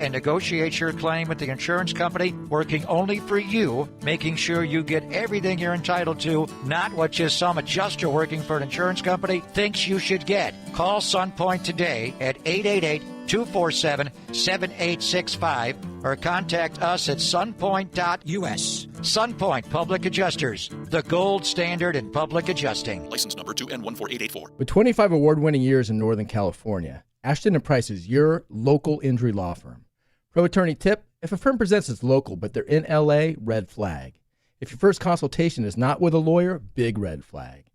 and negotiate your claim with the insurance company, working only for you, making sure you get everything you're entitled to, not what just some adjuster working for an insurance company thinks you should get. Call SunPoint today at 888-247-7865 or contact us at sunpoint.us. SunPoint Public Adjusters, the gold standard in public adjusting. License number 2N14884. With 25 award-winning years in Northern California, Ashton & Price is your local injury law firm. Pro attorney tip: if a firm presents it's local but they're in LA, red flag. If your first consultation is not with a lawyer, big red flag.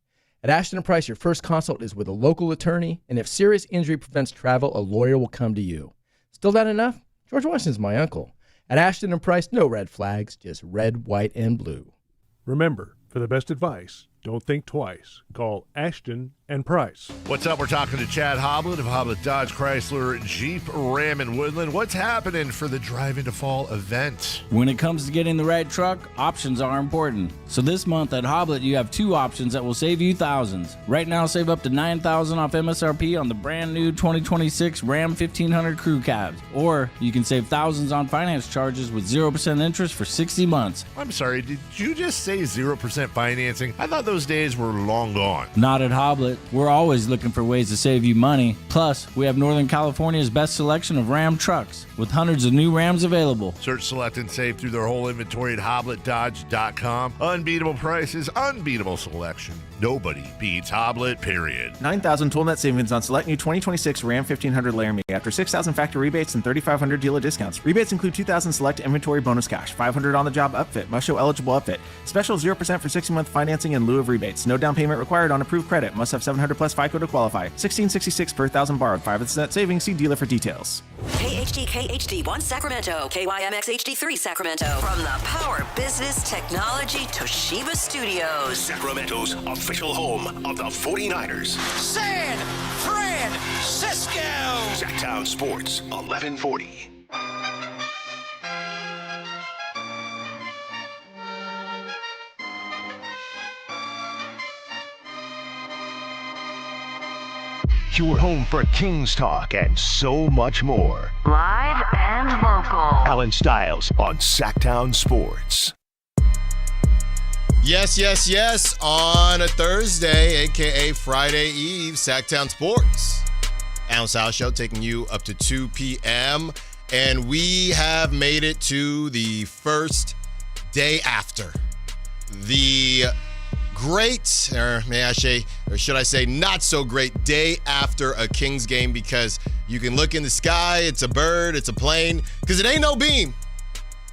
At Ashton & Price, your first consult is with a local attorney, and if serious injury prevents travel, a lawyer will come to you. Still not enough? George Washington's my uncle. At Ashton & Price, no red flags, just red, white, and blue. Remember, for the best advice, don't think twice. Call Ashton & Price. What's up? We're talking to Chad Hoblet of Hoblet Dodge Chrysler Jeep Ram in Woodland. What's happening for the Drive into Fall event? When it comes to getting the right truck, options are important. So this month at Hoblet, you have two options that will save you thousands. Right now, save up to $9,000 off MSRP on the brand new 2026 Ram 1500 Crew Cabs. Or you can save thousands on finance charges with 0% interest for 60 months. I'm sorry, did you just say 0% financing? I thought those days were long gone. Not at Hoblet. We're always looking for ways to save you money. Plus, we have Northern California's best selection of Ram trucks with hundreds of new Rams available. Search, select, and save through their whole inventory at HobletDodge.com. Unbeatable prices, unbeatable selection. Nobody beats Hoblet, period. $9,000 total net savings on select new 2026 Ram 1500 Laramie after $6,000 factory rebates and $3,500 dealer discounts. Rebates include $2,000 select inventory bonus cash, $500 on the job upfit, must show eligible upfit. Special 0% for 60-month financing in lieu of rebates. No down payment required on approved credit. Must have 700 plus FICO to qualify. $1,666 per $1,000 borrowed. 5% savings. See dealer for details. KHD1 Sacramento, KYMX HD3 Sacramento. From the Power Business Technology Toshiba Studios. Sacramento's official home of the 49ers. San Francisco! Sactown Sports, 1140. Your home for Kings talk and so much more. Live and local. Allen Stiles on Sactown Sports. Yes. On a Thursday, a.k.a. Friday Eve, Sactown Sports. Allen Stiles Show taking you up to 2 p.m. And we have made it to the first day after the great, or may I say, or should I say not so great day after a Kings game, because you can look in the sky, it's a bird, it's a plane, because it ain't no beam.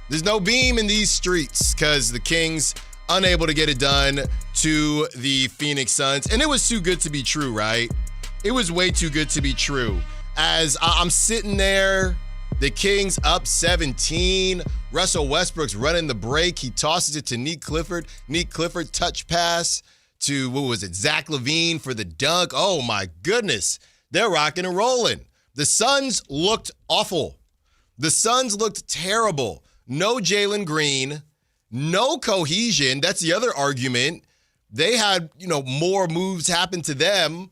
There's no beam in these streets because the Kings unable to get it done to the Phoenix Suns. And it was too good to be true, right? It was way too good to be true. As I'm sitting there, the Kings up 17. Russell Westbrook's running the break. He tosses it to Nick Clifford. Nick Clifford touch pass to, Zach LaVine for the dunk. Oh my goodness. They're rocking and rolling. The Suns looked awful. The Suns looked terrible. No Jalen Green. No cohesion. That's the other argument. They had, more moves happen to them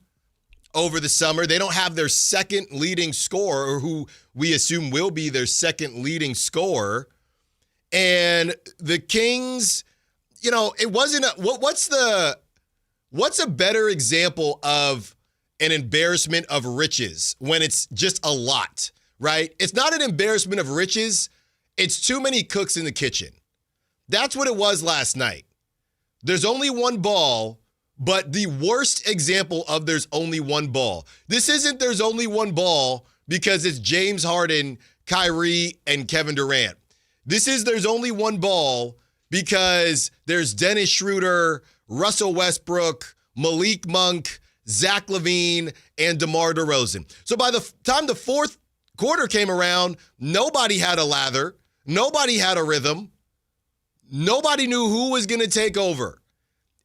over the summer. They don't have their second leading scorer, or who we assume will be their second leading scorer. And the Kings, it wasn't what's a better example of an embarrassment of riches when it's just a lot, right? It's not an embarrassment of riches. It's too many cooks in the kitchen. That's what it was last night. There's only one ball, but the worst example of there's only one ball. This isn't there's only one ball because it's James Harden, Kyrie, and Kevin Durant. This is there's only one ball because there's Dennis Schroeder, Russell Westbrook, Malik Monk, Zach LaVine, and DeMar DeRozan. So by the time the fourth quarter came around, nobody had a lather. Nobody had a rhythm. Nobody knew who was going to take over.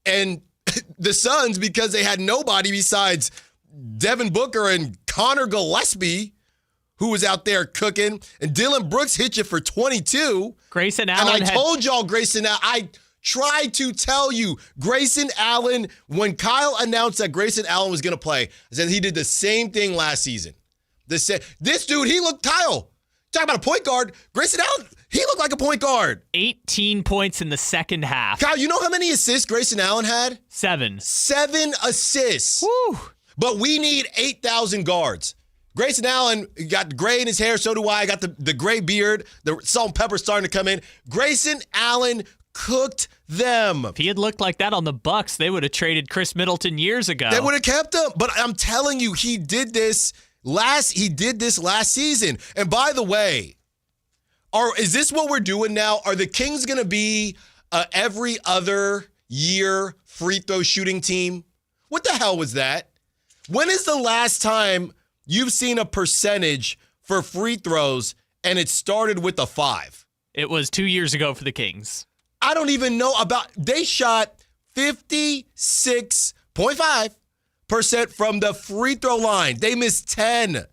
And the Suns, because they had nobody besides Devin Booker and Connor Gillespie, who was out there cooking, and Dylan Brooks hit you for 22. Grayson Allen. And I told y'all Grayson Allen. I tried to tell you, Grayson Allen, when Kyle announced that Grayson Allen was going to play, I said he did the same thing last season. This dude, he looked Kyle. Talk about a point guard. Grayson Allen, he looked like a point guard. 18 points in the second half. Kyle, you know how many assists Grayson Allen had? 7. 7 assists. Woo. But we need 8,000 guards. Grayson Allen got gray in his hair. So do I. Got the gray beard. The salt and pepper starting to come in. Grayson Allen cooked them. If he had looked like that on the Bucks, they would have traded Chris Middleton years ago. They would have kept him. But I'm telling you, he did this last season. And by the way, is this what we're doing now? Are the Kings going to be every other year free throw shooting team? What the hell was that? When is the last time you've seen a percentage for free throws and it started with a 5? It was 2 years ago for the Kings. I don't even know they shot 56.5% from the free throw line. They missed 10.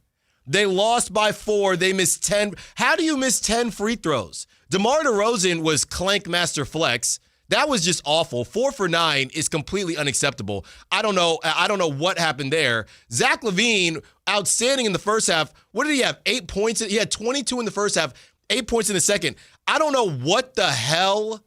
They lost by 4. They missed 10. How do you miss 10 free throws? DeMar DeRozan was clank master flex. That was just awful. 4 for 9 is completely unacceptable. I don't know what happened there. Zach LaVine, outstanding in the first half. What did he have? 8 points. He had 22 in the first half, 8 points in the second. I don't know what the hell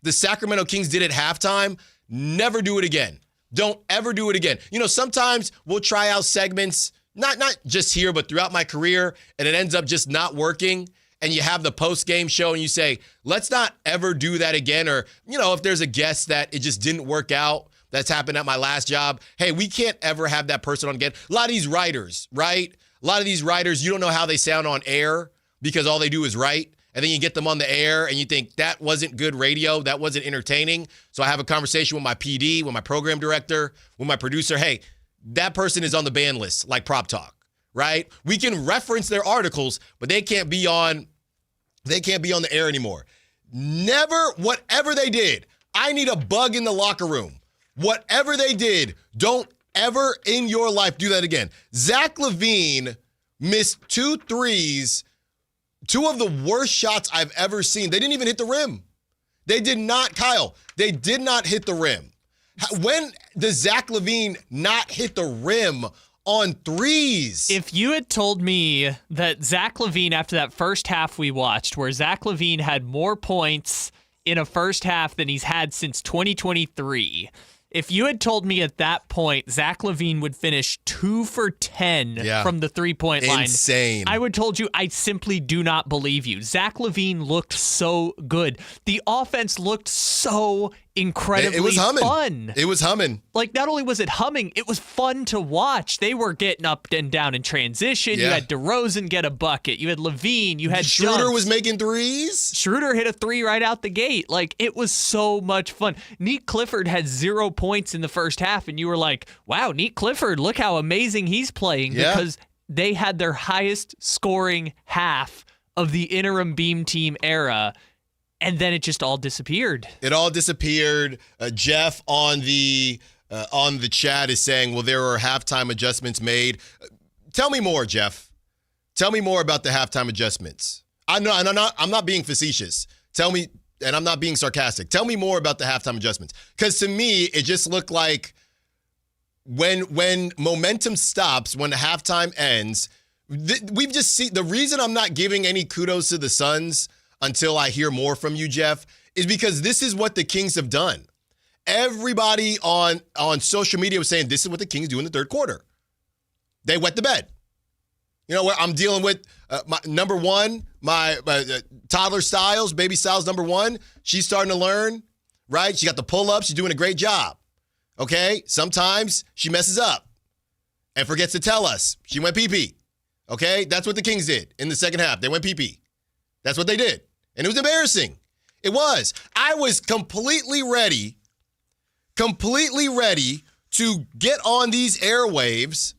the Sacramento Kings did at halftime. Never do it again. Don't ever do it again. Sometimes we'll try out segments, not just here, but throughout my career, and it ends up just not working. And you have the post-game show and you say, let's not ever do that again. Or, if there's a guest that it just didn't work out, that's happened at my last job. Hey, we can't ever have that person on again. A lot of these writers, right? A lot of these writers, you don't know how they sound on air because all they do is write. And then you get them on the air and you think that wasn't good radio. That wasn't entertaining. So I have a conversation with my PD, with my program director, with my producer. Hey, that person is on the ban list, like Prop Talk, right? We can reference their articles, but they can't be on the air anymore. Never, whatever they did, I need a bug in the locker room. Whatever they did, don't ever in your life do that again. Zach LaVine missed 2 threes, 2 of the worst shots I've ever seen. They didn't even hit the rim. They did not, Kyle, they did not hit the rim. When does Zach LaVine not hit the rim on threes? If you had told me that Zach LaVine, after that first half we watched, where Zach LaVine had more points in a first half than he's had since 2023, if you had told me at that point Zach LaVine would finish 2 for 10 from the three-point line, insane, I would have told you I simply do not believe you. Zach LaVine looked so good. The offense looked so incredibly fun. It was humming. Like, not only was it humming, it was fun to watch. They were getting up and down in transition. Yeah. You had DeRozan get a bucket. You had LaVine. You had Schroeder dunks. was making threes. Schroeder hit a 3 right out the gate. Like, it was so much fun. Neat Clifford had 0 points in the first half, and you were like, wow, Neat Clifford, look how amazing he's playing, because they had their highest scoring half of the interim beam team era. And then it just all disappeared. It all disappeared. Jeff on the chat is saying, well, there are halftime adjustments made. Tell me more, Jeff. Tell me more about the halftime adjustments. I'm not being facetious. Tell me, and I'm not being sarcastic. Tell me more about the halftime adjustments. Because to me, it just looked like when momentum stops, when the halftime ends, we've just seen, the reason I'm not giving any kudos to the Suns until I hear more from you, Jeff, is because this is what the Kings have done. Everybody on social media was saying this is what the Kings do in the third quarter. They wet the bed. You know what? I'm dealing with my number one, my toddler Styles, baby Styles number 1. She's starting to learn, right? She got the pull-ups. She's doing a great job. Okay? Sometimes she messes up and forgets to tell us she went pee-pee. Okay? That's what the Kings did in the second half. They went pee-pee. That's what they did. And it was embarrassing. It was. I was completely ready to get on these airwaves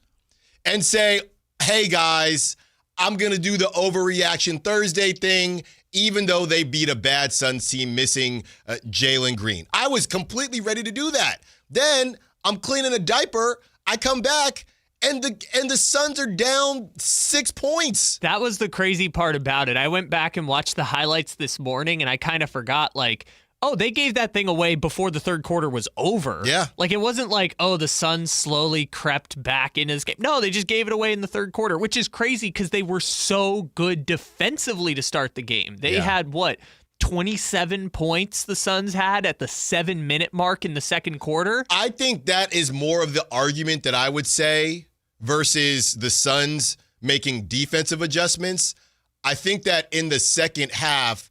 and say, hey, guys, I'm going to do the overreaction Thursday thing, even though they beat a bad Suns team missing Jalen Green. I was completely ready to do that. Then I'm cleaning a diaper. I come back, and the Suns are down 6 points. That was the crazy part about it. I went back and watched the highlights this morning, and I kind of forgot, like, Oh, they gave that thing away before the third quarter was over. Yeah. Like, it wasn't like, oh, the Suns slowly crept back into this game. No, they just gave it away in the third quarter, which is crazy because they were so good defensively to start the game. They had, 27 points the Suns had at the 7-minute mark in the second quarter? I think that is more of the argument that I would say versus the Suns making defensive adjustments. I think that in the second half,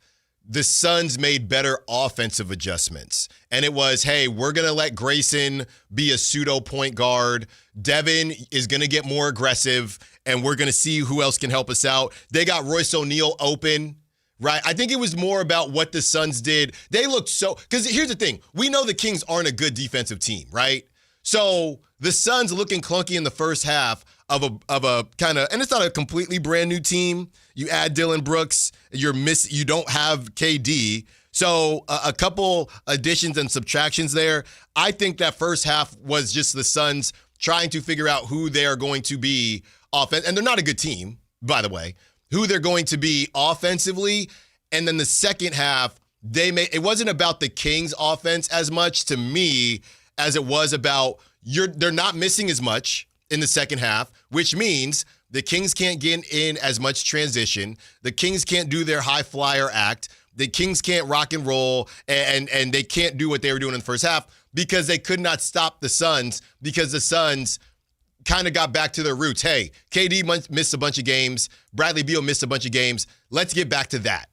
the Suns made better offensive adjustments. And it was, hey, we're going to let Grayson be a pseudo point guard. Devin is going to get more aggressive, and we're going to see who else can help us out. They got Royce O'Neal open, right? I think it was more about what the Suns did. They looked so – because here's the thing. We know the Kings aren't a good defensive team, right? So the Suns looking clunky in the first half of a kind of – and it's not a completely brand new team. You add Dillon Brooks, you don't have KD. So a couple additions and subtractions there. I think that first half was just the Suns trying to figure out who they are going to be offense. And they're not a good team, by the way, who they're going to be offensively. And then the second half, it wasn't about the Kings offense as much to me as it was about they're not missing as much in the second half, which means the Kings can't get in as much transition. The Kings can't do their high flyer act. The Kings can't rock and roll, and they can't do what they were doing in the first half because they could not stop the Suns because the Suns kind of got back to their roots. Hey, KD missed a bunch of games. Bradley Beal missed a bunch of games. Let's get back to that.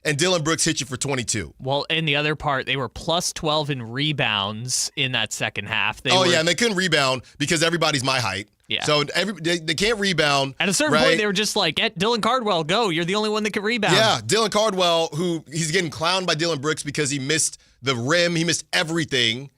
And Dillon Brooks hit you for 22. Well, in the other part, they were plus 12 in rebounds in that second half. And they couldn't rebound because everybody's my height. Yeah. So they can't rebound. At a certain point, they were just like, Dylan Cardwell, go. You're the only one that can rebound. Yeah, Dylan Cardwell, he's getting clowned by Dillon Brooks because he missed the rim. He missed everything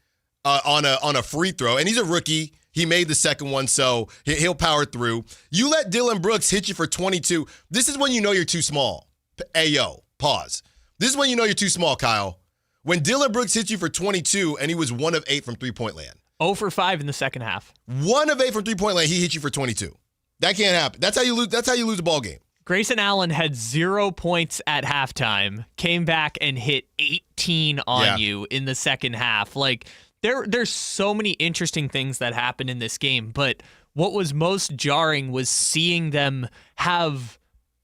on a free throw. And he's a rookie. He made the second one, so he'll power through. You let Dillon Brooks hit you for 22. This is when you know you're too small. Ayo, pause. This is when you know you're too small, Kyle. When Dillon Brooks hits you for 22 and he was 1 of 8 from three-point land. 0 for 5 in the second half. 1 of 8 from three-point land, he hit you for 22. That can't happen. That's how you lose a ball game. Grayson Allen had 0 points at halftime, came back and hit 18 on you in the second half. Like, there's so many interesting things that happened in this game, but what was most jarring was seeing them have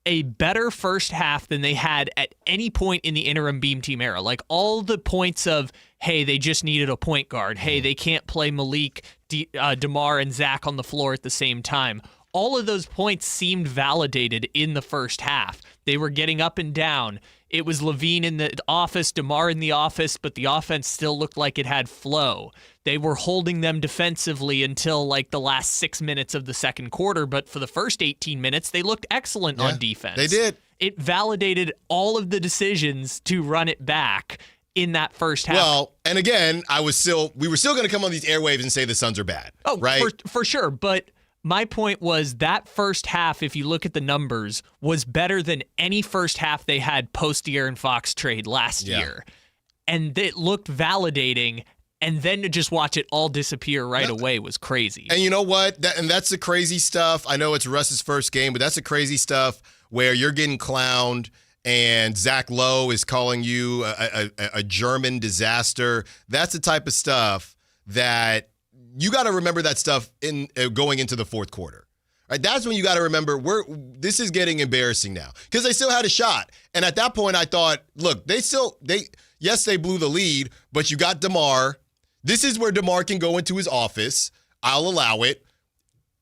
a better first half than they had at any point in the interim Beam Team era. Like, all the points of, hey, they just needed a point guard. Hey, they can't play Malik, DeMar, and Zach on the floor at the same time. All of those points seemed validated in the first half. They were getting up and down. It was Levine in the office, DeMar in the office, but the offense still looked like it had flow. They were holding them defensively until like the last 6 minutes of the second quarter, but for the first 18 minutes, they looked excellent on defense. They did. It validated all of the decisions to run it back in that first half. Well, and again, we were still going to come on these airwaves and say the Suns are bad. Oh, right? For sure, but my point was that first half, if you look at the numbers, was better than any first half they had post the Aaron Fox trade last year. And it looked validating, and then to just watch it all disappear right away was crazy. And you know what? That's the crazy stuff. I know it's Russ's first game, but that's the crazy stuff where you're getting clowned and Zach Lowe is calling you a German disaster. That's the type of stuff that you got to remember that stuff in going into the fourth quarter. Right? That's when you got to remember this is getting embarrassing now because they still had a shot. And at that point, I thought, look, they blew the lead, but you got DeMar. This is where DeMar can go into his office. I'll allow it,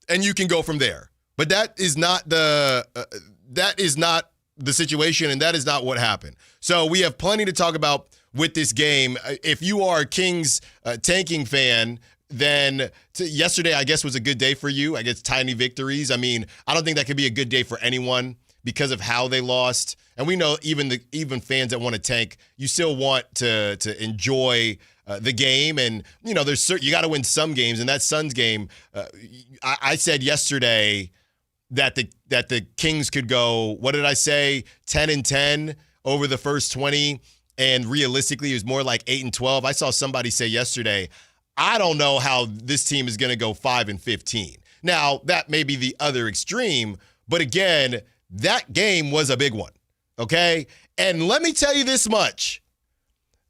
and you can go from there. But that is not the situation, and that is not what happened. So we have plenty to talk about with this game. If you are a Kings tanking fan, then yesterday, I guess, was a good day for you. I guess tiny victories. I mean, I don't think that could be a good day for anyone because of how they lost. And we know even fans that want to tank, you still want to enjoy the game. And, you know, you got to win some games. And that Suns game, I said yesterday that the Kings could go, what did I say, 10-10 over the first 20. And realistically, it was more like 8-12. I saw somebody say yesterday, I don't know how this team is going to go 5-15. Now, that may be the other extreme, but again, that game was a big one, okay? And let me tell you this much.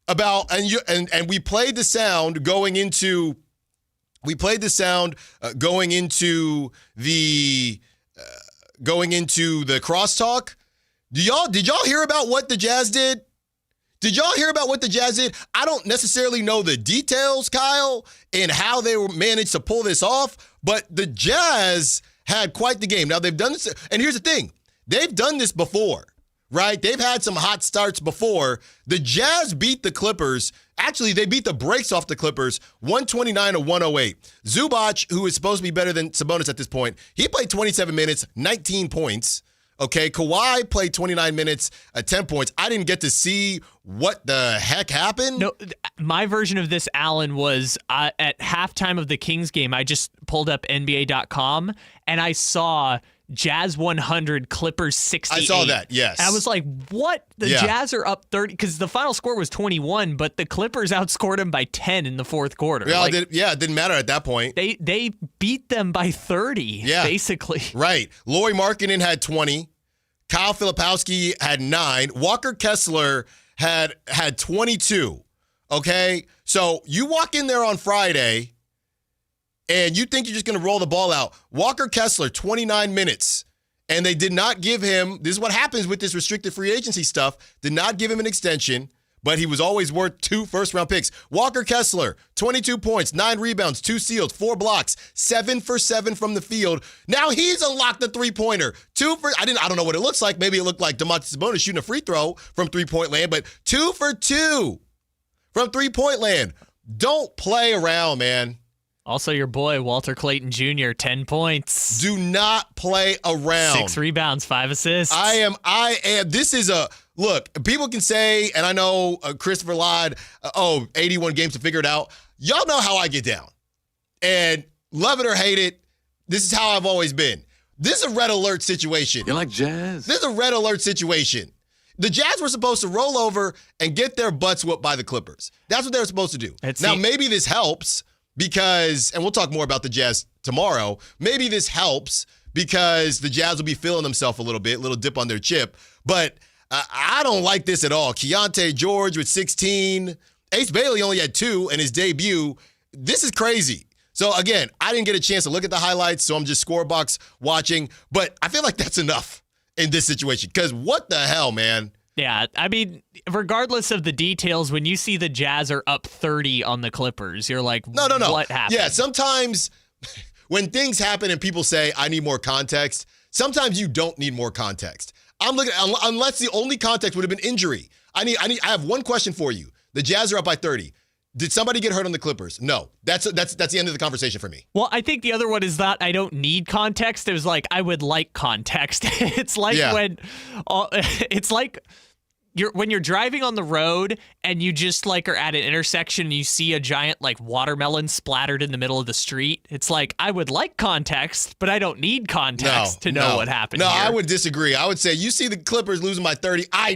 about and we played the sound going into the crosstalk. Did y'all hear about what the Jazz did? Did y'all hear about what the Jazz did? I don't necessarily know the details, Kyle, and how they managed to pull this off, but the Jazz had quite the game. Now, they've done this, and here's the thing. They've done this before, right? They've had some hot starts before. The Jazz beat the Clippers. Actually, they beat the brakes off the Clippers, 129-108. Zubac, who is supposed to be better than Sabonis at this point, he played 27 minutes, 19 points. Okay, Kawhi played 29 minutes at 10 points. I didn't get to see what the heck happened. No, my version of this, Allen, was at halftime of the Kings game, I just pulled up NBA.com, and I saw Jazz 100, Clippers 68. I saw that, yes. And I was like, what? The Jazz are up 30, because the final score was 21, but the Clippers outscored them by 10 in the fourth quarter. Yeah, it didn't matter at that point. They beat them by 30, basically. Right. Lauri Markkanen had 20. Kyle Filipowski had 9. Walker Kessler had 22. Okay? So you walk in there on Friday, and you think you're just going to roll the ball out. Walker Kessler, 29 minutes. And they did not give him, this is what happens with this restricted free agency stuff, did not give him an extension, but he was always worth 2 first-round picks. Walker Kessler, 22 points, 9 rebounds, 2 steals, 4 blocks, 7 for 7 from the field. Now he's unlocked the three-pointer. I don't know what it looks like. Maybe it looked like Domantas Sabonis shooting a free throw from three-point land, but 2 for 2 from three-point land. Don't play around, man. Also, your boy, Walter Clayton Jr., 10 points. Do not play around. 6 rebounds, 5 assists. This is look, people can say, and I know Christopher Lod, 81 games to figure it out. Y'all know how I get down. And love it or hate it, this is how I've always been. This is a red alert situation. You like Jazz? This is a red alert situation. The Jazz were supposed to roll over and get their butts whooped by the Clippers. That's what they were supposed to do. Maybe this helps because, and we'll talk more about the Jazz tomorrow, maybe this helps because the Jazz will be feeling themselves a little bit, little dip on their chip. But I don't like this at all. Keontae George with 16. Ace Bailey only had 2 in his debut. This is crazy. So, again, I didn't get a chance to look at the highlights, so I'm just scorebox watching. But I feel like that's enough in this situation because what the hell, man? Yeah, I mean, regardless of the details, when you see the Jazz are up 30 on the Clippers, you're like, no. What happened? Yeah, sometimes when things happen and people say, I need more context, sometimes you don't need more context. I'm looking, unless the only context would have been injury. I have one question for you. The Jazz are up by 30. Did somebody get hurt on the Clippers? No. That's the end of the conversation for me. Well, I think the other one is that I don't need context. It was like, I would like context. It's like when you're driving on the road and you just like are at an intersection and you see a giant like watermelon splattered in the middle of the street. It's like, I would like context, but I don't need context to know what happened. No, here. I would disagree. I would say you see the Clippers losing by 30. I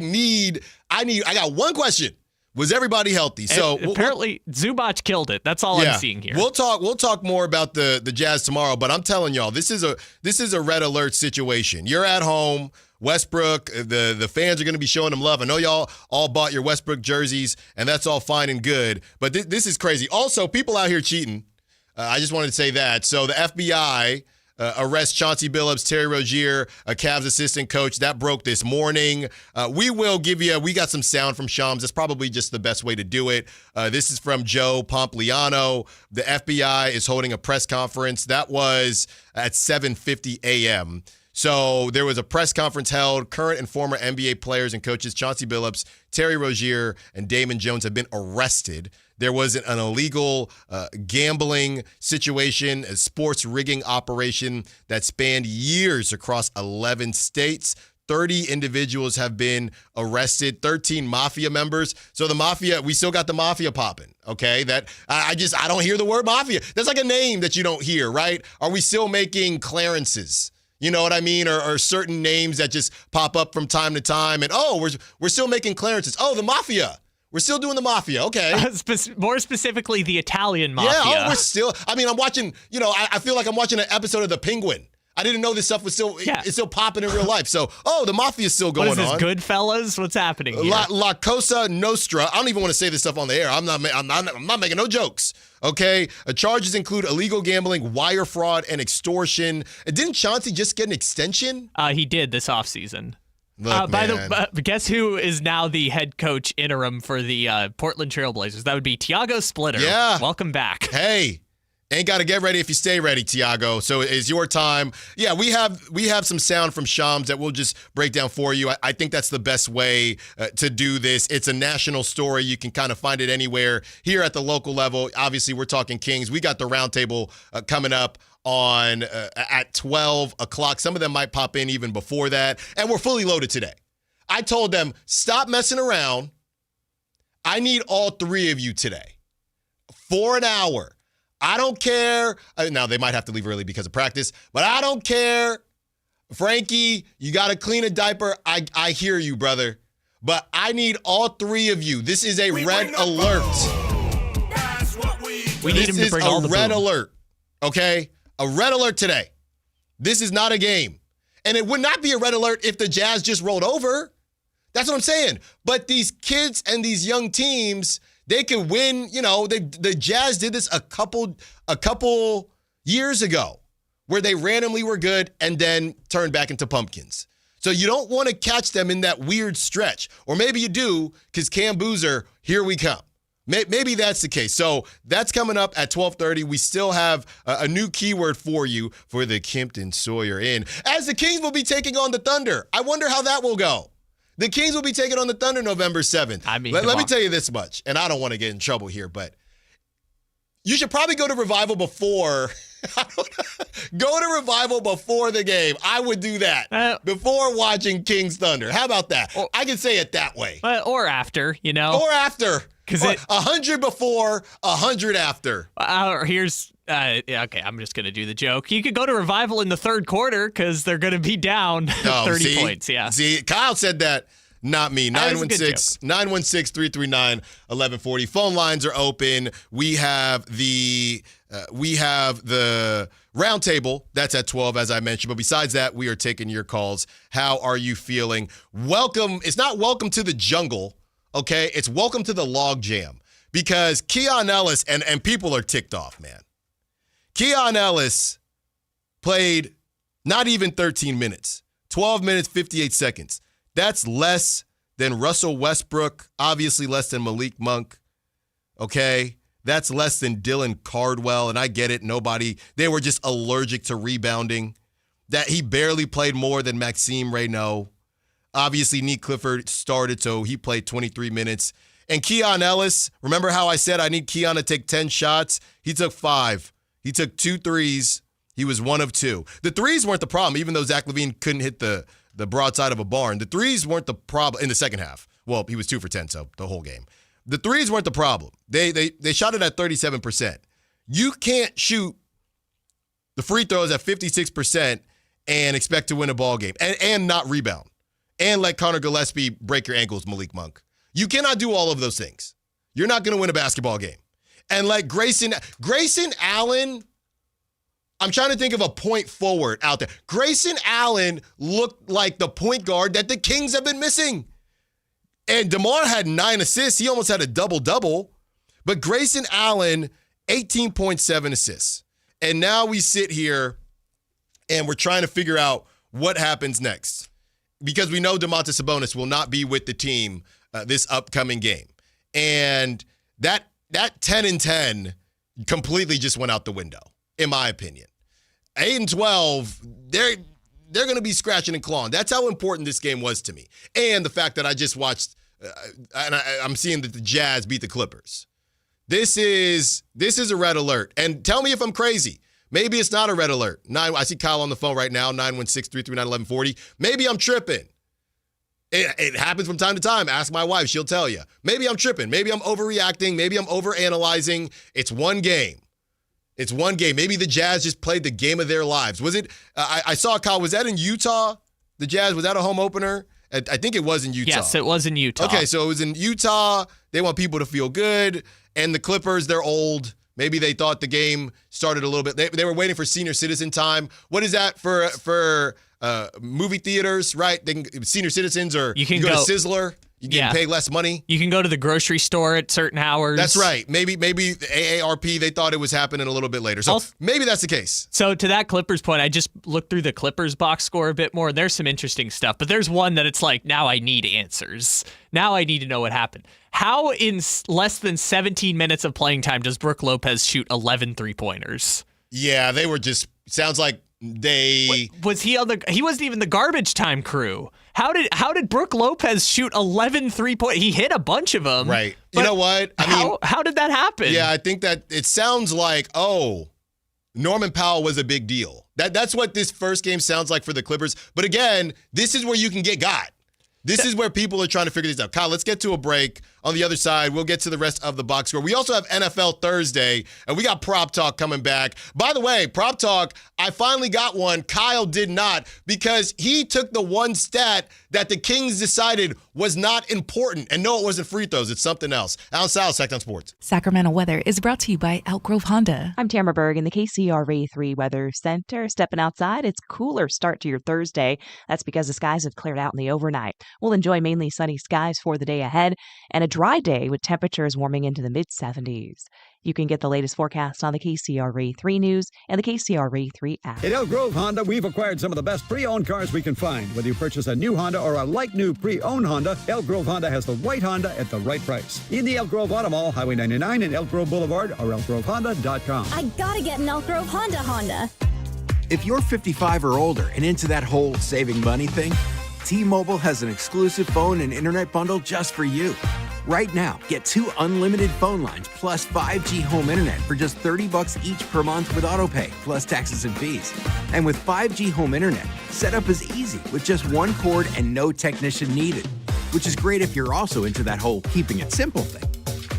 got one question. Was everybody healthy? So apparently Zubac killed it. That's all I'm seeing here. We'll talk more about the Jazz tomorrow, but I'm telling y'all, this is a red alert situation. You're at home. Westbrook, the fans are going to be showing them love. I know y'all all bought your Westbrook jerseys, and that's all fine and good, but this is crazy. Also, people out here cheating. I just wanted to say that. So the FBI arrests Chauncey Billups, Terry Rozier, a Cavs assistant coach. That broke this morning. We got some sound from Shams. That's probably just the best way to do it. This is from Joe Pompliano. The FBI is holding a press conference. That was at 7:50 a.m., So there was a press conference held. Current and former NBA players and coaches Chauncey Billups, Terry Rozier, and Damon Jones have been arrested. There was an illegal gambling situation, a sports rigging operation that spanned years across 11 states. 30 individuals have been arrested, 13 mafia members. So the mafia, we still got the mafia popping, okay? That I don't hear the word mafia. That's like a name that you don't hear, right? Are we still making Clarences? You know what I mean? Or certain names that just pop up from time to time. And, we're still making Clarences. Oh, the mafia. We're still doing the mafia. Okay. More specifically, the Italian mafia. Yeah, we're still. I mean, I'm watching, I feel like I'm watching an episode of The Penguin. I didn't know this stuff was it's still popping in real life. So, the mafia is still going on. What is this, Goodfellas? What's happening here? La Cosa Nostra. I don't even want to say this stuff on the air. I'm not making no jokes. Okay? Charges include illegal gambling, wire fraud, and extortion. Didn't Chauncey just get an extension? He did this offseason. Look, Guess who is now the head coach interim for the Portland Trailblazers? That would be Tiago Splitter. Yeah. Welcome back. Hey. Ain't got to get ready if you stay ready, Tiago. So it's your time. Yeah, we have some sound from Shams that we'll just break down for you. I think that's the best way to do this. It's a national story. You can kind of find it anywhere. Here at the local level, obviously we're talking Kings. We got the roundtable coming up on at 12 o'clock. Some of them might pop in even before that. And we're fully loaded today. I told them, stop messing around. I need all three of you today for an hour. I don't care. Now, they might have to leave early because of practice, but I don't care. Frankie, you got to clean a diaper. I hear you, brother. But I need all three of you. This is a red alert. We need him to bring all the boom. This is a red alert, okay? A red alert today. This is not a game. And it would not be a red alert if the Jazz just rolled over. That's what I'm saying. But these kids and these young teams, they could win. You know, the Jazz did this a couple years ago where they randomly were good and then turned back into pumpkins. So you don't want to catch them in that weird stretch. Or maybe you do because Cam Boozer, here we come. Maybe that's the case. So that's coming up at 12:30. We still have a new keyword for you for the Kimpton Sawyer Inn, as the Kings will be taking on the Thunder. I wonder how that will go. The Kings will be taking on the Thunder November 7th. I mean, let me tell you this much, and I don't want to get in trouble here, but you should probably go to Revival before. Go to Revival before the game. I would do that before watching Kings Thunder. How about that? I can say it that way. Or after, you know. Or after. Because 100 before, 100 after. Here's okay, I'm just going to do the joke. You could go to Revival in the third quarter because they're going to be down 30 points. Yeah. See, Kyle said that, not me. 916-339-1140. Phone lines are open. We have the roundtable. That's at 12, as I mentioned. But besides that, we are taking your calls. How are you feeling? Welcome. It's not welcome to the jungle, okay? It's welcome to the log jam. Because Keon Ellis, and people are ticked off, man. Keon Ellis played not even 13 minutes, 12 minutes, 58 seconds. That's less than Russell Westbrook, obviously less than Malik Monk, okay? That's less than Dylan Cardwell, and I get it. They were just allergic to rebounding. That he barely played more than Maxime Reynaud. Obviously, Nick Clifford started, so he played 23 minutes. And Keon Ellis, remember how I said I need Keon to take 10 shots? He took 5. He took 2 threes. He was 1 of 2. The threes weren't the problem, even though Zach LaVine couldn't hit the broadside of a barn. The threes weren't the problem in the second half. Well, he was 2 for 10, so the whole game. The threes weren't the problem. They shot it at 37%. You can't shoot the free throws at 56% and expect to win a ball game and not rebound and let Connor Gillespie break your ankles, Malik Monk. You cannot do all of those things. You're not going to win a basketball game. And like Grayson Allen, I'm trying to think of a point forward out there. Grayson Allen looked like the point guard that the Kings have been missing. And DeMar had 9 assists. He almost had a double-double. But Grayson Allen, 18.7 assists. And now we sit here and we're trying to figure out what happens next. Because we know Domantas Sabonis will not be with the team this upcoming game. And that 10-10 completely just went out the window, in my opinion. 8-12, they're going to be scratching and clawing. That's how important this game was to me. And the fact that I just watched, and I'm seeing that the Jazz beat the Clippers. This is a red alert. And tell me if I'm crazy. Maybe it's not a red alert. I see Kyle on the phone right now, 916-339-1140. Maybe I'm tripping. It happens from time to time. Ask my wife. She'll tell you. Maybe I'm tripping. Maybe I'm overreacting. Maybe I'm overanalyzing. It's one game. Maybe the Jazz just played the game of their lives. Was it? I saw Kyle. Was that in Utah? The Jazz, was that a home opener? I think it was in Utah. Yes, it was in Utah. Okay, so it was in Utah. They want people to feel good. And the Clippers, they're old. Maybe they thought the game started a little bit. They were waiting for senior citizen time. What is that for movie theaters, right? Senior citizens, or you go to Sizzler. You can pay less money. You can go to the grocery store at certain hours. That's right. Maybe the AARP, they thought it was happening a little bit later. So maybe that's the case. So to that Clippers point, I just looked through the Clippers box score a bit more. There's some interesting stuff, but there's one that it's like, now I need answers. Now I need to know what happened. How in less than 17 minutes of playing time does Brook Lopez shoot 11 3-pointers? Yeah, they were just, sounds like they... He wasn't even the garbage time crew. How did Brook Lopez shoot 11 3-point? He hit a bunch of them. Right. You know what? How did that happen? Yeah, I think that it sounds like, Norman Powell was a big deal. That's what this first game sounds like for the Clippers. But again, this is where you can get got. This is where people are trying to figure this out. Kyle, let's get to a break. On the other side, we'll get to the rest of the box score. We also have NFL Thursday, and we got Prop Talk coming back. By the way, Prop Talk, I finally got one. Kyle did not, because he took the one stat that the Kings decided was not important. And no, it wasn't free throws. It's something else. Allen Stiles, Sactown Sports. Sacramento weather is brought to you by Elk Grove Honda. I'm Tamara Berg in the KCRA 3 Weather Center. Stepping outside, it's cooler start to your Thursday. That's because the skies have cleared out in the overnight. We'll enjoy mainly sunny skies for the day ahead and a dry day with temperatures warming into the mid-70s. You can get the latest forecast on the KCRA 3 News and the KCRA 3 app. At Elk Grove Honda, we've acquired some of the best pre-owned cars we can find. Whether you purchase a new Honda or a like-new pre-owned Honda, Elk Grove Honda has the right Honda at the right price. In the Elk Grove Auto Mall, Highway 99 and Elk Grove Boulevard, or elkgrovehonda.com. I gotta get an Elk Grove Honda. If you're 55 or older and into that whole saving money thing, T-Mobile has an exclusive phone and internet bundle just for you. Right now, get 2 unlimited phone lines plus 5G home internet for just $30 each per month with autopay, plus taxes and fees. And with 5G home internet, setup is easy with just one cord and no technician needed, which is great if you're also into that whole keeping it simple thing.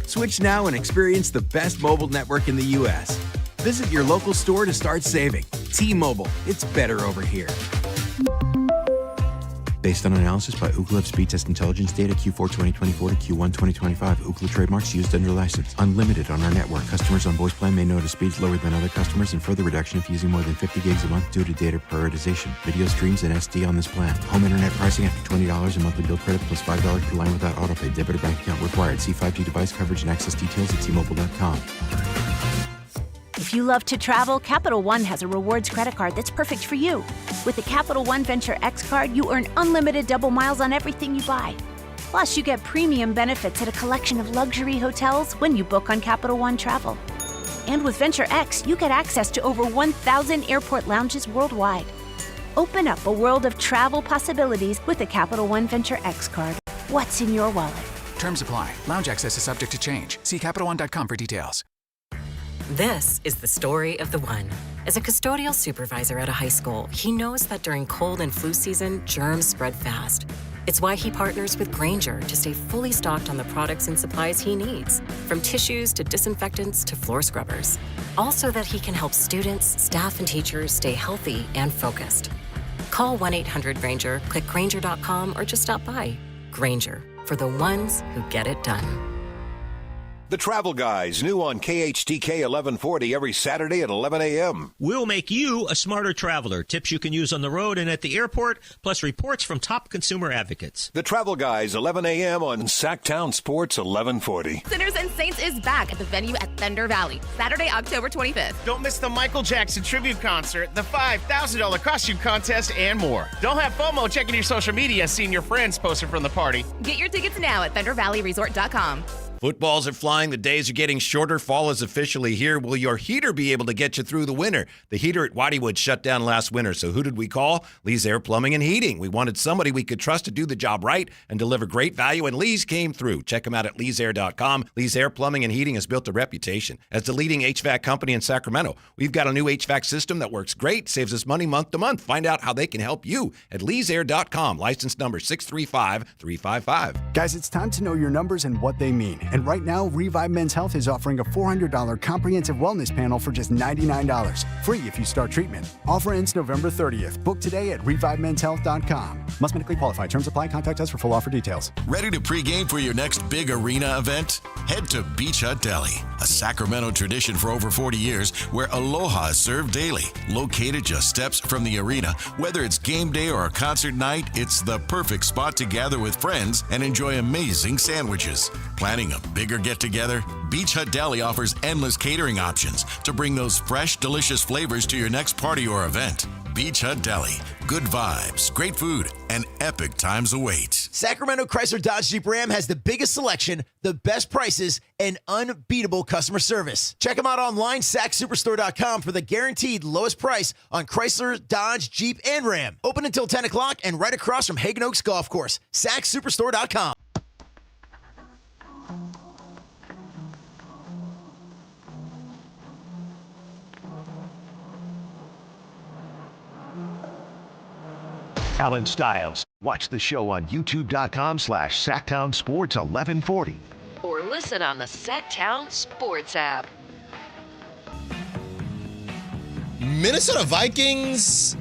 Switch now and experience the best mobile network in the U.S. Visit your local store to start saving. T-Mobile, it's better over here. Based on analysis by Ookla Speed Test Intelligence data Q4 2024 to Q1 2025. Ookla trademarks used under license. Unlimited on our network. Customers on voice plan may notice speeds lower than other customers and further reduction if using more than 50 gigs a month due to data prioritization. Video streams and SD on this plan. Home internet pricing after $20 in monthly bill credit plus $5 per line without autopay. Debit or bank account required. See 5G device coverage and access details at T-Mobile.com. If you love to travel, Capital One has a rewards credit card that's perfect for you. With the Capital One Venture X card, you earn unlimited double miles on everything you buy. Plus, you get premium benefits at a collection of luxury hotels when you book on Capital One Travel. And with Venture X, you get access to over 1,000 airport lounges worldwide. Open up a world of travel possibilities with the Capital One Venture X card. What's in your wallet? Terms apply. Lounge access is subject to change. See CapitalOne.com for details. This is the story of the one. As a custodial supervisor at a high school, he knows that during cold and flu season, germs spread fast. It's why he partners with Grainger to stay fully stocked on the products and supplies he needs, from tissues to disinfectants to floor scrubbers. Also that he can help students, staff, and teachers stay healthy and focused. Call 1-800-GRAINGER, click Grainger.com, or just stop by. Grainger, for the ones who get it done. The Travel Guys, new on KHTK 1140 every Saturday at 11 a.m. We'll make you a smarter traveler. Tips you can use on the road and at the airport, plus reports from top consumer advocates. The Travel Guys, 11 a.m. on Sactown Sports 1140. Sinners and Saints is back at the venue at Thunder Valley, Saturday, October 25th. Don't miss the Michael Jackson tribute concert, the $5,000 costume contest, and more. Don't have FOMO checking your social media, seeing your friends posted from the party. Get your tickets now at ThunderValleyResort.com. Footballs are flying. The days are getting shorter. Fall is officially here. Will your heater be able to get you through the winter? The heater at Whiteywood shut down last winter. So who did we call? Lee's Air Plumbing and Heating. We wanted somebody we could trust to do the job right and deliver great value, and Lee's came through. Check them out at leesair.com. Lee's Air Plumbing and Heating has built a reputation as the leading HVAC company in Sacramento. We've got a new HVAC system that works great, saves us money month to month. Find out how they can help you at leesair.com. License number 635355. Guys, it's time to know your numbers and what they mean. And right now, Revive Men's Health is offering a $400 comprehensive wellness panel for just $99. Free if you start treatment. Offer ends November 30th. Book today at revivemenshealth.com. Must medically qualify. Terms apply. Contact us for full offer details. Ready to pregame for your next big arena event? Head to Beach Hut Deli, a Sacramento tradition for over 40 years where aloha is served daily. Located just steps from the arena, whether it's game day or a concert night, it's the perfect spot to gather with friends and enjoy amazing sandwiches. Planning a bigger get-together? Beach Hut Deli offers endless catering options to bring those fresh, delicious flavors to your next party or event. Beach Hut Deli. Good vibes, great food, and epic times await. Sacramento Chrysler Dodge Jeep Ram has the biggest selection, the best prices, and unbeatable customer service. Check them out online, sacsuperstore.com, for the guaranteed lowest price on Chrysler, Dodge, Jeep, and Ram. Open until 10 o'clock and right across from Hagen Oaks Golf Course. sacsuperstore.com. Allen Stiles. Watch the show on youtube.com/Sactown Sports 1140. Or listen on the Sactown Sports app. Minnesota Vikings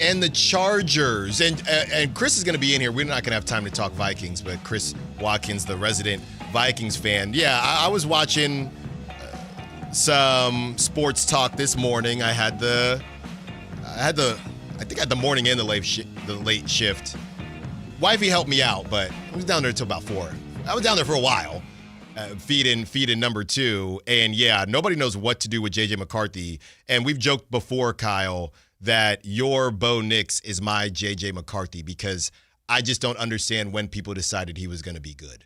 and the Chargers. And Chris is going to be in here. We're not going to have time to talk Vikings, but Chris Watkins, the resident Vikings fan. Yeah, I was watching some sports talk this morning. I had the morning and the late shift. Wifey helped me out, but I was down there until about 4. I was down there for a while, feeding number 2. And yeah, nobody knows what to do with J.J. McCarthy. And we've joked before, Kyle, that your Bo Nix is my J.J. McCarthy, because I just don't understand when people decided he was going to be good.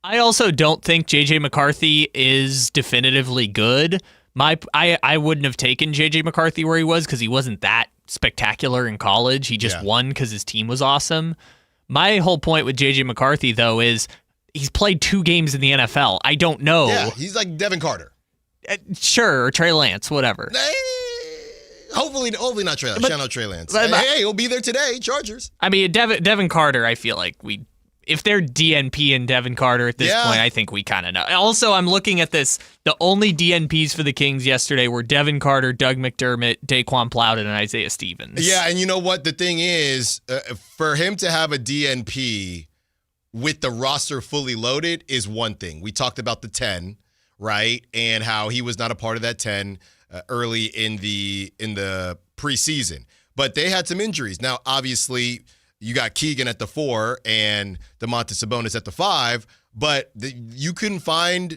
I also don't think J.J. McCarthy is definitively good. I wouldn't have taken J.J. McCarthy where he was because he wasn't that spectacular in college. He just won because his team was awesome. My whole point with J.J. McCarthy, though, is he's played 2 games in the NFL. I don't know. Yeah, he's like Devin Carter. Sure, or Trey Lance, whatever. Hopefully not Trey Lance. Shout out Trey Lance. Hey, he'll be there today, Chargers. I mean, Devin Carter, I feel like if they're DNP and Devin Carter at this point, I think we kind of know. Also, I'm looking at this. The only DNPs for the Kings yesterday were Devin Carter, Doug McDermott, Daquan Plowden, and Isaiah Stevens. Yeah, and you know what? The thing is, for him to have a DNP with the roster fully loaded is one thing. We talked about the 10, right? And how he was not a part of that 10 early in the preseason. But they had some injuries. Now, obviously, you got Keegan at the 4 and Domantas Sabonis at the 5, but you couldn't find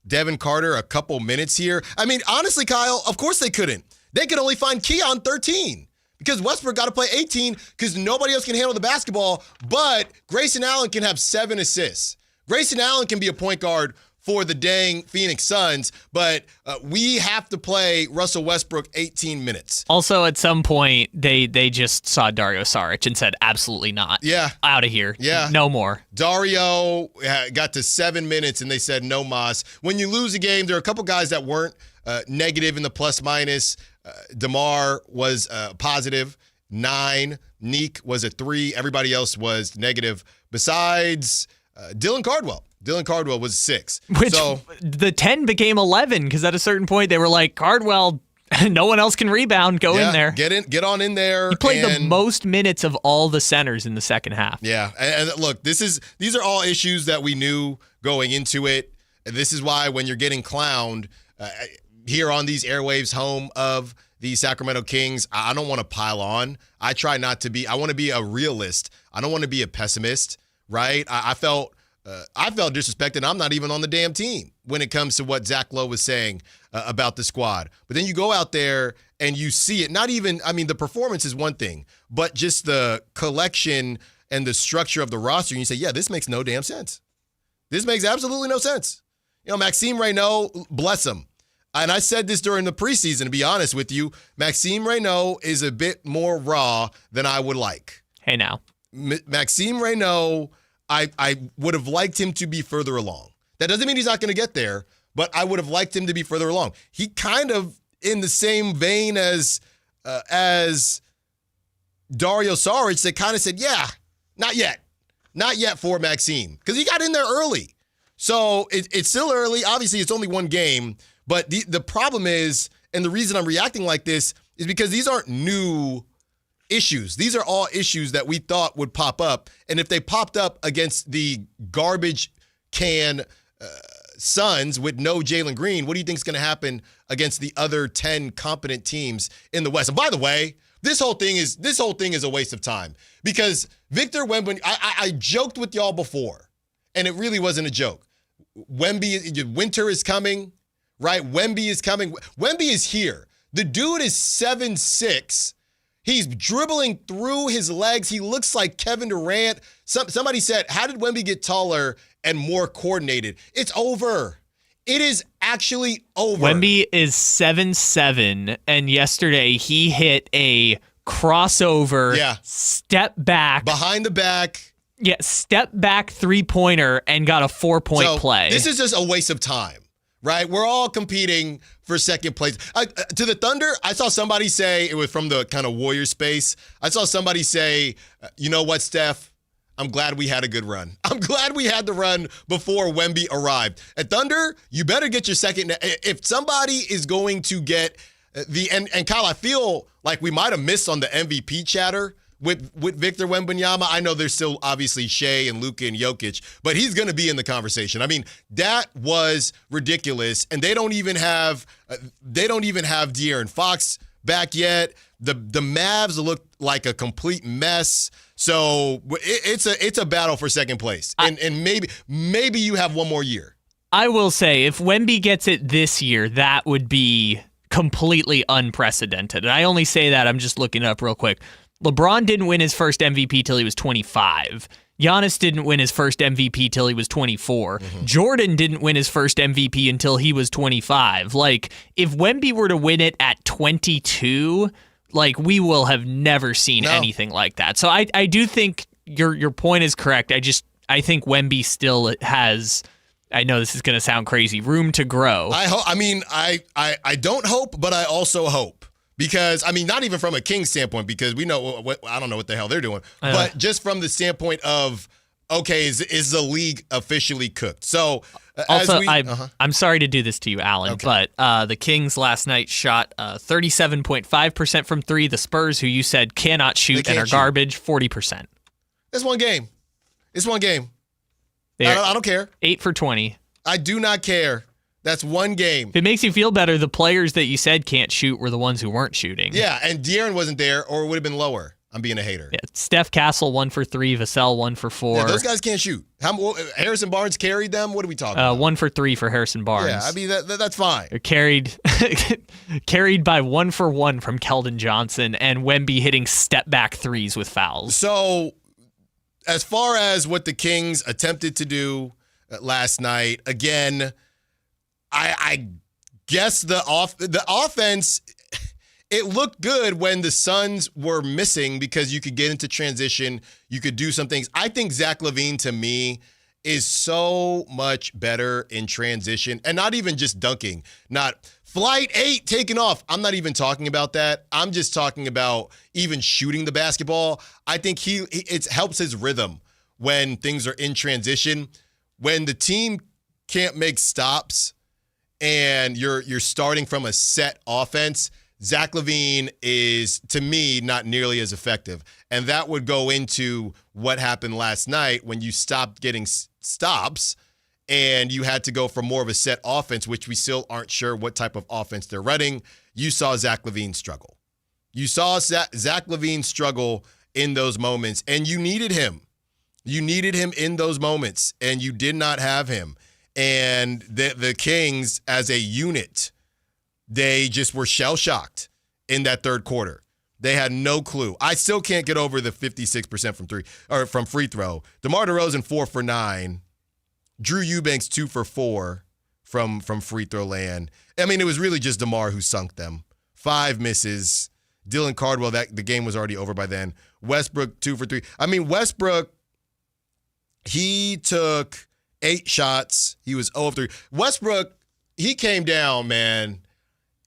Devin Carter a couple minutes here. I mean, honestly, Kyle, of course they couldn't. They could only find Keon 13 because Westbrook got to play 18 because nobody else can handle the basketball, but Grayson Allen can have 7 assists. Grayson Allen can be a point guard for the dang Phoenix Suns, but we have to play Russell Westbrook 18 minutes. Also, at some point, they just saw Dario Saric and said, absolutely not. Yeah. Out of here. Yeah. No more. Dario got to 7 minutes, and they said no mas. When you lose a game, there are a couple guys that weren't negative in the plus-minus. DeMar was positive, 9. Neek was a 3. Everybody else was negative, besides Dylan Cardwell. Dylan Cardwell was 6. So the 10 became 11 because at a certain point they were like, Cardwell, no one else can rebound. Go in there. Get on in there. He played the most minutes of all the centers in the second half. Yeah. And look, these are all issues that we knew going into it. This is why when you're getting clowned here on these airwaves, home of the Sacramento Kings, I don't want to pile on. I try not to be. I want to be a realist. I don't want to be a pessimist, right? I felt disrespected. I'm not even on the damn team when it comes to what Zach Lowe was saying about the squad. But then you go out there and you see it. The performance is one thing, but just the collection and the structure of the roster. And you say, yeah, this makes no damn sense. This makes absolutely no sense. You know, Maxime Reynaud, bless him. And I said this during the preseason, to be honest with you, Maxime Reynaud is a bit more raw than I would like. Hey, now. Maxime Reynaud, I would have liked him to be further along. That doesn't mean he's not going to get there, but I would have liked him to be further along. He kind of in the same vein as Dario Saric that kind of said, yeah, not yet. Not yet for Maxime, because he got in there early. So it's still early. Obviously, it's only one game. But the problem is, and the reason I'm reacting like this is because these aren't new issues. These are all issues that we thought would pop up. And if they popped up against the garbage can Suns with no Jalen Green, what do you think is going to happen against the other 10 competent teams in the West? And by the way, this whole thing is a waste of time because Victor Wembanyama, I joked with y'all before, and it really wasn't a joke. Winter is coming, right? Wemby is coming. Wemby is here. The dude is 7'6". He's dribbling through his legs. He looks like Kevin Durant. Somebody said, how did Wemby get taller and more coordinated? It's over. It is actually over. Wemby is 7'7", and yesterday he hit a crossover, step back. Behind the back. Yeah, step back three-pointer and got a 4-point play. This is just a waste of time, right? We're all competing for second place. To the Thunder, I saw somebody say, it was from the kind of Warrior space, I saw somebody say, you know what, Steph? I'm glad we had a good run. I'm glad we had the run before Wemby arrived. At Thunder, you better get your second. If somebody is going to get and Kyle, I feel like we might have missed on the MVP chatter with Victor Wembanyama. I know there's still obviously Shea and Luka and Jokic, but he's going to be in the conversation. I mean, that was ridiculous, and they don't even have De'Aaron Fox back yet. The Mavs look like a complete mess. So it's a battle for second place, and maybe you have one more year. I will say, if Wemby gets it this year, that would be completely unprecedented. And I only say that, I'm just looking it up real quick. LeBron didn't win his first MVP till he was 25. Giannis didn't win his first MVP till he was 24. Jordan didn't win his first MVP until he was 25. Like, if Wemby were to win it at 22, like, we will have never seen anything like that. So I do think your point is correct. I think Wemby still has, I know this is going to sound crazy, room to grow. I don't hope, but I also hope. Because, I mean, not even from a Kings standpoint, because we know, I don't know what the hell they're doing, but just from the standpoint of, okay, is the league officially cooked? So, also, I'm sorry to do this to you, Allen, but the Kings last night shot 37.5% from three. The Spurs, who you said cannot shoot and are garbage, 40%. It's one game. I don't care. 8 for 20. I do not care. That's one game. If it makes you feel better, the players that you said can't shoot were the ones who weren't shooting. Yeah, and De'Aaron wasn't there, or it would have been lower. I'm being a hater. Yeah, Steph Castle 1 for 3, Vassell 1 for 4. Yeah, those guys can't shoot. Harrison Barnes carried them. What are we talking about? 1 for 3 for Harrison Barnes. Yeah, I mean that's fine. They're carried by 1 for 1 from Keldon Johnson, and Wemby hitting step back threes with fouls. So, as far as what the Kings attempted to do last night, again, I guess the offense, it looked good when the Suns were missing because you could get into transition, you could do some things. I think Zach LaVine, to me, is so much better in transition, and not even just dunking. Not flight 8 taking off. I'm not even talking about that. I'm just talking about even shooting the basketball. I think it helps his rhythm when things are in transition. When the team can't make stops, and you're starting from a set offense, Zach LaVine is, to me, not nearly as effective. And that would go into what happened last night when you stopped getting stops and you had to go for more of a set offense, which we still aren't sure what type of offense they're running. You saw Zach LaVine struggle. You saw Zach LaVine struggle in those moments, and you needed him. You needed him in those moments, and you did not have him. And the Kings, as a unit, they just were shell-shocked in that third quarter. They had no clue. I still can't get over the 56% from free throw. DeMar DeRozan 4 for 9. Drew Eubanks 2 for 4 from free throw land. I mean, it was really just DeMar who sunk them. 5 misses. Dylan Cardwell, the game was already over by then. Westbrook 2 for 3. I mean, Westbrook, he took 8 shots. He was 0 of 3. Westbrook, he came down, man.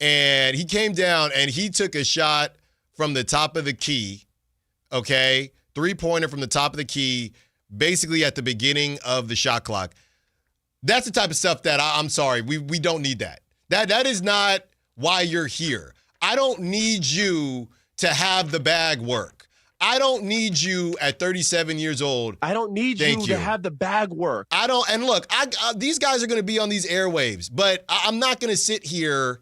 And he came down and he took a shot from the top of the key. Okay? 3-pointer from the top of the key. basically at the beginning of the shot clock. That's the type of stuff that I'm sorry, we don't need that. That is not why you're here. I don't need you to have the bag work. I don't need you at 37 years old. I don't need you to have the bag work. I don't. And look, these guys are going to be on these airwaves, but I'm not going to sit here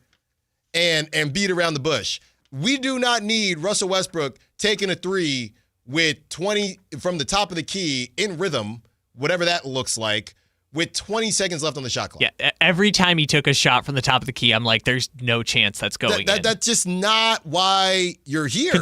and beat around the bush. We do not need Russell Westbrook taking a three with 20 from the top of the key in rhythm, whatever that looks like, with 20 seconds left on the shot clock. Yeah, every time he took a shot from the top of the key, I'm like, there's no chance that's going in. That's just not why you're here.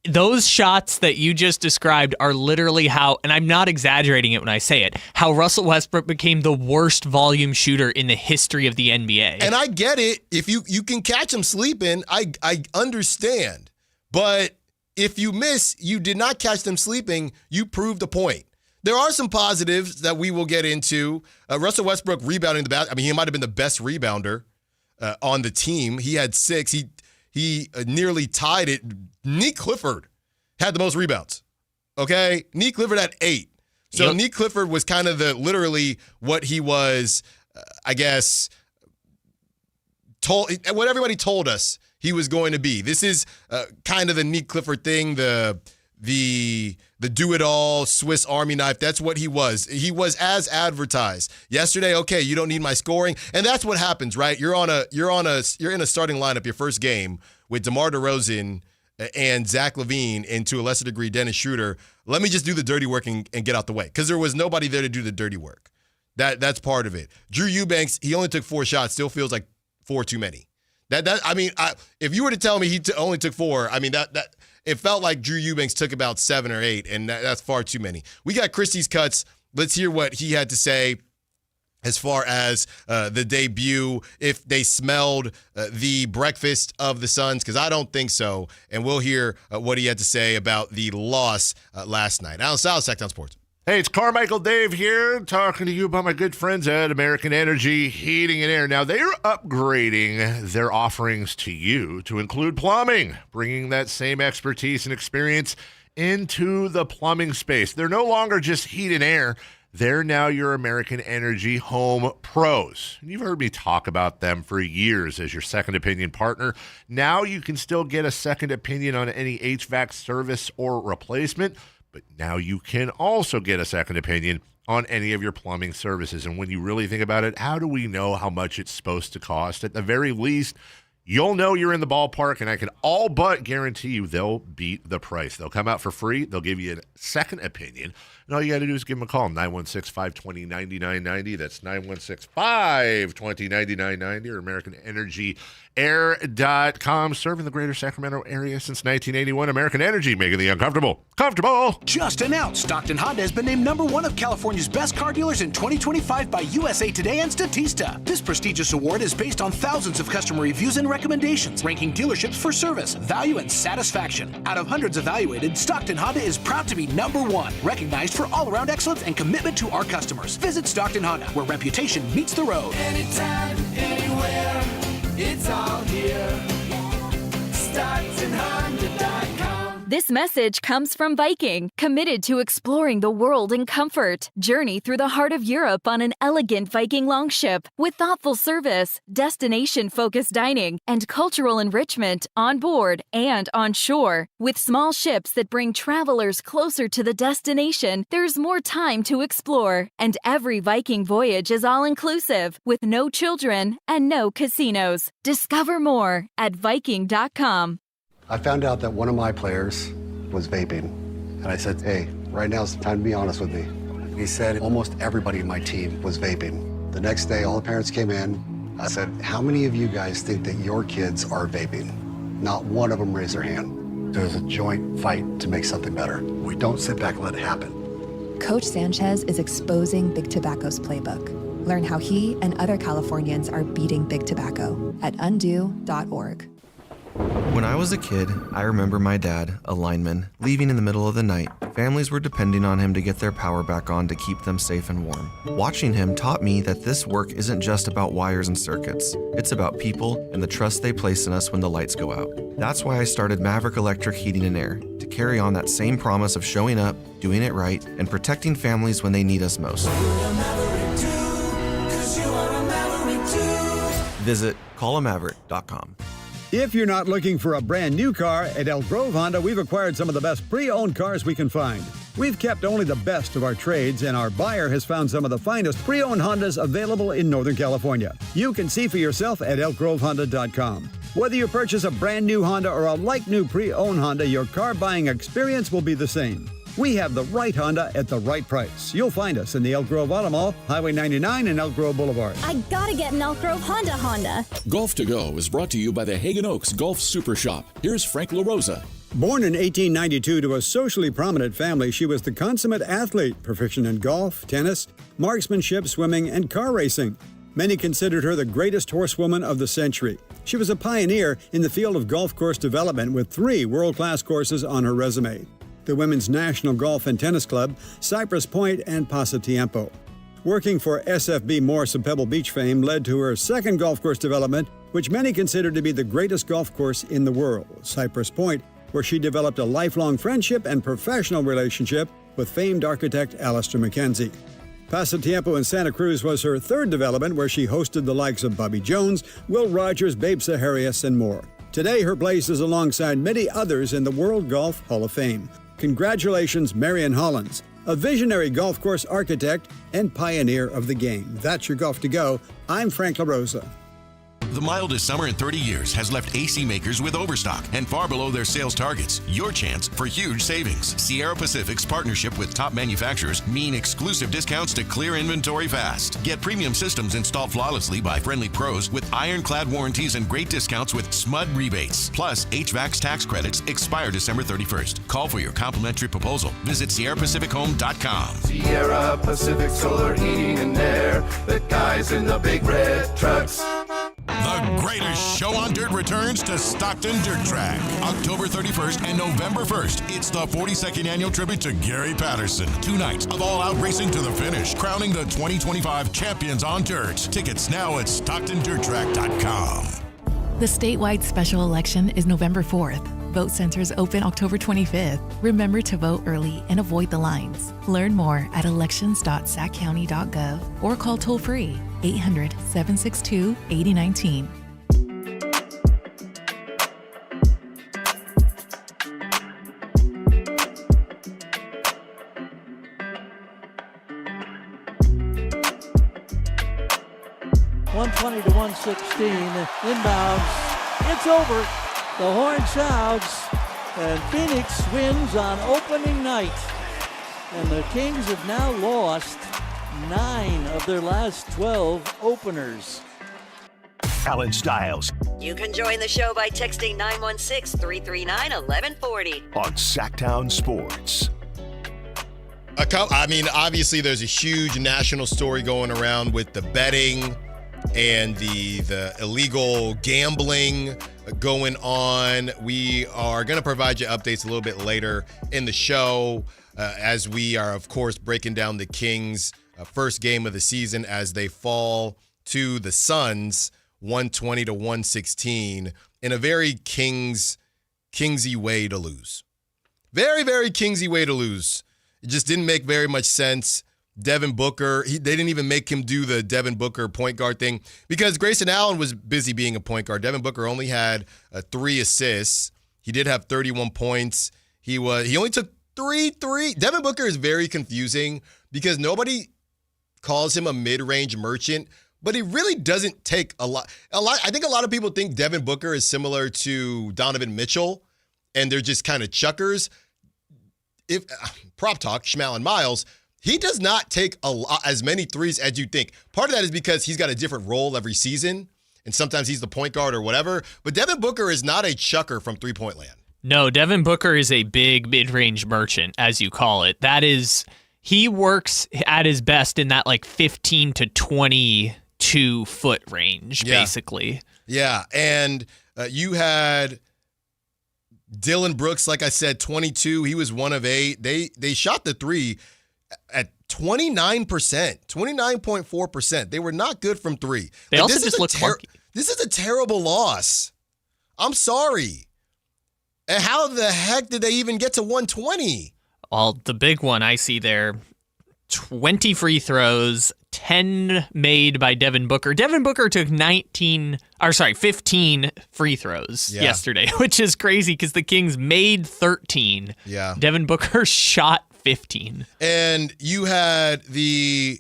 Those shots that you just described are literally how, and I'm not exaggerating it when I say it, how Russell Westbrook became the worst volume shooter in the history of the NBA. And I get it. If you can catch him sleeping, I understand. But if you miss, you did not catch them sleeping, you proved a point. There are some positives that we will get into. Russell Westbrook rebounding the basket. I mean, he might have been the best rebounder on the team. He had 6. He nearly tied it. Nick Clifford had the most rebounds. Okay? Nick Clifford had 8. So yep. Nick Clifford was kind of literally what he was, I guess, what everybody told us he was going to be. This is kind of the Nick Clifford thing, the do-it-all Swiss Army knife. That's what he was. He was as advertised. Yesterday, okay, you don't need my scoring. And that's what happens, right? You're in a starting lineup your first game with DeMar DeRozan and Zach LaVine, and to a lesser degree Dennis Schroeder. Let me just do the dirty work and get out the way, because there was nobody there to do the dirty work. That's part of it. Drew Eubanks, he only took 4 shots, still feels like 4 too many. If you were to tell me he only took 4, I mean that it felt like Drew Eubanks took about 7 or 8, and that's far too many. We got Christie's cuts. Let's hear what he had to say as far as the debut, if they smelled the breakfast of the Suns, because I don't think so. And we'll hear what he had to say about the loss last night. Allen Stiles, Sactown Sports. Hey, it's Carmichael Dave here, talking to you about my good friends at American Energy Heating and Air. Now, they're upgrading their offerings to you to include plumbing, bringing that same expertise and experience into the plumbing space. They're no longer just heat and air. They're now your American Energy Home Pros. You've heard me talk about them for years as your second opinion partner. Now you can still get a second opinion on any HVAC service or replacement, but now you can also get a second opinion on any of your plumbing services. And when you really think about it, how do we know how much it's supposed to cost? At the very least, you'll know you're in the ballpark, and I can all but guarantee you they'll beat the price. They'll come out for free. They'll give you a second opinion. And all you got to do is give them a call, 916-520-9990. That's 916-520-9990 or AmericanEnergyAir.com. Serving the greater Sacramento area since 1981. American Energy, making the uncomfortable comfortable. Just announced, Stockton Honda has been named #1 of California's best car dealers in 2025 by USA Today and Statista. This prestigious award is based on thousands of customer reviews and recommendations, ranking dealerships for service, value, and satisfaction. Out of hundreds evaluated, Stockton Honda is proud to be #1, recognized for all-around excellence and commitment to our customers. Visit Stockton Honda, where reputation meets the road. Anytime, anywhere, it's all here. StocktonHonda.com. This message comes from Viking, committed to exploring the world in comfort. Journey through the heart of Europe on an elegant Viking longship with thoughtful service, destination-focused dining, and cultural enrichment on board and on shore. With small ships that bring travelers closer to the destination, there's more time to explore. And every Viking voyage is all-inclusive, with no children and no casinos. Discover more at Viking.com. I found out that one of my players was vaping, and I said, hey, right now's the time to be honest with me. He said almost everybody in my team was vaping. The next day, all the parents came in. I said, how many of you guys think that your kids are vaping? Not one of them raised their hand. There's a joint fight to make something better. We don't sit back and let it happen. Coach Sanchez is exposing Big Tobacco's playbook. Learn how he and other Californians are beating Big Tobacco at undo.org. When I was a kid, I remember my dad, a lineman, leaving in the middle of the night. Families were depending on him to get their power back on to keep them safe and warm. Watching him taught me that this work isn't just about wires and circuits. It's about people and the trust they place in us when the lights go out. That's why I started Maverick Electric Heating and Air, to carry on that same promise of showing up, doing it right, and protecting families when they need us most. Visit callamaverick.com. If you're not looking for a brand new car, at Elk Grove Honda, we've acquired some of the best pre-owned cars we can find. We've kept only the best of our trades, and our buyer has found some of the finest pre-owned Hondas available in Northern California. You can see for yourself at elkgrovehonda.com. Whether you purchase a brand new Honda or a like-new pre-owned Honda, your car buying experience will be the same. We have the right Honda at the right price. You'll find us in the Elk Grove Auto Mall, Highway 99 and Elk Grove Boulevard. I gotta get an Elk Grove Honda. Golf to Go is brought to you by the Hagen Oaks Golf Super Shop. Here's Frank LaRosa. Born in 1892 to a socially prominent family, she was the consummate athlete, proficient in golf, tennis, marksmanship, swimming, and car racing. Many considered her the greatest horsewoman of the century. She was a pioneer in the field of golf course development with 3 world-class courses on her resume: the Women's National Golf and Tennis Club, Cypress Point, and Pasatiempo. Working for SFB Morse of Pebble Beach fame led to her second golf course development, which many consider to be the greatest golf course in the world, Cypress Point, where she developed a lifelong friendship and professional relationship with famed architect Alistair McKenzie. Pasatiempo in Santa Cruz was her third development, where she hosted the likes of Bobby Jones, Will Rogers, Babe Saharias, and more. Today, her place is alongside many others in the World Golf Hall of Fame. Congratulations, Marion Hollins, a visionary golf course architect and pioneer of the game. That's your Golf to Go. I'm Frank LaRosa. The mildest summer in 30 years has left AC makers with overstock and far below their sales targets. Your chance for huge savings. Sierra Pacific's partnership with top manufacturers mean exclusive discounts to clear inventory fast. Get premium systems installed flawlessly by friendly pros with ironclad warranties and great discounts with SMUD rebates. Plus, HVAC's tax credits expire December 31st. Call for your complimentary proposal. Visit SierraPacificHome.com. Sierra Pacific Solar Heating and Air. The guys in the big red trucks. The greatest show on dirt returns to Stockton Dirt Track. October 31st and November 1st. It's the 42nd annual tribute to Gary Patterson. 2 nights of all-out racing to the finish, crowning the 2025 champions on dirt. Tickets now at StocktonDirtTrack.com. The statewide special election is November 4th. Vote centers open October 25th. Remember to vote early and avoid the lines. Learn more at elections.saccounty.gov or call toll-free 800-762-8019. .120 to 116 inbounds. It's over. The horn sounds, and Phoenix wins on opening night. And the Kings have now lost 9 of their last 12 openers. Allen Stiles You can join the show by texting 916-339-1140 on Sactown Sports. I mean, obviously there's a huge national story going around with the betting and the illegal gambling going on. We are going to provide you updates a little bit later in the show as we are, of course, breaking down the Kings' first game of the season as they fall to the Suns 120 to 116 in a very Kingsy way to lose. Very, very Kingsy way to lose. It just didn't make very much sense. Devin Booker, they didn't even make him do the Devin Booker point guard thing because Grayson Allen was busy being a point guard. Devin Booker only had 3 assists. He did have 31 points. He only took 3 threes. Devin Booker is very confusing because nobody calls him a mid-range merchant, but he really doesn't take a lot. I think a lot of people think Devin Booker is similar to Donovan Mitchell, and they're just kind of chuckers. If prop talk, Schmal and Miles, he does not take as many threes as you think. Part of that is because he's got a different role every season, and sometimes he's the point guard or whatever. But Devin Booker is not a chucker from three-point land. No, Devin Booker is a big mid-range merchant, as you call it. That is, he works at his best in that like 15 to 22 foot range, basically. Yeah, and You had Dylan Brooks, like I said, 22. He was 1 of 8. They shot the three at 29%, 29.4%. They were not good from three. They also just look clunky. This is a terrible loss. I'm sorry. And how the heck did they even get to 120? Well, the big one I see there, 20 free throws, 10 made by Devin Booker. Devin Booker took 15 free throws yesterday, which is crazy because the Kings made 13. Yeah. Devin Booker shot 15. And you had I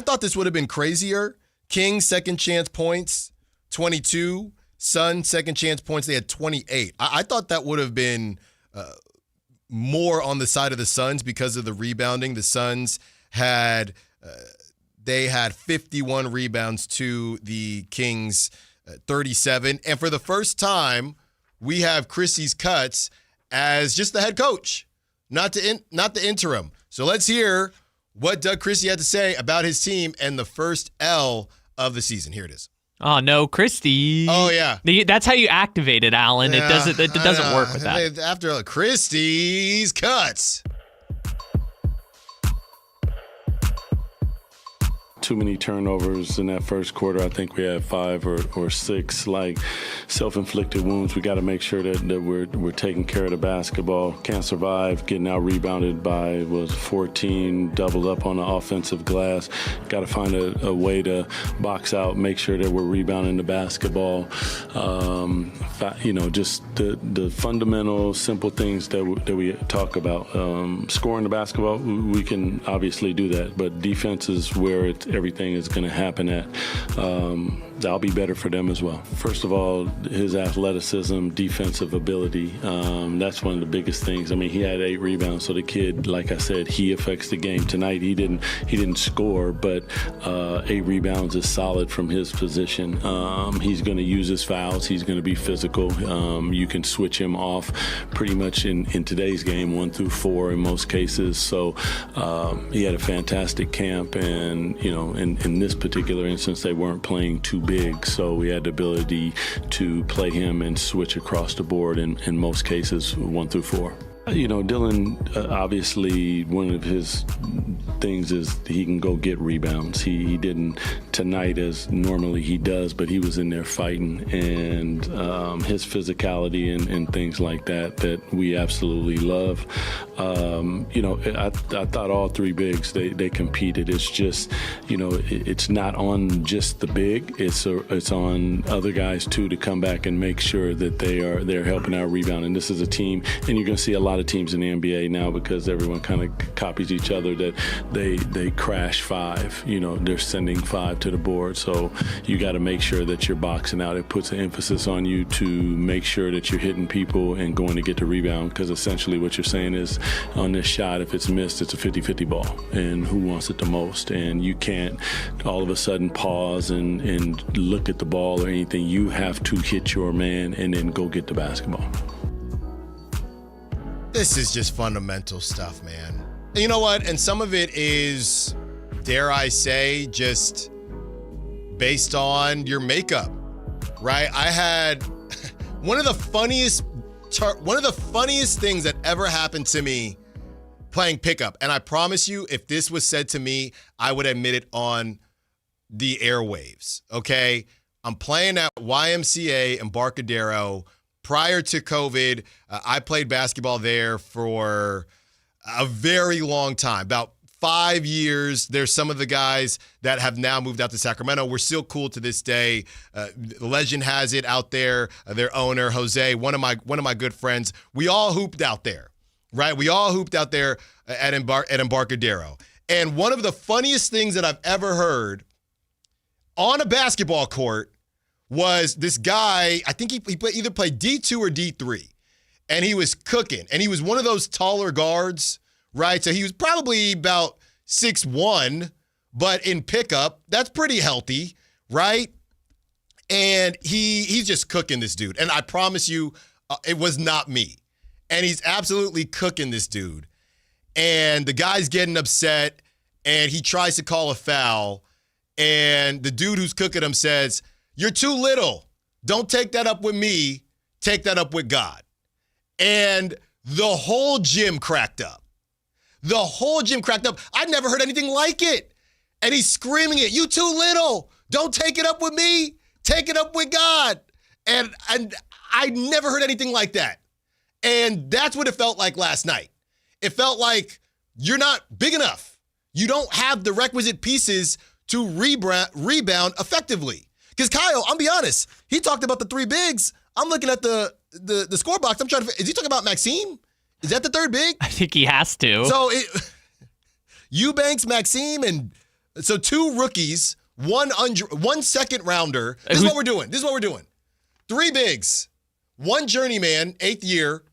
thought this would have been crazier. Kings second chance points, 22. Suns second chance points, they had 28. I thought that would have been more on the side of the Suns because of the rebounding. The Suns had 51 rebounds to the Kings 37. And for the first time, we have Chrissy's Cuts as just the head coach, not the interim. So let's hear what Doug Christie had to say about his team and the first L of the season. Here it is. Oh no, Christie! Oh yeah, that's how you activate it, Alan. Yeah, it doesn't work with that. After Christie's Cuts. Too many turnovers in that first quarter. I think we had 5 or 6 like self-inflicted wounds. We got to make sure that we're taking care of the basketball. Can't survive getting out rebounded by 14, doubled up on the offensive glass. Got to find a way to box out, make sure that we're rebounding the basketball. Just the fundamental, simple things that we talk about. Scoring the basketball, we can obviously do that, but defense is where everything is going to happen at. That'll be better for them as well. First of all, his athleticism, defensive ability, that's one of the biggest things. I mean, he had 8 rebounds, so the kid, like I said, he affects the game. Tonight, he didn't score, but 8 rebounds is solid from his position. He's going to use his fouls. He's going to be physical. You can switch him off pretty much in today's game, 1 through 4 in most cases. So he had a fantastic camp, and in this particular instance, they weren't playing too big, so we had the ability to play him and switch across the board in most cases, 1 through 4. Dylan, obviously, one of his things is he can go get rebounds. He didn't tonight as normally he does, but he was in there fighting, and his physicality and things like that we absolutely love. I thought all 3 bigs, they competed. It's just, it's not on just the big. It's on other guys too to come back and make sure that they're helping out rebound. And this is a team, and you're going to see a lot of teams in the NBA now because everyone kind of copies each other that they crash 5. They're sending 5 to the board. So you got to make sure that you're boxing out. It puts an emphasis on you to make sure that you're hitting people and going to get the rebound, because essentially what you're saying is on this shot, if it's missed, it's a 50-50 ball, and who wants it the most? And you can't all of a sudden pause and look at the ball or anything. You have to hit your man and then go get the basketball. This is just fundamental stuff, man. And you know what? And some of it is, dare I say, just based on your makeup, right? I had one of the funniest things that ever happened to me playing pickup. And I promise you, if this was said to me, I would admit it on the airwaves, okay? I'm playing at YMCA Embarcadero. Prior to COVID, I played basketball there for a very long time, about 5 years. There's some of the guys that have now moved out to Sacramento. We're still cool to this day. The legend has it out there. Their owner, Jose, one of my good friends. We all hooped out there, right? We all hooped out there at Embarcadero. And one of the funniest things that I've ever heard on a basketball court was this guy, I think he either played D2 or D3, and he was cooking. And he was one of those taller guards, right? So he was probably about 6'1", but in pickup, that's pretty healthy, right? And he's just cooking this dude. And I promise you, it was not me. And he's absolutely cooking this dude. And the guy's getting upset, and he tries to call a foul. And the dude who's cooking him says, "You're too little. Don't take that up with me. Take that up with God. And the whole gym cracked up. The whole gym cracked up. I'd never heard anything like it. And he's screaming it. You too little. Don't take it up with me. Take it up with God. And I never heard anything like that. And that's what it felt like last night. It felt like you're not big enough. You don't have the requisite pieces to rebound effectively. Because Kyle, I'll be honest, he talked about the three bigs. I'm looking at the score box. I'm trying to. Is he talking about Maxime? Is that the third big? I think he has to. So Eubanks, Maxime, and so two rookies, one second rounder. This is what we're doing. Three bigs, one journeyman, 8th year,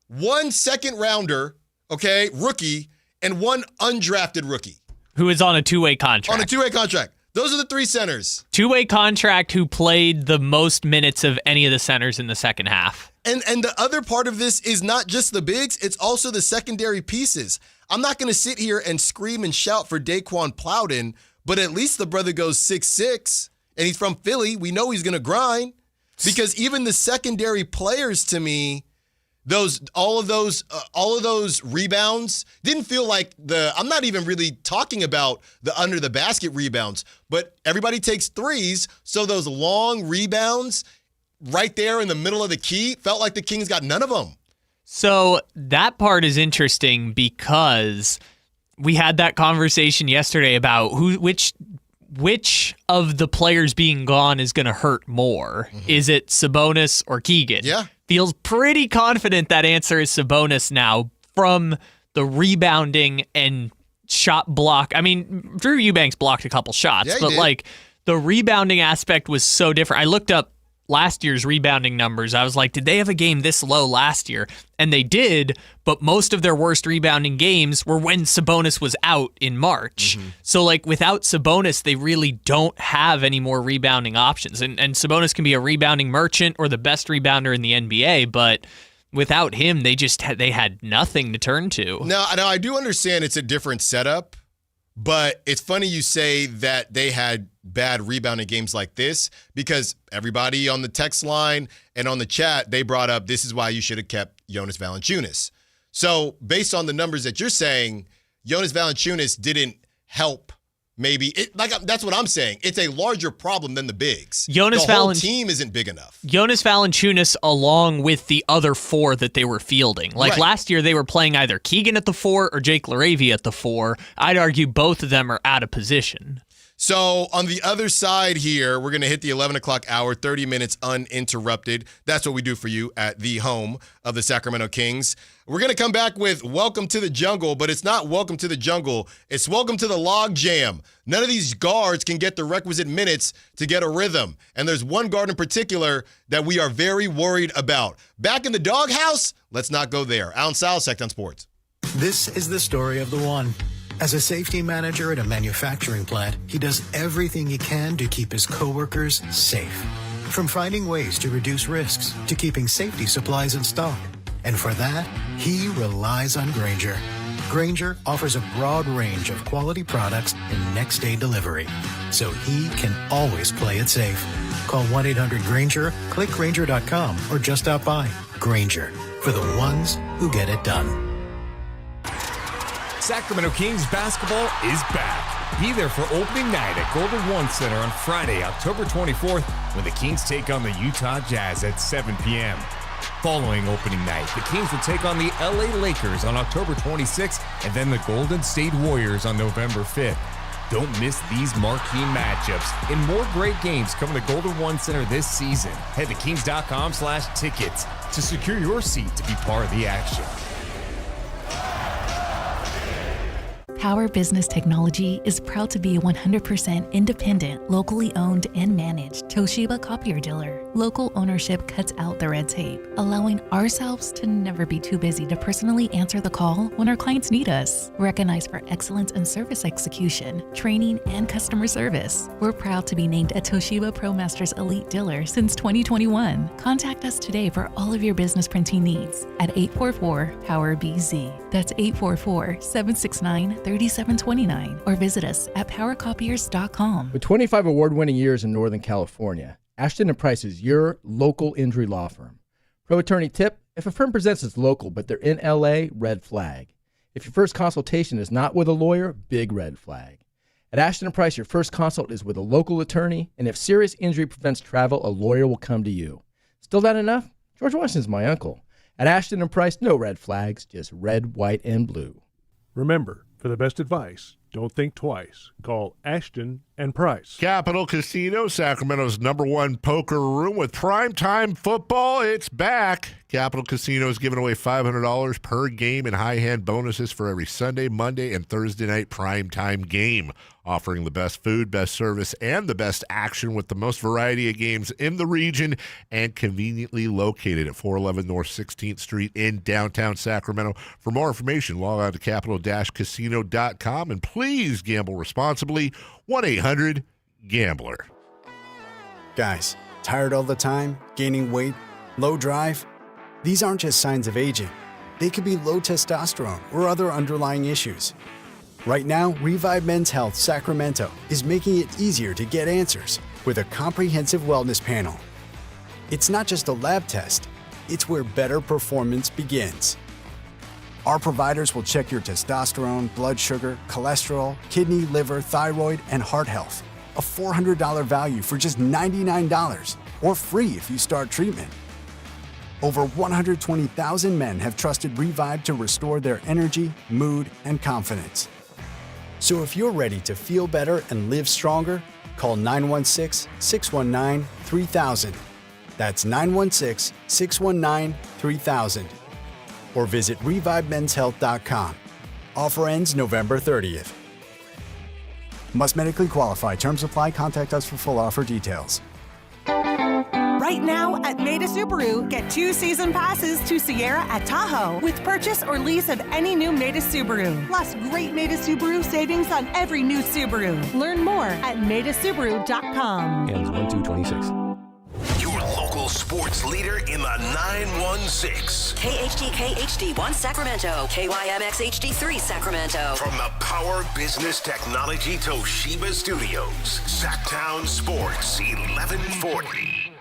one second rounder, okay, rookie, and one undrafted rookie. Who is on a two-way contract. Those are the three centers. Two-way contract who played the most minutes of any of the centers in the second half. And the other part of this is not just the bigs, it's also the secondary pieces. I'm not going to sit here and scream and shout for Daquan Plowden, but at least the brother goes 6'6", and he's from Philly. We know he's going to grind. Because even the secondary players, to me, all of those rebounds didn't feel like I'm not even really talking about the under the basket rebounds, but everybody takes threes. So those long rebounds right there in the middle of the key felt like the Kings got none of them. So that part is interesting because we had that conversation yesterday about which of the players being gone is going to hurt more. Mm-hmm. Is it Sabonis or Keegan? Yeah. Feels pretty confident that answer is Sabonis now from the rebounding and shot block. I mean, Drew Eubanks blocked a couple shots, but like the rebounding aspect was so different. I looked up last year's rebounding numbers. I was like, did they have a game this low last year? And they did, but most of their worst rebounding games were when Sabonis was out in March. Mm-hmm. So like without Sabonis, they really don't have any more rebounding options. And Sabonis can be a rebounding merchant or the best rebounder in the NBA, but without him, they had nothing to turn to. Now I do understand it's a different setup, but it's funny you say that they had bad rebounding games like this because everybody on the text line and on the chat, they brought up this is why you should have kept Jonas Valanciunas. So based on the numbers that you're saying, Jonas Valanciunas didn't help. That's what I'm saying. It's a larger problem than the bigs. The whole team isn't big enough. Jonas Valanciunas along with the other four that they were fielding. Last year they were playing either Keegan at the 4 or Jake LaRavia at the 4. I'd argue both of them are out of position. So on the other side here, we're going to hit the 11 o'clock hour, 30 minutes uninterrupted. That's what we do for you at the home of the Sacramento Kings. We're going to come back with Welcome to the Jungle, but it's not Welcome to the Jungle. It's Welcome to the Log Jam. None of these guards can get the requisite minutes to get a rhythm. And there's one guard in particular that we are very worried about. Back in the doghouse? Let's not go there. Allen Stiles, Sactown Sports. This is the story of the one. As a safety manager at a manufacturing plant, he does everything he can to keep his coworkers safe. From finding ways to reduce risks to keeping safety supplies in stock. And for that, he relies on Grainger. Grainger offers a broad range of quality products and next-day delivery, so he can always play it safe. Call 1-800-GRAINGER, click Grainger.com, or just stop by. Grainger, for the ones who get it done. Sacramento Kings basketball is back. Be there for opening night at Golden One Center on Friday, October 24th, when the Kings take on the Utah Jazz at 7 p.m. Following opening night, the Kings will take on the LA Lakers on October 26th and then the Golden State Warriors on November 5th. Don't miss these marquee matchups and more great games coming to Golden One Center this season. Head to kings.com/tickets to secure your seat to be part of the action. Power Business Technology is proud to be a 100% independent, locally owned and managed Toshiba copier dealer. Local ownership cuts out the red tape, allowing ourselves to never be too busy to personally answer the call when our clients need us. Recognized for excellence in service execution, training, and customer service, we're proud to be named a Toshiba ProMasters Elite Dealer since 2021. Contact us today for all of your business printing needs at 844-POWER-BZ. That's 844-769-3729 or visit us at powercopiers.com. With 25 award-winning years in Northern California, Ashton & Price is your local injury law firm. Pro attorney tip, if a firm presents as local but they're in LA, red flag. If your first consultation is not with a lawyer, big red flag. At Ashton & Price, your first consult is with a local attorney, and if serious injury prevents travel, a lawyer will come to you. Still not enough? George Washington's my uncle. At Ashton & Price, no red flags, just red, white, and blue. Remember, for the best advice, don't think twice. Call Ashton and Price. Capital Casino, Sacramento's #1 poker room with primetime football. It's back. Capital Casino is giving away $500 per game in high hand bonuses for every Sunday, Monday, and Thursday night primetime game. Offering the best food, best service, and the best action with the most variety of games in the region and conveniently located at 411 North 16th Street in downtown Sacramento. For more information, log on to capital-casino.com and please gamble responsibly. 1-800-GAMBLER. Guys, tired all the time? Gaining weight? Low drive? These aren't just signs of aging. They could be low testosterone or other underlying issues. Right now, Revive Men's Health Sacramento is making it easier to get answers with a comprehensive wellness panel. It's not just a lab test, it's where better performance begins. Our providers will check your testosterone, blood sugar, cholesterol, kidney, liver, thyroid, and heart health. A $400 value for just $99, or free if you start treatment. Over 120,000 men have trusted Revive to restore their energy, mood, and confidence. So if you're ready to feel better and live stronger, call 916-619-3000. That's 916-619-3000. Or visit ReviveMen'sHealth.com. Offer ends November 30th. Must medically qualify. Terms apply. Contact us for full offer details. Right now at Maida Subaru, get 2 season passes to Sierra at Tahoe with purchase or lease of any new Maida Subaru. Plus great Maida Subaru savings on every new Subaru. Learn more at MaidaSubaru.com. Ends 1/2/26. Your local sports leader in the 916. KHTK HD1 Sacramento. KYMX HD3 Sacramento. From the Power Business Technology Toshiba Studios. Sactown Sports 1140.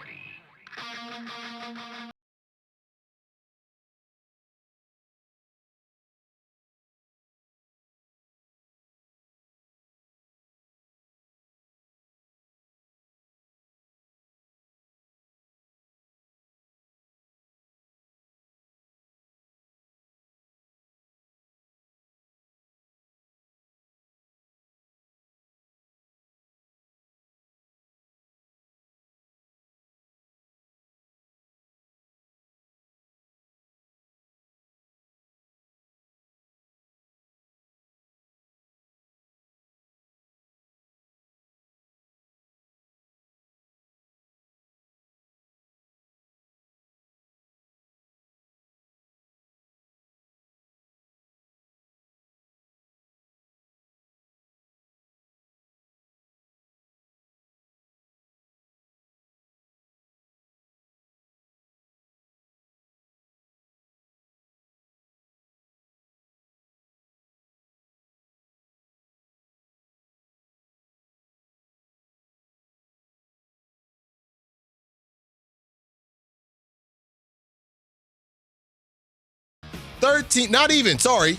Not even, sorry.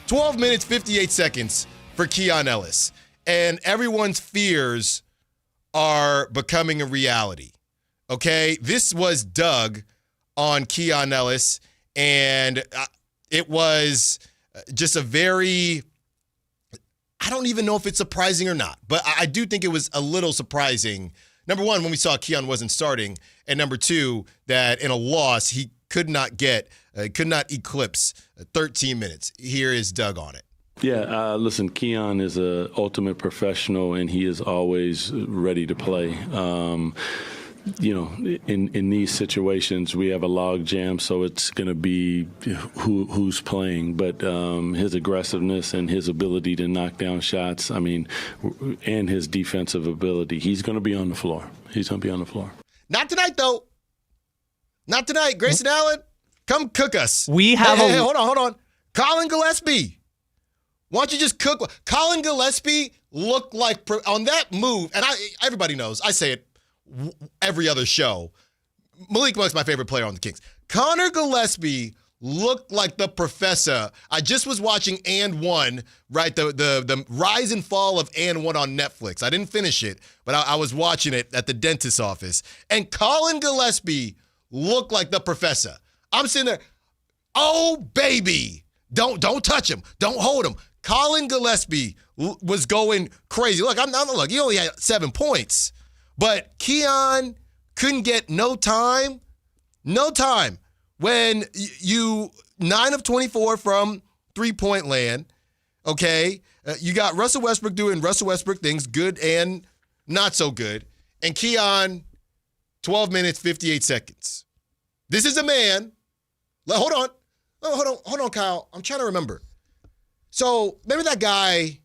12 minutes, 58 seconds for Keon Ellis. And everyone's fears are becoming a reality. Okay? This was Doug on Keon Ellis, and it was just a very, I don't even know if it's surprising or not, but I do think it was a little surprising. Number one, when we saw Keon wasn't starting, and number two, that in a loss, he could not eclipse 13 minutes. Here is Doug on it. Yeah, listen, Keon is an ultimate professional, and he is always ready to play. In these situations, we have a log jam, so it's going to be who's playing. But his aggressiveness and his ability to knock down shots, and his defensive ability, he's going to be on the floor. He's going to be on the floor. Not tonight, though. Not tonight. Grayson Allen, come cook us. We have Hey, hold on. Colin Gillespie. Why don't you just cook? Colin Gillespie looked like, on that move, and everybody knows, I say it every other show. Malik Monk's my favorite player on the Kings. Connor Gillespie looked like the professor. I just was watching And One, right? The rise and fall of And One on Netflix. I didn't finish it, but I was watching it at the dentist's office. And Colin Gillespie looked like the professor. I'm sitting there, oh baby, don't touch him, don't hold him. Colin Gillespie was going crazy. Look, look, he only had 7 points, but Keon couldn't get no time. When you 9 of 24 from three-point land, okay? You got Russell Westbrook doing Russell Westbrook things, good and not so good. And Keon, 12 minutes, 58 seconds. This is a man. Hold on, Kyle. I'm trying to remember. So remember that guy,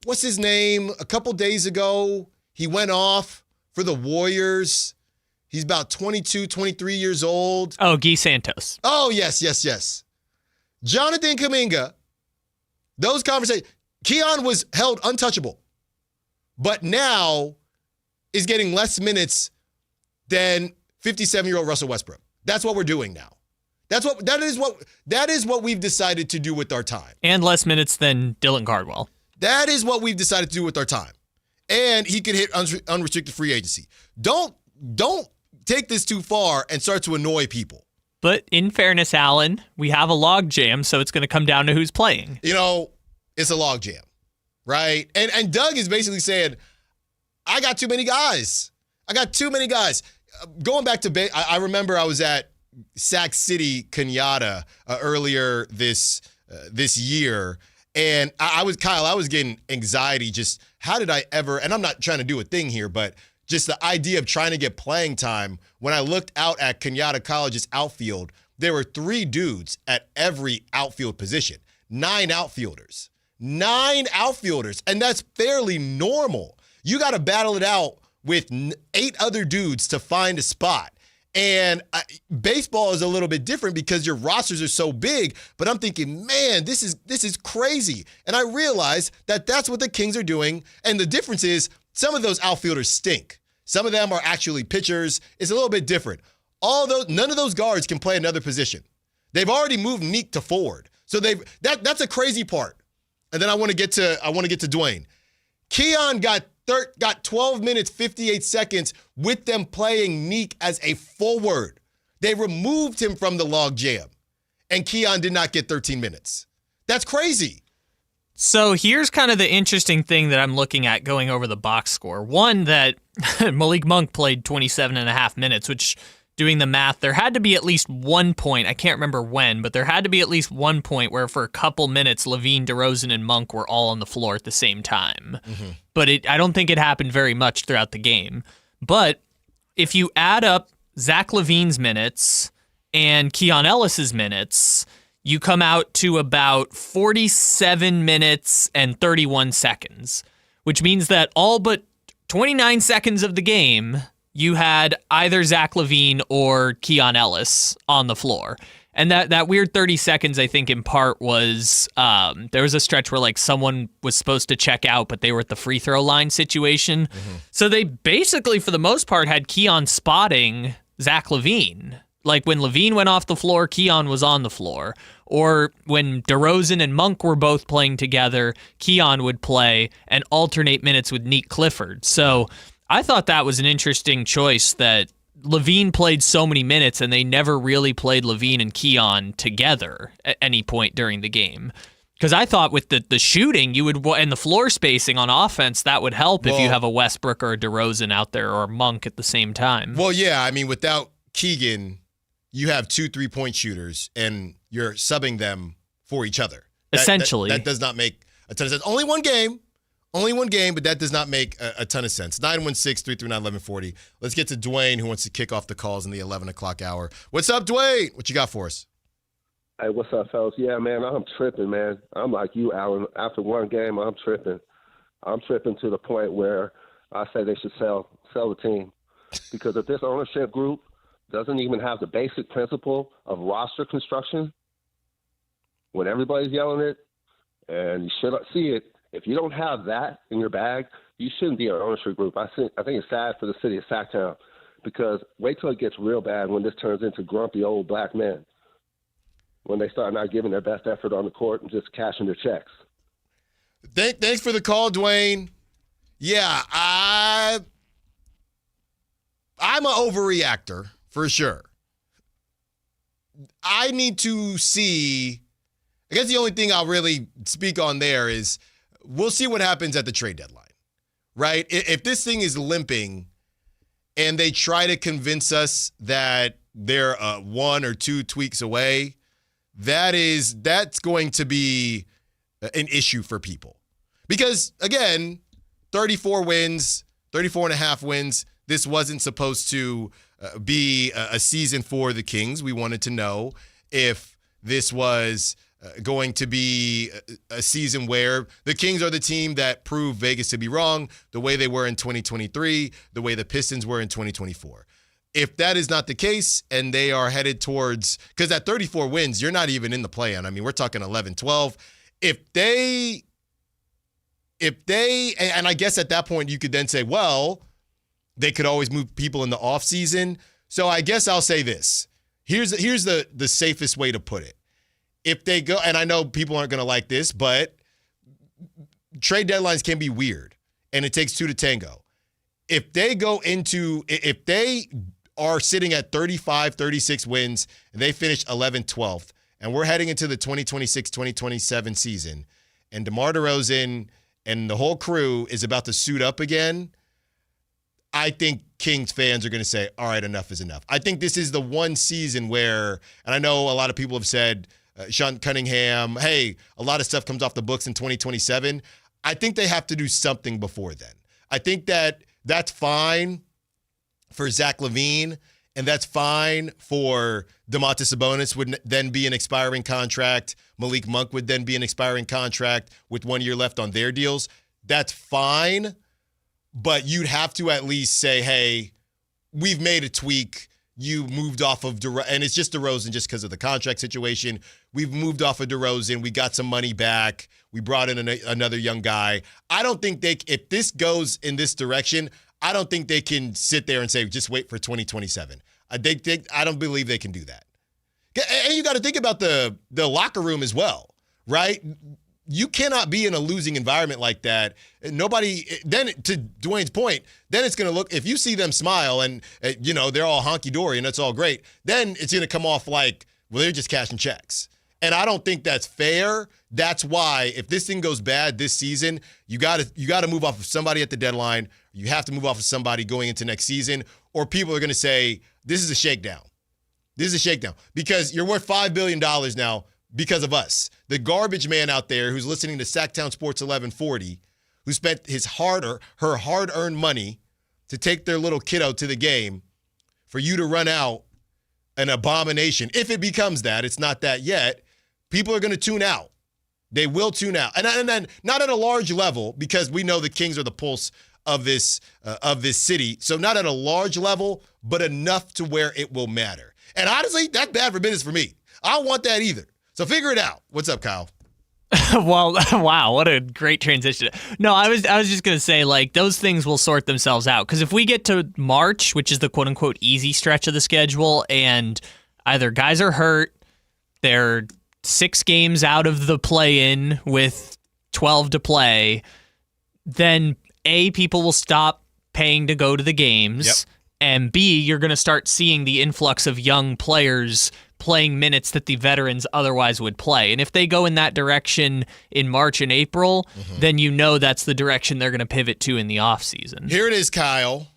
what's his name? A couple days ago, he went off for the Warriors. He's about 22, 23 years old. Oh, Guy Santos. Oh, yes. Jonathan Kuminga, those conversations. Keon was held untouchable, but now is getting less minutes than 57-year-old Russell Westbrook. That's what we're doing now. That is what we've decided to do with our time. And less minutes than Dylan Cardwell. That is what we've decided to do with our time. And he could hit unrestricted free agency. Don't take this too far and start to annoy people. But in fairness, Allen, we have a log jam, so it's going to come down to who's playing. It's a log jam, right? And Doug is basically saying, I got too many guys. Going back to I remember I was at Sac City, Kenyatta earlier this year, and I was getting anxiety. Just how did I ever? And I'm not trying to do a thing here, but just the idea of trying to get playing time. When I looked out at Kenyatta College's outfield, there were 3 dudes at every outfield position. 9 outfielders, and that's fairly normal. You got to battle it out with 8 other dudes to find a spot. And baseball is a little bit different because your rosters are so big. But I'm thinking, man, this is crazy. And I realize that that's what the Kings are doing. And the difference is some of those outfielders stink. Some of them are actually pitchers. It's a little bit different. None of those guards can play another position. They've already moved Neek to forward. So that's a crazy part. And then I want to get to Dwayne. Keon got 12 minutes, 58 seconds with them playing Neek as a forward. They removed him from the log jam, and Keon did not get 13 minutes. That's crazy. So here's kind of the interesting thing that I'm looking at going over the box score. One, that Malik Monk played 27 and a half minutes, which, doing the math, there had to be at least 1 point. I can't remember when, but there had to be at least 1 point where for a couple minutes, Levine, DeRozan, and Monk were all on the floor at the same time. Mm-hmm. But I don't think it happened very much throughout the game. But if you add up Zach LaVine's minutes and Keon Ellis's minutes, you come out to about 47 minutes and 31 seconds, which means that all but 29 seconds of the game, you had either Zach LaVine or Keon Ellis on the floor. And that weird 30 seconds, I think, in part was there was a stretch where like someone was supposed to check out, but they were at the free throw line situation. Mm-hmm. So they basically, for the most part, had Keon spotting Zach LaVine. Like when LaVine went off the floor, Keon was on the floor. Or when DeRozan and Monk were both playing together, Keon would play and alternate minutes with Neek Clifford. So I thought that was an interesting choice that LaVine played so many minutes and they never really played LaVine and Keon together at any point during the game. Because I thought with the shooting, you would, and the floor spacing on offense, that would help if you have a Westbrook or a DeRozan out there or a Monk at the same time. Well, yeah, I mean, without Keegan, you have 2 3-point shooters and you're subbing them for each other. Essentially. That does not make a ton of sense. Only one game, but that does not make a ton of sense. 916-339-1140. Let's get to Dwayne, who wants to kick off the calls in the 11 o'clock hour. What's up, Dwayne? What you got for us? Hey, what's up, fellas? Yeah, man, I'm tripping, man. I'm like you, Allen. After one game, I'm tripping. I'm tripping to the point where I say they should sell the team. Because if this ownership group doesn't even have the basic principle of roster construction, when everybody's yelling it, and you should see it, if you don't have that in your bag, you shouldn't be an ownership group. I think it's sad for the city of Sactown because wait till it gets real bad when this turns into grumpy old black men, when they start not giving their best effort on the court and just cashing their checks. Thanks for the call, Dwayne. Yeah, I'm an overreactor for sure. I need to see. I guess the only thing I'll really speak on there is we'll see what happens at the trade deadline, right? If this thing is limping and they try to convince us that they're 1 or 2 tweaks away, that's going to be an issue for people. Because, again, 34 wins, 34 and a half wins, this wasn't supposed to be a season for the Kings. We wanted to know if this was going to be a season where the Kings are the team that proved Vegas to be wrong, the way they were in 2023, the way the Pistons were in 2024. If that is not the case and they are headed towards, because at 34 wins, you're not even in the play-in. I mean, we're talking 11-12. If they, and I guess at that point you could then say, well, they could always move people in the offseason. So I guess I'll say this. Here's the safest way to put it. If they go, and I know people aren't going to like this, but trade deadlines can be weird, and it takes 2 to tango. If they are sitting at 35, 36 wins, and they finish 11th, 12th, and we're heading into the 2026-2027 season, and DeMar DeRozan and the whole crew is about to suit up again, I think Kings fans are going to say, all right, enough is enough. I think this is the one season where, and I know a lot of people have said, Sean Cunningham, hey, a lot of stuff comes off the books in 2027. I think they have to do something before then. I think that's fine for Zach LaVine, and that's fine for Domantas Sabonis would then be an expiring contract. Malik Monk would then be an expiring contract with 1 year left on their deals. That's fine, but you'd have to at least say, hey, we've made a tweak. You moved off of DeRozan, and it's just DeRozan just because of the contract situation. We've moved off of DeRozan. We got some money back. We brought in another young guy. I don't think if this goes in this direction, I don't think they can sit there and say, just wait for 2027. I don't believe they can do that. And you got to think about the locker room as well, right? You cannot be in a losing environment like that. Nobody, then to Dwayne's point, then it's going to look, if you see them smile and, they're all honky-dory and that's all great, then it's going to come off like, well, they're just cashing checks. And I don't think that's fair. That's why if this thing goes bad this season, you got to move off of somebody at the deadline. You have to move off of somebody going into next season, or people are going to say, this is a shakedown. This is a shakedown because you're worth $5 billion now because of us. The garbage man out there who's listening to Sactown Sports 1140, who spent her hard-earned money to take their little kiddo to the game, for you to run out an abomination. If it becomes that, it's not that yet, people are going to tune out. They will tune out. And then not at a large level, because we know the Kings are the pulse of this city. So not at a large level, but enough to where it will matter. And honestly, that's bad for business for me. I don't want that either. So figure it out. What's up, Kyle? Well, wow, what a great transition. No, I was just going to say, like, those things will sort themselves out. Because if we get to March, which is the quote-unquote easy stretch of the schedule, and either guys are hurt, they're 6 games out of the play-in with 12 to play, then A, people will stop paying to go to the games, yep. And B, you're going to start seeing the influx of young players playing minutes that the veterans otherwise would play. And if they go in that direction in March and April, then you know that's the direction they're going to pivot to in the offseason. Here it is, Kyle.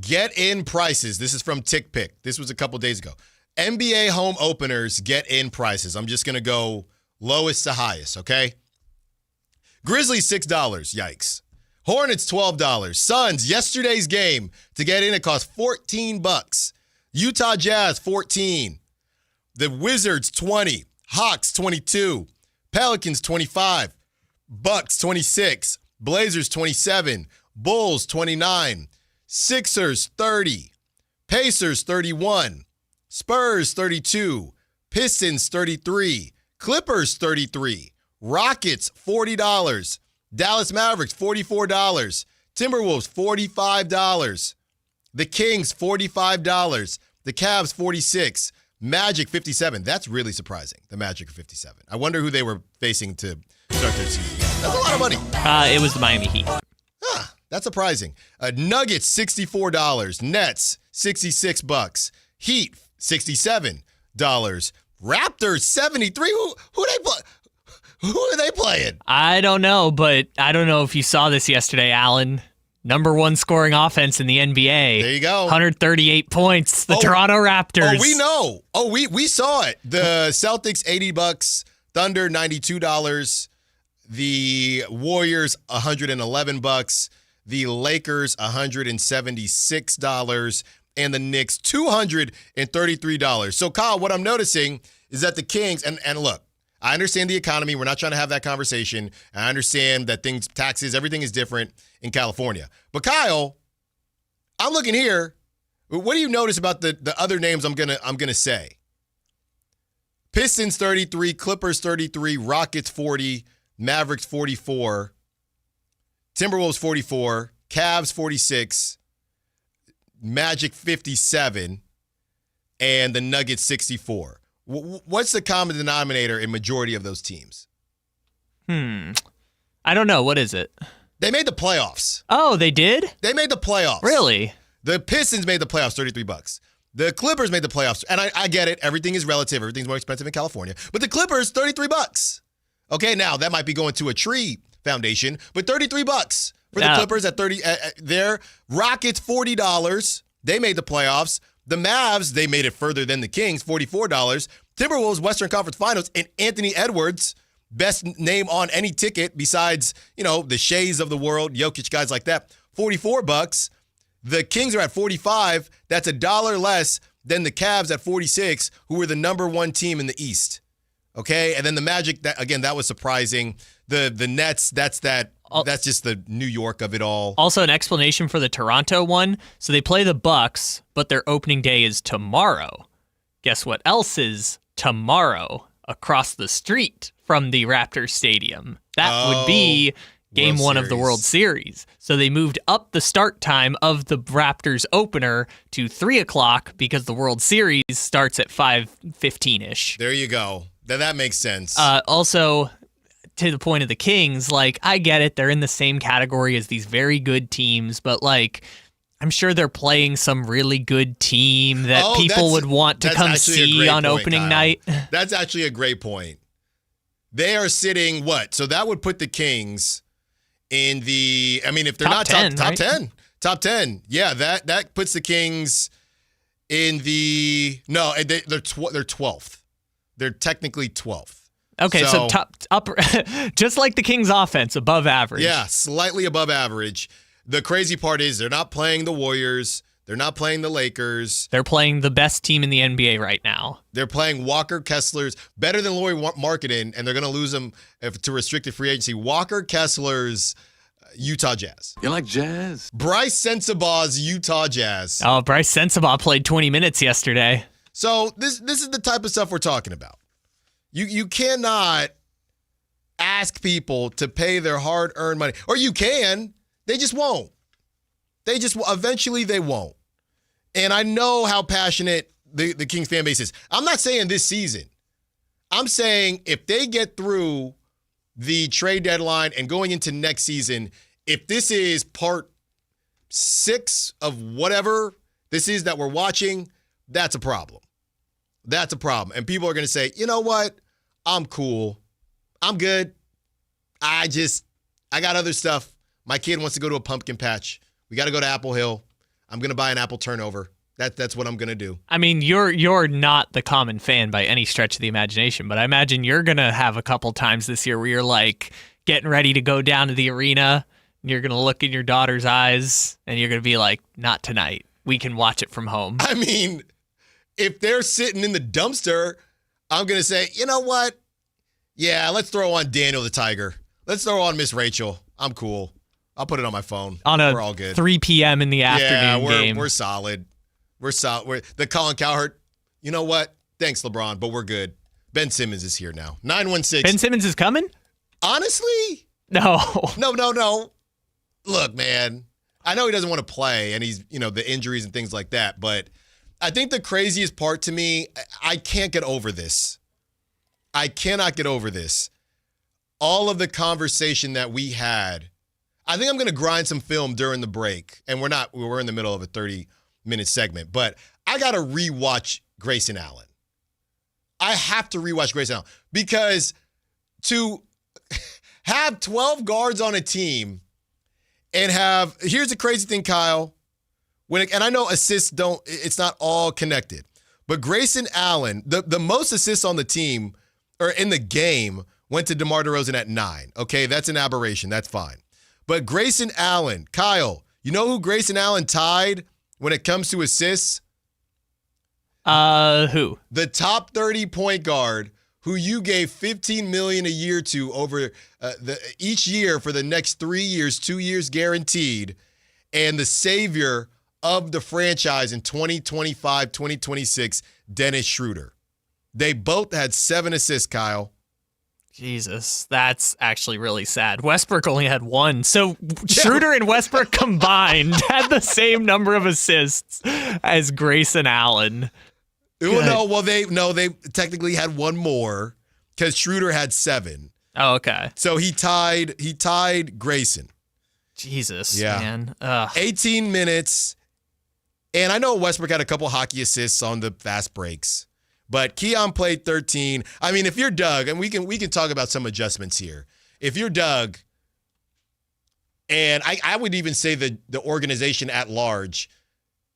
Get in prices. This is from TickPick. This was a couple days ago. NBA home openers get in prices. I'm just going to go lowest to highest, okay? Grizzlies, $6. Yikes. Hornets, $12. Suns, yesterday's game. To get in, it cost $14. Utah Jazz, $14. The Wizards, $20. Hawks, $22. Pelicans, $25. Bucks, $26. Blazers, $27. Bulls, $29. Sixers, $30. Pacers, $31. Spurs, $32. Pistons, $33. Clippers, $33. Rockets, $40. Dallas Mavericks, $44. Timberwolves, $45. The Kings, $45. The Cavs, $46. Magic, $57. That's really surprising, the Magic of $57. I wonder who they were facing to start their season. That's a lot of money. It was the Miami Heat. That's surprising. Nuggets, $64. Nets, $66. Heat, $67. Raptors, $73. Who are they playing? I don't know, but I don't know if you saw this yesterday, Alan. Number one scoring offense in the NBA. There you go. 138 points. The Toronto Raptors. Oh, we know. Oh, we saw it. The Celtics, $80. Thunder, $92. The Warriors, $111. The Lakers, $176. And the Knicks, $233. So, Kyle, what I'm noticing is that the Kings, and look, I understand the economy. We're not trying to have that conversation. I understand that taxes, everything is different in California. But Kyle, I'm looking here. What do you notice about the other names I'm gonna say? Pistons 33, Clippers 33, Rockets 40, Mavericks 44, Timberwolves 44, Cavs 46, Magic 57, and the Nuggets 64. What's the common denominator in majority of those teams? I don't know. What is it? They made the playoffs. Oh, they did? They made the playoffs. Really? The Pistons made the playoffs, $33. The Clippers made the playoffs. And I get it. Everything is relative. Everything's more expensive in California. But the Clippers, $33. Okay, now that might be going to a tree foundation, but $33 for the Clippers at 30 there. Rockets, $40. They made the playoffs. The Mavs, they made it further than the Kings, $44. Timberwolves, Western Conference Finals, and Anthony Edwards, best name on any ticket besides, the Shays of the world, Jokic, guys like that, $44. The Kings are at $45. That's $1 less than the Cavs at $46, who were the number one team in the East. Okay, and then the Magic, that was surprising. The Nets, that's just the New York of it all. Also, an explanation for the Toronto one. So they play the Bucks, but their opening day is tomorrow. Guess what else is tomorrow across the street from the Raptors Stadium? That would be Game 1 of the World Series. So they moved up the start time of the Raptors opener to 3 o'clock because the World Series starts at 5:15-ish. There you go. That makes sense. Also, to the point of the Kings, I get it. They're in the same category as these very good teams, but I'm sure they're playing some really good team that people would want to come see on opening night. That's actually a great point. They are sitting what? So that would put the Kings in the, if they're not top 10. Top 10. Yeah, that puts the Kings in the, no, they're 12th. They're technically 12th. Okay, so top upper, just like the Kings offense, above average. Yeah, slightly above average. The crazy part is they're not playing the Warriors. They're not playing the Lakers. They're playing the best team in the NBA right now. They're playing Walker Kessler's, better than Lauri Markkanen, and they're going to lose him to restricted free agency. Walker Kessler's Utah Jazz. You like jazz? Bryce Sensabaugh's Utah Jazz. Oh, Bryce Sensabaugh played 20 minutes yesterday. So this is the type of stuff we're talking about. You cannot ask people to pay their hard-earned money. Or you can. They just won't. Eventually they won't. And I know how passionate the Kings fan base is. I'm not saying this season. I'm saying if they get through the trade deadline and going into next season, if this is part 6 of whatever this is that we're watching, that's a problem. That's a problem. And people are going to say, you know what? I'm cool. I'm good. I got other stuff. My kid wants to go to a pumpkin patch. We got to go to Apple Hill. I'm going to buy an apple turnover. That's what I'm going to do. You're not the common fan by any stretch of the imagination, but I imagine you're going to have a couple times this year where you're getting ready to go down to the arena and you're going to look in your daughter's eyes and you're going to be like, not tonight. We can watch it from home. If they're sitting in the dumpster, I'm going to say, you know what? Yeah, let's throw on Daniel the Tiger. Let's throw on Miss Rachel. I'm cool. I'll put it on my phone. We're all good. 3 p.m. in the afternoon game. We're solid. We're solid. The Colin Cowherd, you know what? Thanks, LeBron, but we're good. Ben Simmons is here now. 916. Ben Simmons is coming? Honestly? No. No. look, man, I know he doesn't want to play and he's, the injuries and things like that, but I think the craziest part to me, I can't get over this. I cannot get over this. All of the conversation that we had, I think I'm going to grind some film during the break, and we're in the middle of a 30-minute segment, but I got to rewatch Grayson Allen. I have to rewatch Grayson Allen because to have 12 guards on a team and here's the crazy thing, Kyle, and I know assists it's not all connected, but Grayson Allen, the most assists on the team or in the game went to DeMar DeRozan at 9. Okay, that's an aberration. That's fine. But Grayson Allen, Kyle, you know who Grayson Allen tied when it comes to assists? Who? The top 30 point guard who you gave $15 million a year to over each year for the next 3 years, 2 years guaranteed, and the savior of the franchise in 2025, 2026, Dennis Schroeder. They both had 7 assists, Kyle. Jesus, that's actually really sad. Westbrook only had 1. So Schroeder and Westbrook combined had the same number of assists as Grayson Allen. They technically had 1 more because Schroeder had 7. Oh, okay. So he tied Grayson. Jesus, man. Ugh. 18 minutes. And I know Westbrook had a couple hockey assists on the fast breaks. But Keon played 13. I mean, if you're Doug, and we can talk about some adjustments here. If you're Doug, and I would even say the organization at large,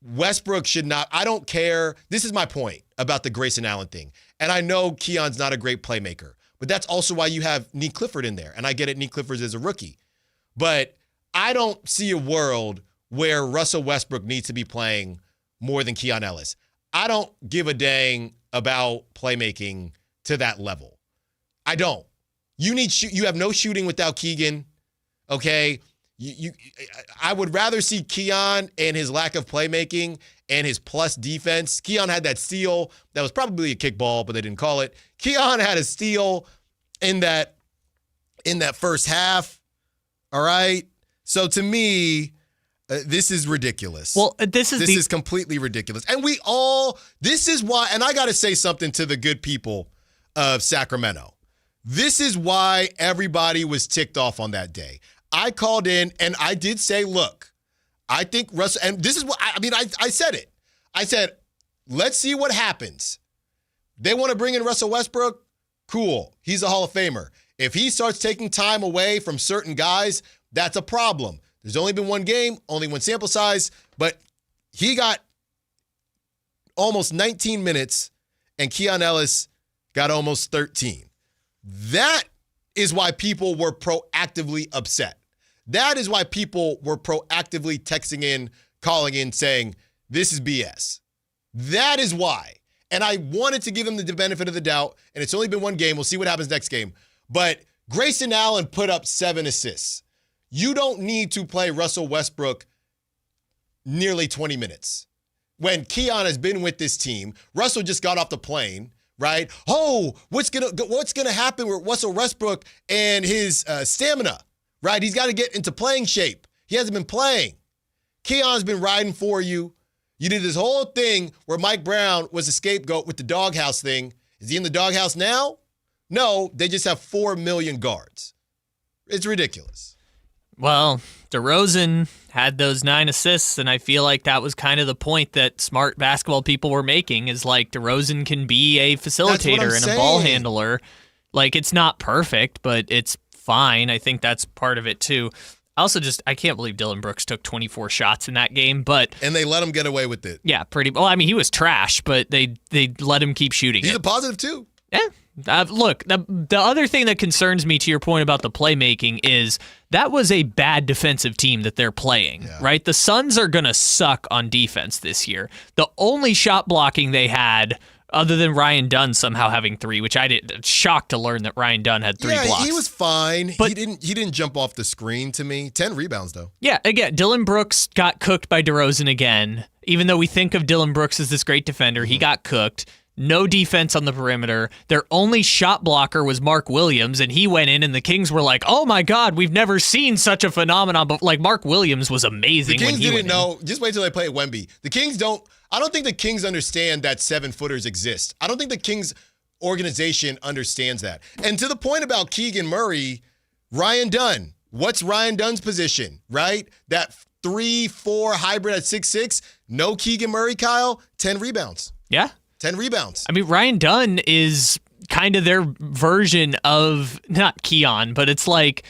Westbrook should not. I don't care. This is my point about the Grayson Allen thing. And I know Keon's not a great playmaker, but that's also why you have Nick Clifford in there. And I get it, Nick Clifford is a rookie. But I don't see a world where Russell Westbrook needs to be playing more than Keon Ellis. I don't give a dang about playmaking to that level. I don't. You have no shooting without Keegan, okay? I would rather see Keon and his lack of playmaking and his plus defense. Keon had that steal that was probably a kickball, but they didn't call it. Keon had a steal in that first half, all right? So to me, this is ridiculous. Well, this is completely ridiculous. And this is why, and I got to say something to the good people of Sacramento. This is why everybody was ticked off on that day. I called in and I did say, look, I think Russell, and this is what, I said it. I said, let's see what happens. They want to bring in Russell Westbrook? Cool. He's a Hall of Famer. If he starts taking time away from certain guys, that's a problem. There's only been 1 game, only 1 sample size, but he got almost 19 minutes and Keon Ellis got almost 13. That is why people were proactively upset. That is why people were proactively texting in, calling in, saying, this is BS. That is why. And I wanted to give them the benefit of the doubt, and it's only been 1 game. We'll see what happens next game. But Grayson Allen put up 7 assists. You don't need to play Russell Westbrook nearly 20 minutes. When Keon has been with this team, Russell just got off the plane, right? Oh, what's gonna happen with Russell Westbrook and his stamina, right? He's got to get into playing shape. He hasn't been playing. Keon's been riding for you. You did this whole thing where Mike Brown was a scapegoat with the doghouse thing. Is he in the doghouse now? No, they just have 4 million guards. It's ridiculous. Well, DeRozan had those 9 assists, and I feel like that was kind of the point that smart basketball people were making, is like DeRozan can be a facilitator and a ball handler. Like, it's not perfect, but it's fine. I think that's part of it, too. I can't believe Dylan Brooks took 24 shots in that game, but... And they let him get away with it. Yeah, he was trash, but they let him keep shooting. He's a positive, too. Yeah. Look, the other thing that concerns me, to your point about the playmaking, is that was a bad defensive team that they're playing, right? The Suns are going to suck on defense this year. The only shot blocking they had, other than Ryan Dunn somehow having 3, which shocked to learn that Ryan Dunn had 3 blocks. Yeah, he was fine. But he didn't jump off the screen to me. 10 rebounds, though. Yeah, again, Dylan Brooks got cooked by DeRozan again. Even though we think of Dylan Brooks as this great defender, he got cooked. no defense on the perimeter. Their only shot blocker was Mark Williams, and he went in, and the Kings were like, oh my God, we've never seen such a phenomenon. But like, Mark Williams was amazing. The Kings when he didn't know. Just wait till they play at Wemby. The Kings I don't think the Kings understand that 7-footers exist. I don't think the Kings organization understands that. And to the point about Keegan Murray, Ryan Dunn, what's Ryan Dunn's position, right? That 3-4 hybrid at 6'6", no Keegan Murray, Kyle, 10 rebounds. Yeah. 10 rebounds. I mean, Ryan Dunn is kind of their version of, not Keon, but it's like,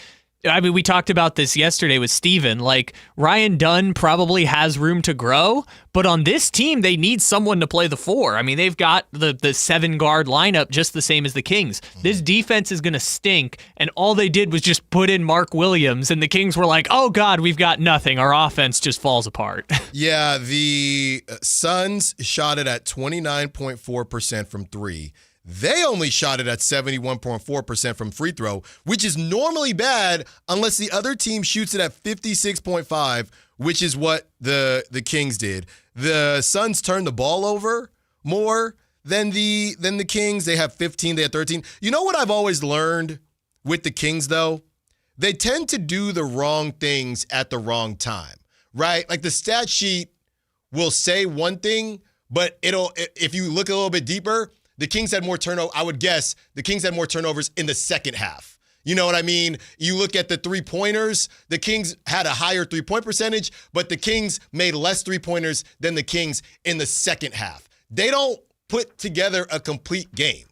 I mean, we talked about this yesterday with Steven. Like, Ryan Dunn probably has room to grow, but on this team, they need someone to play the 4. I mean, they've got the 7-guard lineup just the same as the Kings. This defense is going to stink, and all they did was just put in Mark Williams, and the Kings were like, oh, God, we've got nothing. Our offense just falls apart. Yeah, the Suns shot it at 29.4% from 3. They only shot it at 71.4% from free throw, which is normally bad unless the other team shoots it at 56.5, which is what the Kings did. The Suns turned the ball over more than the Kings. They have 15, they had 13. You know what I've always learned with the Kings, though? They tend to do the wrong things at the wrong time, right? Like the stat sheet will say one thing, but if you look a little bit deeper, the Kings had more turnover. I would guess the Kings had more turnovers in the second half. You know what I mean? You look at the three-pointers, the Kings had a higher three-point percentage, but the Kings made less three-pointers than the Kings in the second half. They don't put together a complete game.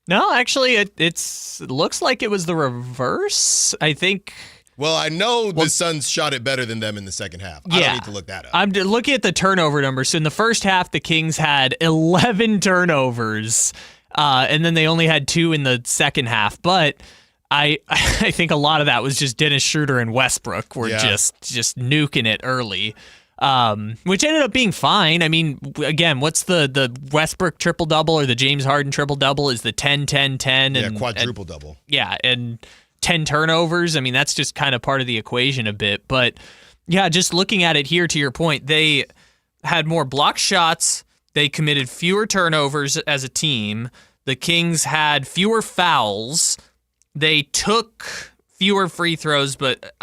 No, actually, it looks like it was the reverse. I think. Well, I know the Suns shot it better than them in the second half. I don't need to look that up. I'm looking at the turnover numbers. So in the first half, the Kings had 11 turnovers, and then they only had 2 in the second half. But I think a lot of that was just Dennis Schroeder and Westbrook were just nuking it early, which ended up being fine. I mean, again, what's the Westbrook triple-double or the James Harden triple-double is the 10-10-10. Yeah, quadruple-double. Yeah, and 10 turnovers. I mean, that's just kind of part of the equation a bit. But yeah, just looking at it here, to your point, they had more block shots. They committed fewer turnovers as a team. The Kings had fewer fouls. They took fewer free throws, but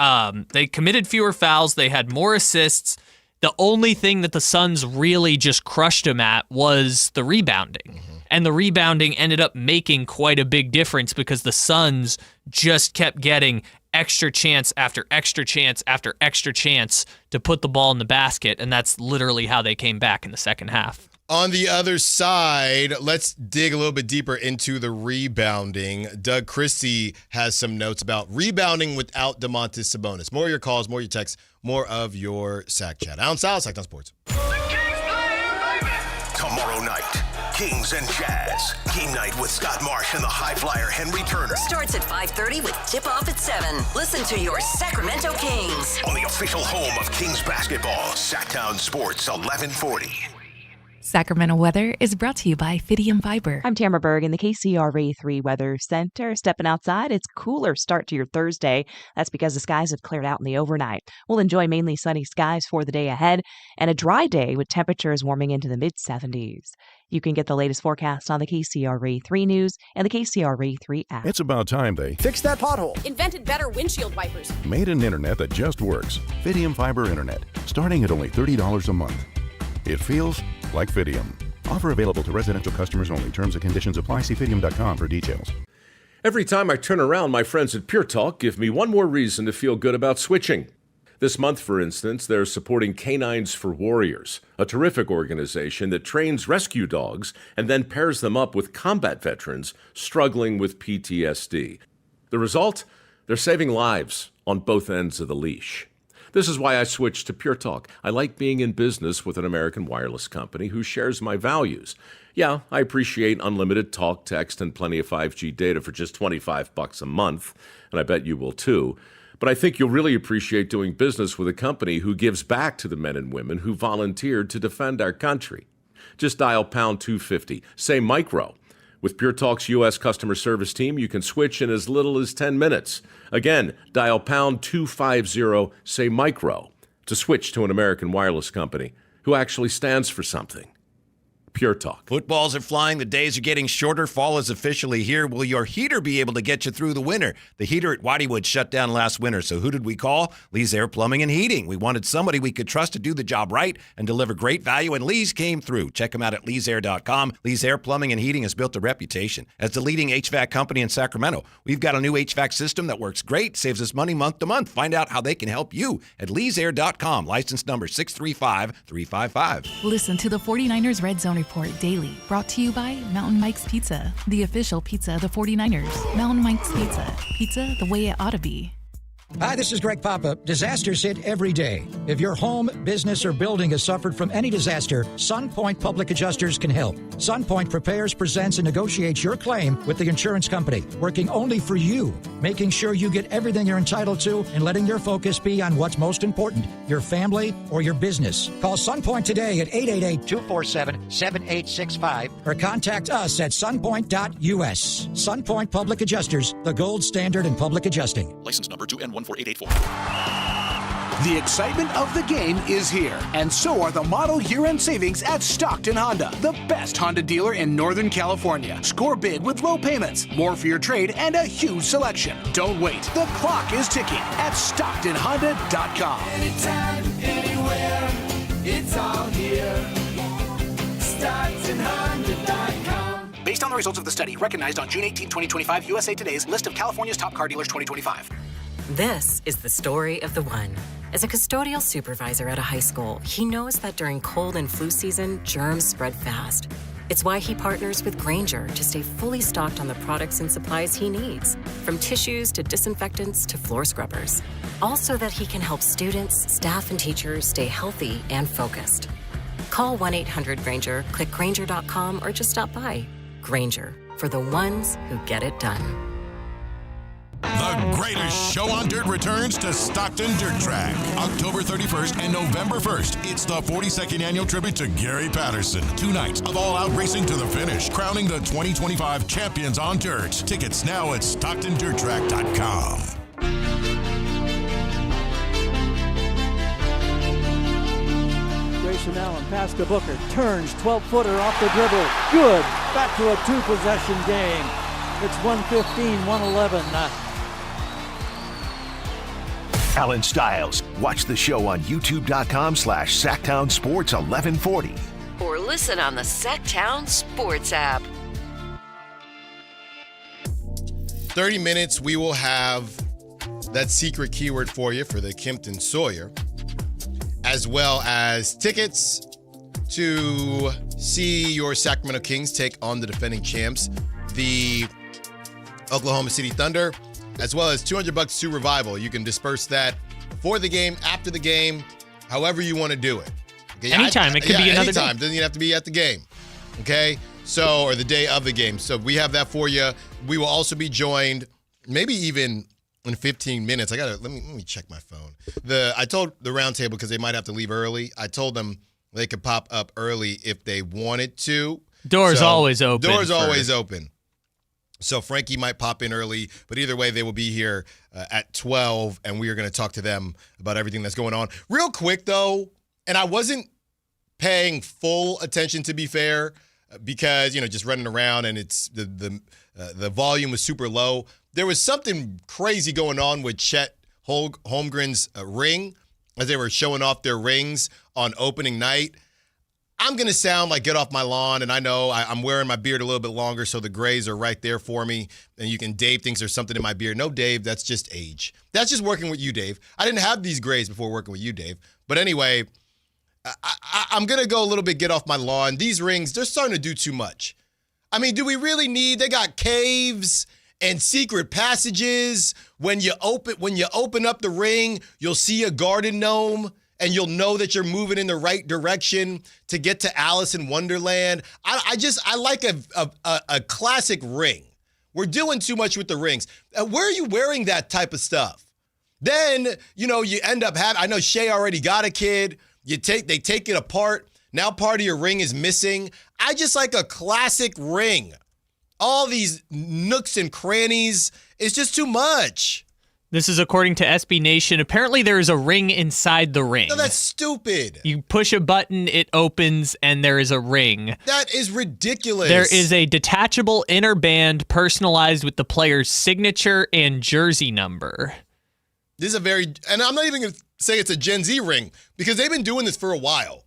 they committed fewer fouls. They had more assists. The only thing that the Suns really just crushed them at was the rebounding. Mm-hmm. And the rebounding ended up making quite a big difference because the Suns just kept getting extra chance after extra chance after extra chance to put the ball in the basket, and that's literally how they came back in the second half. On the other side, let's dig a little bit deeper into the rebounding. Doug Christie has some notes about rebounding without Domantas Sabonis. More of your calls, more of your texts, more of your Sac Chat. Allen Stiles, Sactown Sports. Tomorrow night, Kings and Jazz. Game night with Scott Marsh and the high flyer Henry Turner. Starts at 5:30 with tip-off at 7. Listen to your Sacramento Kings. On the official home of Kings basketball, Sactown Sports 1140. Sacramento weather is brought to you by Fidium Fiber. I'm Tamara Berg in the KCRA 3 Weather Center. Stepping outside, it's cooler start to your Thursday. That's because the skies have cleared out in the overnight. We'll enjoy mainly sunny skies for the day ahead and a dry day with temperatures warming into the mid-70s. You can get the latest forecast on the KCRA 3 News and the KCRA 3 app. It's about time they fix that pothole. Invented better windshield wipers. Made an internet that just works. Fidium Fiber Internet, starting at only $30 a month. It feels like Fidium. Offer available to residential customers only. Terms and conditions apply. See Fidium.com for details. Every time I turn around, my friends at Pure Talk give me one more reason to feel good about switching. This month, for instance, they're supporting Canines for Warriors, a terrific organization that trains rescue dogs and then pairs them up with combat veterans struggling with PTSD. The result? They're saving lives on both ends of the leash. This is why I switched to Pure Talk. I like being in business with an American wireless company who shares my values. Yeah, I appreciate unlimited talk, text, and plenty of 5G data for just $25 a month, and I bet you will too. But I think you'll really appreciate doing business with a company who gives back to the men and women who volunteered to defend our country. Just dial pound 250, say micro. With Pure Talk's U.S. customer service team, you can switch in as little as 10 minutes. Again, dial pound 250, say micro, to switch to an American wireless company who actually stands for something. Pure Talk. Footballs are flying. The days are getting shorter. Fall is officially here. Will your heater be able to get you through the winter? The heater at Whiteywood shut down last winter. So who did we call? Lee's Air Plumbing and Heating. We wanted somebody we could trust to do the job right and deliver great value, and Lee's came through. Check them out at leesair.com. Lee's Air Plumbing and Heating has built a reputation as the leading HVAC company in Sacramento. We've got a new HVAC system that works great, saves us money month to month. Find out how they can help you at leesair.com. License number 635355. Listen to the 49ers Red Zone Report daily, brought to you by Mountain Mike's Pizza, the official pizza of the 49ers. Mountain Mike's Pizza, pizza the way it ought to be. Hi, this is Greg Papa. Disasters hit every day. If your home, business, or building has suffered from any disaster, SunPoint Public Adjusters can help. SunPoint prepares, presents, and negotiates your claim with the insurance company, working only for you, making sure you get everything you're entitled to and letting your focus be on what's most important, your family or your business. Call SunPoint today at 888-247-7865 or contact us at sunpoint.us. SunPoint Public Adjusters, the gold standard in public adjusting. License number 2N14884. The excitement of the game is here, and so are the model year-end savings at Stockton Honda, the best Honda dealer in Northern California. Score big with low payments, more for your trade, and a huge selection. Don't wait. The clock is ticking at StocktonHonda.com. Anytime, anywhere, it's all here. StocktonHonda.com. Based on the results of the study, recognized on June 18, 2025, USA Today's list of California's top car dealers 2025. This is the story of the one. As a custodial supervisor at a high school, he knows that during cold and flu season, germs spread fast. It's why he partners with Grainger to stay fully stocked on the products and supplies he needs, from tissues to disinfectants to floor scrubbers. All so that he can help students, staff, and teachers stay healthy and focused. Call 1-800-GRAINGER, click Grainger.com, or just stop by. Grainger, for the ones who get it done. The greatest show on dirt returns to Stockton Dirt Track, October 31st and November 1st. It's the 42nd annual tribute to Gary Patterson. 2 nights of all-out racing to the finish, crowning the 2025 champions on dirt. Tickets now at StocktonDirtTrack.com. Grayson Allen pass to Booker, turns, 12-footer off the dribble. Good. Back to a 2-possession game. It's 115-111. Allen Stiles. Watch the show on youtube.com/Sactown Sports 1140. Or listen on the Sactown Sports app. 30 minutes, we will have that secret keyword for you for the Kimpton Sawyer, as well as tickets to see your Sacramento Kings take on the defending champs, the Oklahoma City Thunder, as well as $200 to Revival. You can disperse that for the game, after the game, however you want to do it. Okay? Anytime. It could be another anytime. day. Doesn't even have to be at the game. Okay? So, or the day of the game. So we have that for you. We will also be joined, maybe even in 15 minutes. Let me check my phone. I told the roundtable, because they might have to leave early. I told them they could pop up early if they wanted to. Doors always open. Doors always open. So Frankie might pop in early, but either way, they will be here at 12, and we are going to talk to them about everything that's going on. Real quick, though, and I wasn't paying full attention, to be fair, because, just running around, and it's the volume was super low. There was something crazy going on with Chet Holmgren's ring as they were showing off their rings on opening night. I'm going to sound like get off my lawn, and I know I'm wearing my beard a little bit longer, so the grays are right there for me, and Dave thinks there's something in my beard. No, Dave, that's just age. That's just working with you, Dave. I didn't have these grays before working with you, Dave. But anyway, I'm going to go a little bit get off my lawn. These rings, they're starting to do too much. I mean, do we really need, they got caves and secret passages. When you open up the ring, you'll see a garden gnome, and you'll know that you're moving in the right direction to get to Alice in Wonderland. I like a classic ring. We're doing too much with the rings. Where are you wearing that type of stuff? Then, you end up having, I know Shay already got a kid. They take it apart. Now part of your ring is missing. I just like a classic ring. All these nooks and crannies, it's just too much. This is according to SB Nation. Apparently, there is a ring inside the ring. No, that's stupid. You push a button, it opens, and there is a ring. That is ridiculous. There is a detachable inner band personalized with the player's signature and jersey number. This is and I'm not even going to say it's a Gen Z ring because they've been doing this for a while.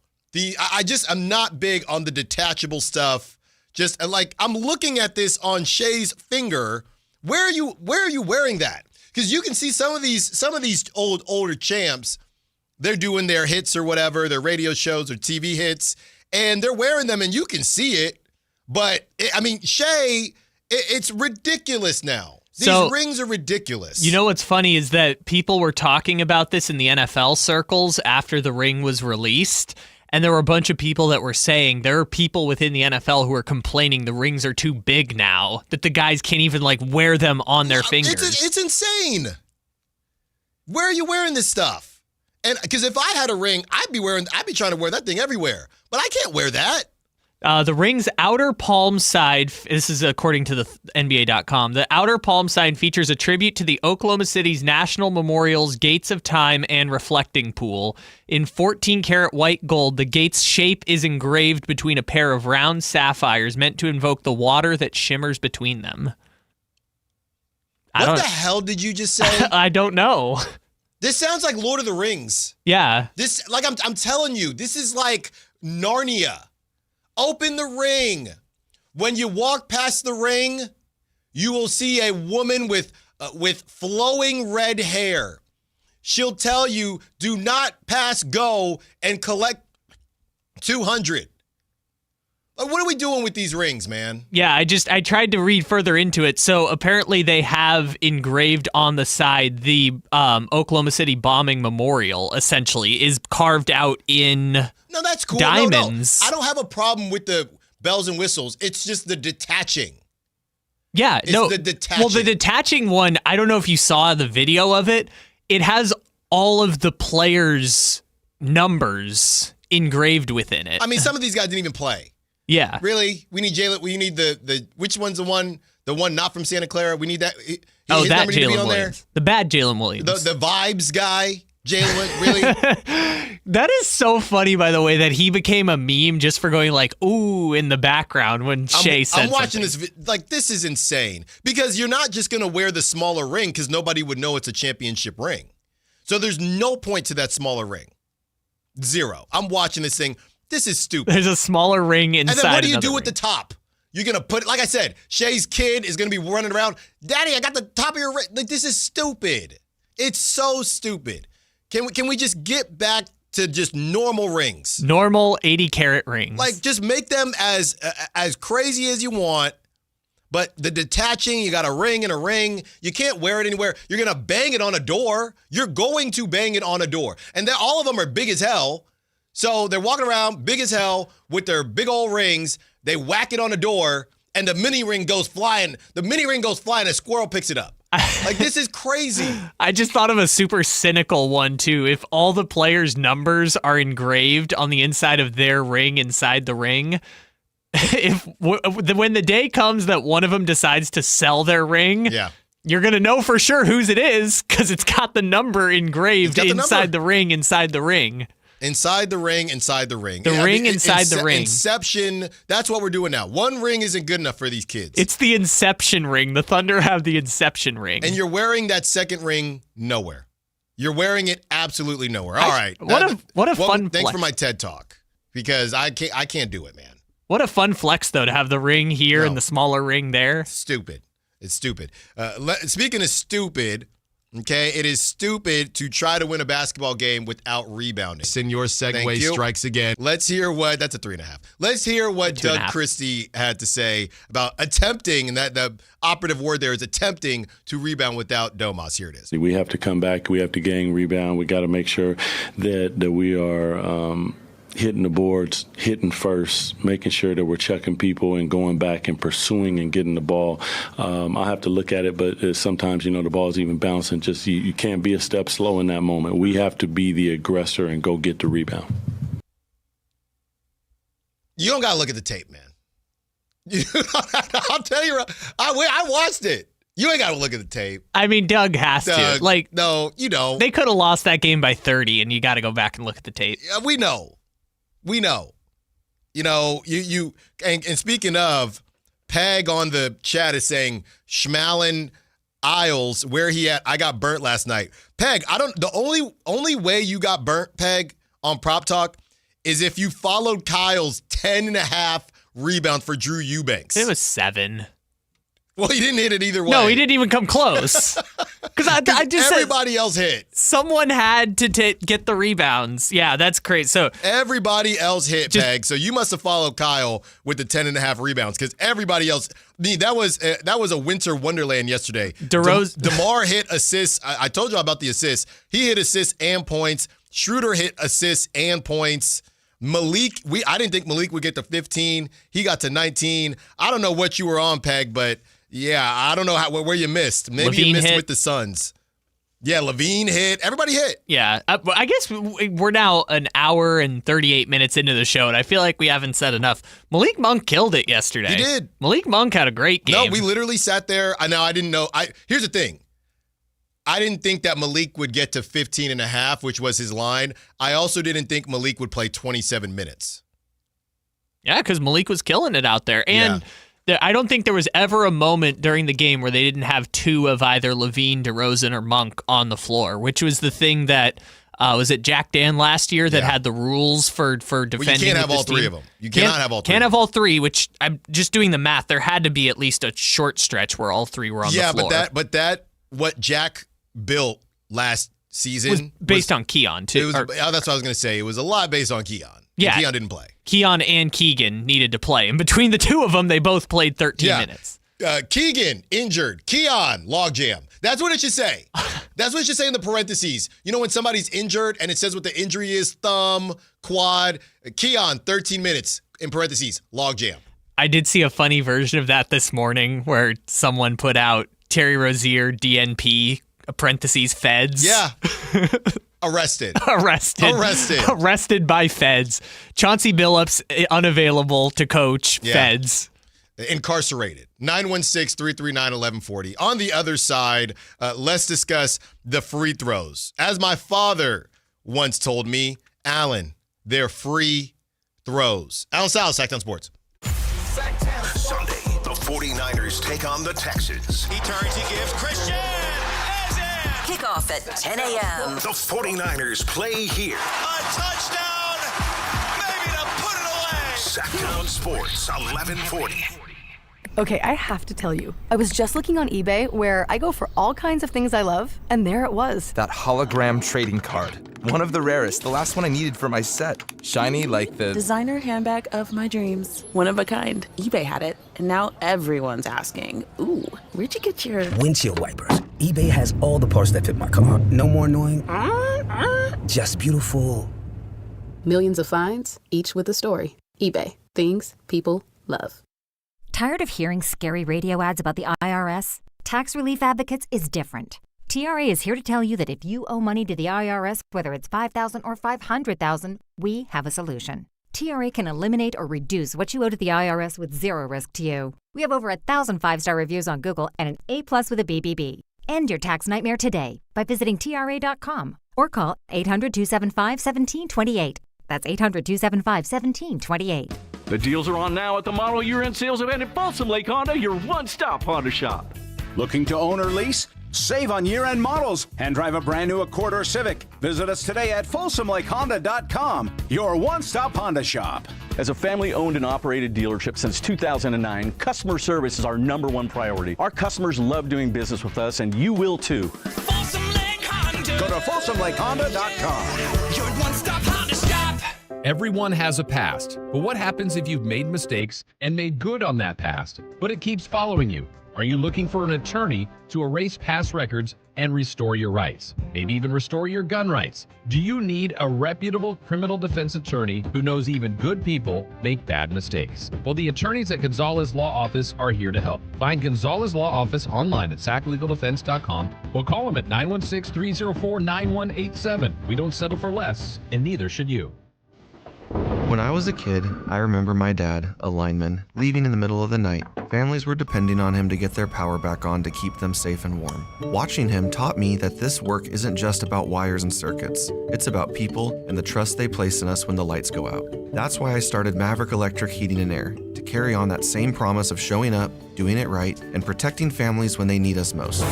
I'm not big on the detachable stuff. Just like I'm looking at this on Shay's finger. Where are you wearing that? Because you can see some of these older champs, they're doing their hits or whatever, their radio shows or TV hits, and they're wearing them and you can see it. But Shay, it's ridiculous now. These rings are ridiculous. You know what's funny is that people were talking about this in the NFL circles after the ring was released, and there were a bunch of people that were saying there are people within the NFL who are complaining the rings are too big now, that the guys can't even wear them on their fingers. It's insane. Where are you wearing this stuff? And because if I had a ring, I'd be trying to wear that thing everywhere, but I can't wear that. The ring's outer palm side, this is according to the NBA.com, the outer palm side features a tribute to the Oklahoma City's National Memorial's Gates of Time and Reflecting Pool. In 14-karat white gold, the gate's shape is engraved between a pair of round sapphires meant to invoke the water that shimmers between them. What the hell did you just say? I don't know. This sounds like Lord of the Rings. Yeah. I'm telling you, this is like Narnia. Open the ring. When you walk past the ring, you will see a woman with flowing red hair. She'll tell you, do not pass go and collect 200. What are we doing with these rings, man? Yeah, I tried to read further into it. So apparently they have engraved on the side the Oklahoma City bombing memorial, essentially, is carved out in No, that's cool. diamonds. No. I don't have a problem with the bells and whistles. It's just the detaching. Yeah, the detaching. Well, the detaching one, I don't know if you saw the video of it. It has all of the players' numbers engraved within it. I mean, some of these guys didn't even play. Yeah. Really? We need Jalen. We need the which one's the one not from Santa Clara? We need that. Oh, his that number need to be Jalen on Williams. there? The bad Jalen Williams. The vibes guy, Jalen. Really? That is so funny, by the way, that he became a meme just for going ooh, in the background when Shay said I'm watching something. this. This is insane. Because you're not just going to wear the smaller ring because nobody would know it's a championship ring. So there's no point to that smaller ring. Zero. I'm watching this thing. This is stupid. There's a smaller ring inside. And then what do you do ring. with the top? You're going to put, like I said, Shay's kid is going to be running around. Daddy, I got the top of your ring. This is stupid. It's so stupid. Can we just get back to just normal rings? Normal 80-karat rings. Just make them as crazy as you want. But the detaching, you got a ring and a ring. You can't wear it anywhere. You're going to bang it on a door. You're going to bang it on a door. And all of them are big as hell. So they're walking around big as hell with their big old rings. They whack it on a door, and the mini ring goes flying. The mini ring goes flying, and a squirrel picks it up. This is crazy. I just thought of a super cynical one, too. If all the players' numbers are engraved on the inside of their ring inside the ring, when the day comes that one of them decides to sell their ring, you're going to know for sure whose it is because it's got the number engraved inside the ring inside the ring. Inside the ring, inside the ring. The ring inside the ring. Inception. That's what we're doing now. One ring isn't good enough for these kids. It's the Inception ring. The Thunder have the Inception ring. And you're wearing that second ring nowhere. You're wearing it absolutely nowhere. All right. What a fun Thanks flex. for my TED Talk because I can't do it, man. What a fun flex, though, to have the ring here and the smaller ring there. Stupid. It's stupid. Speaking of stupid, okay, it is stupid to try to win a basketball game without rebounding. Senor Segway strikes again. Let's hear that's a 3.5. Let's hear what Doug Christie had to say about attempting, and that the operative word there is attempting to rebound without Domas. Here it is. We have to come back. We have to gang rebound. We got to make sure that we are hitting the boards, hitting first, making sure that we're checking people and going back and pursuing and getting the ball. I have to look at it, but sometimes, the ball's even bouncing. Just you can't be a step slow in that moment. We have to be the aggressor and go get the rebound. You don't got to look at the tape, man. I'll tell you, I watched it. You ain't got to look at the tape. I mean, Doug has to. Like, no, you don't. They could have lost that game by 30, and you got to go back and look at the tape. Yeah, we know. You know, and speaking of, Peg on the chat is saying Schmallen Isles, where he at? I got burnt last night. Peg, the only way you got burnt, Peg, on Prop Talk is if you followed Kyle's 10.5 rebound for Drew Eubanks. It was 7. Well, he didn't hit it either way. No, he didn't even come close. Because I just everybody else hit. Someone had to get the rebounds. Yeah, that's great. So everybody else hit, Peg. So you must have followed Kyle with the 10.5 rebounds because everybody else. That was a winter wonderland yesterday. DeMar hit assists. I told you about the assists. He hit assists and points. Schroeder hit assists and points. Malik, I didn't think Malik would get to 15. He got to 19. I don't know what you were on, Peg, but yeah, I don't know where you missed. Maybe Levine you missed hit. with the Suns. Yeah, Levine hit. Everybody hit. Yeah, I guess we're now an hour and 38 minutes into the show, and I feel like we haven't said enough. Malik Monk killed it yesterday. He did. Malik Monk had a great game. No, we literally sat there. I didn't know. Here's the thing. I didn't think that Malik would get to 15.5, which was his line. I also didn't think Malik would play 27 minutes. Yeah, because Malik was killing it out there. And I don't think there was ever a moment during the game where they didn't have two of either Levine, DeRozan, or Monk on the floor, which was the thing that, was it Jack Dan last year that had the rules for defending? Well, you can't have all three of them. You cannot have all three. Can't have all three, which I'm just doing the math. There had to be at least a short stretch where all three were on the floor. Yeah, but that what Jack built last season was based on Keon, too. That's what I was going to say. It was a lot based on Keon. Yeah. Keon didn't play. Keon and Keegan needed to play. And between the two of them, they both played 13 minutes. Keegan, injured. Keon, logjam. That's what it should say. That's what it should say in the parentheses. You know when somebody's injured and it says what the injury is, thumb, quad. Keon, 13 minutes, in parentheses, logjam. I did see a funny version of that this morning where someone put out Terry Rozier, DNP, parentheses, feds. Yeah. Arrested by feds. Chauncey Billups unavailable to coach. Feds. Incarcerated. 916-339-1140. On the other side, let's discuss the free throws. As my father once told me, Allen, they're free throws. Allen Stiles, Sactown Sports. Sunday, the 49ers take on the Texans. He turns, he gives Christian. Kickoff at 10 a.m. The 49ers play here. A touchdown, maybe to put it away. Sactown Sports, 1140. Okay, I have to tell you, I was just looking on eBay where I go for all kinds of things I love, and there it was. That hologram trading card. One of the rarest, the last one I needed for my set. Shiny like the designer handbag of my dreams. One of a kind. eBay had it, and now everyone's asking, ooh, where'd you get your windshield wipers? eBay has all the parts that fit my car. No more annoying, just beautiful. Millions of finds, each with a story. eBay. Things people love. Tired of hearing scary radio ads about the IRS? Tax Relief Advocates is different. TRA is here to tell you that if you owe money to the IRS, whether it's $5,000 or $500,000, we have a solution. TRA can eliminate or reduce what you owe to the IRS with zero risk to you. We have over 1,000 5-star reviews on Google and an A+ with a BBB. End your tax nightmare today by visiting TRA.com or call 800-275-1728. That's 800-275-1728. The deals are on now at the model year-end sales event at Folsom Lake Honda, your one-stop Honda shop. Looking to own or lease? Save on year-end models and drive a brand new Accord or Civic. Visit us today at FolsomLakeHonda.com, your one-stop Honda shop. As a family-owned and operated dealership since 2009, customer service is our #1 priority. Our customers love doing business with us, and you will too. Folsom Lake Honda. Go to FolsomLakeHonda.com. Your one-stop Honda shop. Everyone has a past, but what happens if you've made mistakes and made good on that past, but it keeps following you? Are you looking for an attorney to erase past records and restore your rights? Maybe even restore your gun rights? Do you need a reputable criminal defense attorney who knows even good people make bad mistakes? Well, the attorneys at Gonzalez Law Office are here to help. Find Gonzalez Law Office online at saclegaldefense.com or call them at 916-304-9187. We don't settle for less, and neither should you. When I was a kid, I remember my dad, a lineman, leaving in the middle of the night. Families were depending on him to get their power back on to keep them safe and warm. Watching him taught me that this work isn't just about wires and circuits. It's about people and the trust they place in us when the lights go out. That's why I started Maverick Electric Heating and Air, to carry on that same promise of showing up, doing it right, and protecting families when they need us most.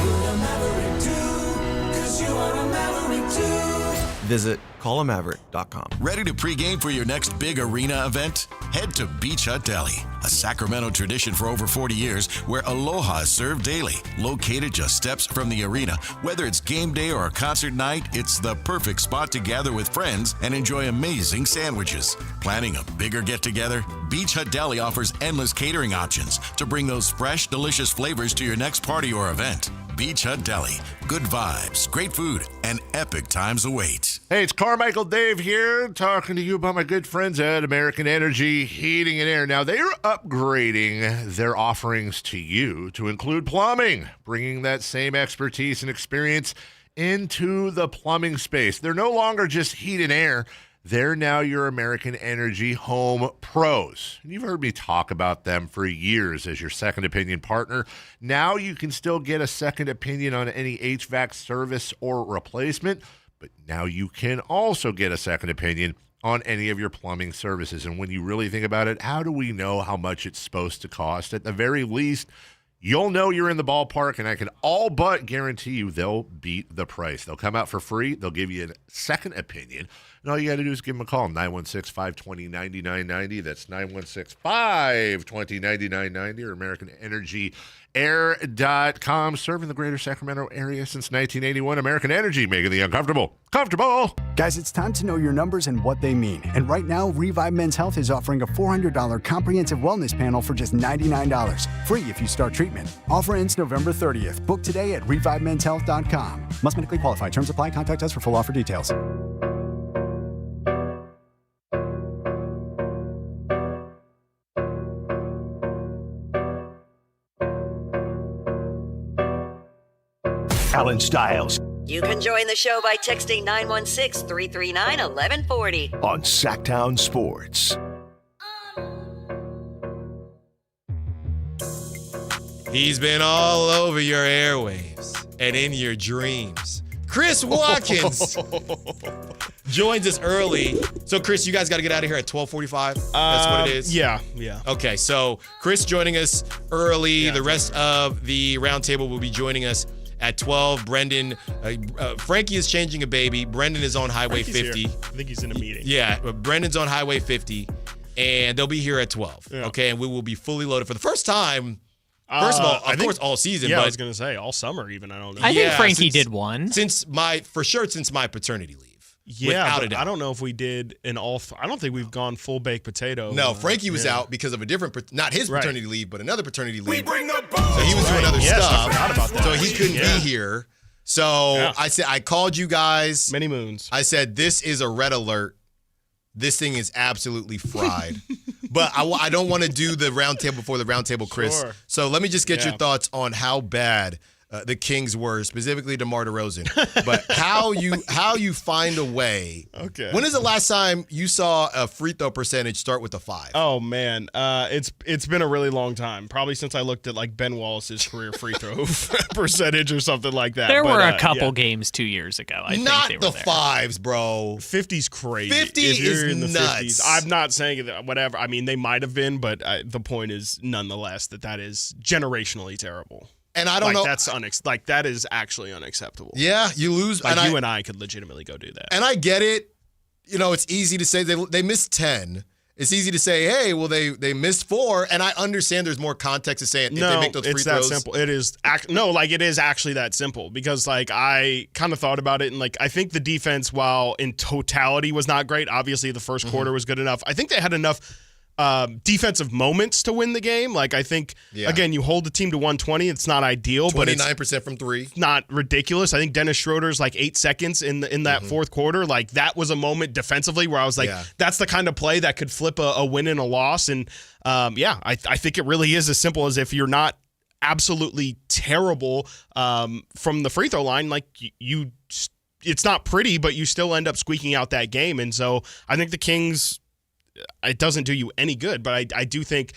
Visit callamaverick.com. Ready to pregame for your next big arena event? Head to Beach Hut Deli, a Sacramento tradition for over 40 years where aloha is served daily. Located just steps from the arena, whether it's game day or a concert night, it's the perfect spot to gather with friends and enjoy amazing sandwiches. Planning a bigger get-together? Beach Hut Deli offers endless catering options to bring those fresh, delicious flavors to your next party or event. Beach Hut Deli. Good vibes, great food, and epic times await. Hey, it's Carmichael Dave here, talking to you about my good friends at American Energy Heating and Air. Now, they are upgrading their offerings to you to include plumbing, bringing that same expertise and experience into the plumbing space. They're no longer just heat and air. They're now your American Energy Home Pros. And you've heard me talk about them for years as your second opinion partner. Now you can still get a second opinion on any HVAC service or replacement, but now you can also get a second opinion on any of your plumbing services. And when you really think about it, how do we know how much it's supposed to cost? At the very least, you'll know you're in the ballpark, and I can all but guarantee you they'll beat the price. They'll come out for free. They'll give you a second opinion. And all you got to do is give them a call, 916-520-9990. That's 916-520-9990 or AmericanEnergyAir.com. Serving the greater Sacramento area since 1981. American Energy, making the uncomfortable comfortable. Guys, it's time to know your numbers and what they mean. And right now, Revive Men's Health is offering a $400 comprehensive wellness panel for just $99. Free if you start treatment. Offer ends November 30th. Book today at ReviveMen'sHealth.com. Must medically qualify. Terms apply. Contact us for full offer details. Allen Stiles You can join the show by texting 916-339-1140 on Sactown Sports. He's been all over your airwaves and in your dreams. Chris Watkins joins us early. So, Chris, you guys got to get out of here at 12:45. That's what it is? Yeah. Okay, so Chris joining us early. Yeah. The rest of the roundtable will be joining us at 12. Brendan, Frankie is changing a baby. Brendan is on Highway 50. Here. I think he's in a meeting. Yeah, Brendan's on Highway 50, and they'll be here at 12. Yeah. Okay, and we will be fully loaded for the first time. First of all, of course, all season. Yeah, but I was going to say all summer even. I don't know. I think Frankie did one. Since my paternity leave. Yeah, but I don't know if we did in all. I don't think we've gone full baked potato. No, Frankie was out because of a different, not his paternity leave, but another paternity leave. We bring the boom. So he was doing other stuff. I forgot about that. So he couldn't be here. So I said, I called you guys. Many moons. I said, this is a red alert. This thing is absolutely fried. But I don't want to do the roundtable before the roundtable, Chris. Sure. So let me just get your thoughts on how bad the Kings were, specifically DeMar DeRozan. But how you find a way. Okay. When is the last time you saw a free throw percentage start with a 5? Oh man, it's been a really long time. Probably since I looked at like Ben Wallace's career free throw percentage or something like that. There were a couple games 2 years ago. I not think they were the there. 5s, bro. 50's crazy. 50 if you're is in the nuts. 50s, I'm not saying that whatever. I mean, they might have been, but the point is nonetheless that is generationally terrible. And I don't know. That's that is actually unacceptable. Yeah, you lose. Like you and I could legitimately go do that. And I get it. You know, it's easy to say they missed 10. It's easy to say, hey, well, they missed 4. And I understand there's more context to saying if they make those free it's throws. that simple. It is. It is actually that simple because like I kind of thought about it and like I think the defense, while in totality was not great. Obviously, the first quarter was good enough. I think they had enough defensive moments to win the game. Like I think again, you hold the team to 120. It's not ideal, but 29% from 3. Not ridiculous. I think Dennis Schroeder's like 8 seconds in that fourth quarter. Like that was a moment defensively where I was like, that's the kind of play that could flip a win and a loss. And I think it really is as simple as if you're not absolutely terrible from the free throw line, like you it's not pretty, but you still end up squeaking out that game. And so I think the Kings it doesn't do you any good. But I do think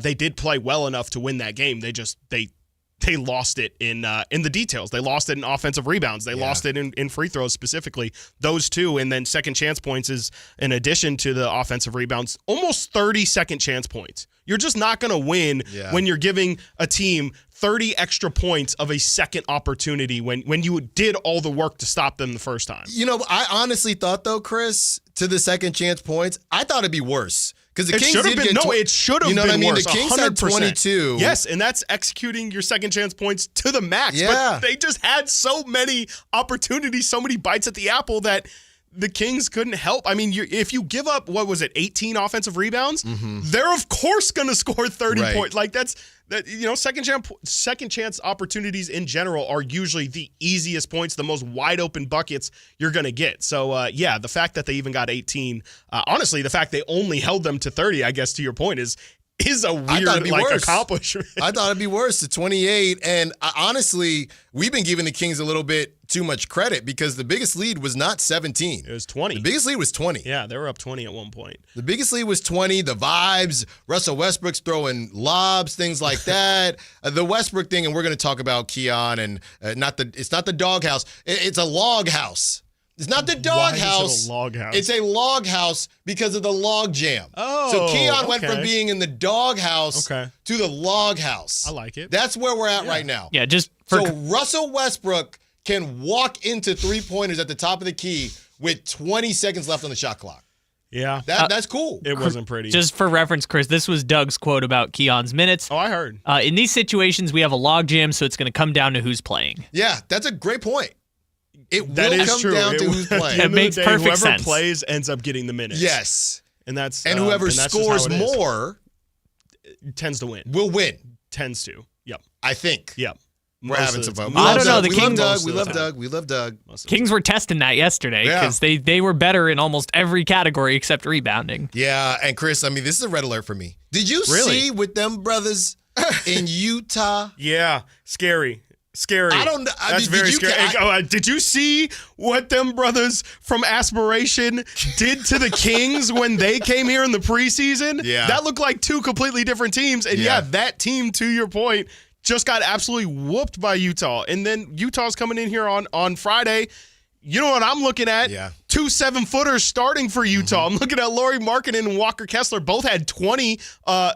they did play well enough to win that game. They lost it in the details. They lost it in offensive rebounds. They lost it in free throws specifically. Those two, and then second chance points is in addition to the offensive rebounds, almost 30 second chance points. You're just not going to win when you're giving a team 30 extra points of a second opportunity when you did all the work to stop them the first time. You know, I honestly thought, though, Chris, to the second chance points, I thought it'd be worse. Because the Kings should have been it should have been worse. The Kings 100%. Had 22. Yes, and that's executing your second chance points to the max. Yeah. But they just had so many opportunities, so many bites at the apple that the Kings couldn't help. I mean, if you give up, 18 offensive rebounds, they're of course going to score 30 points. Like second chance opportunities in general are usually the easiest points, the most wide open buckets you're going to get. So the fact that they even got 18, honestly, the fact they only held them to 30, I guess to your point is a weird accomplishment. I thought it'd be worse to 28. And honestly, we've been giving the Kings a little bit too much credit because the biggest lead was not 17. It was 20. The biggest lead was 20. Yeah, they were up 20 at one point. The biggest lead was 20. The vibes, Russell Westbrook's throwing lobs, things like that. The Westbrook thing, and we're going to talk about Keon, and it's not the doghouse. It's a log house. It's not the dog house. Is it a log house? It's a log house because of the log jam. Oh, so Keon went from being in the dog house to the log house. I like it. That's where we're at right now. Yeah, so Russell Westbrook can walk into three-pointers at the top of the key with 20 seconds left on the shot clock. Yeah. That's cool. It wasn't pretty. Just for reference, Chris, this was Doug's quote about Keon's minutes. Oh, I heard. In these situations, we have a log jam, so it's going to come down to who's playing. Yeah, that's a great point. It that will is come true. down to who's playing. It makes perfect whoever sense. Whoever plays ends up getting the minutes. Yes. And that's whoever scores more tends to win. Will win. Tends to. Yep. I think. Yep. We're having some fun. I don't know. The Kings. Kings. We love Doug. Kings were testing that yesterday because they were better in almost every category except rebounding. Yeah, and Chris, I mean, this is a red alert for me. Did you see with them brothers in Utah? Yeah, scary. I don't know. That's very scary. Did you see what them brothers from Aspiration did to the Kings when they came here in the preseason? Yeah. That looked like two completely different teams. And that team, to your point, just got absolutely whooped by Utah. And then Utah's coming in here on Friday. You know what I'm looking at? Yeah. 2 7-footers starting for Utah. I'm looking at Lauri Markkanen and Walker Kessler. Both had 20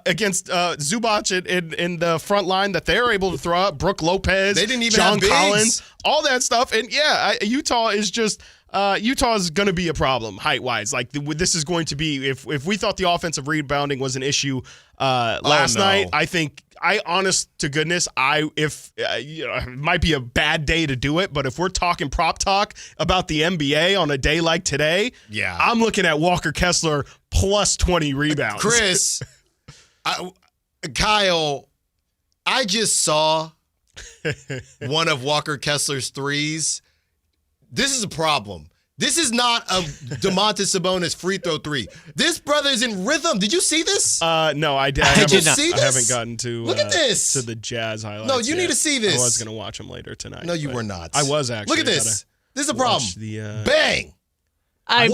against Zubac in the front line that they were able to throw out. Brooke Lopez, they didn't even John have bigs. Collins, all that stuff. And Utah is just Utah is going to be a problem height-wise. Like this is going to be if we thought the offensive rebounding was an issue last night, I honest to goodness, it might be a bad day to do it, but if we're talking prop talk about the NBA on a day like today, I'm looking at Walker Kessler plus 20 rebounds. Chris, Kyle, I just saw one of Walker Kessler's threes. This is a problem. This is not a Domantas Sabonis free throw three. This brother is in rhythm. Did you see this? No, I did not. I haven't gotten to look at this to the Jazz highlights. No, you need to see this. I was going to watch them later tonight. No, you were not. I was actually. Look at this. This is a problem. Bang. I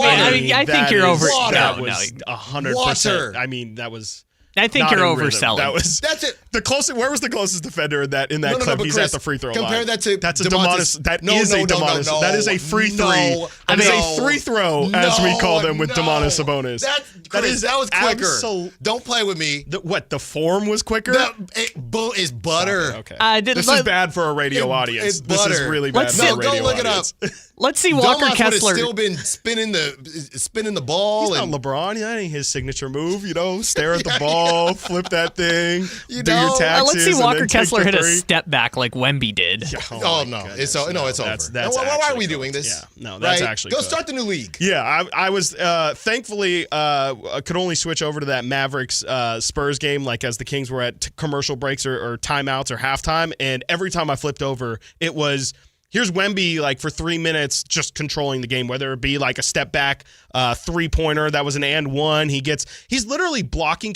think you're over. That was 100%. I mean, that was. I think you're overselling. That's it. The closest. Where was the closest defender in that clip? He's Chris, at the free throw line. Compare that to that's a Domantas. That is a Domantas. That is a free three. That is a free throw, as we call them with Domantas Sabonis. That was quicker. Don't play with me. The form was quicker? It's butter. Okay. This is bad for a radio audience. It's butter. This is really bad for a radio audience. Go look it up. Let's see Walker Kessler. Would have still been spinning the ball. He's not LeBron. That ain't his signature move. Stare at the ball, flip that thing, do your taxes. Let's see Walker Kessler hit a step back like Wemby did. No, it's over. Why are we doing this? Yeah, no, that's actually go good. start the new league. Yeah, I was thankfully could only switch over to that Mavericks Spurs game like as the Kings were at commercial breaks or timeouts or halftime, and every time I flipped over, it was. Here's Wemby, like, for 3 minutes just controlling the game, whether it be, like, a step-back three-pointer that was an and one. He's literally blocking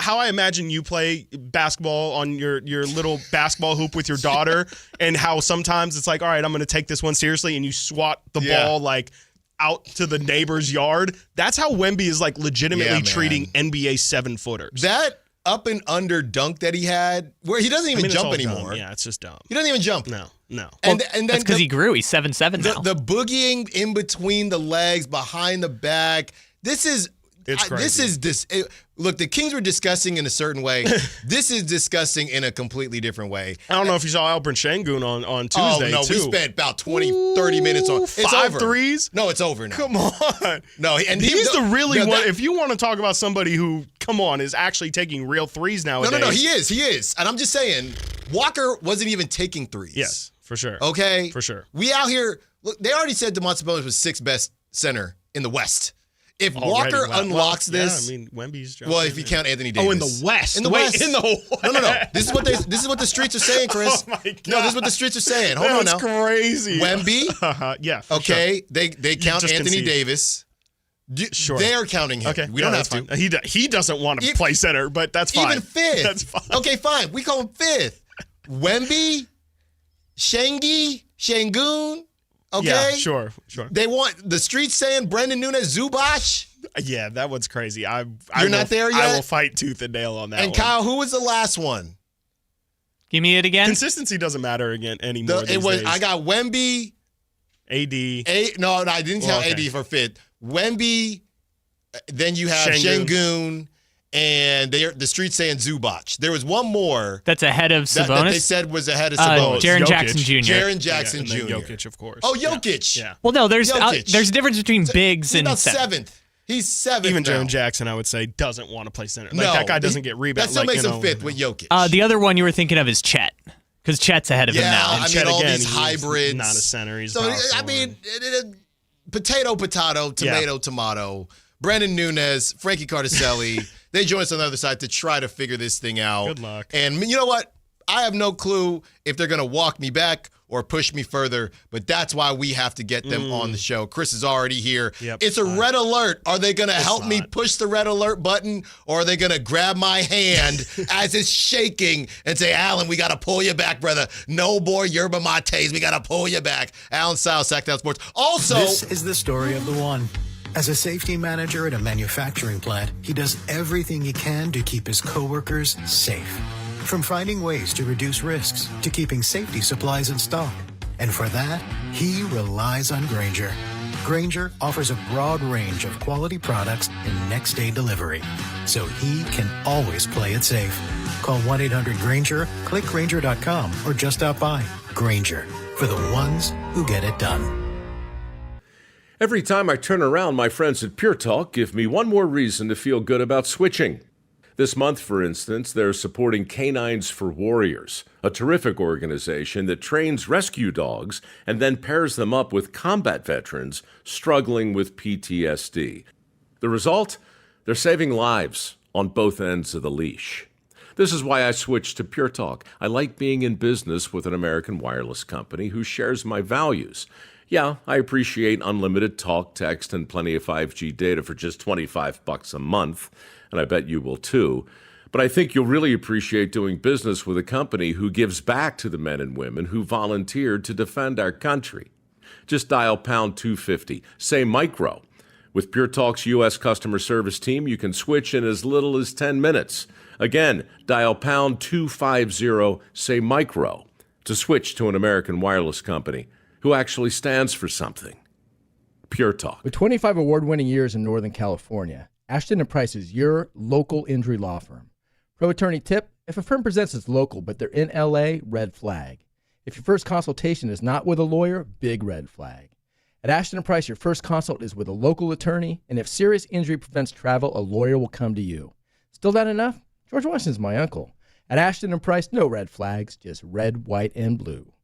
how I imagine you play basketball on your little basketball hoop with your daughter and how sometimes it's like, all right, I'm going to take this one seriously, and you swat the ball, like, out to the neighbor's yard. That's how Wemby is like legitimately Yeah, treating NBA 7-footers. That up and under dunk that he had, where he doesn't even jump anymore. Dumb. Yeah, it's just dumb. He doesn't even jump. No. And Well, then that's because he grew. He's 7'7" now. The boogieing in between the legs, behind the back. This is look, the Kings were disgusting in a certain way. This is disgusting in a completely different way. I don't know if you saw Alperen Şengün on Tuesday, Oh, no, too. we spent about 20, 30 minutes on it's 5 over. threes? No, it's over now. Come on. No, and he's the really one. If you want to talk about somebody who, come on, is actually taking real threes nowadays. No, he is. And I'm just saying, Walker wasn't even taking threes. Yes, for sure. Okay? For sure. We out here, look, they already said Domantas Sabonis was 6th best center in the West. If Walker unlocks this, I mean, Wemby's. Well, if you count Anthony Davis. Oh, in the West. In the West. In the West. No. This is what the streets are saying, Chris. Oh my God. No, this is what the streets are saying. Hold on now. That's crazy. Wemby. Yeah. For okay. Sure. They count just Anthony concede. Davis. Sure. They're counting him. Okay. We don't have fine. to. He doesn't want to play center, but that's fine. Even 5th. That's fine. Okay, fine. We call him 5th. Wemby, Şengün. Okay. Yeah. Sure. They want the streets saying Brendan Nunez, Zubac. Yeah, that one's crazy. You're not there yet? I will fight tooth and nail on that. And one. Kyle, who was the last one? Give me it again. Consistency doesn't matter anymore. These days. I got Wemby, AD. No, I didn't count AD for 5th. Wemby. Then you have Şengün, and the streets saying Zubac. There was one more that's ahead of Sabonis. That they said was ahead of Sabonis. Jaren Jackson Jr. Jaren Jackson Jr. Jokic, of course. Oh, Jokic. Yeah. Well, no, there's a difference between bigs and about 7th. He's 7th. Even now. Jaren Jackson, I would say, doesn't want to play center. Like, No, that guy doesn't get rebounds. That still makes him 5th with Jokic. The other one you were thinking of is Chet, because Chet's ahead of him now. I mean, Chet, all again, these hybrids. Not a center. He's so, I mean, potato, tomato. Brandon Nunez, Frankie Cardicelli. They join us on the other side to try to figure this thing out. Good luck. And you know what? I have no clue if they're going to walk me back or push me further, but that's why we have to get them on the show. Chris is already here. Yep. It's a red alert. Are they going to help me push the red alert button, or are they going to grab my hand as it's shaking and say, Allen, we got to pull you back, brother. No more yerba mates. We got to pull you back. Allen Stiles, Sactown Sports. Also, this is the story of the one. As a safety manager at a manufacturing plant, he does everything he can to keep his coworkers safe. From finding ways to reduce risks to keeping safety supplies in stock. And for that, he relies on Grainger. Grainger offers a broad range of quality products and next-day delivery, so he can always play it safe. Call 1-800-GRAINGER, click Grainger.com, or just stop by. Grainger, for the ones who get it done. Every time I turn around, my friends at Pure Talk give me one more reason to feel good about switching. This month, for instance, they're supporting Canines for Warriors, a terrific organization that trains rescue dogs and then pairs them up with combat veterans struggling with PTSD. The result? They're saving lives on both ends of the leash. This is why I switched to Pure Talk. I like being in business with an American wireless company who shares my values. Yeah, I appreciate unlimited talk, text, and plenty of 5G data for just $25 a month, and I bet you will too. But I think you'll really appreciate doing business with a company who gives back to the men and women who volunteered to defend our country. Just dial pound 250, say micro. With Pure Talk's U.S. customer service team, you can switch in as little as 10 minutes. Again, dial pound 250, say micro, to switch to an American wireless company who actually stands for something. Pure Talk. With 25 award-winning years in Northern California, Ashton & Price is your local injury law firm. Pro attorney tip, if a firm presents as local but they're in L.A., red flag. If your first consultation is not with a lawyer, big red flag. At Ashton & Price, your first consult is with a local attorney, and if serious injury prevents travel, a lawyer will come to you. Still not enough? George Washington's my uncle. At Ashton & Price, no red flags, just red, white, and blue.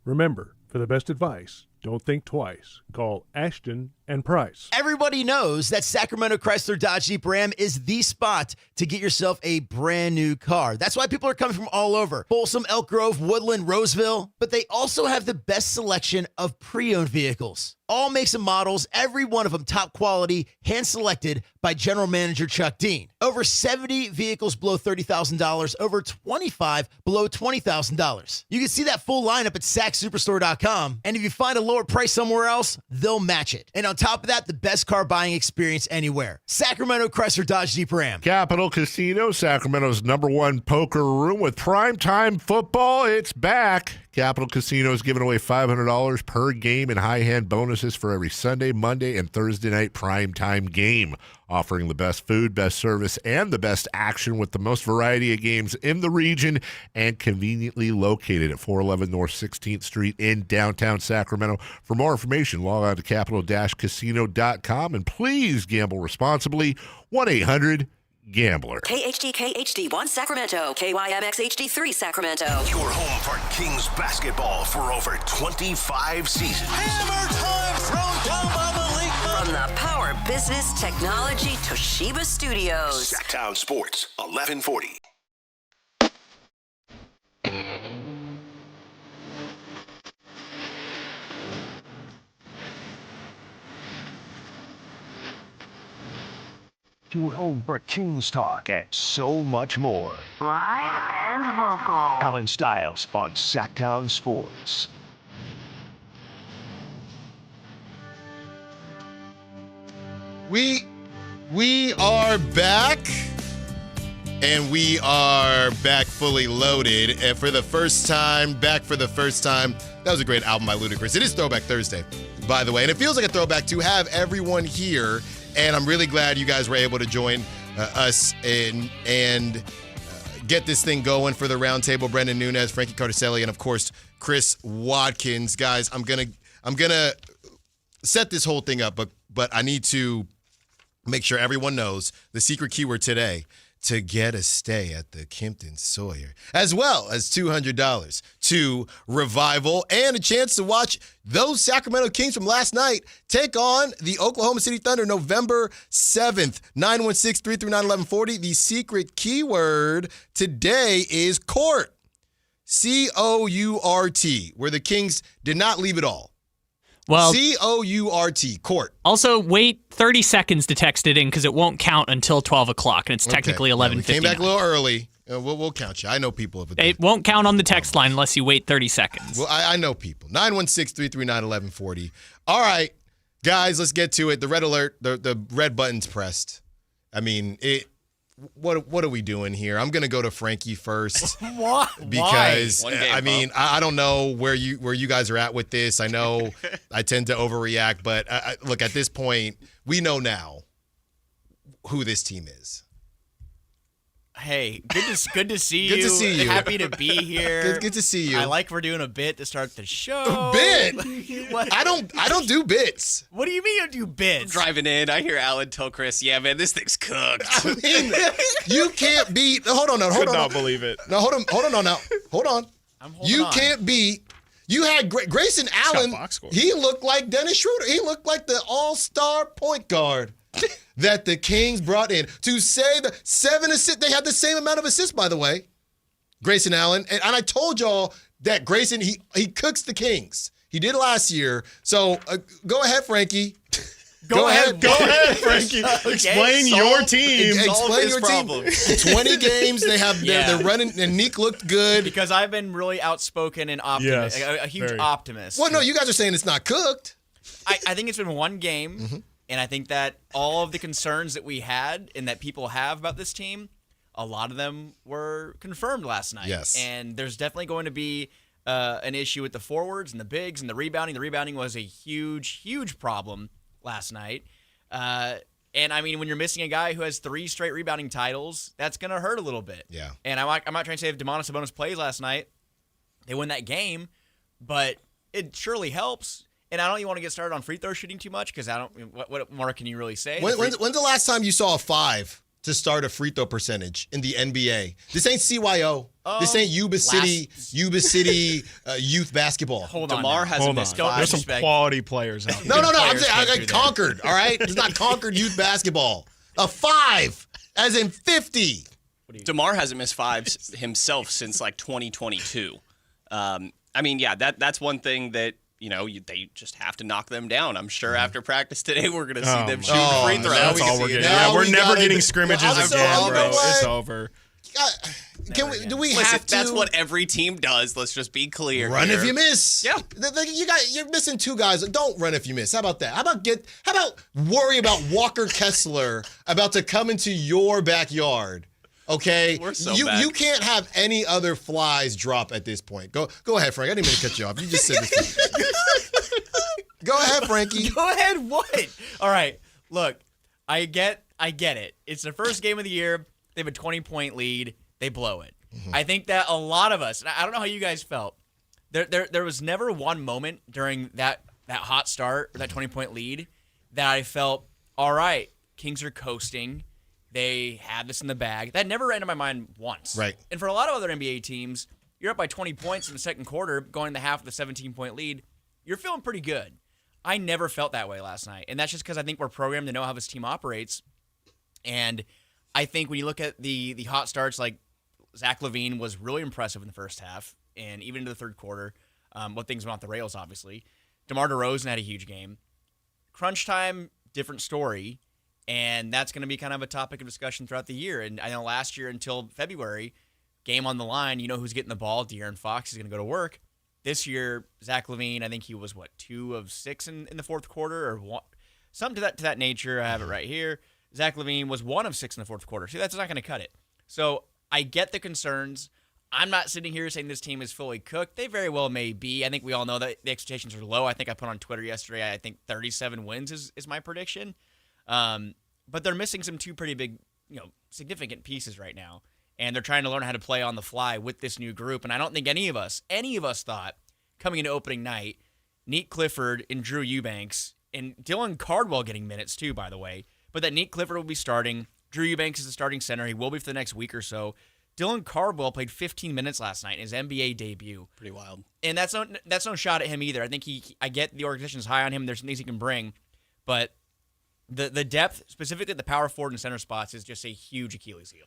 Remember, for the best advice, don't think twice. Call Ashton and Price. Everybody knows that Sacramento Chrysler Dodge Jeep Ram is the spot to get yourself a brand new car. That's why people are coming from all over. Folsom, Elk Grove, Woodland, Roseville. But they also have the best selection of pre-owned vehicles. All makes and models, every one of them top quality, hand-selected by General Manager Chuck Dean. Over 70 vehicles below $30,000, over 25 below $20,000. You can see that full lineup at SacSuperstore.com, and if you find a lower price somewhere else, they'll match it. And on top of that, the best car buying experience anywhere. Sacramento Chrysler Dodge Jeep Ram. Capital Casino, Sacramento's #1 poker room with primetime football. It's back. Capital Casino is giving away $500 per game in high-hand bonuses for every Sunday, Monday, and Thursday night primetime game. Offering the best food, best service, and the best action with the most variety of games in the region and conveniently located at 411 North 16th Street in downtown Sacramento. For more information, log on to capital-casino.com and please gamble responsibly. 1-800-GAMBLER. KHD1 Sacramento, KYMX HD3 Sacramento. Your home for Kings basketball for over 25 seasons. Hammer time thrown down by the league. From the Power Business Technology Toshiba Studios. Sactown Sports, 1140. Your home for Kings talk and so much more. Live and local. Allen Stiles on Sactown Sports. We are back, and we are back fully loaded. And for the first time, that was a great album by Ludacris. It is Throwback Thursday, by the way, and it feels like a throwback to have everyone here. And I'm really glad you guys were able to join us and get this thing going for the roundtable. Brendan Nunez, Frankie Cardicelli, and of course Chris Watkins. Guys, I'm gonna set this whole thing up, but I need to make sure everyone knows the secret keyword today to get a stay at the Kimpton Sawyer, as well as $200 to Revival and a chance to watch those Sacramento Kings from last night take on the Oklahoma City Thunder November 7th, 916-339-1140. The secret keyword today is court, C-O-U-R-T, where the Kings did not leave it all. Well, C-O-U-R-T, court. Also, wait 30 seconds to text it in because it won't count until 12 o'clock, and it's technically 11:59. We came back a little early. We'll count you. I know people. It won't count on the text line unless you wait 30 seconds. Well, I know people. 916-339-1140. All right, guys, let's get to it. The red alert, the red button's pressed. I mean, what are we doing here? I'm gonna go to Frankie first. What? Because Why? I mean, I don't know where you guys are at with this. I know I tend to overreact, but look, at this point, we know now who this team is. Hey, good to see you. Good to see you. Happy to be here. Good to see you. I like we're doing a bit to start the show. A bit? What? I don't do bits. What do you mean you don't do bits? Driving in, I hear Alan tell Chris, "Yeah, man, this thing's cooked." I mean, you can't beat. Hold on now. Could not believe it. No, hold on now. Hold on. I'm holding You on. can't beat. You had Grayson Allen. He looked like Dennis Schroeder. He looked like the all-star point guard that the Kings brought in to say the 7 assists. They had the same amount of assists, by the way. Grayson Allen, and I told y'all that Grayson he cooks the Kings. He did last year. So go ahead, Frankie. Go ahead, Frankie. Explain your team. Explain your team. 20 games they have. They're running, and Neek looked good because I've been really outspoken and optimist, a huge optimist. Well, no, you guys are saying it's not cooked. I think it's been one game, and I think that all of the concerns that we had and that people have about this team, a lot of them were confirmed last night. Yes, and there's definitely going to be an issue with the forwards and the bigs and the rebounding. The rebounding was a huge problem last night. And I mean, when you're missing a guy who has 3 straight rebounding titles, that's going to hurt a little bit. Yeah. And I'm not trying to say if Domantas Sabonis plays last night, they win that game, but it surely helps. And I don't even want to get started on free throw shooting too much because what more can you really say? When's the last time you saw a 5 to start a free throw percentage in the NBA? This ain't CYO. This ain't Yuba City youth basketball. Hold on. DeMar hasn't missed 5. There's some quality players out there. No. I'm saying I got Concord, all right? It's not Concord youth basketball. A 5, as in 50. DeMar hasn't missed 5s himself since like 2022. I mean, yeah, that's one thing that, they just have to knock them down. I'm sure after practice today, we're going to see them shoot free throws. That's all we're getting. We're never getting scrimmages again, bro. It's over. Do we Listen, have to? That's what every team does. Let's just be clear. Run here. if you miss. Yeah. You're missing two guys. Don't run if you miss. How about that? How about worry about Walker Kessler about to come into your backyard? Okay, We're so you bad. you can't have any other flies drop at this point. Go ahead, Frank. I didn't mean to cut you off. You just said this. Go ahead, Frankie. Go ahead. What? All right. Look, I get it. It's the first game of the year. They have a 20-point lead. They blow it. Mm-hmm. I think that a lot of us, and I don't know how you guys felt, there was never one moment during that hot start, or that 20-point lead, that I felt, all right, Kings are coasting. They had this in the bag. That never ran in my mind once. Right. And for a lot of other NBA teams, you're up by 20 points in the second quarter, going to half of the 17-point lead. You're feeling pretty good. I never felt that way last night. And that's just because I think we're programmed to know how this team operates. And I think when you look at the hot starts, like Zach LaVine was really impressive in the first half and even into the third quarter. What things went off the rails, obviously. DeMar DeRozan had a huge game. Crunch time, different story. And that's going to be kind of a topic of discussion throughout the year. And I know last year until February, game on the line, you know who's getting the ball. De'Aaron Fox is going to go to work. This year, Zach LaVine, I think he was, 2 of 6 in the fourth quarter or something to that nature. I have it right here. Zach LaVine was 1 of 6 in the fourth quarter. See, that's not going to cut it. So I get the concerns. I'm not sitting here saying this team is fully cooked. They very well may be. I think we all know that the expectations are low. I think I put on Twitter yesterday, I think 37 wins is my prediction. But they're missing some two pretty big, significant pieces right now. And they're trying to learn how to play on the fly with this new group. And I don't think any of us thought coming into opening night, Neat Clifford and Drew Eubanks, and Dylan Cardwell getting minutes too, by the way, but that Neat Clifford will be starting. Drew Eubanks is the starting center. He will be for the next week or so. Dylan Cardwell played 15 minutes last night in his NBA debut. Pretty wild. And that's no shot at him either. I think I get the organization's high on him. There's some things he can bring, but the depth, specifically at the power forward and center spots, is just a huge Achilles heel.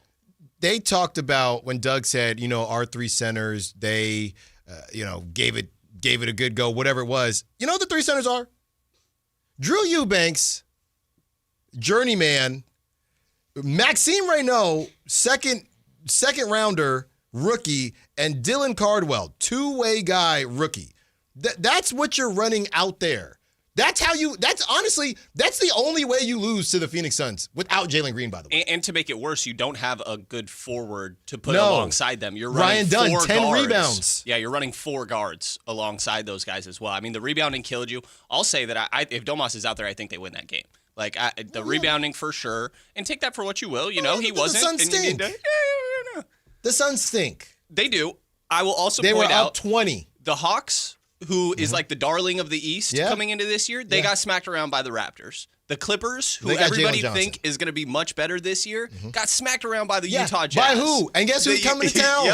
They talked about when Doug said, our 3 centers, they, gave it a good go, whatever it was. You know what the 3 centers are? Drew Eubanks, journeyman, Maxime Reynaud, second rounder, rookie, and Dylan Cardwell, 2-way guy, rookie. That's what you're running out there. That's the only way you lose to the Phoenix Suns without Jalen Green, by the way. And to make it worse, you don't have a good forward to put alongside them. You're running Ryan Dunn, 4 10 guards. rebounds. Yeah, you're running 4 guards alongside those guys as well. I mean, the rebounding killed you. I'll say that if Domas is out there, I think they win that game. Rebounding for sure. And take that for what you will. He wasn't. The Suns stink. The Suns stink. They do. I will also point out. They were up 20. The Hawks, who is like the darling of the East coming into this year, they got smacked around by the Raptors. The Clippers, who everybody think is going to be much better this year, got smacked around by the Utah Jazz. By who? And guess who's coming to town?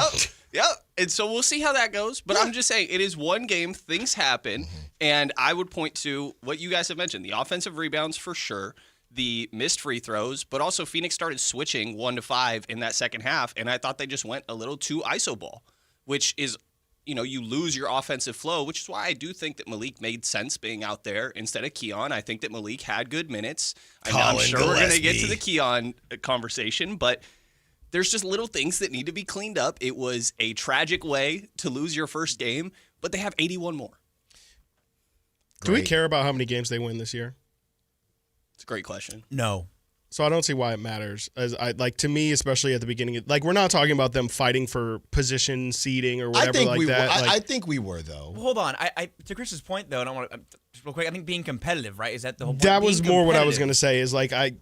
Yep. And so we'll see how that goes. But I'm just saying, it is one game. Things happen. And I would point to what you guys have mentioned, the offensive rebounds for sure, the missed free throws, but also Phoenix started switching 1 to 5 in that second half. And I thought they just went a little too iso ball, which is, you lose your offensive flow, which is why I do think that Malik made sense being out there instead of Keon. I think that Malik had good minutes. I'm sure we're going to get to the Keon conversation, but there's just little things that need to be cleaned up. It was a tragic way to lose your first game, but they have 81 more. Do we care about how many games they win this year? It's a great question. No. So I don't see why it matters. To me, especially at the beginning, we're not talking about them fighting for position seeding or whatever that. I think we were though. Well, hold on. I to Chris's point though, and I want to just real quick. I think being competitive, right? Is that the whole point? That was more what I was going to say. Is I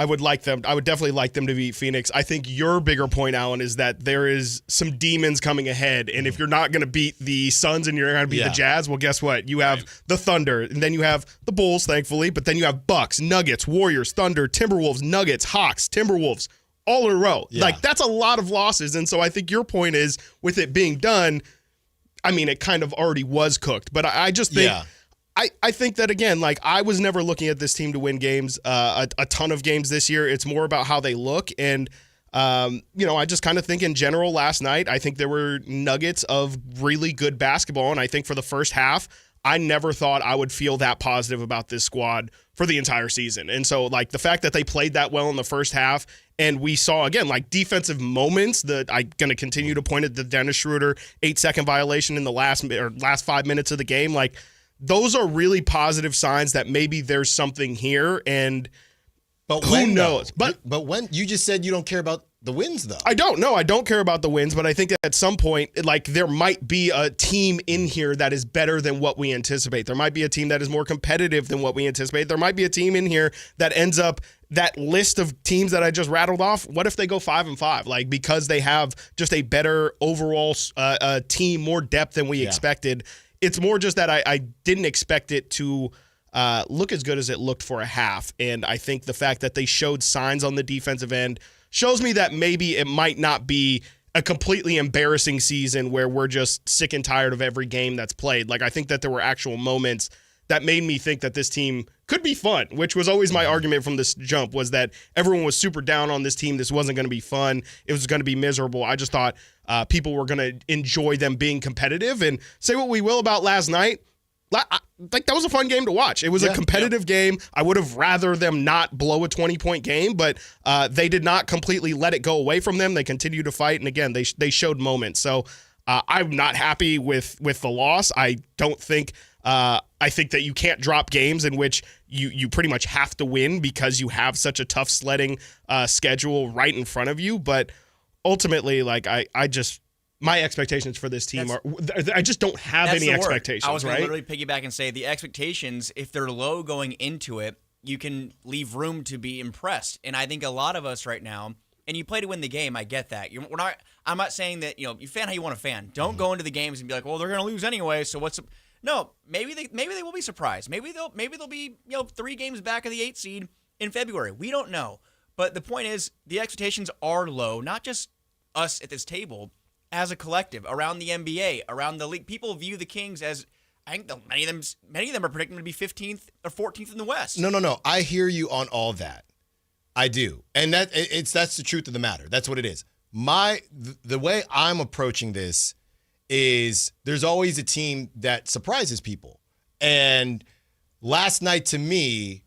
would like them. I would definitely like them to beat Phoenix. I think your bigger point, Allen, is that there is some demons coming ahead, and if you're not going to beat the Suns and you're going to beat the Jazz, well, guess what? You have the Thunder, and then you have the Bulls, thankfully, but then you have Bucks, Nuggets, Warriors, Thunder, Timberwolves, Nuggets, Hawks, Timberwolves, all in a row. Yeah. That's a lot of losses, and so I think your point is, with it being done, I mean, it kind of already was cooked, but I just think. Yeah. I think that, again, I was never looking at this team to win games, a ton of games this year. It's more about how they look. And, I just kind of think in general last night, I think there were nuggets of really good basketball. And I think for the first half, I never thought I would feel that positive about this squad for the entire season. And so, like, the fact that they played that well in the first half, and we saw, again, like, defensive moments that I'm going to continue to point at the Dennis Schroeder 8-second violation in the last 5 minutes of the game. Like, those are really positive signs that maybe there's something here, and who knows? But when you just said you don't care about the wins, though. I don't care about the wins, but I think that at some point, like, there might be a team in here that is better than what we anticipate. There might be a team that is more competitive than what we anticipate. There might be a team in here that ends up that list of teams that I just rattled off. What if they go 5-5? Like, because they have just a better overall team, more depth than we expected. It's more just that I didn't expect it to look as good as it looked for a half. And I think the fact that they showed signs on the defensive end shows me that maybe it might not be a completely embarrassing season where we're just sick and tired of every game that's played. Like, I think that there were actual moments that made me think that this team could be fun, which was always my argument from this jump, was that everyone was super down on this team. This wasn't going to be fun. It was going to be miserable. I just thought people were going to enjoy them being competitive. And say what we will about last night, like, that was a fun game to watch. It was a competitive game. I would have rather them not blow a 20-point game, but they did not completely let it go away from them. They continued to fight, and again, they showed moments. So I'm not happy with the loss. I don't think I think that you can't drop games in which you pretty much have to win because you have such a tough sledding schedule right in front of you. But ultimately, like, I just my expectations for this team I just don't have any expectations. I was going right? to literally piggyback and say the expectations, if they're low going into it, you can leave room to be impressed. And I think a lot of us right now, and you play to win the game, I get that. I'm not saying that, you fan how you want to fan. Don't go into the games and be like, well, they're going to lose anyway, so what's no, maybe they will be surprised. Maybe they'll be 3 games back of the 8 seed in February. We don't know. But the point is, the expectations are low, not just us at this table, as a collective, around the NBA, around the league. People view the Kings as, I think many of them are predicting them to be 15th or 14th in the West. No. I hear you on all that. I do. And that's the truth of the matter. That's what it is. The way I'm approaching this is there's always a team that surprises people. And last night, to me,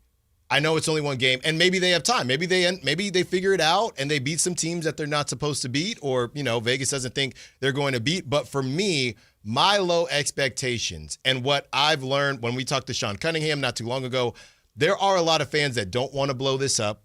I know it's only one game, and maybe they have time. Maybe they figure it out and they beat some teams that they're not supposed to beat, or Vegas doesn't think they're going to beat. But for me, my low expectations and what I've learned when we talked to Sean Cunningham not too long ago, there are a lot of fans that don't want to blow this up.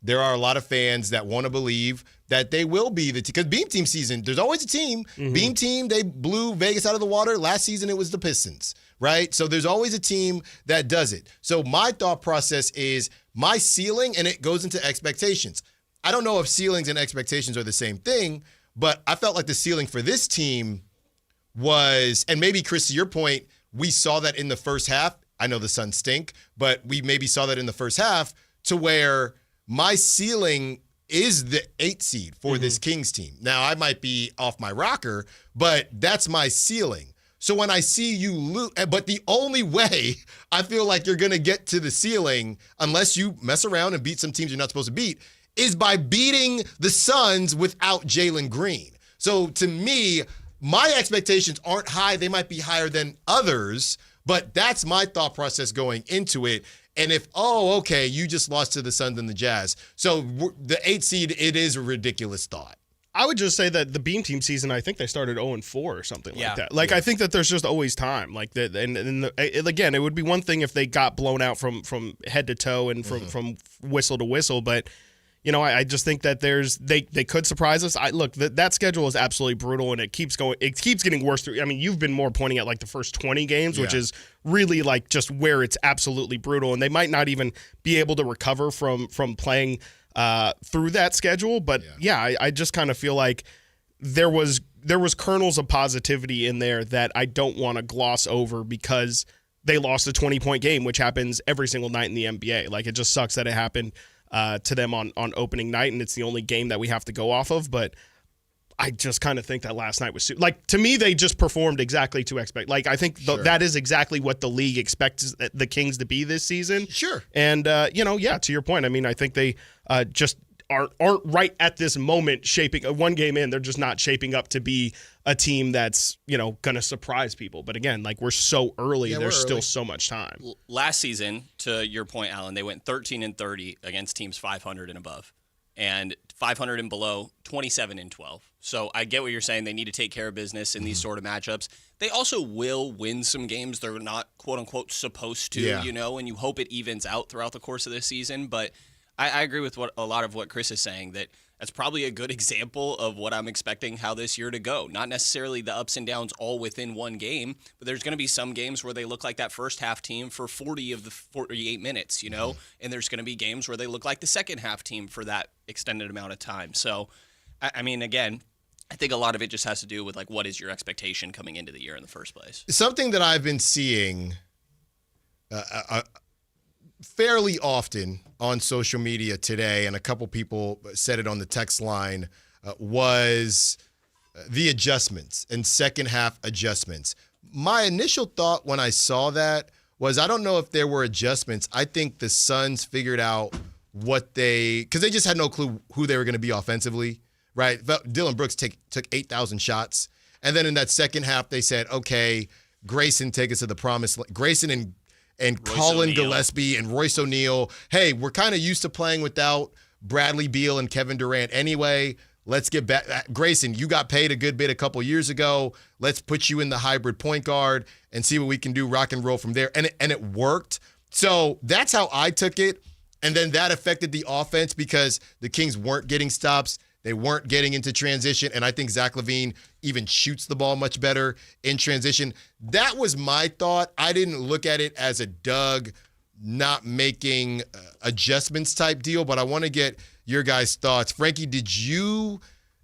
There are a lot of fans that want to believe that they will be the team. Because Beam Team season, there's always a team. Mm-hmm. Beam Team, they blew Vegas out of the water. Last season, it was the Pistons, right? So there's always a team that does it. So my thought process is my ceiling, and it goes into expectations. I don't know if ceilings and expectations are the same thing, but I felt like the ceiling for this team was, and maybe, Chris, to your point, we saw that in the first half. I know the Suns stink, but we maybe saw that in the first half to where my ceiling is the 8 seed for this Kings team. Now, I might be off my rocker, but that's my ceiling. So when I see you lose, but the only way I feel like you're going to get to the ceiling, unless you mess around and beat some teams you're not supposed to beat, is by beating the Suns without Jalen Green. So to me, my expectations aren't high. They might be higher than others, but that's my thought process going into it. And if, okay, you just lost to the Suns and the Jazz. So the 8 seed, it is a ridiculous thought. I would just say that the Beam Team season, I think they started 0-4 or something like that. Like, I think that there's just always time. Like, again, it would be one thing if they got blown out from head to toe and from whistle to whistle, but I just think that they could surprise us. Look, that schedule is absolutely brutal, and it keeps getting worse through. I mean, you've been more pointing at like the first 20 games, which is really like just where it's absolutely brutal, and they might not even be able to recover from playing through that schedule. But I just kind of feel like there was kernels of positivity in there that I don't want to gloss over because they lost a 20-point game, which happens every single night in the NBA. Like, it just sucks that it happened to them on opening night, and it's the only game that we have to go off of. But I just kind of think that last night was to me, they just performed exactly to expect. Like, I think that is exactly what the league expects the Kings to be this season. Sure. And to your point, I mean, I think they just aren't right at this moment shaping one game in. They're just not shaping up to be a team that's, going to surprise people. But again, like we're so early, there's still so much time. Last season, to your point, Allen, they went 13-30 against teams 500 and above, and 500 and below 27-12. So I get what you're saying. They need to take care of business in these sort of matchups. They also will win some games they're not quote unquote supposed to, and you hope it evens out throughout the course of this season. But I agree with a lot of what Chris is saying, that that's probably a good example of what I'm expecting how this year to go. Not necessarily the ups and downs all within one game, but there's going to be some games where they look like that first half team for 40 of the 48 minutes, and there's going to be games where they look like the second half team for that extended amount of time. So, I mean, again, I think a lot of it just has to do with like what is your expectation coming into the year in the first place. Something that I've been seeing fairly often on social media today, and a couple people said it on the text line, was the adjustments and second half adjustments. My initial thought when I saw that was, I don't know if there were adjustments. I think the Suns figured out because they just had no clue who they were going to be offensively, right? Dylan Brooks took 8,000 shots. And then in that second half, they said, okay, Grayson, take us to the promised land. Grayson and Colin Gillespie and Royce O'Neal. Hey, we're kind of used to playing without Bradley Beal and Kevin Durant anyway. Let's get back. Grayson, you got paid a good bit a couple years ago. Let's put you in the hybrid point guard and see what we can do, rock and roll from there. And it worked. So that's how I took it. And then that affected the offense because the Kings weren't getting stops. They weren't getting into transition. And I think Zach LaVine even shoots the ball much better in transition. That was my thought. I didn't look at it as a Doug not making adjustments type deal, but I want to get your guys' thoughts. Frankie, did you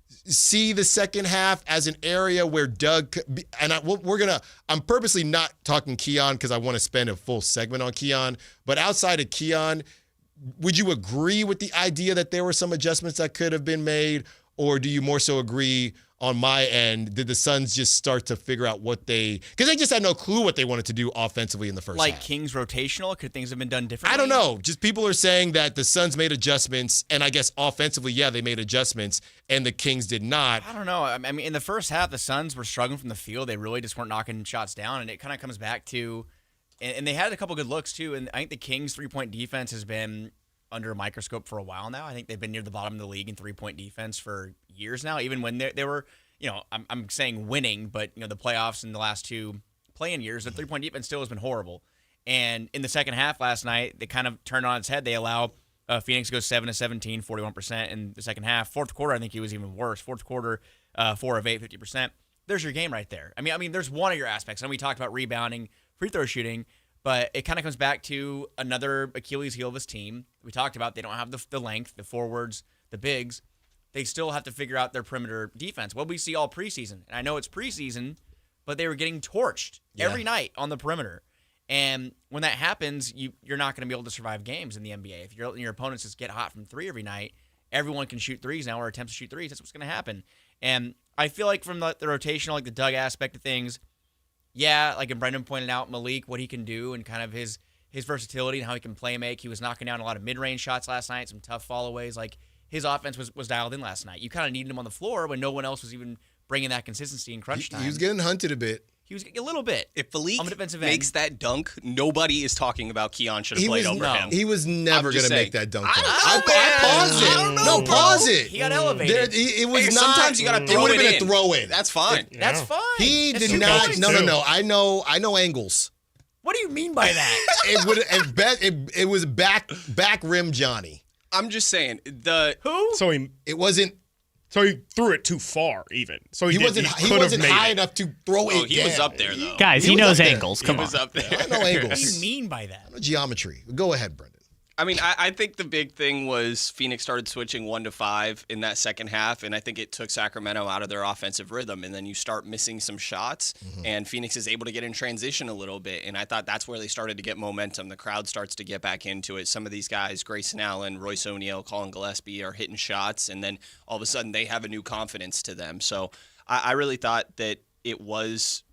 see the second half as an area where Doug I'm purposely not talking Keon because I want to spend a full segment on Keon, but outside of Keon, would you agree with the idea that there were some adjustments that could have been made, or do you more so agree on my end? Did the Suns just start to figure out because they just had no clue what they wanted to do offensively in the first half? Kings rotational? Could things have been done differently? I don't know. Just people are saying that the Suns made adjustments, and I guess offensively, they made adjustments, and the Kings did not. I don't know. I mean, in the first half, the Suns were struggling from the field. They really just weren't knocking shots down, and it kind of comes back to and they had a couple good looks, too, and I think the Kings' three-point defense has been under a microscope for a while now. I think they've been near the bottom of the league in three-point defense for years now, even when they were, I'm saying winning, but, the playoffs in the last two play-in years, the three-point defense still has been horrible. And in the second half last night, they kind of turned on its head. They allow Phoenix to go 7-17, 41% in the second half. Fourth quarter, I think it was even worse. Fourth quarter, 4 of 8, 50%. There's your game right there. I mean, there's one of your aspects. And we talked about rebounding, free throw shooting, but it kind of comes back to another Achilles heel of this team. We talked about they don't have the length, the forwards, the bigs. They still have to figure out their perimeter defense. What we see all preseason, and I know it's preseason, but they were getting torched every night on the perimeter. And when that happens, you're not going to be able to survive games in the NBA. If your opponents just get hot from three every night, everyone can shoot threes now or attempts to shoot threes. That's what's going to happen. And I feel like from the rotational, like the Doug aspect of things, like Brendan pointed out, Malik, what he can do and kind of his versatility and how he can play make. He was knocking down a lot of mid-range shots last night, some tough followays. Like, his offense was dialed in last night. You kind of needed him on the floor when no one else was even bringing that consistency in crunch time. He was getting hunted a bit. He was a little bit. If Malik on the defensive makes that dunk, nobody is talking about Keon should have played over him. He was never going to make that dunk. I pause it. I don't know, No, pause it. He got elevated. It was not. Sometimes you got to throw it would have in. been a throw in. That's fine. Yeah. That's fine. He That's did not. No. I know angles. What do you mean by that? It was back rim Johnny. I'm just saying who? So it wasn't. So he threw it too far, even. So he wasn't high enough to throw it. He was up there though. Guys, he knows angles. Come on. He was up there. I know angles. What do you mean by that? I know geometry. Go ahead, Brendan. I mean, I think the big thing was Phoenix started switching 1 to 5 in that second half, and I think it took Sacramento out of their offensive rhythm, and then you start missing some shots, and Phoenix is able to get in transition a little bit, and I thought that's where they started to get momentum. The crowd starts to get back into it. Some of these guys, Grayson Allen, Royce O'Neal, Colin Gillespie, are hitting shots, and then all of a sudden they have a new confidence to them. So I really thought that it was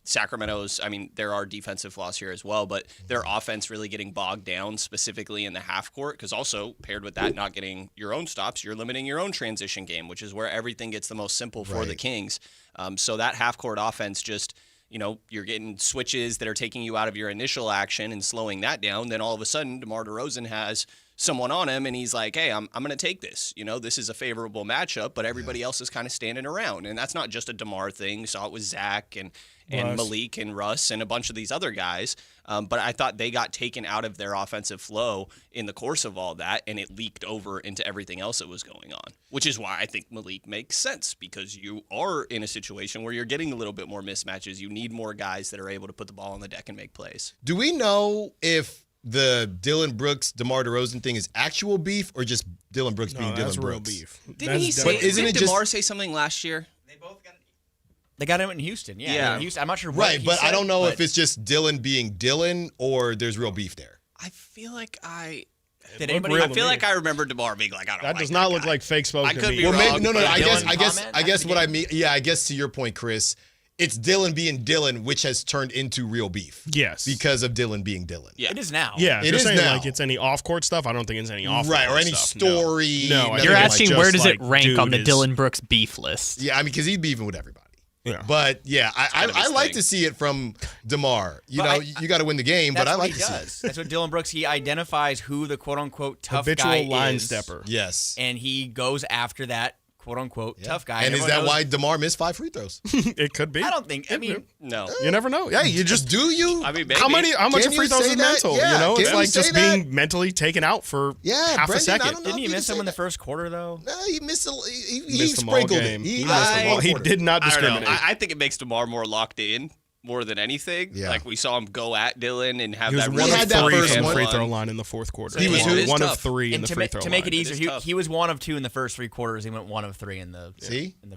Sacramento's, I mean, there are defensive flaws here as well, but their offense really getting bogged down specifically in the half court, because also paired with that, not getting your own stops, you're limiting your own transition game, which is where everything gets the most simple for the Kings. So that half court offense just, you're getting switches that are taking you out of your initial action and slowing that down. Then all of a sudden, DeMar DeRozan has someone on him, and he's like, hey, I'm going to take this. This is a favorable matchup, but everybody else is kind of standing around. And that's not just a DeMar thing. You saw it with Zach and Malik and Russ and a bunch of these other guys. But I thought they got taken out of their offensive flow in the course of all that, and it leaked over into everything else that was going on, which is why I think Malik makes sense, because you are in a situation where you're getting a little bit more mismatches. You need more guys that are able to put the ball on the deck and make plays. Do we know if the Dylan Brooks, DeMar DeRozan thing is actual beef or just Dylan Brooks being Dylan Brooks? Real beef. Didn't DeMar say something last year? They got him in Houston. Yeah. In Houston. I'm not sure what Right, he but said, I don't know if it's just Dylan being Dylan or there's real beef there. I feel like I remember DeMar being like, I don't. That does not look like fake smoke. I could be Well, wrong. maybe, no. but I guess what I mean. Yeah, I guess to your point, Chris, it's Dylan being Dylan, which has turned into real beef. Yes, because of Dylan being Dylan. Yeah, it is now. Yeah, it is saying now. Like it's any off-court stuff. I don't think it's any off-court right or any stuff. story. No, you're asking where does it rank on the Dylan Brooks beef list? Yeah, I mean, because he's beefing with everybody. Yeah. But yeah, I like to see it from DeMar. You got to win the game, but I like to see it. That's what Dylan Brooks, he identifies who the quote-unquote tough habitual guy line is. stepper. Yes. And he goes after that quote-unquote tough guy. And is that why DeMar missed 5 free throws? It could be. I don't think. I mean, no. You never know. Yeah, you just do you? I mean, maybe. How much Can of free you throws say is that? mental? Yeah. It's Can like you say just that? being mentally taken out for half a second. Didn't he miss him in the first quarter though? No, he missed. He missed them all sprinkled game. it. He missed them all. He did not I don't know. discriminate. I think it makes DeMar more locked in. More than anything, like we saw him go at Dylan and have He was that. one really of 3 first from the one. free throw line in the fourth quarter. He was one tough. of 3 in And the free throw line. to make it easier, tough. he was 1 of 2 in the first 3 quarters. He went 1 of 3 in the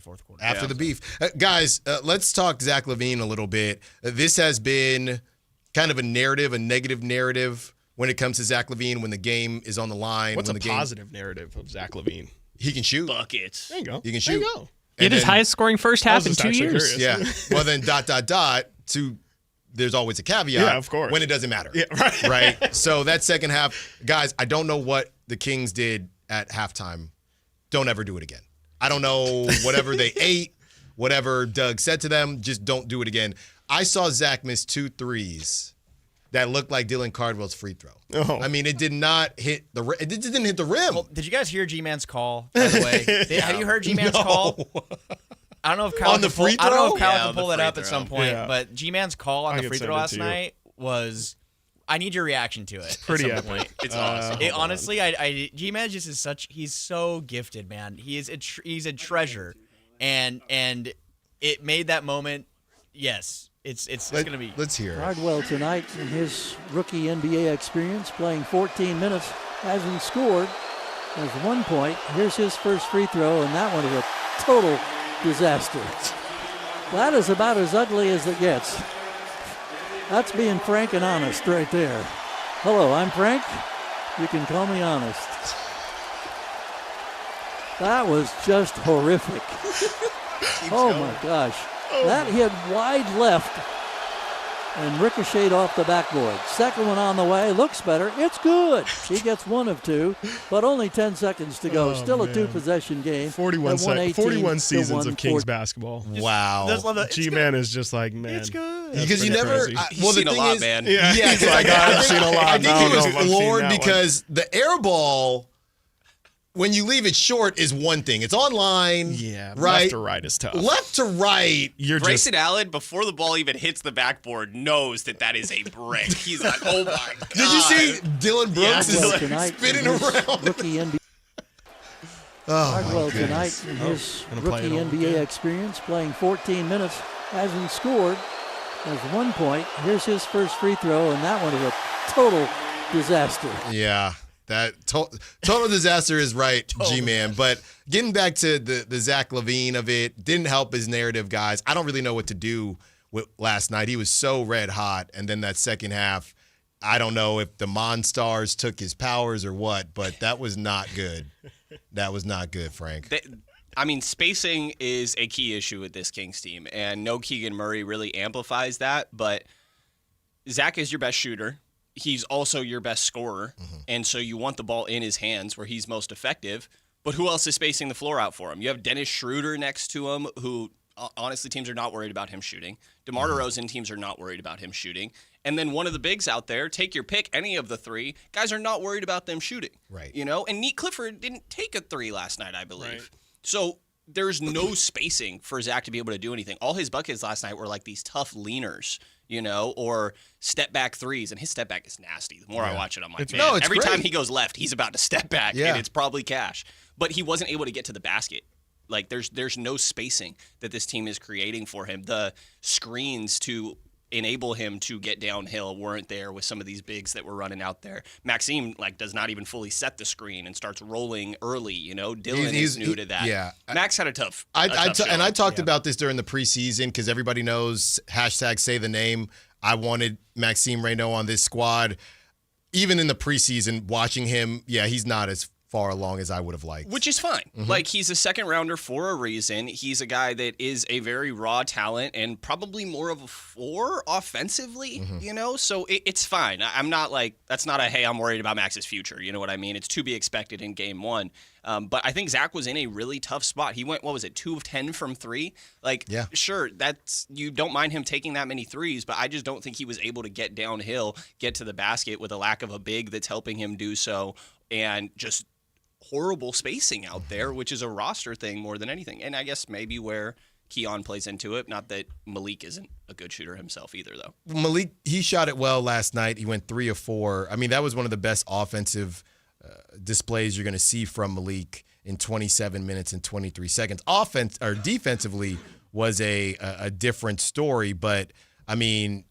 fourth quarter. After the beef. Guys, let's talk Zach LaVine a little bit. This has been kind of a negative narrative when it comes to Zach LaVine when the game is on the line. What's when a positive narrative of Zach LaVine? He can shoot. Buckets. There you go. He can shoot. There you go. Get his highest scoring first half in 2 actually years. curious. Yeah. Well, then ... to there's always a caveat. Yeah, of course. When it doesn't matter. Yeah, right. Right. So that second half, guys, I don't know what the Kings did at halftime. Don't ever do it again. I don't know whatever they ate, whatever Doug said to them, just don't do it again. I saw Zach miss 2 threes that looked like Dylan Cardwell's free throw. Oh. I mean, it did not hit the rim. It didn't hit the rim. Well, did you guys hear G-Man's call, by the way? Have you heard G-Man's call? I don't know if Kyle On the can pull, free I don't know throw? if Kyle Yeah, can on pull the that free up at throw. some point, Yeah. but G-Man's call on I the can free send throw it last to you. night was. I need your reaction to it. Pretty at some epic. point. It's awesome. Honestly, G-Man just is such. He's so gifted, man. He's a treasure, and it made that moment. Yes, it's gonna be. Let's hear it. Cardwell tonight in his rookie NBA experience, playing 14 minutes, hasn't scored. There's 1 point. Here's his first free throw, and that one is a total disaster. That is about as ugly as it gets. That's being frank and honest right there. Hello, I'm Frank. You can call me honest. That was just horrific. Oh my gosh. That hit wide left and ricocheted off the backboard. Second one on the way, looks better. It's good. He gets 1 of 2, but only 10 seconds to go. Still a 2-possession game. 41 seasons of Kings basketball. Wow. G-Man is just like, man. It's good. Because you never. crazy. Well, the seen a thing lot, is, man. Yeah, he's like, I've seen a lot. I think No, he no, was I've seen floored that one. because the air ball, when you leave it short, is one thing. It's online. Yeah, right. left to right is tough. Left to right. You're Grayson just Allen, before the ball even hits the backboard, knows that is a brick. He's like, oh my god. Did you see Dylan Brooks Cardwell is tonight spinning in his around? rookie NBA. Cardwell tonight in his rookie NBA experience, playing 14 minutes, hasn't scored. There's 1 point. Here's his first free throw, and that one is a total disaster. Yeah, that total disaster is right, G-Man. But getting back to the Zach LaVine of it, didn't help his narrative, guys. I don't really know what to do with last night. He was so red hot, and then that second half, I don't know if the Monstars took his powers or what, but that was not good. That was not good, Frank. I mean, spacing is a key issue with this Kings team, and no Keegan Murray really amplifies that, but Zach is your best shooter. He's also your best scorer, and so you want the ball in his hands where he's most effective, but who else is spacing the floor out for him? You have Dennis Schroeder next to him, who honestly teams are not worried about him shooting. DeMar DeRozan teams are not worried about him shooting. And then one of the bigs out there, take your pick, any of the three, guys are not worried about them shooting. Right. You know, and Neat Clifford didn't take a three last night, I believe. Right. So there's no spacing for Zach to be able to do anything. All his buckets last night were like these tough leaners, you know, or step back threes, and his step back is nasty. The more I watch it, I'm like, It's every great. time he goes left, he's about to step back, and it's probably cash. But he wasn't able to get to the basket. Like, there's no spacing that this team is creating for him. The screens to enable him to get downhill weren't there with some of these bigs that were running out there. Maxime, like, does not even fully set the screen and starts rolling early, you know? Dylan is new to that. Yeah. Max had a tough And I talked about this during the preseason because everybody knows #say the name. I wanted Maxime Reynaud on this squad. Even in the preseason, watching him, he's not as far along as I would have liked. Which is fine. Like, he's a second rounder for a reason. He's a guy that is a very raw talent and probably more of a 4 offensively, you know? So it's fine. I'm not like, that's not a, hey, I'm worried about Max's future. You know what I mean? It's to be expected in game 1. But I think Zach was in a really tough spot. He went, 2 of 10 from 3? Like, sure, that's, you don't mind him taking that many threes, but I just don't think he was able to get downhill, get to the basket with a lack of a big that's helping him do so, and just horrible spacing out there, which is a roster thing more than anything. And I guess maybe where Keon plays into it. Not that Malik isn't a good shooter himself either, though. Malik, he shot it well last night. He went 3 of 4. I mean, that was one of the best displays you're going to see from Malik in 27 minutes and 23 seconds. Defensively was a different story, but I mean,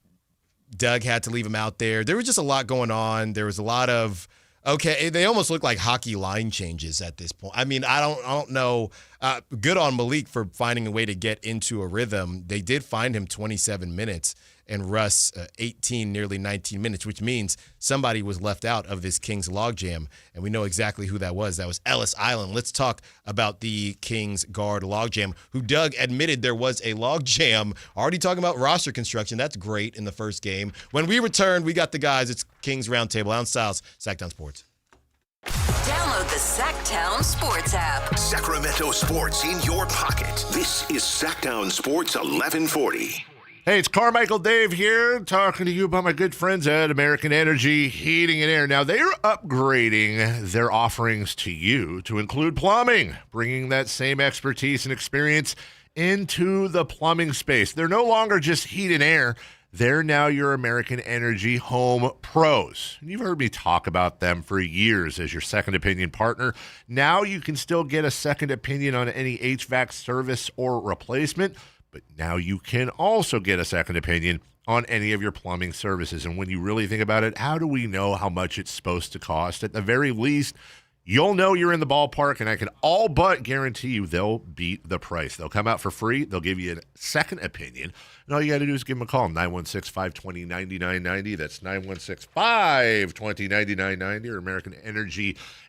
Doug had to leave him out there. There was just a lot going on. There was a lot of they almost look like hockey line changes at this point. I mean, I don't know. Good on Malik for finding a way to get into a rhythm. They did find him 27 minutes and Russ 18, nearly 19 minutes, which means somebody was left out of this Kings logjam, and we know exactly who that was. That was Ellis Island. Let's talk about the Kings guard logjam, who Doug admitted there was a logjam. Already talking about roster construction. That's great in the first game. When we return, we got the guys. It's Kings Roundtable. Allen Stiles, Sactown Sports. Download the Sactown Sports app. Sacramento sports in your pocket. This is Sactown Sports 1140. Hey, it's Carmichael Dave here, talking to you about my good friends at American Energy Heating and Air. Now, they are upgrading their offerings to you to include plumbing, bringing that same expertise and experience into the plumbing space. They're no longer just heat and air. They're now your American Energy home pros. You've heard me talk about them for years as your second opinion partner. Now you can still get a second opinion on any HVAC service or replacement, but now you can also get a second opinion on any of your plumbing services. And when you really think about it, how do we know how much it's supposed to cost? At the very least, you'll know you're in the ballpark, and I can all but guarantee you they'll beat the price. They'll come out for free. They'll give you a second opinion. And all you got to do is give them a call, 916-520-9990. That's 916-520-9990 or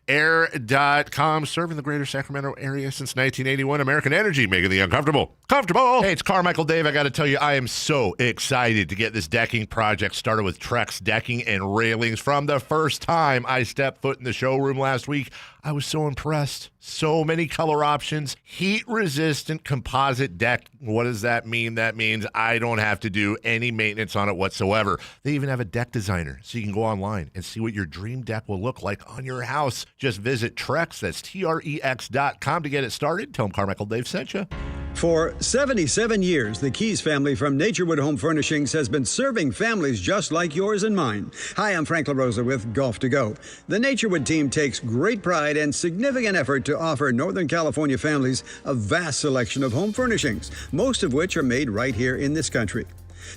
AmericanEnergyAir.com. Serving the greater Sacramento area since 1981. American Energy, making the uncomfortable comfortable. Hey, it's Carmichael Dave. I got to tell you, I am so excited to get this decking project started with Trex Decking and Railings. From the first time I stepped foot in the showroom last week, I was so impressed. So many color options. Heat-resistant composite deck. What does that mean? That means I don't have to do any maintenance on it whatsoever. They even have a deck designer, so you can go online and see what your dream deck will look like on your house. Just visit Trex, that's TREX.com to get it started. Tell them Carmichael Dave sent you. For 77 years, the Keys family from Naturewood Home Furnishings has been serving families just like yours and mine. Hi, I'm Frank LaRosa with Golf to Go. The Naturewood team takes great pride and significant effort to offer Northern California families a vast selection of home furnishings, most of which are made right here in this country.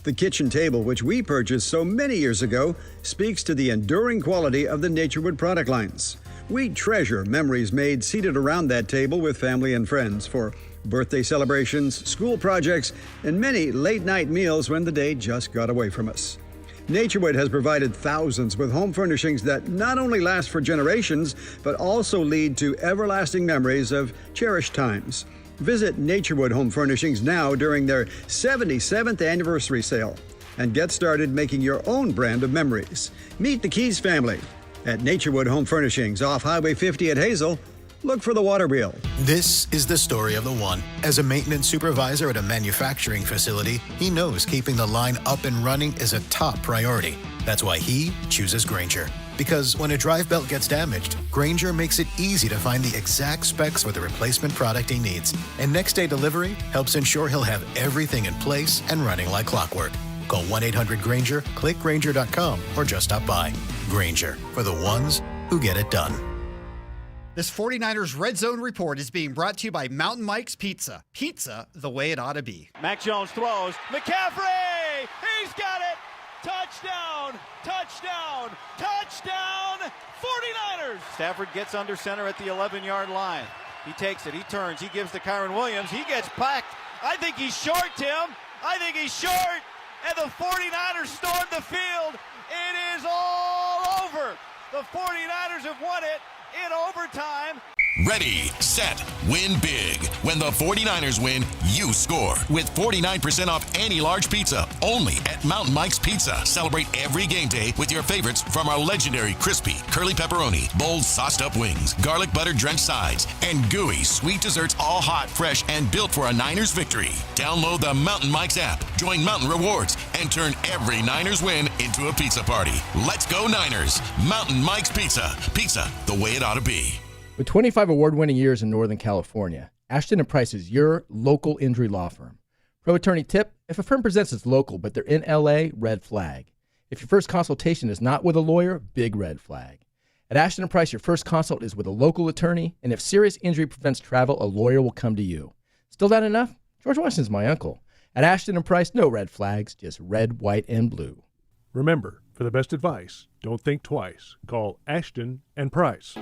The kitchen table, which we purchased so many years ago, speaks to the enduring quality of the Naturewood product lines. We treasure memories made seated around that table with family and friends for birthday celebrations, school projects, and many late-night meals when the day just got away from us. Naturewood has provided thousands with home furnishings that not only last for generations, but also lead to everlasting memories of cherished times. Visit Naturewood Home Furnishings now during their 77th anniversary sale and get started making your own brand of memories. Meet the Keys family at Naturewood Home Furnishings off Highway 50 at Hazel. Look for the water wheel. This is the story of the one. As a maintenance supervisor at a manufacturing facility, he knows keeping the line up and running is a top priority. That's why he chooses Grainger. Because when a drive belt gets damaged, Grainger makes it easy to find the exact specs for the replacement product he needs. And next day delivery helps ensure he'll have everything in place and running like clockwork. Call 1-800-GRAINGER, click Grainger.com, or just stop by. Grainger, for the ones who get it done. This 49ers Red Zone Report is being brought to you by Mountain Mike's Pizza. Pizza the way it ought to be. Mac Jones throws. McCaffrey! He's got it! Touchdown! Touchdown! Touchdown! 49ers! Stafford gets under center at the 11-yard line. He takes it. He turns. He gives to Kyron Williams. He gets packed. I think he's short, Tim. I think he's short. And the 49ers storm the field. It is all over. The 49ers have won it in overtime. Ready, set, win big. When the 49ers win, you score. With 49% off any large pizza, only at Mountain Mike's Pizza. Celebrate every game day with your favorites from our legendary crispy, curly pepperoni, bold sauced up wings, garlic butter drenched sides, and gooey sweet desserts, all hot, fresh, and built for a Niners victory. Download the Mountain Mike's app, join Mountain Rewards, and turn every Niners win into a pizza party. Let's go Niners. Mountain Mike's Pizza. Pizza the way it ought to be. With 25 award-winning years in Northern California, Ashton & Price is your local injury law firm. Pro attorney tip: if a firm presents as local but they're in LA, red flag. If your first consultation is not with a lawyer, big red flag. At Ashton & Price, your first consult is with a local attorney, and if serious injury prevents travel, a lawyer will come to you. Still not enough? George Washington's my uncle. At Ashton & Price, no red flags, just red, white, and blue. Remember, for the best advice, don't think twice. Call Ashton & Price.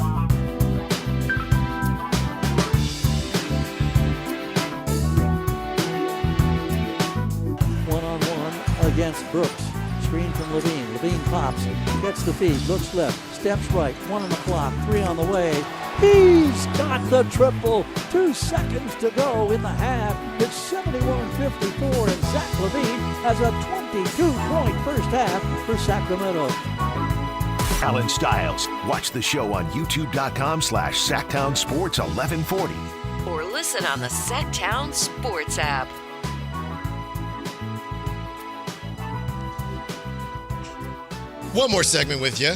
Against Brooks. Screen from Levine. Levine pops. Gets the feed. Looks left. Steps right. 1 on the clock. 3 on the way. He's got the triple. 2 seconds to go in the half. It's 71-54, and Zach Levine has a 22-point first half for Sacramento. Allen Stiles. Watch the show on youtube.com/Sactown Sports 1140. Or listen on the Sactown Sports app. One more segment with you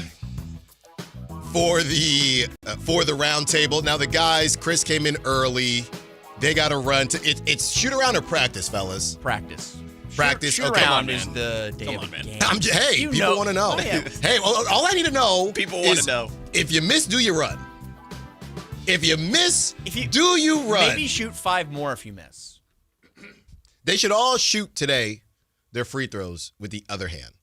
for the round table. Now the guys, Chris came in early. They got to run to it's shoot around or practice, fellas. Practice. Practice. Shoot okay, around is the day of the game. People want to know. Hey, all I need to know. People want to know. If you miss, do you run? If you miss, do you run? Maybe shoot 5 more if you miss. They should all shoot today their free throws with the other hand.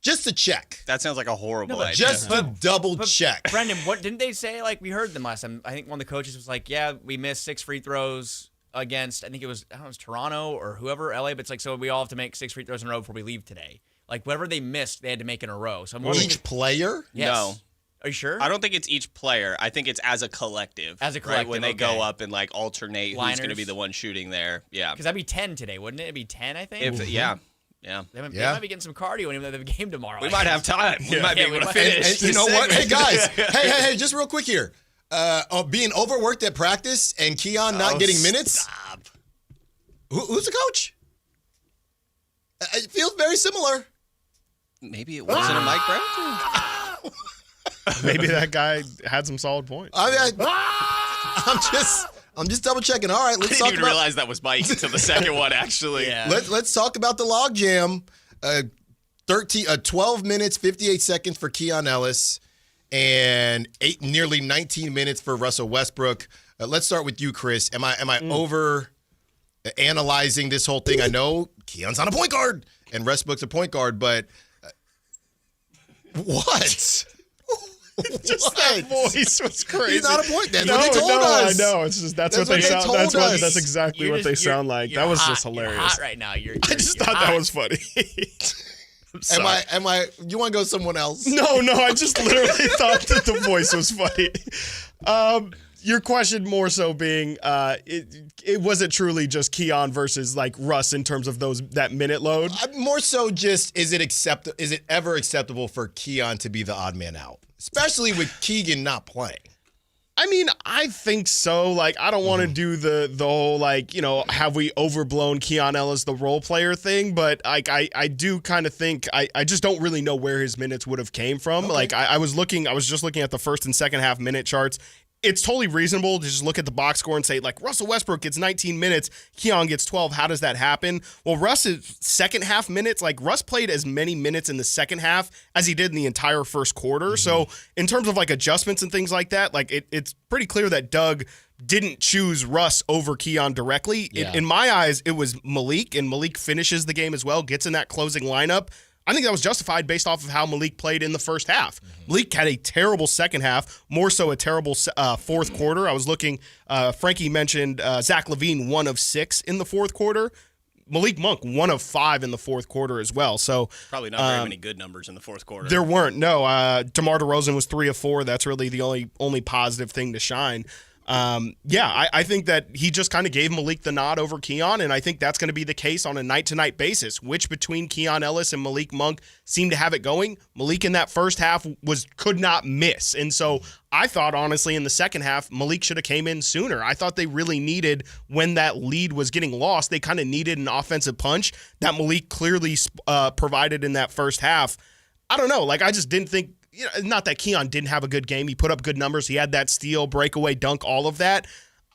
Just to check. That sounds like a horrible idea. Just to double check. Brendan, what didn't they say? Like, we heard them last time. I think one of the coaches was like, yeah, we missed 6 free throws against, I think it was Toronto or whoever, LA, but it's like, so we all have to make 6 free throws in a row before we leave today. Like, whatever they missed, they had to make in a row. So each player? Yes. No. Are you sure? I don't think it's each player. I think it's as a collective. As a collective, right? When they go up and like alternate Liners. who's going to be the one shooting there. Yeah. Because that'd be 10 today, wouldn't it? It'd be 10, I think. Yeah. They might be getting some cardio in the game tomorrow. We might have time. We might be able to finish. And you know what? Hey, guys. hey, just real quick here. Being overworked at practice and Keon not getting minutes. Stop. Who's the coach? It feels very similar. Maybe it wasn't a Mike Brown. Maybe that guguy had some solid points. I'm just double checking. All right, let's I didn't even realize that was Mike until the second one, actually. Yeah. Let's talk about the log jam. 12 minutes, 58 seconds for Keon Ellis, and nearly 19 minutes for Russell Westbrook. Let's start with you, Chris. Am I over analyzing this whole thing? I know Keon's on a point guard and Westbrook's a point guard, but what? Just that voice was crazy. He's not a point. That's what they told us. I know. It's just that's what they sound. That's exactly what they sound like. You're that was hot. just hilarious. You're hot right now. I just thought that was funny. Am I? You want to go someone else? No. I just literally thought that the voice was funny. Your question more so being, it wasn't truly just Keon versus like Russ in terms of that minute load. More so, just is it ever acceptable for Keon to be the odd man out, especially with Keegan not playing? I mean, I think so. Like, I don't want to do the whole, like, have we overblown Keon Ellis, the role player thing? But like, I do kind of think I just don't really know where his minutes would have came from. Okay. Like, I was just looking at the first and second half minute charts. It's totally reasonable to just look at the box score and say, like, Russell Westbrook gets 19 minutes, Keon gets 12. How does that happen? Well, Russ's second half minutes, like, Russ played as many minutes in the second half as he did in the entire first quarter. So in terms of, like, adjustments and things like that, like, it's pretty clear that Doug didn't choose Russ over Keon directly. Yeah. In my eyes, it was Malik, and Malik finishes the game as well, gets in that closing lineup. I think that was justified based off of how Malik played in the first half. Malik had a terrible second half, more so a terrible fourth quarter. I was looking, Frankie mentioned Zach LaVine, 1 of 6 in the fourth quarter. Malik Monk, 1 of 5 in the fourth quarter as well. So probably not very many good numbers in the fourth quarter. There weren't, no. DeMar DeRozan was 3 of 4. That's really the only positive thing to shine. I think that he just kind of gave Malik the nod over Keon, and I think that's going to be the case on a night-to-night basis, which between Keon Ellis and Malik Monk seemed to have it going. Malik in that first half could not miss, and so I thought, honestly, in the second half, Malik should have came in sooner. I thought they really needed, when that lead was getting lost, they kind of needed an offensive punch that Malik clearly provided in that first half. I don't know, like, I just didn't think, not that Keon didn't have a good game. He put up good numbers. He had that steal, breakaway, dunk, all of that.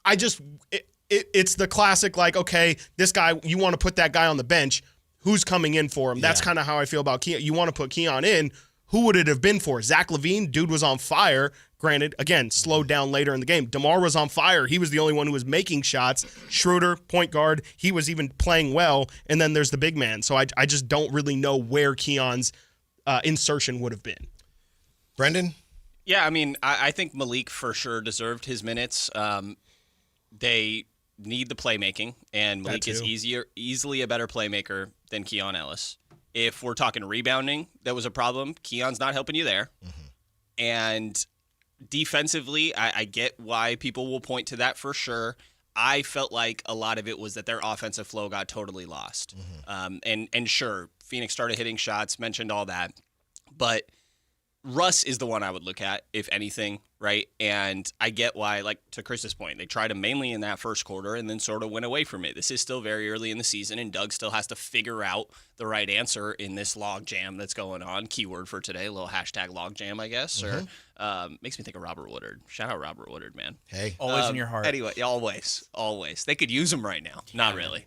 It's the classic, like, okay, this guy, you want to put that guy on the bench. Who's coming in for him? That's kind of how I feel about Keon. You want to put Keon in. Who would it have been for? Zach LaVine, dude was on fire. Granted, again, slowed down later in the game. DeMar was on fire. He was the only one who was making shots. Schroeder, point guard, he was even playing well. And then there's the big man. So I just don't really know where Keon's insertion would have been. Brendan? Yeah, I mean, I think Malik for sure deserved his minutes. They need the playmaking, and Malik is easily a better playmaker than Keon Ellis. If we're talking rebounding, that was a problem. Keon's not helping you there. And defensively, I get why people will point to that for sure. I felt like a lot of it was that their offensive flow got totally lost. And sure, Phoenix started hitting shots, mentioned all that. But Russ is the one I would look at, if anything, right? And I get why, like to Chris's point, they tried him mainly in that first quarter and then sort of went away from it. This is still very early in the season, and Doug still has to figure out the right answer in this log jam that's going on. Keyword for today, a little hashtag log jam, I guess. Or makes me think of Robert Woodard. Shout out Robert Woodard, man. Hey. Always in your heart. Anyway, always. They could use him right now. Not really.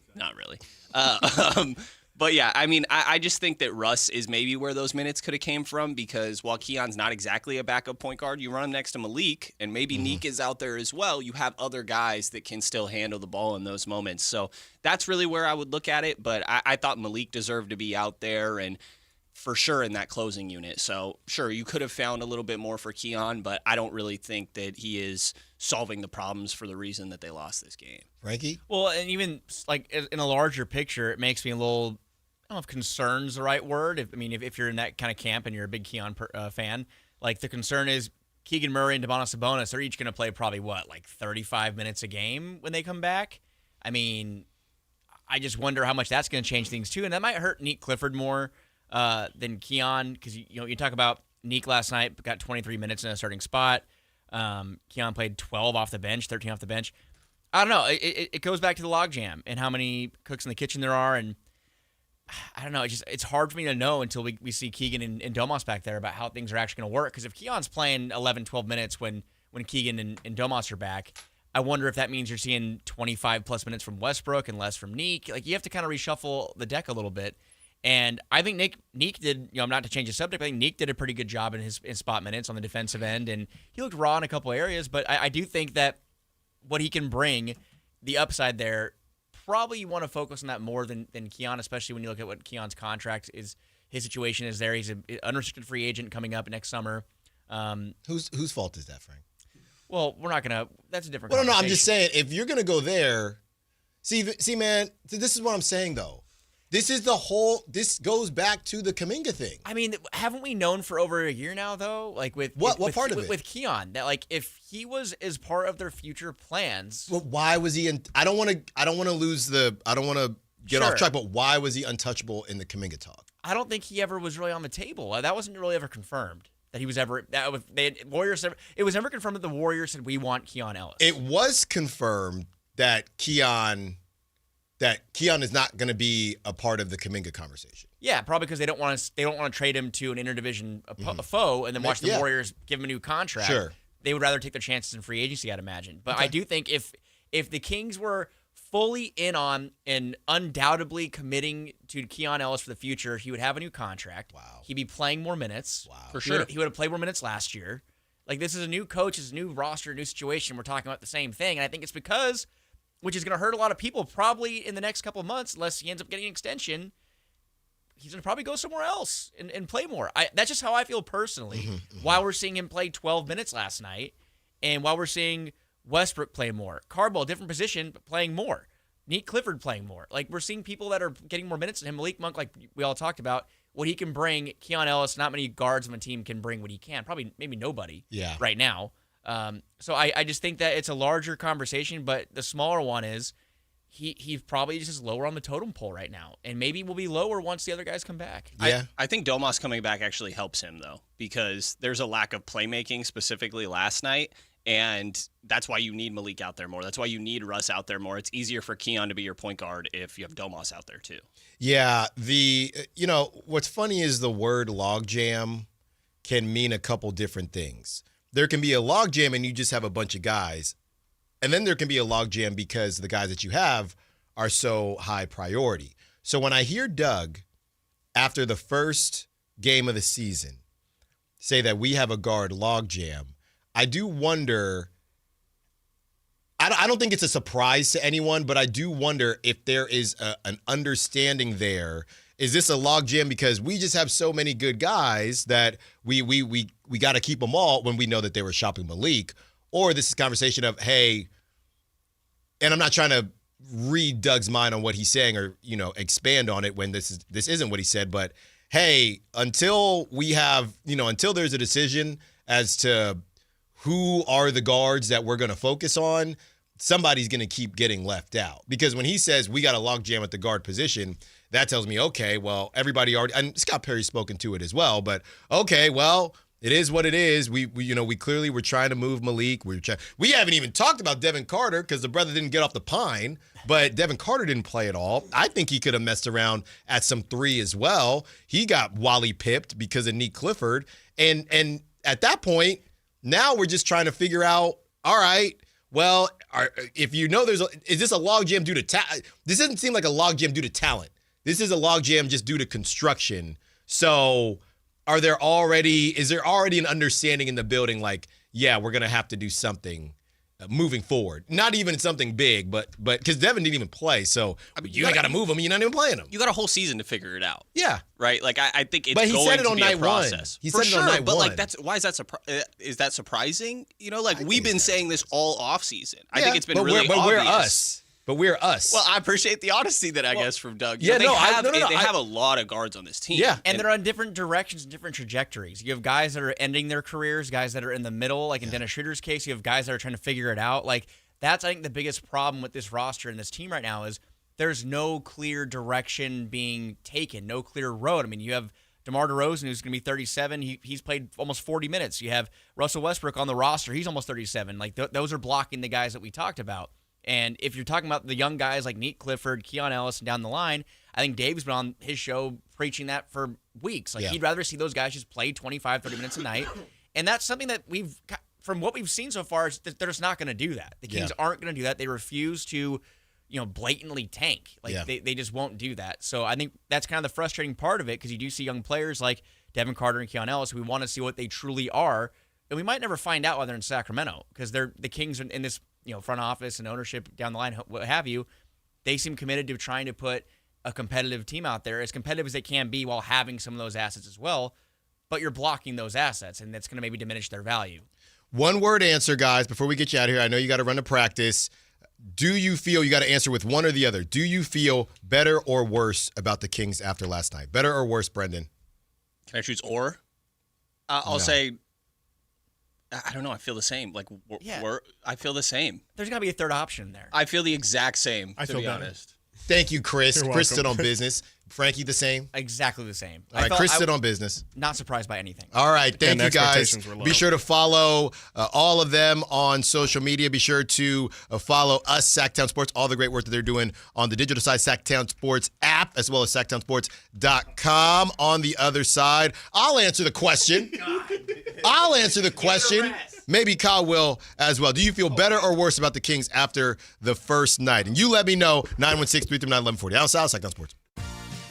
But yeah, I mean, I just think that Russ is maybe where those minutes could have came from, because while Keon's not exactly a backup point guard, you run him next to Malik, and maybe Neek is out there as well. You have other guys that can still handle the ball in those moments. So that's really where I would look at it. But I thought Malik deserved to be out there and for sure in that closing unit. So sure, you could have found a little bit more for Keon, but I don't really think that he is solving the problems for the reason that they lost this game. Frankie? Well, and even like in a larger picture, it makes me a little, I don't know if concern's the right word. If you're in that kind of camp and you're a big Keon fan, like the concern is Keegan Murray and Domantas Sabonis, they're each going to play probably 35 minutes a game when they come back. I mean, I just wonder how much that's going to change things too, and that might hurt Neek Clifford more than Keon, because you talk about Neek last night got 23 minutes in a starting spot. Keon played 12 off the bench, 13 off the bench. I don't know. It goes back to the logjam and how many cooks in the kitchen there are, and I don't know. It's hard for me to know until we see Keegan and Domas back there about how things are actually going to work. Because if Keon's playing 11, 12 minutes when Keegan and Domas are back, I wonder if that means you're seeing 25-plus minutes from Westbrook and less from Neek. Like, you have to kind of reshuffle the deck a little bit. And I think Neek did, not to change the subject, but I think Neek did a pretty good job in his spot minutes on the defensive end. And he looked raw in a couple areas, but I do think that what he can bring, the upside there, probably you want to focus on that more than Keon, especially when you look at what Keon's contract is. His situation is there. He's an unrestricted free agent coming up next summer. Whose fault is that, Frank? Well, we're not going to – that's a different conversation. No, I'm just saying, if you're going to go there – see, man, this is what I'm saying, though. This goes back to the Kuminga thing. I mean, haven't we known for over a year now, though? Like with what part of it? With Keon, that like if he was as part of their future plans. Well, why was he? I don't want to get off track, but why was he untouchable in the Kuminga talk? I don't think he ever was really on the table. That wasn't really ever confirmed that he was ever. Warriors. It was never confirmed that the Warriors said we want Keon Ellis. It was confirmed that Keon is not going to be a part of the Kuminga conversation. Yeah, probably because they don't want to trade him to an interdivision foe and then watch the Warriors give him a new contract. Sure. They would rather take their chances in free agency, I'd imagine. But I do think if the Kings were fully in on and undoubtedly committing to Keon Ellis for the future, he would have a new contract. Wow. He'd be playing more minutes. Wow. For sure. He would have played more minutes last year. Like, this is a new coach, it's a new roster, new situation. We're talking about the same thing. And I think it's because, which is going to hurt a lot of people probably in the next couple of months, unless he ends up getting an extension, he's going to probably go somewhere else and play more. That's just how I feel personally. While we're seeing him play 12 minutes last night, and while we're seeing Westbrook play more. Cardwell, different position, but playing more. Neat Clifford playing more. Like, we're seeing people that are getting more minutes than him. Malik Monk, like we all talked about, what he can bring. Keon Ellis, not many guards on a team can bring what he can. Probably, maybe nobody right now. So I just think that it's a larger conversation, but the smaller one is he's probably just lower on the totem pole right now. And maybe will be lower once the other guys come back. Yeah. I think Domas coming back actually helps him, though, because there's a lack of playmaking, specifically last night. And that's why you need Malik out there more. That's why you need Russ out there more. It's easier for Keon to be your point guard if you have Domas out there too. Yeah, what's funny is the word logjam can mean a couple different things. There can be a logjam and you just have a bunch of guys. And then there can be a logjam because the guys that you have are so high priority. So when I hear Doug, after the first game of the season, say that we have a guard logjam, I do wonder, I don't think it's a surprise to anyone, but I do wonder if there is an understanding there. Is this a logjam because we just have so many good guys that we got to keep them all when we know that they were shopping Malik? Or this is a conversation of, hey, and I'm not trying to read Doug's mind on what he's saying or, expand on it when this isn't what he said, but hey, until there's a decision as to who are the guards that we're going to focus on, somebody's going to keep getting left out. Because when he says we got a logjam at the guard position, that tells me, okay, well, everybody already, and Scott Perry's spoken to it as well, but okay, well, it is what it is. We clearly were trying to move Malik. We haven't even talked about Devin Carter because the brother didn't get off the pine, but Devin Carter didn't play at all. I think he could have messed around at some three as well. He got Wally pipped because of Neat Clifford. And at that point, now we're just trying to figure out, all right, well, if is this a logjam due to talent? This doesn't seem like a logjam due to talent. This is a logjam just due to construction. So is there already an understanding in the building like, yeah, we're going to have to do something moving forward? Not even something big, but because Devin didn't even play, so you ain't got to move him. You're not even playing him. You got a whole season to figure it out. Yeah. Right? Like, I think it's but he going said it to on be night a process. One. He For said sure, it on night but one. like, why is that is that surprising? We've been saying this all offseason. I think it's been really obvious. We're us. But we're us. Well, I appreciate the honesty that I guess from Doug. Yeah, they have a lot of guards on this team. Yeah. And they're on different directions, different trajectories. You have guys that are ending their careers, guys that are in the middle, like in Dennis Schroeder's case. You have guys that are trying to figure it out. Like, that's, I think, the biggest problem with this roster and this team right now is there's no clear direction being taken, no clear road. I mean, you have DeMar DeRozan, who's going to be 37. He's played almost 40 minutes. You have Russell Westbrook on the roster. He's almost 37. Like, those are blocking the guys that we talked about. And if you're talking about the young guys like Neat Clifford, Keon Ellis, and down the line, I think Dave's been on his show preaching that for weeks. Like, he'd rather see those guys just play 25, 30 minutes a night. And that's something that from what we've seen so far, is that they're just not going to do that. The Kings aren't going to do that. They refuse to, blatantly tank. Like, they just won't do that. So I think that's kind of the frustrating part of it, because you do see young players like Devin Carter and Keon Ellis who we want to see what they truly are. And we might never find out while they're in Sacramento, because the Kings are in this front office and ownership down the line, what have you. They seem committed to trying to put a competitive team out there, as competitive as they can be while having some of those assets as well. But you're blocking those assets, and that's going to maybe diminish their value. One word answer, guys, before we get you out of here. I know you got to run to practice. Do you feel, you got to answer with one or the other, do you feel better or worse about the Kings after last night? Better or worse, Brendan? Can I choose or? I'll say, I don't know. I feel the same. Like, I feel the same. There's got to be a third option there. I feel the exact same, to be honest. Thank you, Chris. You're Chris welcome. stood on business. Frankie, the same? Exactly the same. All right, Chris stood on business. Not surprised by anything. All right, thank And you, guys. expectations were low. Be sure to follow all of them on social media. Be sure to follow us, Sactown Sports, all the great work that they're doing on the digital side, Sactown Sports app, as well as SactownSports.com. On the other side, I'll answer the question. I'll answer the question. Maybe Kyle will as well. Do you feel better or worse about the Kings after the first night? And you let me know, 916-339-1140. Allen Stiles, Sactown Sports.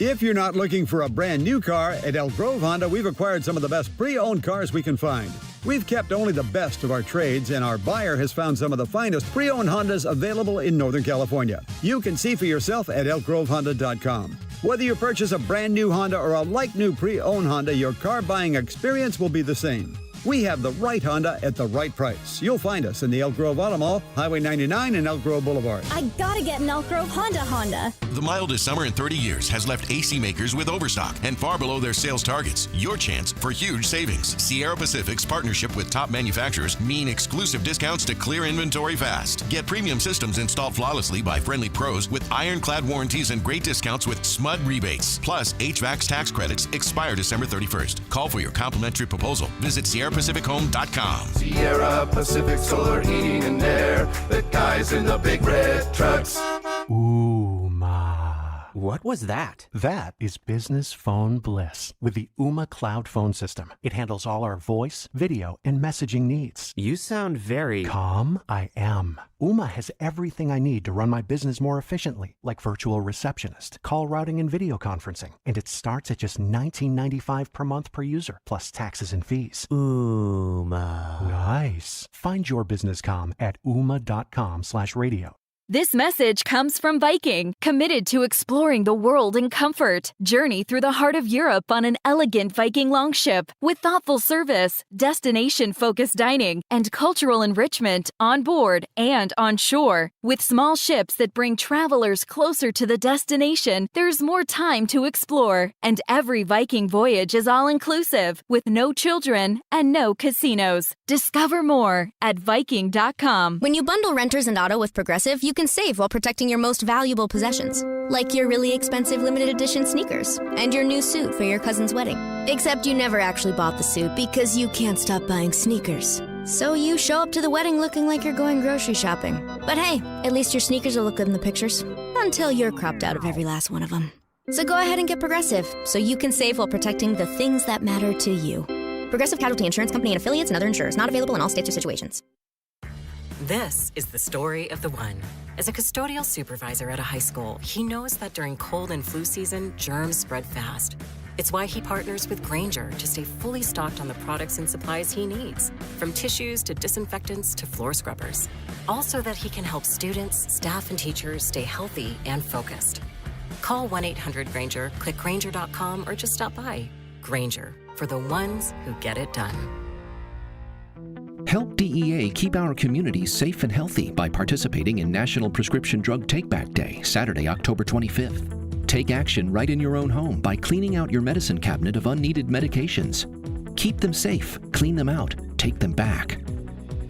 If you're not looking for a brand new car, at Elk Grove Honda, we've acquired some of the best pre-owned cars we can find. We've kept only the best of our trades, and our buyer has found some of the finest pre-owned Hondas available in Northern California. You can see for yourself at elkgrovehonda.com. Whether you purchase a brand new Honda or a like-new pre-owned Honda, your car buying experience will be the same. We have the right Honda at the right price. You'll find us in the Elk Grove Auto Mall, Highway 99 and Elk Grove Boulevard. I gotta get an Elk Grove Honda. The mildest summer in 30 years has left AC makers with overstock and far below their sales targets. Your chance for huge savings. Sierra Pacific's partnership with top manufacturers mean exclusive discounts to clear inventory fast. Get premium systems installed flawlessly by friendly pros with ironclad warranties and great discounts with SMUD rebates. Plus, HVAC's tax credits expire December 31st. Call for your complimentary proposal. Visit SierraPacificHome.com. Sierra Pacific Solar Heating and Air. The guys in the big red trucks. What was that? That is business phone bliss with the Ooma Cloud Phone System. It handles all our voice, video, and messaging needs. You sound very... Calm, I am. Ooma has everything I need to run my business more efficiently, like virtual receptionist, call routing, and video conferencing. And it starts at just $19.95 per month per user, plus taxes and fees. Ooma. Nice. Find your business comm at ooma.com/radio. This message comes from Viking, committed to exploring the world in comfort. Journey through the heart of Europe on an elegant Viking longship with thoughtful service, destination-focused dining, and cultural enrichment on board and on shore. With small ships that bring travelers closer to the destination, there's more time to explore. And every Viking voyage is all-inclusive, with no children and no casinos. Discover more at Viking.com. When you bundle renters and auto with Progressive, you can save while protecting your most valuable possessions, like your really expensive limited edition sneakers and your new suit for your cousin's wedding. Except you never actually bought the suit because you can't stop buying sneakers. So you show up to the wedding looking like you're going grocery shopping. But hey, at least your sneakers will look good in the pictures, until you're cropped out of every last one of them. So go ahead and get Progressive, so you can save while protecting the things that matter to you. Progressive Casualty Insurance Company and affiliates and other insurers. Not available in all states or situations. This is the story of the one. As a custodial supervisor at a high school, he knows that during cold and flu season, germs spread fast. It's why he partners with Grainger to stay fully stocked on the products and supplies he needs, from tissues to disinfectants to floor scrubbers. Also that he can help students, staff, and teachers stay healthy and focused. Call 1-800-GRAINGER, click Grainger.com, or just stop by. Grainger, for the ones who get it done. Help DEA keep our communities safe and healthy by participating in National Prescription Drug Take-Back Day, Saturday, October 25th. Take action right in your own home by cleaning out your medicine cabinet of unneeded medications. Keep them safe, clean them out, take them back.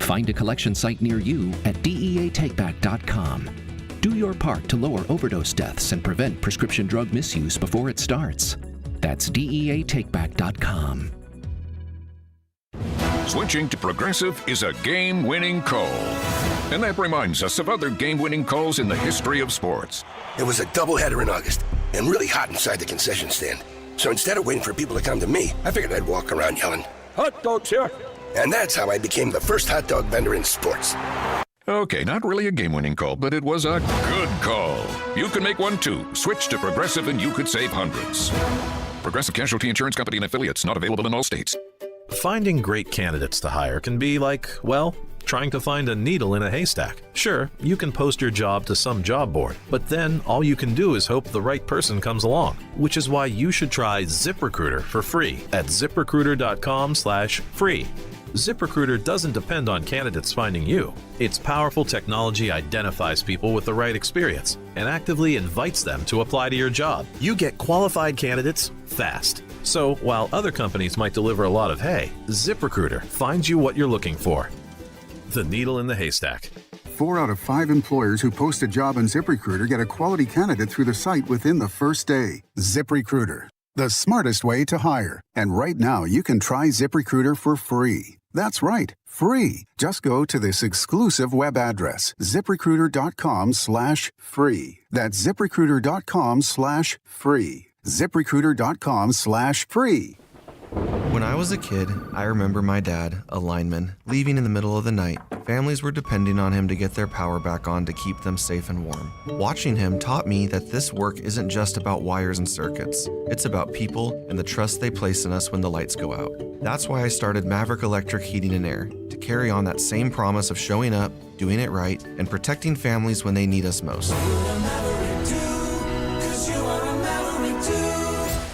Find a collection site near you at DEATakeback.com. Do your part to lower overdose deaths and prevent prescription drug misuse before it starts. That's DEATakeback.com. Switching to Progressive is a game-winning call. And that reminds us of other game-winning calls in the history of sports. It was a doubleheader in August and really hot inside the concession stand. So instead of waiting for people to come to me, I figured I'd walk around yelling, "Hot dogs here!" And that's how I became the first hot dog vendor in sports. Okay, not really a game-winning call, but it was a good call. You can make one too. Switch to Progressive and you could save hundreds. Progressive Casualty Insurance Company and affiliates, not available in all states. Finding great candidates to hire can be like, well, trying to find a needle in a haystack. Sure, you can post your job to some job board, but then all you can do is hope the right person comes along, which is why you should try ZipRecruiter for free at ZipRecruiter.com/free. ZipRecruiter doesn't depend on candidates finding you. Its powerful technology identifies people with the right experience and actively invites them to apply to your job. You get qualified candidates fast. So while other companies might deliver a lot of hay, ZipRecruiter finds you what you're looking for. The needle in the haystack. 4 out of 5 employers who post a job on ZipRecruiter get a quality candidate through the site within the first day. ZipRecruiter, the smartest way to hire. And right now, you can try ZipRecruiter for free. That's right, free. Just go to this exclusive web address, ZipRecruiter.com/free. That's ZipRecruiter.com/free. ZipRecruiter.com/free. When I was a kid, I remember my dad, a lineman, leaving in the middle of the night. Families were depending on him to get their power back on to keep them safe and warm. Watching him taught me that this work isn't just about wires and circuits. It's about people and the trust they place in us when the lights go out. That's why I started Maverick Electric Heating and Air, to carry on that same promise of showing up, doing it right, and protecting families when they need us most.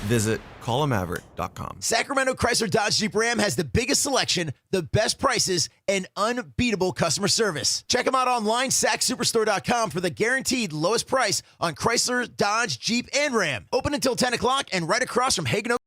Visit callamaverick.com. Sacramento Chrysler Dodge Jeep Ram has the biggest selection, the best prices, and unbeatable customer service. Check them out online, sacsuperstore.com, for the guaranteed lowest price on Chrysler, Dodge, Jeep, and Ram. Open until 10 o'clock and right across from Hagen Oak.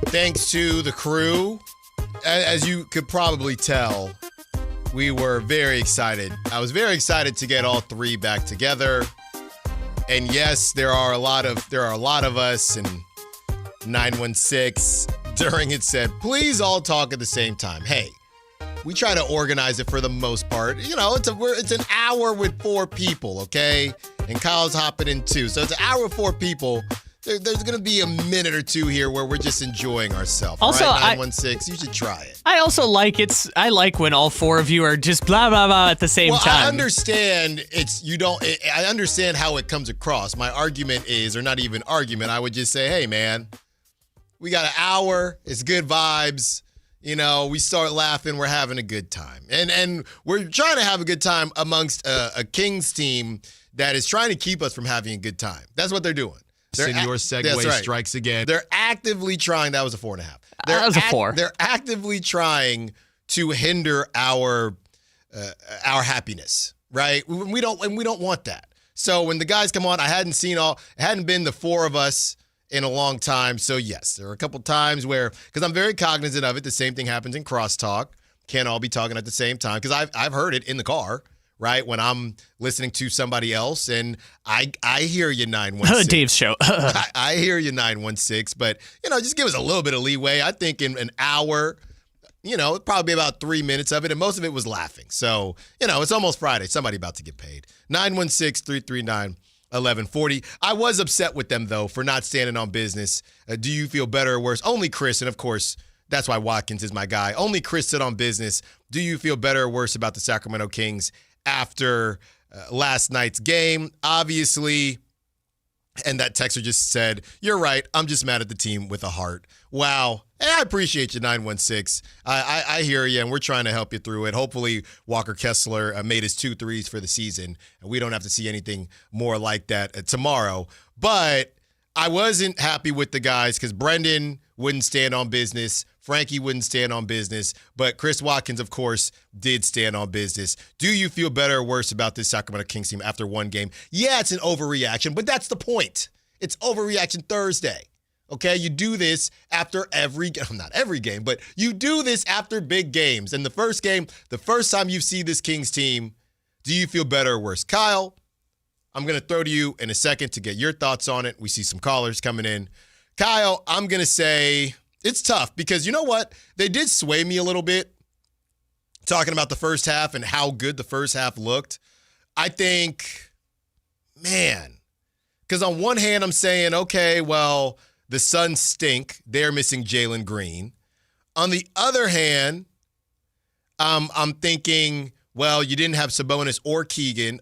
Thanks to the crew. As you could probably tell, we were very excited. I was very excited to get all 3 back together. And yes, there are a lot of us, and 916 during it said, please all talk at the same time. Hey, we try to organize it for the most part. You know, it's an hour with 4 people, okay? And Kyle's hopping in too. So it's an hour with 4 people. There's going to be a minute or 2 here where we're just enjoying ourselves. Also, right? 916, you should try it. I also like I like when all 4 of you are just blah blah blah at the same time. I understand I understand how it comes across. My argument is, or not even argument, I would just say, hey man, we got an hour, it's good vibes. You know, we start laughing, we're having a good time. And we're trying to have a good time amongst a Kings team that is trying to keep us from having a good time. That's what they're doing. Senor Segway strikes again. They're actively trying. That was a 4.5. That was a 4. They're actively trying to hinder our happiness, right? We don't want that. So when the guys come on, it hadn't been the 4 of us in a long time. So yes, there are a couple times where, because I'm very cognizant of it, the same thing happens in crosstalk. Can't all be talking at the same time, because I've heard it in the car. Right, when I'm listening to somebody else, and I hear you, 916. Dave's show. I hear you, 916. But just give us a little bit of leeway. I think in an hour, probably about 3 minutes of it, and most of it was laughing. So it's almost Friday. Somebody about to get paid. 916-339-1140. I was upset with them though for not standing on business. Do you feel better or worse? Only Chris, and of course, that's why Watkins is my guy. Only Chris stood on business. Do you feel better or worse about the Sacramento Kings after last night's game? Obviously, and that texter just said, you're right, I'm just mad at the team with a heart. Wow. And I appreciate you, 916. I hear you, and we're trying to help you through it. Hopefully, Walker Kessler made his 2 threes for the season, and we don't have to see anything more like that tomorrow. But I wasn't happy with the guys because Brendan wouldn't stand on business. Frankie wouldn't stand on business, but Chris Watkins, of course, did stand on business. Do you feel better or worse about this Sacramento Kings team after one game? Yeah, it's an overreaction, but that's the point. It's overreaction Thursday, okay? You do this after not every game, but you do this after big games. And the first game, the first time you see this Kings team, do you feel better or worse? Kyle, I'm going to throw to you in a second to get your thoughts on it. We see some callers coming in. Kyle, I'm going to say it's tough because you know what? They did sway me a little bit talking about the first half and how good the first half looked. I think, man, because on one hand I'm saying, okay, well, the Suns stink. They're missing Jalen Green. On the other hand, I'm thinking, well, you didn't have Sabonis or Keegan,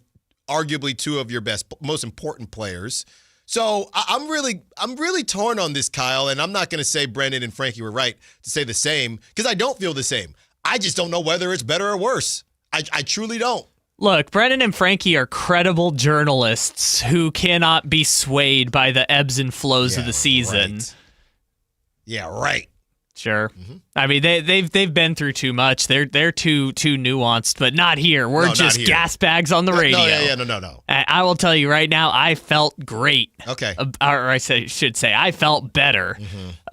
arguably 2 of your most important players. So I'm really torn on this, Kyle, and I'm not going to say Brendan and Frankie were right to say the same because I don't feel the same. I just don't know whether it's better or worse. I truly don't. Look, Brendan and Frankie are credible journalists who cannot be swayed by the ebbs and flows of the season. Right. Yeah, right. Sure. Mm-hmm. I mean, they've been through too much. They're too nuanced, but not here. We're just gas bags on the radio. No. I will tell you right now, I felt great. Okay. Or I should say, I felt better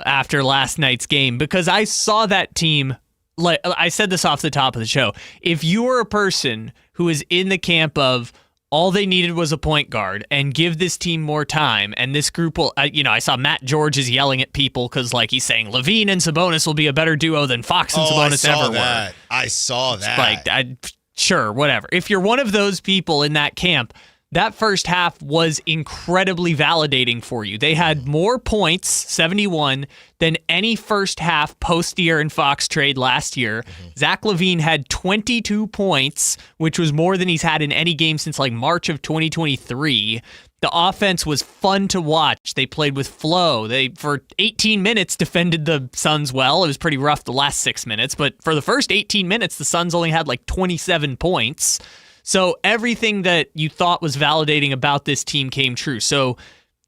after last night's game because I saw that team. Like I said this off the top of the show. If you were a person who is in the camp of all they needed was a point guard and give this team more time, and this group will, I saw Matt George is yelling at people because, like, he's saying Levine and Sabonis will be a better duo than Fox and Sabonis ever were. I saw that. Sure, whatever. If you're one of those people in that camp, that first half was incredibly validating for you. They had more points, 71, than any first half post-De'Aaron Fox trade last year. Zach LaVine had 22 points, which was more than he's had in any game since like March of 2023. The offense was fun to watch. They played with flow. They, for 18 minutes, defended the Suns well. It was pretty rough the last 6 minutes, but for the first 18 minutes, the Suns only had like 27 points. So everything that you thought was validating about this team came true. So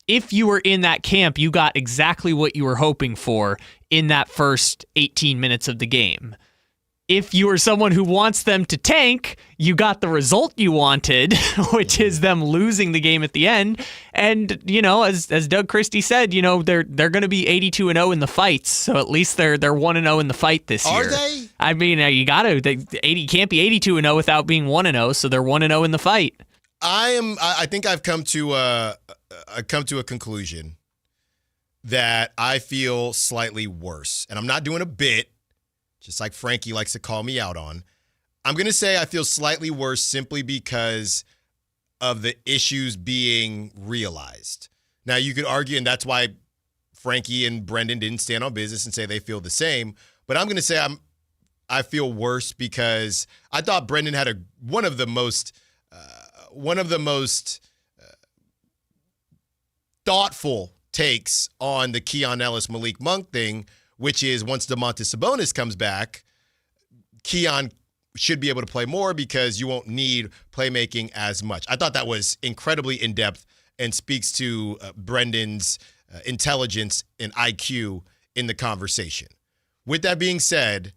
if you were in that camp, you got exactly what you were hoping for in that first 18 minutes of the game. If you were someone who wants them to tank, you got the result you wanted, which is them losing the game at the end. And, as Doug Christie said, they're going to be 82-0 in the fights. So at least they're 1-0 in the fight this year. Are they? I mean, you got to. You can't be 82-0 without being 1-0. So they're 1-0 in the fight. I think I've come to a conclusion that I feel slightly worse, and I'm not doing a bit. Just like Frankie likes to call me out on. I'm going to say I feel slightly worse simply because of the issues being realized. Now, you could argue, and that's why Frankie and Brendan didn't stand on business and say they feel the same. But I'm going to say I feel worse because I thought Brendan had one of the most thoughtful takes on the Keon Ellis-Malik Monk thing, which is once Domantas Sabonis comes back, Keon should be able to play more because you won't need playmaking as much. I thought that was incredibly in-depth and speaks to Brendan's intelligence and IQ in the conversation. With that being said,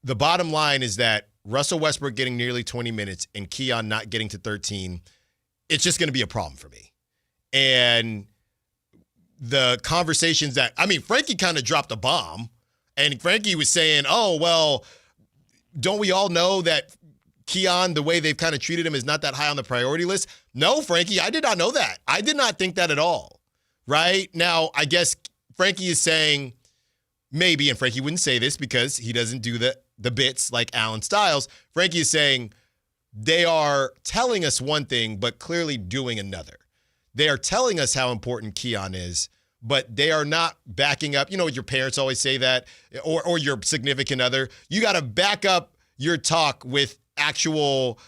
the bottom line is that Russell Westbrook getting nearly 20 minutes and Keon not getting to 13, it's just going to be a problem for me. And the conversations Frankie kind of dropped a bomb, and Frankie was saying, oh, well, don't we all know that Keon, the way they've kind of treated him, is not that high on the priority list? No, Frankie, I did not know that. I did not think that at all, right? Now, I guess Frankie is saying maybe, and Frankie wouldn't say this because he doesn't do the bits like Allen Stiles. Frankie is saying they are telling us one thing, but clearly doing another. They are telling us how important Keon is, but they are not backing up. You know, your parents always say that, or your significant other. You got to back up your talk with actual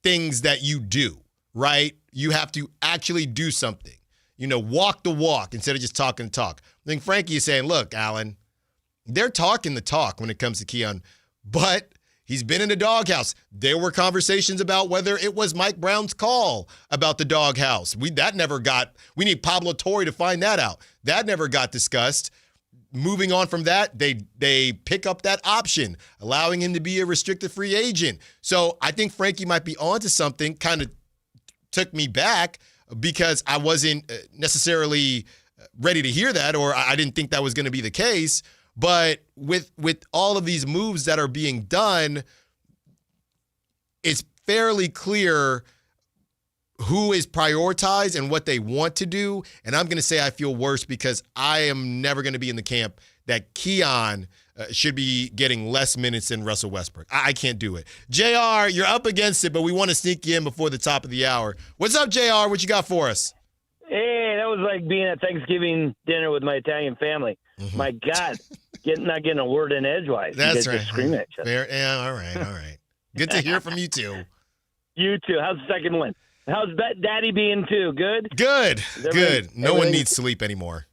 things that you do, right? You have to actually do something. Walk the walk instead of just talking the talk. I think Frankie is saying, look, Alan, they're talking the talk when it comes to Keon, but he's been in the doghouse. There were conversations about whether it was Mike Brown's call about the doghouse. We need Pablo Torre to find that out. That never got discussed. Moving on from that, they pick up that option, allowing him to be a restricted free agent. So I think Frankie might be onto something. Kind of took me back because I wasn't necessarily ready to hear that, or I didn't think that was going to be the case. But with all of these moves that are being done, it's fairly clear who is prioritized and what they want to do. And I'm going to say I feel worse because I am never going to be in the camp that Keon should be getting less minutes than Russell Westbrook. I can't do it. JR, you're up against it, but we want to sneak you in before the top of the hour. What's up, JR? What you got for us? Hey, that was like being at Thanksgiving dinner with my Italian family. Mm-hmm. My God, not getting a word in edgewise. That's right. Just scream at each other. Yeah, all right. Good to hear from you too. You too. How's the second win? How's Daddy being too? Good? Good. No one needs sleep anymore.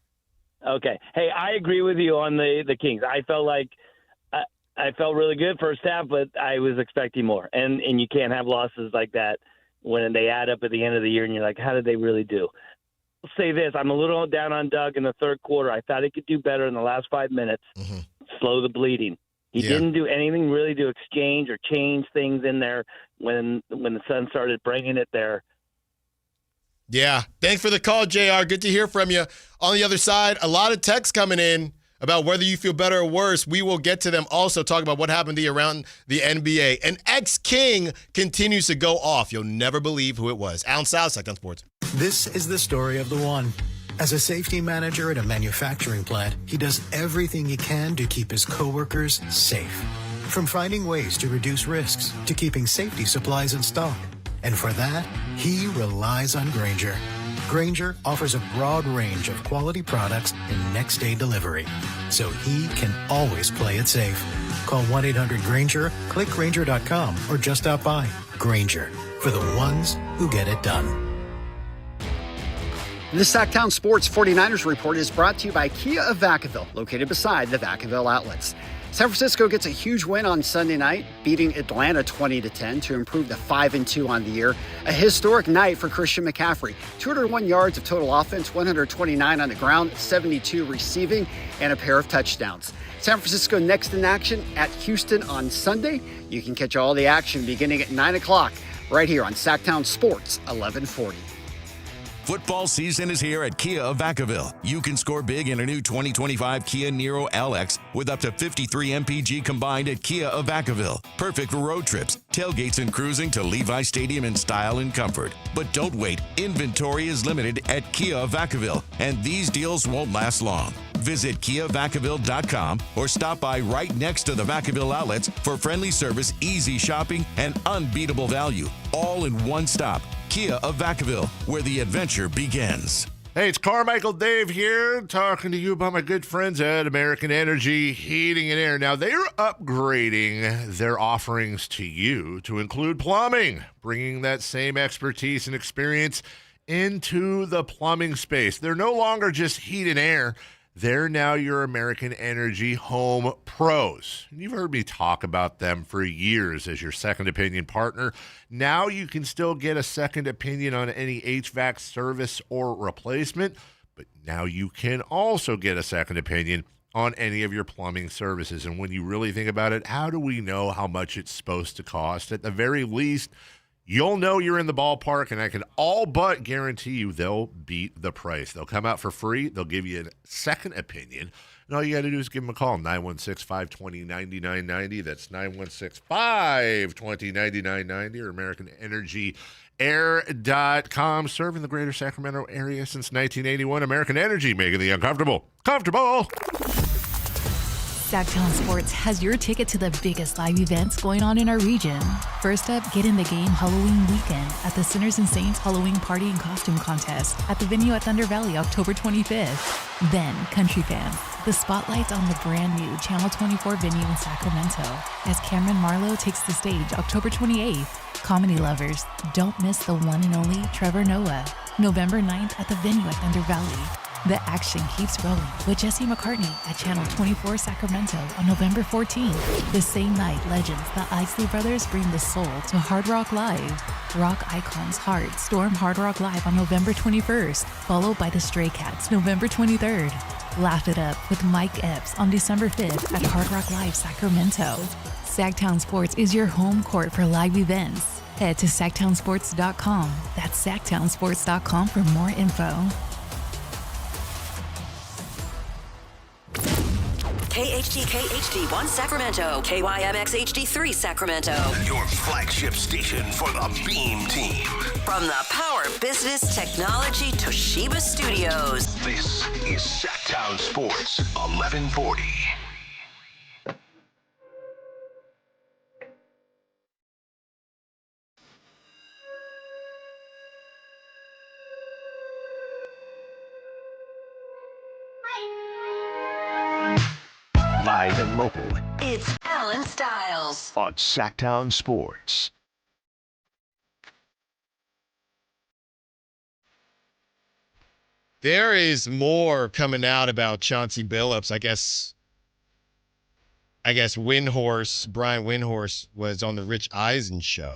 Okay. Hey, I agree with you on the Kings. I felt like I felt really good first half, but I was expecting more. And you can't have losses like that when they add up at the end of the year and you're like, how did they really do? I'll say this. I'm a little down on Doug in the third quarter. I thought he could do better in the last 5 minutes. Mm-hmm. Slow the bleeding. He didn't do anything really to exchange or change things in there when the Sun started bringing it there. Yeah. Thanks for the call, JR. Good to hear from you. On the other side, a lot of texts coming in about whether you feel better or worse. We will get to them. Also talk about what happened to you around the NBA. An ex-King continues to go off. You'll never believe who it was. Allen Stiles, Sactown Sports. This is the story of the one. As a safety manager at a manufacturing plant, he does everything he can to keep his coworkers safe. From finding ways to reduce risks to keeping safety supplies in stock. And for that, he relies on Grainger. Grainger offers a broad range of quality products and next-day delivery, so he can always play it safe. Call 1-800-GRAINGER, click Grainger.com, or just stop by. Grainger, for the ones who get it done. The Sactown Sports 49ers Report is brought to you by Kia of Vacaville, located beside the Vacaville Outlets. San Francisco gets a huge win on Sunday night, beating Atlanta 20-10 to improve to 5-2 on the year. A historic night for Christian McCaffrey. 201 yards of total offense, 129 on the ground, 72 receiving, and a pair of touchdowns. San Francisco next in action at Houston on Sunday. You can catch all the action beginning at 9 o'clock right here on Sactown Sports 1140. Football season is here at Kia of Vacaville. You can score big in a new 2025 Kia Niro LX with up to 53 MPG combined at Kia of Vacaville. Perfect for road trips, tailgates, and cruising to Levi Stadium in style and comfort. But don't wait. Inventory is limited at Kia of Vacaville, and these deals won't last long. Visit KiaVacaville.com or stop by right next to the Vacaville outlets for friendly service, easy shopping, and unbeatable value. All in one stop. Kia of Vacaville, where the adventure begins. Hey, it's Carmichael Dave here, talking to you about my good friends at American Energy Heating and Air. Now, they're upgrading their offerings to you to include plumbing, bringing that same expertise and experience into the plumbing space. They're no longer just heat and air. They're now your American Energy Home Pros. You've heard me talk about them for years as your second opinion partner. Now you can still get a second opinion on any HVAC service or replacement, but now you can also get a second opinion on any of your plumbing services. And when you really think about it, how do we know how much it's supposed to cost? At the very least, you'll know you're in the ballpark, and I can all but guarantee you they'll beat the price. They'll come out for free. They'll give you a second opinion. And all you got to do is give them a call, 916-520-9990. That's 916-520-9990 or AmericanEnergyAir.com. Serving the greater Sacramento area since 1981. American Energy, making the uncomfortable comfortable. Sactown Sports has your ticket to the biggest live events going on in our region. First up, get in the game Halloween weekend at the Sinners and Saints Halloween Party and Costume Contest at the venue at Thunder Valley, October 25th. Then, country fans, the spotlight's on the brand new Channel 24 venue in Sacramento as Cameron Marlowe takes the stage October 28th. Comedy lovers, don't miss the one and only Trevor Noah, November 9th at the venue at Thunder Valley. The action keeps rolling with Jesse McCartney at Channel 24 Sacramento on November 14th. The same night, legends, the Isley Brothers bring the soul to Hard Rock Live. Rock icons Heart storm Hard Rock Live on November 21st, followed by the Stray Cats November 23rd. Laugh it up with Mike Epps on December 5th at Hard Rock Live Sacramento. Sactown Sports is your home court for live events. Head to SactownSports.com. That's SactownSports.com for more info. KHTK-HD1 Sacramento, KYMX HD3 Sacramento. Your flagship station for the Beam Team. From the Power Business Technology Toshiba Studios. This is Sactown Sports 1140. Live and local. It's Allen Stiles On Sactown Sports. There is more coming out about Chauncey Billups. I guess Brian Windhorst was on the Rich Eisen show.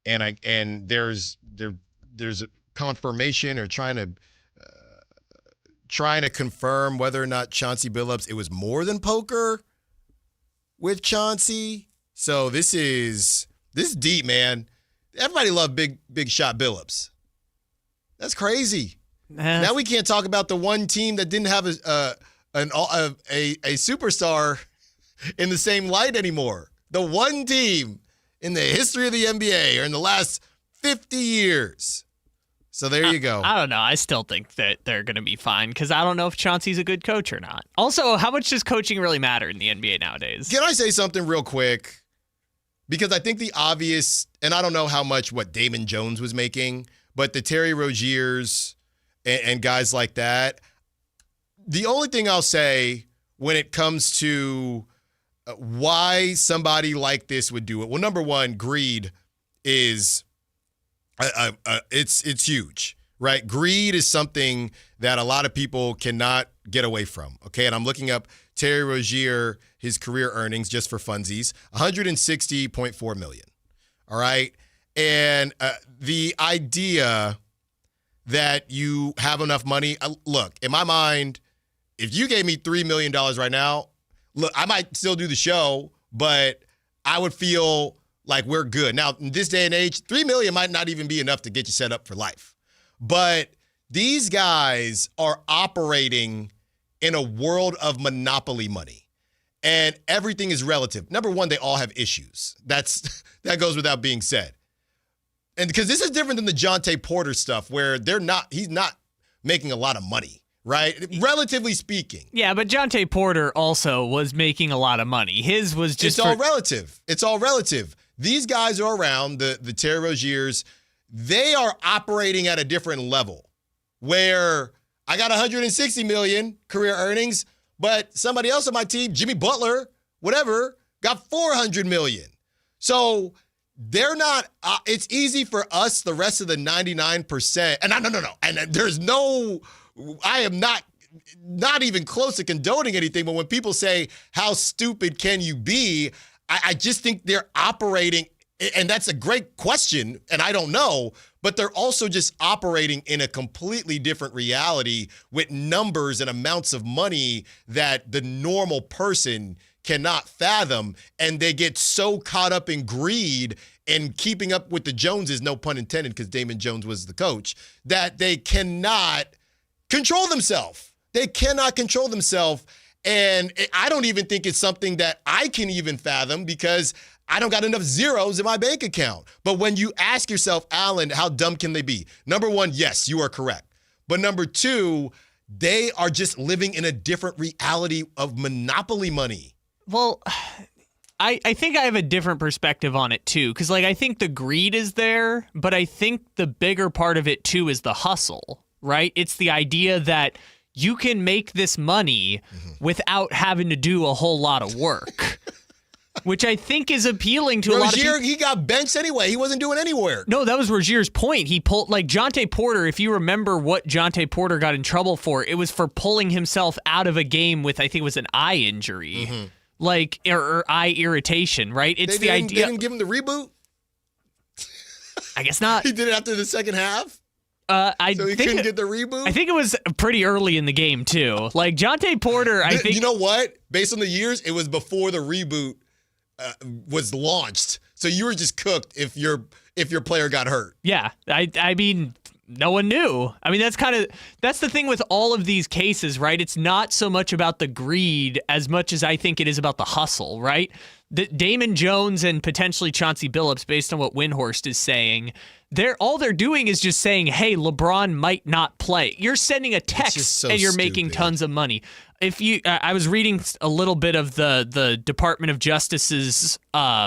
And there's a confirmation or trying to confirm whether or not Chauncey Billups, it was more than poker with Chauncey. So this is deep, man. Everybody loved big shot Billups. That's crazy. Now we can't talk about the one team that didn't have a superstar in the same light anymore. The one team in the history of the NBA or in the last 50 years. So there you go. I don't know. I still think that they're going to be fine because I don't know if Chauncey's a good coach or not. Also, how much does coaching really matter in the NBA nowadays? Can I say something real quick? Because I think the obvious, and I don't know how much what Damon Jones was making, but the Terry Roziers and guys like that, the only thing I'll say when it comes to why somebody like this would do it, well, number one, greed is it's huge, right? Greed is something that a lot of people cannot get away from, okay? And I'm looking up Terry Rozier, his career earnings, just for funsies, $160.4 million, all right? And the idea that you have enough money, look, in my mind, if you gave me $3 million right now, look, I might still do the show, but I would feel like we're good. Now, in this day and age, $3 million might not even be enough to get you set up for life. But these guys are operating in a world of monopoly money, and everything is relative. Number one, they all have issues. That goes without being said. And because this is different than the Jonte Porter stuff where he's not making a lot of money, right? Relatively speaking. Yeah, but Jonte Porter also was making a lot of money. His was just all relative. It's all relative. These guys are around, the Terry Roziers, they are operating at a different level where I got $160 million career earnings, but somebody else on my team, Jimmy Butler, whatever, got $400 million. So they're not, it's easy for us, the rest of the 99%, and no. And there's no, I am not even close to condoning anything, but when people say, how stupid can you be? I just think they're operating, and that's a great question, and I don't know, but they're also just operating in a completely different reality with numbers and amounts of money that the normal person cannot fathom, and they get so caught up in greed and keeping up with the Joneses, no pun intended, because Damon Jones was the coach, that they cannot control themselves. They cannot control themselves. And I don't even think it's something that I can even fathom because I don't got enough zeros in my bank account. But when you ask yourself, Allen, how dumb can they be? Number one, yes, you are correct. But number two, they are just living in a different reality of monopoly money. Well, I think I have a different perspective on it too, because I think the greed is there, but I think the bigger part of it too is the hustle, right? It's the idea that you can make this money without having to do a whole lot of work, which I think is appealing to a lot of people. He got benched anyway. He wasn't doing any work. No, that was Rozier's point. He pulled, Jonte Porter, if you remember what Jonte Porter got in trouble for, it was for pulling himself out of a game with, I think it was an eye injury, or eye irritation, right? It's the idea. They didn't give him the reboot? I guess not. He did it after the second half? So he couldn't get the reboot? I think it was pretty early in the game, too. Jonte Porter, I think... You know what? Based on the years, it was before the reboot was launched. So you were just cooked if your player got hurt. Yeah. I mean, no one knew. I mean, that's the thing with all of these cases, right? It's not so much about the greed as much as I think it is about the hustle, right? Damon Jones and potentially Chauncey Billups, based on what Windhorst is saying, all they're doing is just saying, hey, LeBron might not play. You're sending a text and you're making tons of money. I was reading a little bit of the Department of Justice's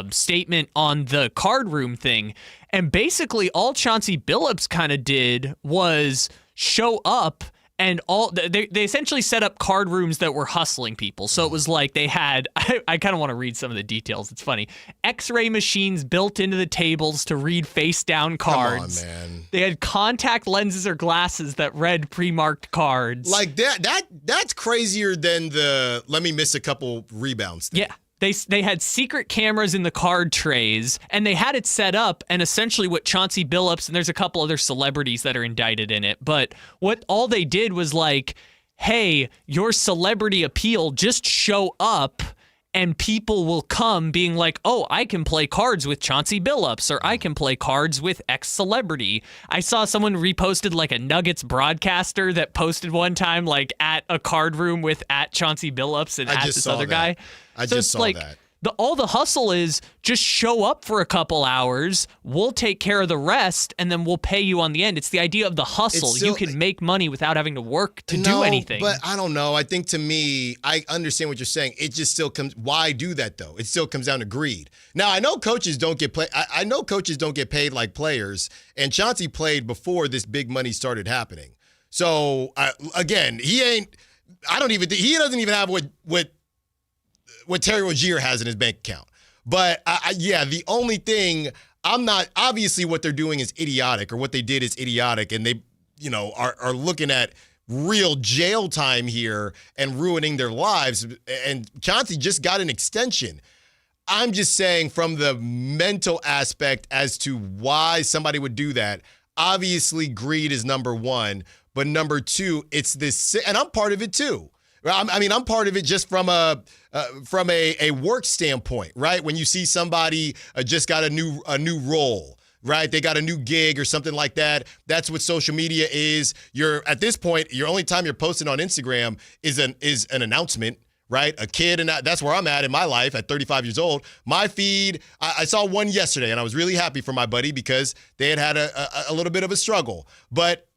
statement on the card room thing, and basically all Chauncey Billups kind of did was show up And they essentially set up card rooms that were hustling people. So it was like they had, I kind of want to read some of the details. It's funny. X-ray machines built into the tables to read face down cards. Come on, man. They had contact lenses or glasses that read pre-marked cards. Like that's crazier than the let me miss a couple rebounds thing. Yeah. They had secret cameras in the card trays, and they had it set up, and essentially what Chauncey Billups, and there's a couple other celebrities that are indicted in it, but what all they did was like, hey, your celebrity appeal, just show up, and people will come being like, oh, I can play cards with Chauncey Billups, or I can play cards with X celebrity. I saw someone reposted like a Nuggets broadcaster that posted one time like at a card room with at Chauncey Billups and at this other guy. I just saw that. All the hustle is just show up for a couple hours, we'll take care of the rest, and then we'll pay you on the end. It's the idea of the hustle. You can make money without having to work to do anything. But I don't know. I think to me, I understand what you're saying. It just still comes, why do that though? It still comes down to greed. Now, I know coaches don't get I know coaches don't get paid like players, and Chauncey played before this big money started happening. So, again, he doesn't even have what Terry Rozier has in his bank account. But the only thing obviously what they're doing is idiotic, or what they did is idiotic, and they, are looking at real jail time here and ruining their lives. And Chauncey just got an extension. I'm just saying from the mental aspect as to why somebody would do that. Obviously, greed is number one, but number two, it's this, and I'm part of it too. I mean, I'm part of it just from a work standpoint, right? When you see somebody just got a new role, right? They got a new gig or something like that. That's what social media is. At this point, your only time you're posting on Instagram is an announcement, right? A kid, and that's where I'm at in my life at 35 years old. My feed, I saw one yesterday, and I was really happy for my buddy because they had a little bit of a struggle. But,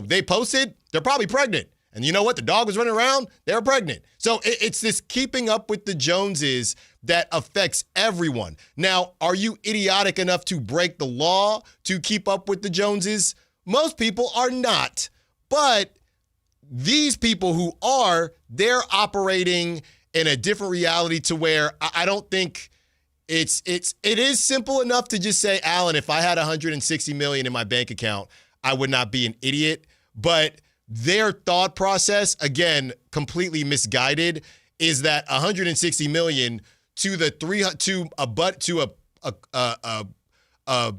they posted, they're probably pregnant. And you know what? The dog was running around. They were pregnant. So it's this keeping up with the Joneses that affects everyone. Now, are you idiotic enough to break the law to keep up with the Joneses? Most people are not. But these people who are, they're operating in a different reality to where I don't think it is simple enough to just say, Allen, if I had $160 million in my bank account, I would not be an idiot. But their thought process, again, completely misguided, is that $160 million to a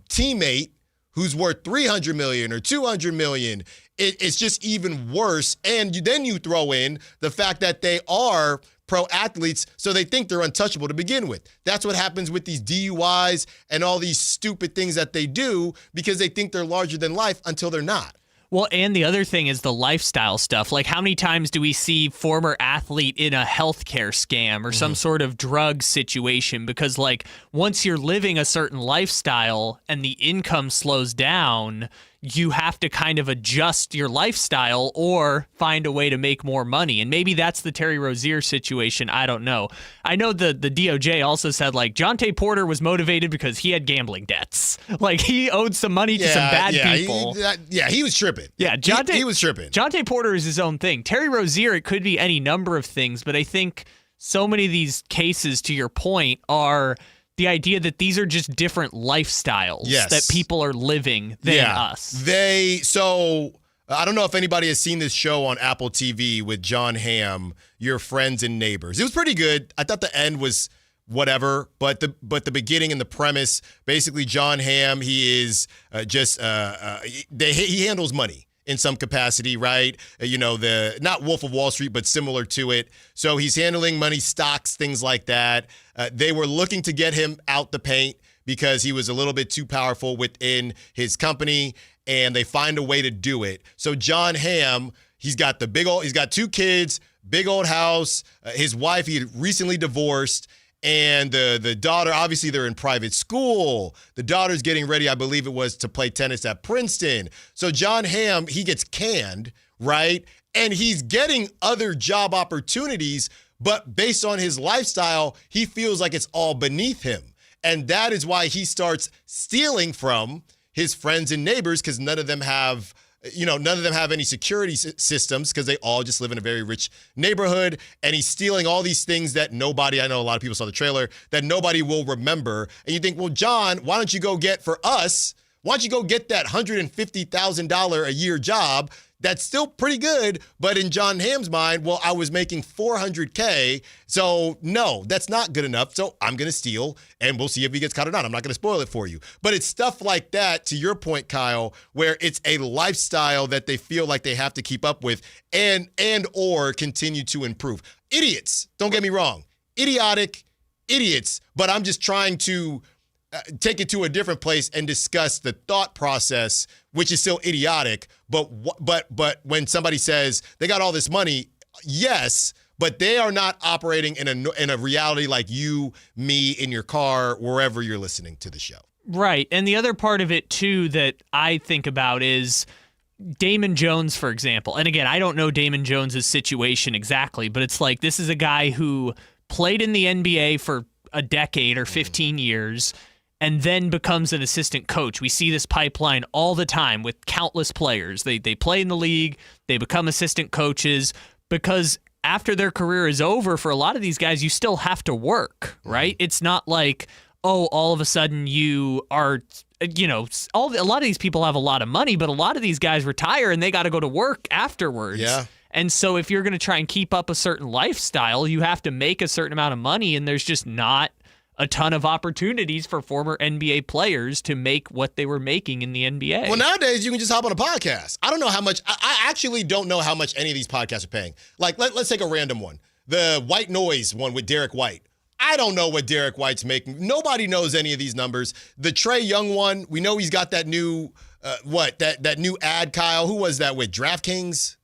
teammate who's worth $300 million or $200 million, it's just even worse. And then you throw in the fact that they are pro athletes, so they think they're untouchable to begin with. That's what happens with these DUIs and all these stupid things that they do, because they think they're larger than life until they're not. Well, and the other thing is the lifestyle stuff. Like, how many times do we see former athlete in a healthcare scam or some sort of drug situation? Because, like, once you're living a certain lifestyle and the income slows down, you have to kind of adjust your lifestyle or find a way to make more money. And maybe that's the Terry Rozier situation. I don't know. I know the DOJ also said, like, Jonte Porter was motivated because he had gambling debts. Like, he owed some money to some bad people. He was tripping. Yeah, he was tripping. Jonte Porter is his own thing. Terry Rozier, it could be any number of things, but I think so many of these cases, to your point, are the idea that these are just different lifestyles that people are living than us. So I don't know if anybody has seen this show on Apple TV with John Hamm, Your Friends and Neighbors. It was pretty good. I thought the end was whatever, but the beginning and the premise, basically John Hamm, he is he handles money in some capacity, right? The not Wolf of Wall Street, but similar to it. So he's handling money, stocks, things like that. They were looking to get him out the paint because he was a little bit too powerful within his company, and they find a way to do it. So John Hamm, he's got two kids, big old house. His wife, he had recently divorced. And the daughter, obviously they're in private school. The daughter's getting ready, I believe it was, to play tennis at Princeton. So John Hamm, he gets canned, right? And he's getting other job opportunities, but based on his lifestyle, he feels like it's all beneath him. And that is why he starts stealing from his friends and neighbors, because none of them have none of them have any security systems because they all just live in a very rich neighborhood. And he's stealing all these things that nobody, I know a lot of people saw the trailer, that nobody will remember. And you think, well, John, why don't you go get for us? Why don't you go get that $150,000 a year job? That's still pretty good, but in John Hamm's mind, well, I was making $400K, so no, that's not good enough, so I'm going to steal, and we'll see if he gets caught or not. I'm not going to spoil it for you. But it's stuff like that, to your point, Kyle, where it's a lifestyle that they feel like they have to keep up with and or continue to improve. Idiots, don't get me wrong. Idiotic idiots, but I'm just trying to take it to a different place and discuss the thought process, which is still idiotic. But when somebody says they got all this money, yes, but they are not operating in a reality like you, me, in your car, wherever you're listening to the show. Right. And the other part of it, too, that I think about is Damon Jones, for example. And again, I don't know Damon Jones' situation exactly, but it's like this is a guy who played in the NBA for a decade or 15 years and then becomes an assistant coach. We see this pipeline all the time with countless players. They play in the league, they become assistant coaches because after their career is over, for a lot of these guys, you still have to work, right? It's not like, oh, all of a sudden you are, a lot of these people have a lot of money, but a lot of these guys retire and they got to go to work afterwards. Yeah. And so if you're going to try and keep up a certain lifestyle, you have to make a certain amount of money, and there's just not a ton of opportunities for former NBA players to make what they were making in the NBA. Well, nowadays, you can just hop on a podcast. I don't know how much, I actually don't know how much any of these podcasts are paying. Like, let's take a random one. The White Noise one with Derek White. I don't know what Derek White's making. Nobody knows any of these numbers. The Trae Young one, we know he's got that new, that new ad, Kyle. Who was that with? DraftKings?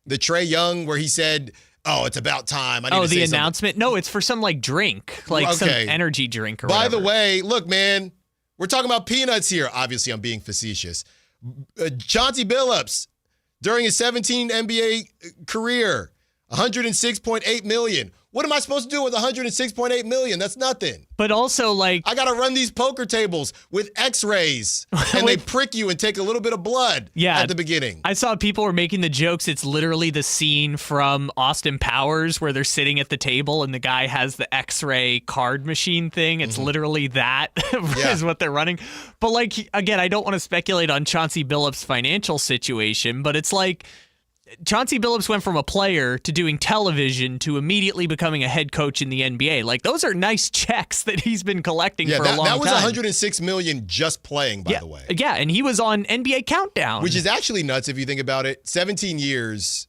The Trae Young where he said, oh, it's about time. I need to say the announcement? Something. No, it's for some drink, some energy drink or By whatever. the way, look, man, we're talking about peanuts here. Obviously, I'm being facetious. Chauncey Billups, during his 17 NBA career, $106.8 million. What am I supposed to do with $106.8 million? That's nothing. But also, I got to run these poker tables with x-rays, and they prick you and take a little bit of blood at the beginning. I saw people were making the jokes. It's literally the scene from Austin Powers where they're sitting at the table and the guy has the x-ray card machine thing. It's literally that is what they're running. But, again, I don't want to speculate on Chauncey Billups' financial situation, but it's like Chauncey Billups went from a player to doing television to immediately becoming a head coach in the NBA. Those are nice checks that he's been collecting for a long time. That was $106 million just playing, by the way. Yeah, and he was on NBA Countdown. Which is actually nuts if you think about it. 17 years.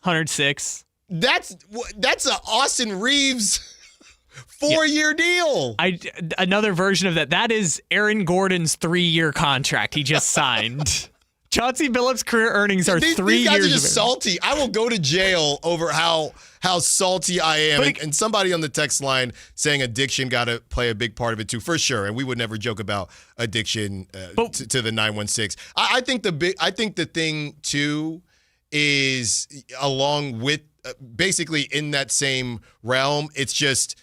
106. That's an Austin Reeves 4-year deal. Another version of that. That is Aaron Gordon's 3-year contract he just signed. Chauncey Billups' career earnings are 3 years. These guys are just salty. I will go to jail over how salty I am. And somebody on the text line saying addiction got to play a big part of it too, for sure. And we would never joke about addiction to the 916. I think the thing too is along with basically in that same realm. It's just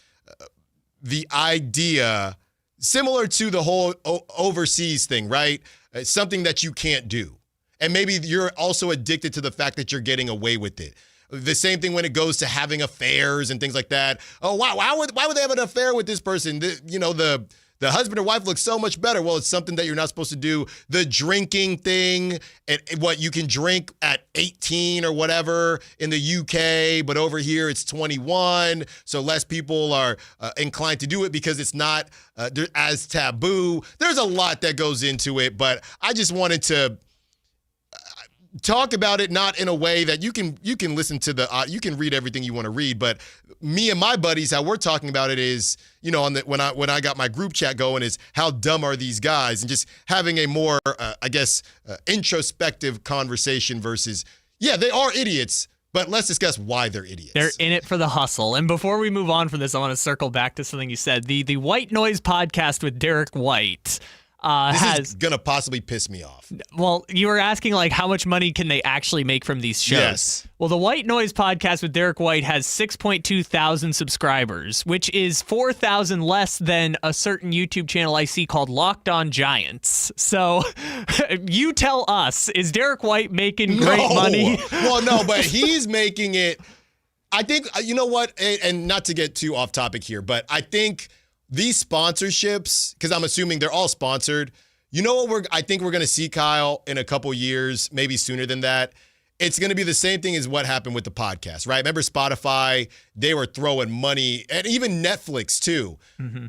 the idea similar to the whole overseas thing, right? It's something that you can't do. And maybe you're also addicted to the fact that you're getting away with it. The same thing when it goes to having affairs and things like that. Oh, wow, why would they have an affair with this person? The husband or wife looks so much better. Well, it's something that you're not supposed to do. The drinking thing, and what you can drink at 18 or whatever in the UK, but over here it's 21. So less people are inclined to do it because it's not as taboo. There's a lot that goes into it, but I just wanted to talk about it not in a way that you can listen to you can read everything you want to read, but me and my buddies, how we're talking about it is, when I got my group chat going, is how dumb are these guys, and just having a more introspective conversation versus they are idiots, but let's discuss why they're idiots. They're in it for the hustle. And before we move on from this, I want to circle back to something you said. The White Noise podcast with Derek White. This is going to possibly piss me off. Well, you were asking, like, how much money can they actually make from these shows? Yes. Well, the White Noise podcast with Derek White has 6.2 thousand subscribers, which is 4,000 less than a certain YouTube channel I see called Locked On Giants. So you tell us, is Derek White making great money? Well, no, but he's making it. I think, you know what, and not to get too off topic here, but I think these sponsorships, because I'm assuming they're all sponsored, you know what I think we're going to see, Kyle, in a couple years, maybe sooner than that? It's going to be the same thing as what happened with the podcast, right? Remember Spotify, they were throwing money, and even Netflix too. Mm-hmm.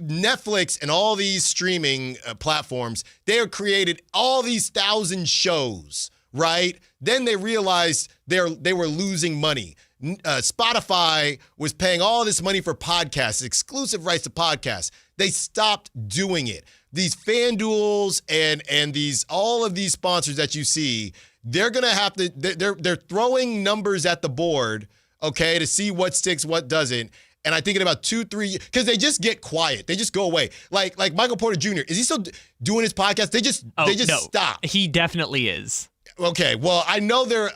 Netflix and all these streaming platforms, they have created all these 1,000 shows, right? Then they realized they were losing money. Spotify was paying all this money for podcasts, exclusive rights to podcasts. They stopped doing it. These FanDuels and these all of these sponsors that you see, they're gonna have to. They're throwing numbers at the board, okay, to see what sticks, what doesn't. And I think in about 2-3 years, because they just get quiet, they just go away. Like Michael Porter Jr. Is he still doing his podcast? They just stop. He definitely is. Okay, well, I know there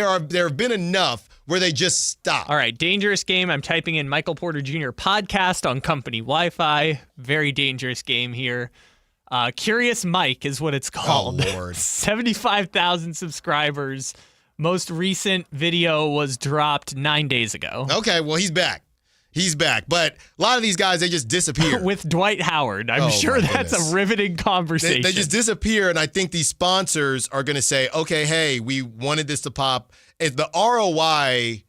have been enough where they just stop. All right, dangerous game. I'm typing in Michael Porter Jr. podcast on company Wi-Fi. Very dangerous game here. Curious Mike is what it's called. Oh, Lord. 75,000 subscribers. Most recent video was dropped 9 days ago. Okay, well, he's back. He's back. But a lot of these guys, they just disappear. With Dwight Howard. I'm sure that's a riveting conversation. They just disappear, and I think these sponsors are going to say, okay, hey, we wanted this to pop. If the ROI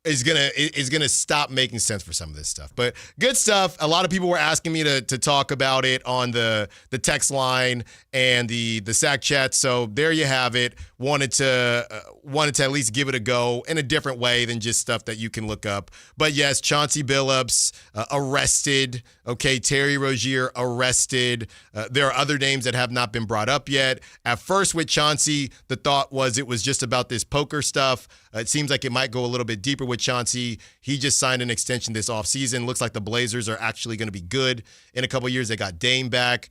is gonna stop making sense for some of this stuff. But good stuff. A lot of people were asking me to talk about it on the text line and the Sac chat. So there you have it. Wanted to at least give it a go in a different way than just stuff that you can look up. But yes, Chauncey Billups arrested. Okay, Terry Rozier arrested. There are other names that have not been brought up yet. At first with Chauncey, the thought was it was just about this poker stuff. It seems like it might go a little bit deeper with Chauncey. He just signed an extension this offseason. Looks like the Blazers are actually going to be good in a couple years. They got Dame back.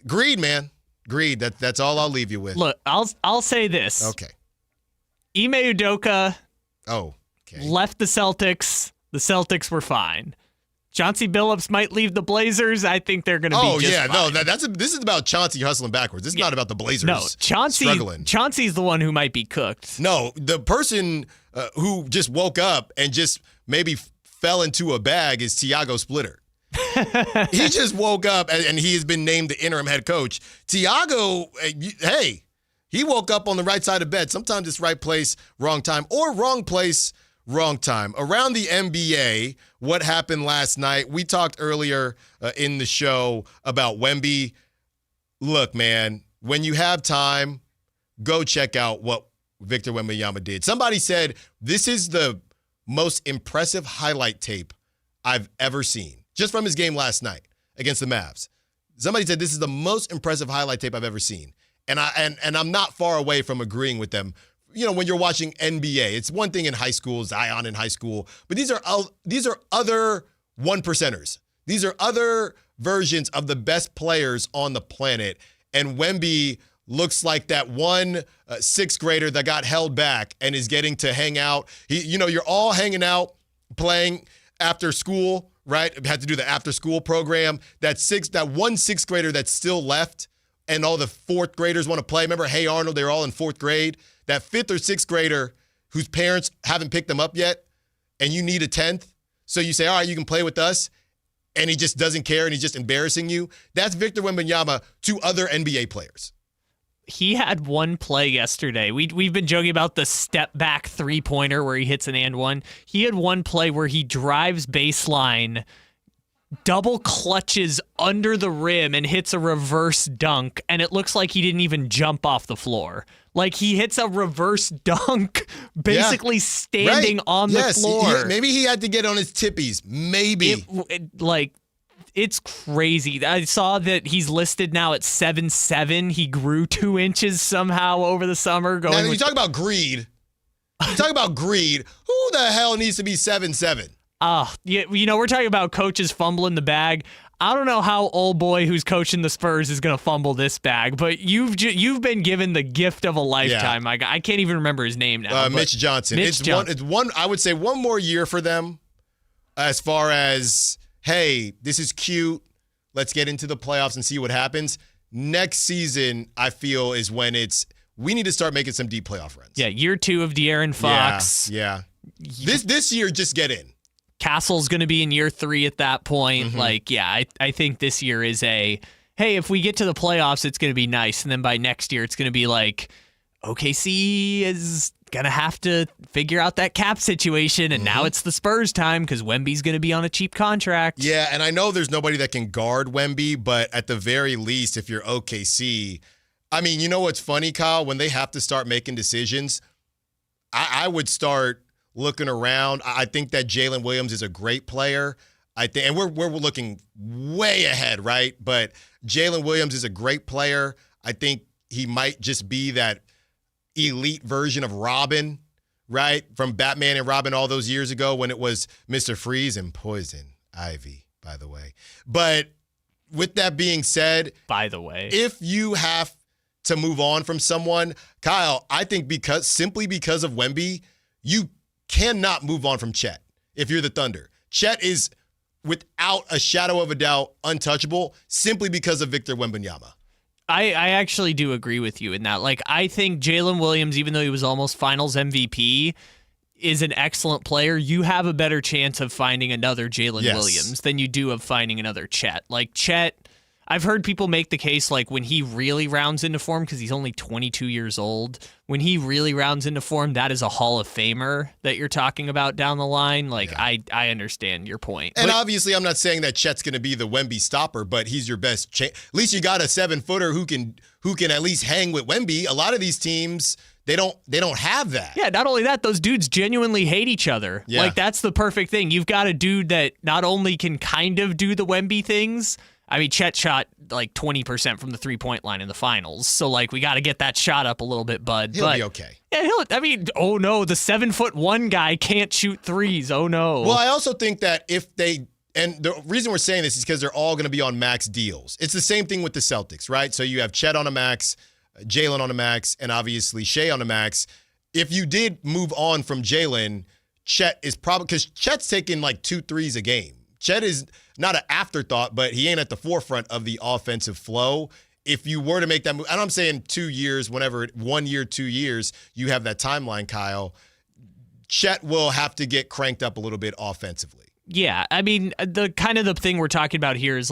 Greed, man. Greed. That's all I'll leave you with. Look, I'll say this. Okay. Ime Udoka left the Celtics. The Celtics were fine. Chauncey Billups might leave the Blazers. I think they're going to be just fine. This is about Chauncey hustling backwards. This is not about the Blazers struggling. Chauncey's the one who might be cooked. No, the person who just woke up and just maybe fell into a bag is Tiago Splitter. He just woke up and he has been named the interim head coach. Tiago, hey, he woke up on the right side of bed. Sometimes it's right place, wrong time, or wrong place, wrong time. Around the NBA, what happened last night? We talked earlier in the show about Wemby. Look, man, when you have time, go check out what Victor Wembanyama did. Somebody said this is the most impressive highlight tape I've ever seen, just from his game last night against the Mavs. Somebody said this is the most impressive highlight tape I've ever seen. And I'm not far away from agreeing with them. You know, when you're watching NBA, it's one thing in high school, Zion in high school, but these are other one percenters. These are other versions of the best players on the planet. And Wemby looks like that one sixth grader that got held back and is getting to hang out. You're all hanging out, playing after school, right? Had to do the after school program. That one sixth grader that's still left, and all the fourth graders want to play. Remember, Hey Arnold, they were all in fourth grade. That fifth or sixth grader whose parents haven't picked them up yet, and you need a 10th. So you say, all right, you can play with us. And he just doesn't care, and he's just embarrassing you. That's Victor Wembanyama to other NBA players. He had one play yesterday. We've been joking about the step back three-pointer where he hits an and one. He had one play where he drives baseline, double clutches under the rim, and hits a reverse dunk, and it looks like he didn't even jump off the floor. Like, he hits a reverse dunk, basically standing on the floor. Maybe he had to get on his tippies. Maybe. It's crazy. I saw that he's listed now at 7'7". He grew 2 inches somehow over the summer. Now, you talk about greed. You talk about greed. Who the hell needs to be 7'7"? We're talking about coaches fumbling the bag. I don't know how old boy who's coaching the Spurs is going to fumble this bag, but you've been given the gift of a lifetime. Yeah. I can't even remember his name now. Mitch Johnson. It's one. I would say one more year for them as far as, hey, this is cute. Let's get into the playoffs and see what happens. Next season, I feel, is when we need to start making some deep playoff runs. Yeah, year 2 of De'Aaron Fox. Yeah. This year, just get in. Castle's going to be in year 3 at that point. Mm-hmm. I think this year is hey, if we get to the playoffs, it's going to be nice. And then by next year, it's going to be like, OKC is going to have to figure out that cap situation. And now it's the Spurs time because Wemby's going to be on a cheap contract. Yeah, and I know there's nobody that can guard Wemby, but at the very least, if you're OKC, I mean, you know what's funny, Kyle? When they have to start making decisions, I would start looking around. I think that Jalen Williams is a great player. And we're looking way ahead, right? But Jalen Williams is a great player. I think he might just be that elite version of Robin, right? From Batman and Robin all those years ago when it was Mr. Freeze and Poison Ivy, by the way. But with that being said, if you have to move on from someone, Kyle, I think simply because of Wemby, you cannot move on from Chet if you're the Thunder. Chet is, without a shadow of a doubt, untouchable simply because of Victor Wembanyama. I actually do agree with you in that. I think Jalen Williams, even though he was almost finals MVP, is an excellent player. You have a better chance of finding another Jalen Williams than you do of finding another Chet. Chet, I've heard people make the case when he really rounds into form, because he's only 22 years old, when he really rounds into form, that is a Hall of Famer that you're talking about down the line. I understand your point. And obviously, I'm not saying that Chet's going to be the Wemby stopper, but he's your best at least you got a 7-footer who can at least hang with Wemby. A lot of these teams, they don't have that. Yeah, not only that, those dudes genuinely hate each other. Yeah. That's the perfect thing. You've got a dude that not only can kind of do the Wemby things. I mean, Chet shot 20% from the 3-point line in the finals. So, we got to get that shot up a little bit, bud. He'll be okay. Yeah, oh no, the 7'1" guy can't shoot threes. Oh no. Well, I also think that and the reason we're saying this is because they're all going to be on max deals. It's the same thing with the Celtics, right? So you have Chet on a max, Jalen on a max, and obviously Shea on a max. If you did move on from Jalen, Chet is probably, because Chet's taking 2 threes a game. Chet is not an afterthought, but he ain't at the forefront of the offensive flow. If you were to make that move, and I'm saying 2 years, 1 year, 2 years, you have that timeline, Kyle, Chet will have to get cranked up a little bit offensively. Yeah, I mean, the thing we're talking about here is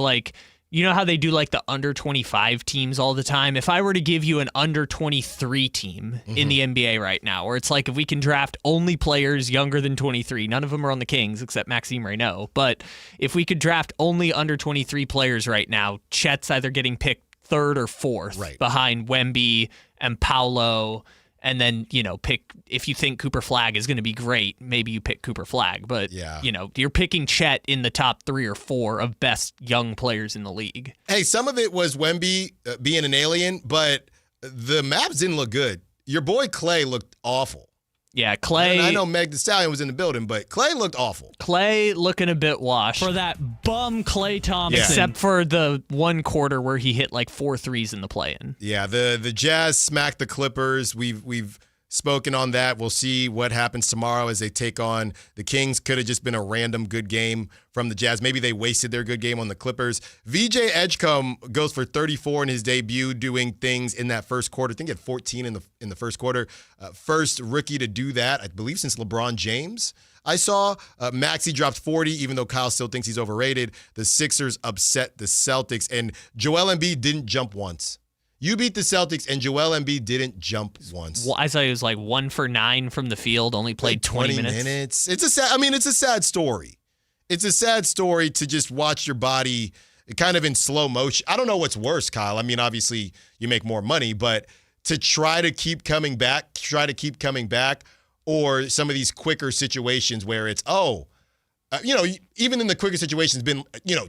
you know how they do the under 25 teams all the time? If I were to give you an under 23 team in the NBA right now, where it's if we can draft only players younger than 23, none of them are on the Kings except Maxime Reynaud, but if we could draft only under 23 players right now, Chet's either getting picked 3rd or 4th behind Wemby and Paolo. And then, pick, if you think Cooper Flagg is going to be great, maybe you pick Cooper Flagg. But, you're picking Chet in the top 3 or 4 of best young players in the league. Hey, some of it was Wemby being an alien, but the maps didn't look good. Your boy Clay looked awful. Yeah, Clay. And I know Meg Thee Stallion was in the building, but Clay looked awful. Clay looking a bit washed. For that bum Clay Thompson. Yeah. Except for the one quarter where he hit 4 threes in the play-in. Yeah, the Jazz smacked the Clippers. We've spoken on that. We'll see what happens tomorrow as they take on the Kings. Could have just been a random good game from the Jazz. Maybe they wasted their good game on the Clippers. VJ Edgecombe goes for 34 in his debut, doing things in that first quarter. I think he had 14 in the first quarter. First rookie to do that, I believe, since LeBron James. I saw Maxey dropped 40, even though Kyle still thinks he's overrated. The Sixers upset the Celtics, and Joel Embiid didn't jump once. You beat the Celtics, and Joel Embiid didn't jump once. Well, I saw he was 1 for 9 from the field, only played 20 minutes. It's a sad story. It's a sad story to just watch your body kind of in slow motion. I don't know what's worse, Kyle. I mean, obviously you make more money, but to try to keep coming back, or some of these quicker situations where it's, even in the quicker situations, been,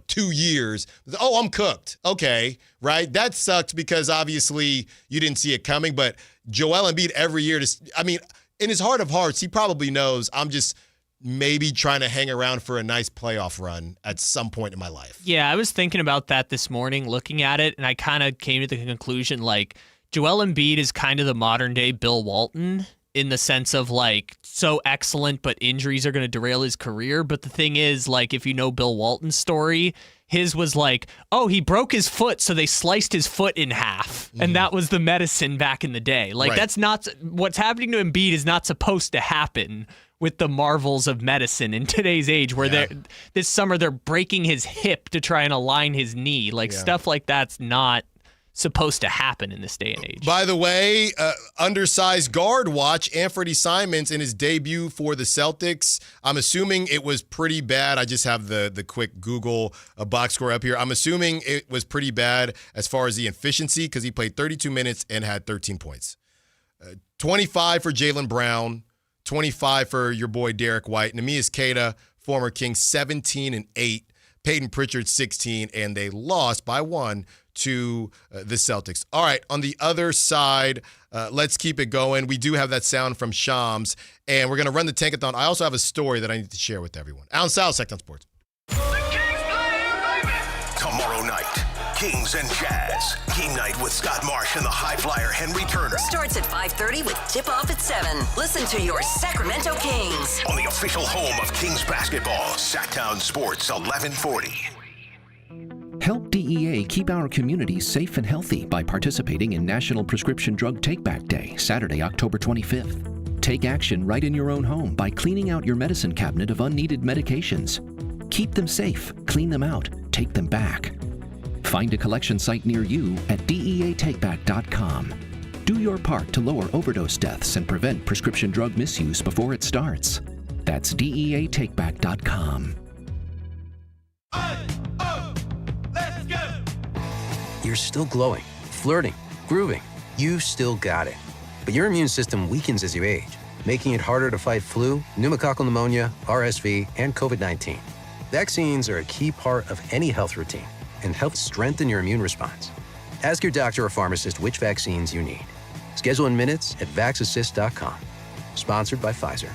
2 years. Oh, I'm cooked. Okay, right? That sucked because obviously you didn't see it coming. But Joel Embiid every year, in his heart of hearts, he probably knows I'm just maybe trying to hang around for a nice playoff run at some point in my life. Yeah, I was thinking about that this morning, looking at it, and I kind of came to the conclusion, like, Joel Embiid is kind of the modern-day Bill Walton in the sense of, like, so excellent, but injuries are going to derail his career. But the thing is, like, if you know Bill Walton's story, his was like, oh, he broke his foot, so they sliced his foot in half. Mm-hmm. And that was the medicine back in the day. Like, right. That's not, what's happening to Embiid is not supposed to happen with the marvels of medicine in today's age, where this summer they're breaking his hip to try and align his knee. Like, stuff like that's not supposed to happen in this day and age. By the way, undersized guard watch, Anthony Simons in his debut for the Celtics. I'm assuming it was pretty bad. I just have the quick Google box score up here. I'm assuming it was pretty bad as far as the efficiency because he played 32 minutes and had 13 points. 25 for Jaylen Brown, 25 for your boy Derek White. Neemias Queta, former King, 17 and 8. Peyton Pritchard, 16, and they lost by 1 to the Celtics. All right, on the other side, let's keep it going. We do have that sound from Shams, and we're going to run the Tankathon. I also have a story that I need to share with everyone. Allen Stiles, Sactown Sports. Tomorrow night, Kings and Jazz. Game night with Scott Marsh and the high flyer Henry Turner. Starts at 5:30 with tip-off at 7. Listen to your Sacramento Kings. On the official home of Kings basketball, Sactown Sports 1140. Help DEA keep our communities safe and healthy by participating in National Prescription Drug Take-Back Day, Saturday, October 25th. Take action right in your own home by cleaning out your medicine cabinet of unneeded medications. Keep them safe, clean them out, take them back. Find a collection site near you at DEATakeback.com. Do your part to lower overdose deaths and prevent prescription drug misuse before it starts. That's DEATakeback.com. You're still glowing, flirting, grooving. You still got it. But your immune system weakens as you age, making it harder to fight flu, pneumococcal pneumonia, RSV, and COVID-19. Vaccines are a key part of any health routine and help strengthen your immune response. Ask your doctor or pharmacist which vaccines you need. Schedule in minutes at VaxAssist.com. Sponsored by Pfizer.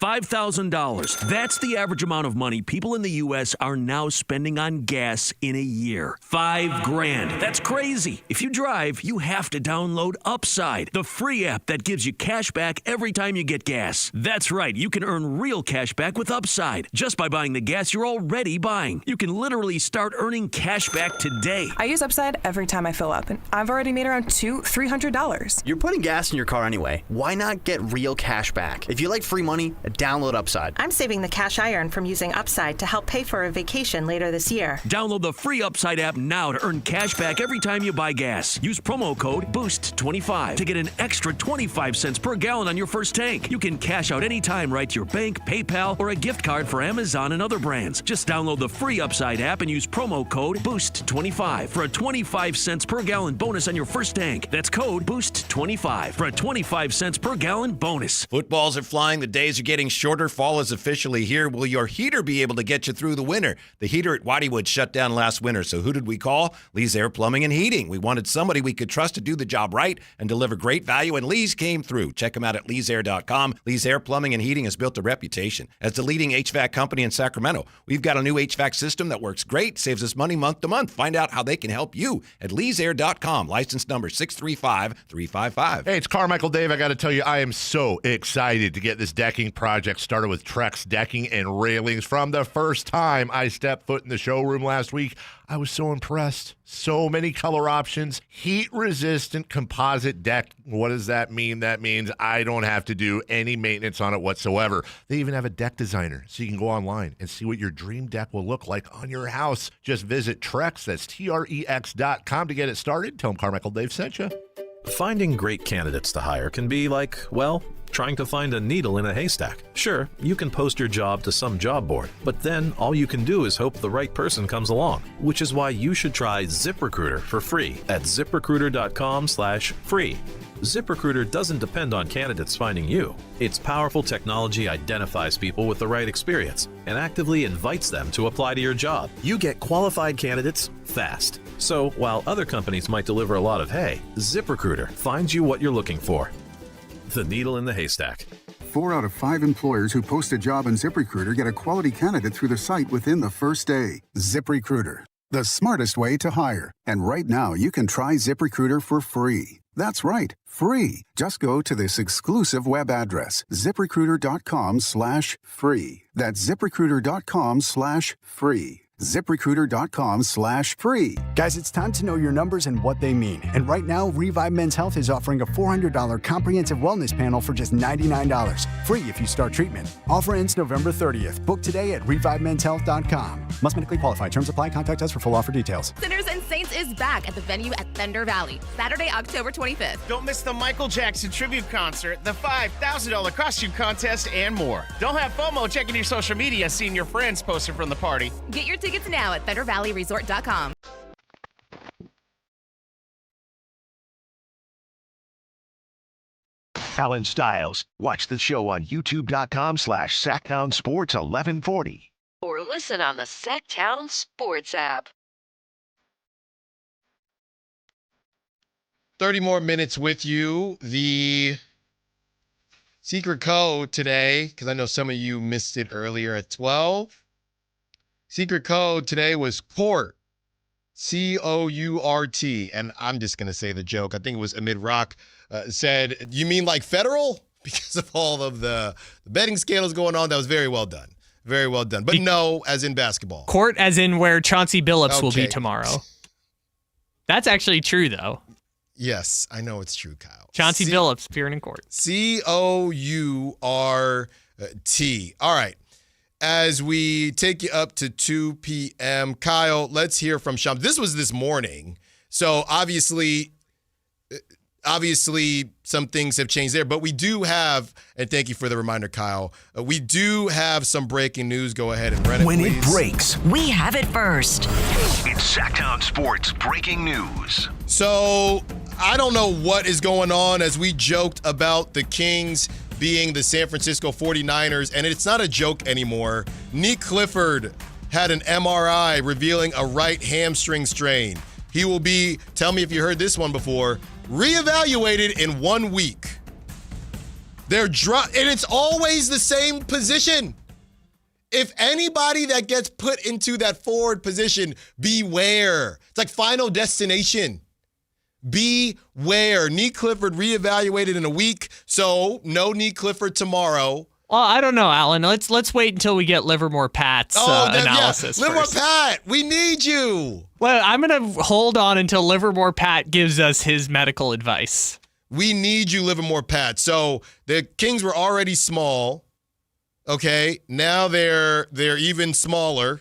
$5,000. That's the average amount of money people in the U.S. are now spending on gas in a year. $5,000. That's crazy. If you drive, you have to download Upside, the free app that gives you cash back every time you get gas. That's right. You can earn real cash back with Upside just by buying the gas you're already buying. You can literally start earning cash back today. I use Upside every time I fill up, and I've already made around $200-$300. You're putting gas in your car anyway. Why not get real cash back? If you like free money, download Upside. I'm saving the cash I earn from using Upside to help pay for a vacation later this year. Download the free Upside app now to earn cash back every time you buy gas. Use promo code BOOST25 to get an extra 25 cents per gallon on your first tank. You can cash out anytime right to your bank, PayPal, or a gift card for Amazon and other brands. Just download the free Upside app and use promo code BOOST25 for a 25 cents per gallon bonus on your first tank. That's code BOOST25 for a 25 cents per gallon bonus. Footballs are flying. The days are getting shorter. Fall is officially here. Will your heater be able to get you through the winter? The heater at Whiteywood shut down last winter, so who did we call? Lee's Air Plumbing and Heating. We wanted somebody we could trust to do the job right and deliver great value, and Lee's came through. Check them out at leesair.com. Lee's Air Plumbing and Heating has built a reputation as the leading HVAC company in Sacramento. We've got a new HVAC system that works great, saves us money month to month. Find out how they can help you at leesair.com. License number 635355. Hey, it's Carmichael Dave. I got to tell you, I am so excited to get this decking project started with Trex Decking and Railings. From the first time I stepped foot in the showroom last week, I was so impressed. So many color options. Heat-resistant composite deck. What does that mean? That means I don't have to do any maintenance on it whatsoever. They even have a deck designer, so you can go online and see what your dream deck will look like on your house. Just visit Trex, that's TREX.com to get it started. Tell them Carmichael Dave sent you. Finding great candidates to hire can be like, well, trying to find a needle in a haystack. Sure, you can post your job to some job board, but then all you can do is hope the right person comes along, which is why you should try ZipRecruiter for free at ziprecruiter.com/free. ZipRecruiter doesn't depend on candidates finding you. Its powerful technology identifies people with the right experience and actively invites them to apply to your job. You get qualified candidates fast. So while other companies might deliver a lot of hay, ZipRecruiter finds you what you're looking for. the needle in the haystack. 4 out of 5 employers who post a job on ZipRecruiter get a quality candidate through the site within the first day. ZipRecruiter, the smartest way to hire. And right now, you can try ZipRecruiter for free. That's right, free. Just go to this exclusive web address, ZipRecruiter.com/free. That's ZipRecruiter.com/free. ZipRecruiter.com/free. Guys, it's time to know your numbers and what they mean. And right now, Revive Men's Health is offering a $400 comprehensive wellness panel for just $99. Free if you start treatment. Offer ends November 30th. Book today at ReviveMen'sHealth.com. Must medically qualify. Terms apply. Contact us for full offer details. Sinners and Saints is back at the venue at Thunder Valley, Saturday, October 25th. Don't miss the Michael Jackson tribute concert, the $5,000 costume contest, and more. Don't have FOMO checking your social media, seeing your friends posted from the party. Get your tickets now at ThunderValleyResort.com. Allen Stiles. Watch the show on YouTube.com/Sactown Sports 1140. Or listen on the Sactown Sports app. 30 more minutes with you. The secret code today, because I know some of you missed it earlier at 12. Secret code today was COURT, COURT. And I'm just going to say the joke. I think it was Amid Rock said, you mean like federal? Because of all of the betting scandals going on. That was very well done. Very well done. But no, as in basketball. Court as in where Chauncey Billups will be tomorrow. That's actually true, though. Yes, I know it's true, Kyle. Chauncey Billups appearing in court. COURT. All right. As we take you up to 2 p.m., Kyle, let's hear from Shams. This was this morning. So obviously some things have changed there, but we do have, and thank you for the reminder, Kyle, we do have some breaking news. Go ahead and run it, When please. it breaks, we have it first. It's Sactown Sports breaking news. So I don't know what is going on as we joked about the Kings being the San Francisco 49ers, and it's not a joke anymore. Nick Clifford had an MRI revealing a right hamstring strain. He will be, tell me if you heard this one before, reevaluated in 1 week. And it's always the same position. If anybody that gets put into that forward position, beware. It's like Final Destination. Beware. Nick Clifford reevaluated in a week, so no Nick Clifford tomorrow. Well, I don't know, Alan. Let's wait until we get Livermore Pat's analysis. Yeah. Livermore first. Pat, we need you. Well, I'm going to hold on until Livermore Pat gives us his medical advice. We need you, Livermore Pat. So the Kings were already small. Okay, now they're even smaller.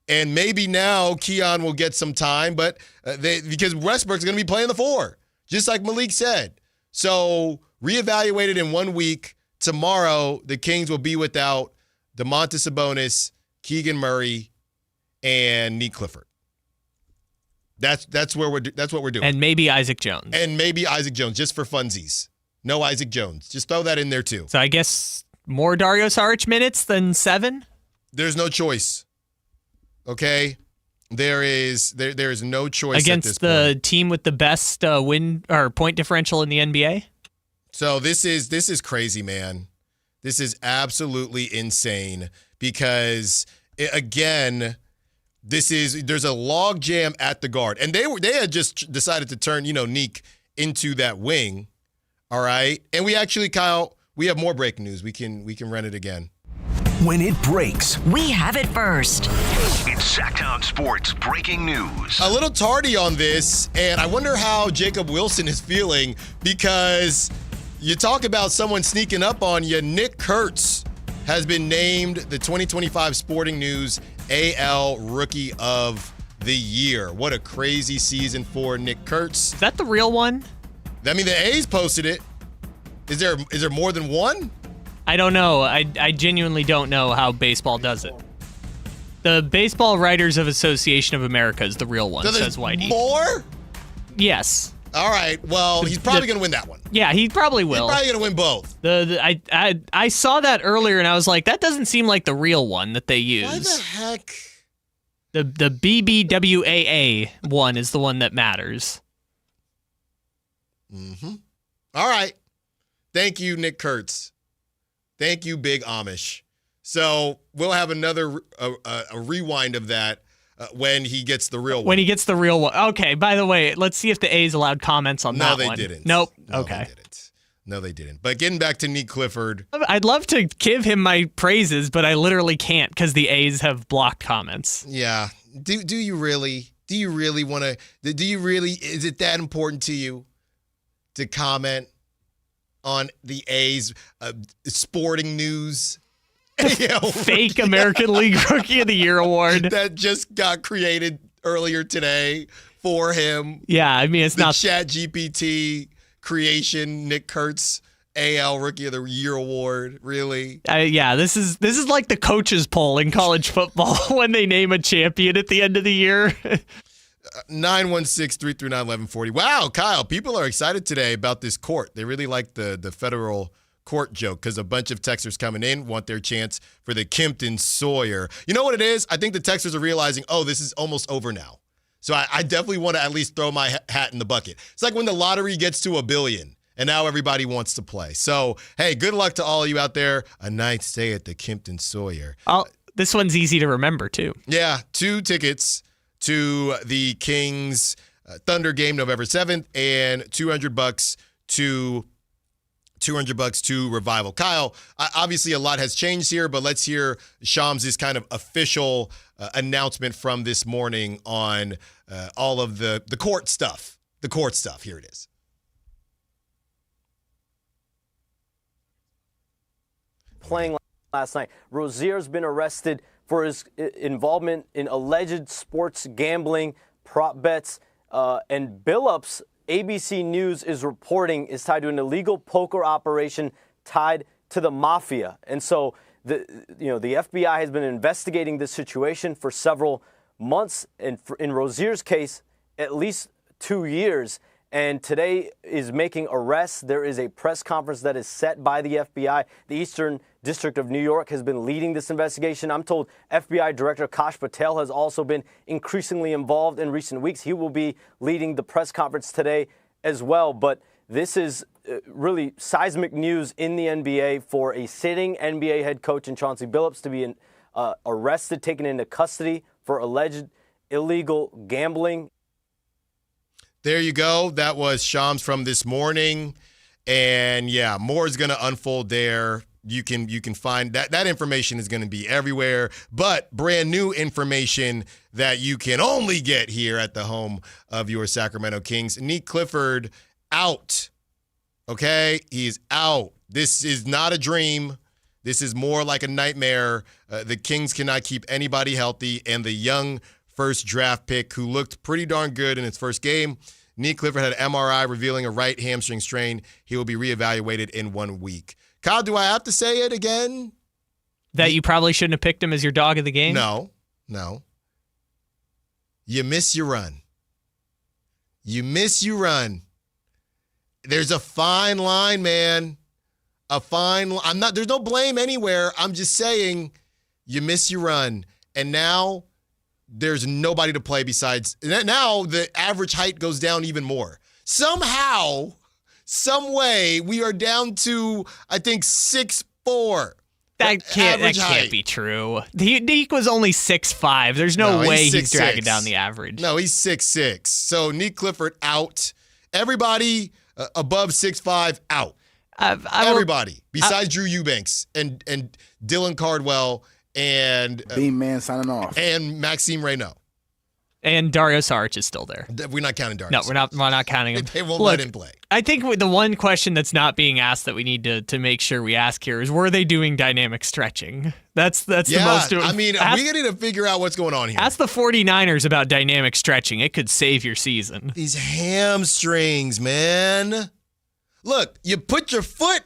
And maybe now Keon will get some time, but because Westbrook's going to be playing the 4, just like Malik said. So reevaluated in 1 week. Tomorrow, the Kings will be without Domantas Sabonis, Keegan Murray, and Nick Clifford. That's what we're doing. And maybe Isaac Jones. Just for funsies. No Isaac Jones. Just throw that in there too. So I guess more Dario Saric minutes than 7? There's no choice. Okay? There is no choice against at this the point. team with the best win or point differential in the NBA? So this is crazy, man. This is absolutely insane because there's a log jam at the guard, and they had just decided to turn Neek into that wing. All right, and we actually, Kyle, we have more breaking news. We can run it again. When it breaks, we have it first. It's Sactown Sports breaking news. A little tardy on this, and I wonder how Jacob Wilson is feeling because you talk about someone sneaking up on you. Nick Kurtz has been named the 2025 Sporting News AL Rookie of the Year. What a crazy season for Nick Kurtz. Is that the real one? I mean, the A's posted it. Is there more than one? I don't know. I genuinely don't know how baseball does it. The Baseball Writers of Association of America is the real one, says Whitey. More? Yes. All right. Well, he's probably going to win that one. Yeah, he probably will. He's probably going to win both. I saw that earlier, and I was like, that doesn't seem like the real one that they use. Why the heck? The BBWAA one is the one that matters. Mm-hmm. All right. Thank you, Nick Kurtz. Thank you, Big Amish. So we'll have another a rewind of that when he gets the real one. When he gets the real one. Okay, by the way, let's see if the A's allowed comments on that one. No, they didn't. Nope. No, okay. They didn't. No, they didn't. But getting back to Nick Clifford. I'd love to give him my praises, but I literally can't because the A's have blocked comments. Yeah. Do you really? Do you really want to? Is it that important to you to comment on the A's sporting news? Fake American League Rookie of the Year award that just got created earlier today for him. Yeah, I mean, it's the not ChatGPT creation. Nick Kurtz AL Rookie of the Year award. Really? Yeah, this is like the coaches poll in college football when they name a champion at the end of the year. 916-339-1140. Wow, Kyle, people are excited today about this court. They really like the federal court joke because a bunch of Texers coming in want their chance for the Kempton Sawyer. You know what it is? I think the Texers are realizing, this is almost over now. So I definitely want to at least throw my hat in the bucket. It's like when the lottery gets to $1 billion and now everybody wants to play. So, hey, good luck to all of you out there. A nice stay at the Kempton Sawyer. This one's easy to remember, too. Yeah, 2 tickets to the Kings Thunder game November 7th and $200 to Revival. Kyle, obviously a lot has changed here, but let's hear Shams' kind of official announcement from this morning on all of the court stuff. The court stuff. Here it is. Playing last night. Rozier's been arrested for his involvement in alleged sports gambling, prop bets, and Billups. ABC News is reporting is tied to an illegal poker operation tied to the mafia. And so the FBI has been investigating this situation for several months, and in Rozier's case, at least 2 years. And today is making arrests. There is a press conference that is set by the FBI. The Eastern District of New York has been leading this investigation. I'm told FBI Director Kash Patel has also been increasingly involved in recent weeks. He will be leading the press conference today as well. But this is really seismic news in the NBA for a sitting NBA head coach in Chauncey Billups to be arrested, taken into custody for alleged illegal gambling. There you go. That was Shams from this morning. And yeah, more is going to unfold there. You can find that information is going to be everywhere, but brand new information that you can only get here at the home of your Sacramento Kings. Nick Clifford out. Okay? He's out. This is not a dream. This is more like a nightmare. The Kings cannot keep anybody healthy, and the young first draft pick who looked pretty darn good in his first game, Nick Clifford had an MRI revealing a right hamstring strain. He will be reevaluated in 1 week. Kyle, do I have to say it again? That you probably shouldn't have picked him as your dog of the game? No. You miss your run. There's a fine line, man. There's no blame anywhere. I'm just saying you miss your run. And now there's nobody to play besides. Now the average height goes down even more. Somehow, some way, we are down to, I think, 6'4". That can't be true. Nick was only 6'5". There's no way he's dragging down the average. No, he's 6'6". So Nick Clifford out. Everybody above 6'5" out. Everybody besides Drew Eubanks and Dylan Cardwell and Beam Man signing off and Maxime Reynaud. And Dario Saric is still there. We're not counting Dario. No, we're not counting him. They won't let him play. I think the one question that's not being asked that we need to make sure we ask here is, were they doing dynamic stretching? That's the most. I mean, we need to figure out what's going on here. Ask the 49ers about dynamic stretching. It could save your season. These hamstrings, man. Look, you put your foot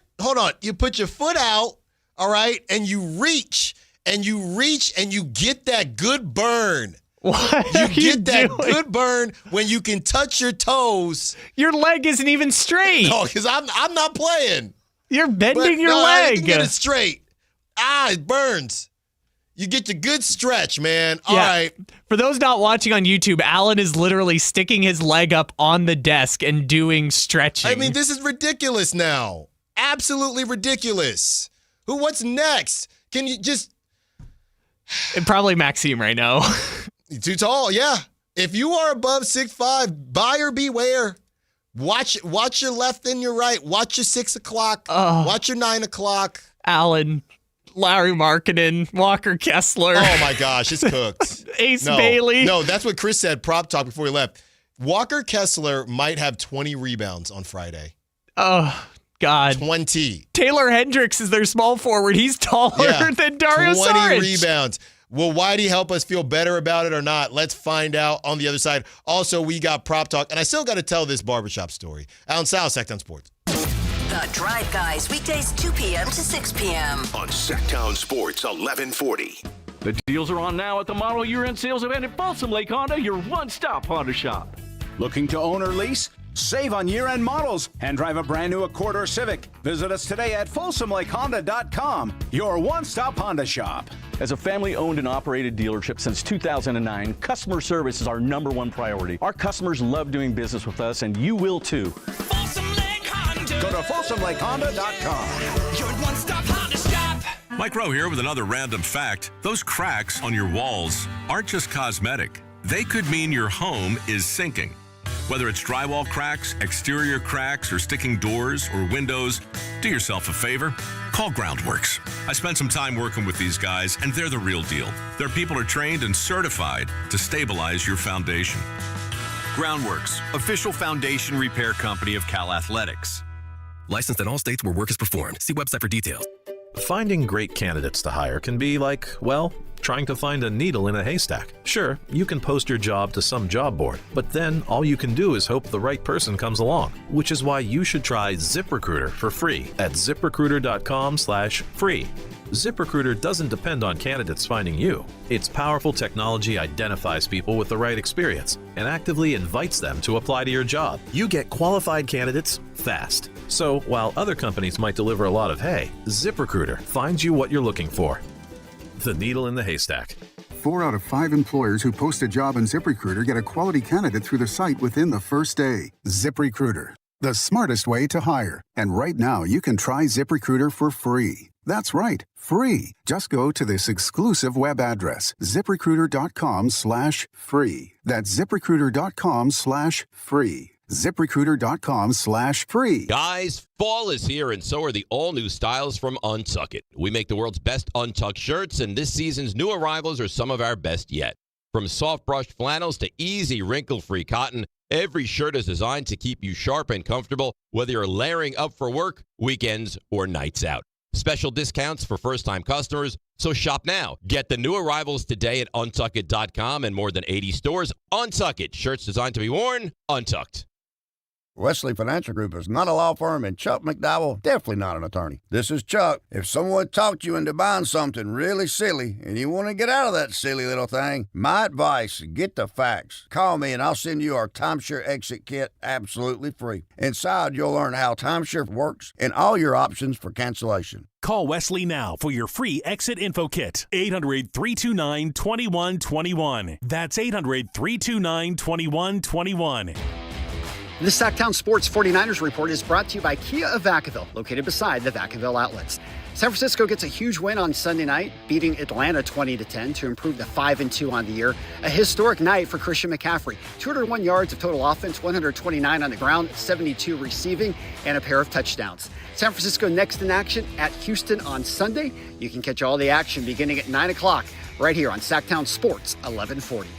out, all right, and you reach, and you get that good burn. What you get that good burn when you can touch your toes. Your leg isn't even straight. No, because I'm not playing. You're bending your leg. I can get it straight. It burns. You get your good stretch, man. All right. For those not watching on YouTube, Allen is literally sticking his leg up on the desk and doing stretching. I mean, this is ridiculous now. Absolutely ridiculous. What's next? Can you just... Probably Maxime right now. Too tall, yeah. If you are above 6'5", buyer beware. Watch your left and your right. Watch your 6 o'clock. Watch your 9 o'clock. Allen, Larry Markkinen, Walker Kessler. Oh, my gosh, it's cooked. Ace Bailey. No, that's what Chris said, prop talk, before he left. Walker Kessler might have 20 rebounds on Friday. Oh, God. 20. Taylor Hendricks is their small forward. He's taller than Dario 20 Saric. rebounds. Will Whitey help us feel better about it or not? Let's find out on the other side. Also, we got prop talk, and I still got to tell this barbershop story. Allen Stiles, Sactown Sports. The Drive Guys, weekdays 2 p.m. to 6 p.m. On Sactown Sports 1140. The deals are on now at the model year-end sales event at Folsom Lake Honda, your one-stop Honda shop. Looking to own or lease? Save on year-end models and drive a brand new Accord or Civic. Visit us today at FolsomLakeHonda.com, your one-stop Honda shop. As a family-owned and operated dealership since 2009, customer service is our #1 priority. Our customers love doing business with us, and you will too. Folsom Lake Honda. Go to FolsomLakeHonda.com. Your one-stop Honda shop. Mike Rowe here with another random fact. Those cracks on your walls aren't just cosmetic. They could mean your home is sinking. Whether it's drywall cracks, exterior cracks, or sticking doors or windows, do yourself a favor. Call Groundworks. I spent some time working with these guys, and they're the real deal. Their people are trained and certified to stabilize your foundation. Groundworks, official foundation repair company of Cal Athletics. Licensed in all states where work is performed. See website for details. Finding great candidates to hire can be like, well, trying to find a needle in a haystack. Sure, you can post your job to some job board, but then all you can do is hope the right person comes along, which is why you should try ZipRecruiter for free at ZipRecruiter.com/free. ZipRecruiter doesn't depend on candidates finding you. Its powerful technology identifies people with the right experience and actively invites them to apply to your job. You get qualified candidates fast. So while other companies might deliver a lot of hay, ZipRecruiter finds you what you're looking for. The needle in the haystack. 4 out of 5 employers who post a job on ZipRecruiter get a quality candidate through the site within the first day. ZipRecruiter, the smartest way to hire. And right now, you can try ZipRecruiter for free. That's right, free. Just go to this exclusive web address, ZipRecruiter.com/free. That's ZipRecruiter.com/free. ZipRecruiter.com/free. Guys, fall is here, and so are the all-new styles from Untuck It. We make the world's best untucked shirts, and this season's new arrivals are some of our best yet. From soft-brushed flannels to easy, wrinkle-free cotton, every shirt is designed to keep you sharp and comfortable, whether you're layering up for work, weekends, or nights out. Special discounts for first-time customers, so shop now. Get the new arrivals today at untuckit.com and more than 80 stores. Untuck It, shirts designed to be worn, untucked. Wesley Financial Group is not a law firm, and Chuck McDowell definitely not an attorney. This is Chuck. If someone talked you into buying something really silly and you want to get out of that silly little thing, my advice, get the facts. Call me and I'll send you our timeshare exit kit absolutely free. Inside, you'll learn how timeshare works and all your options for cancellation. Call Wesley now for your free exit info kit. 800-329-2121. That's 800-329-2121. The Sactown Sports 49ers Report is brought to you by Kia of Vacaville, located beside the Vacaville outlets. San Francisco gets a huge win on Sunday night, beating Atlanta 20-10 to improve to 5-2 on the year. A historic night for Christian McCaffrey. 201 yards of total offense, 129 on the ground, 72 receiving, and a pair of touchdowns. San Francisco next in action at Houston on Sunday. You can catch all the action beginning at 9 o'clock right here on Sactown Sports 1140.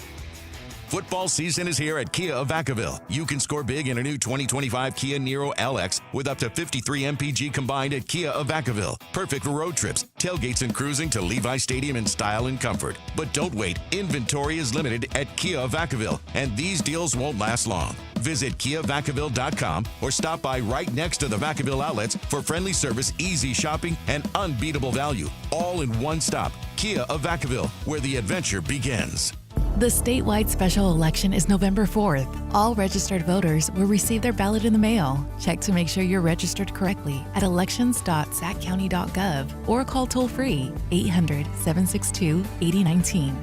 Football season is here at Kia of Vacaville. You can score big in a new 2025 Kia Niro LX with up to 53 MPG combined at Kia of Vacaville. Perfect for road trips, tailgates, and cruising to Levi Stadium in style and comfort. But don't wait. Inventory is limited at Kia of Vacaville, and these deals won't last long. Visit KiaVacaville.com or stop by right next to the Vacaville outlets for friendly service, easy shopping, and unbeatable value. All in one stop. Kia of Vacaville, where the adventure begins. The statewide special election is November 4th. All registered voters will receive their ballot in the mail. Check to make sure you're registered correctly at elections.saccounty.gov or call toll-free 800-762-8019.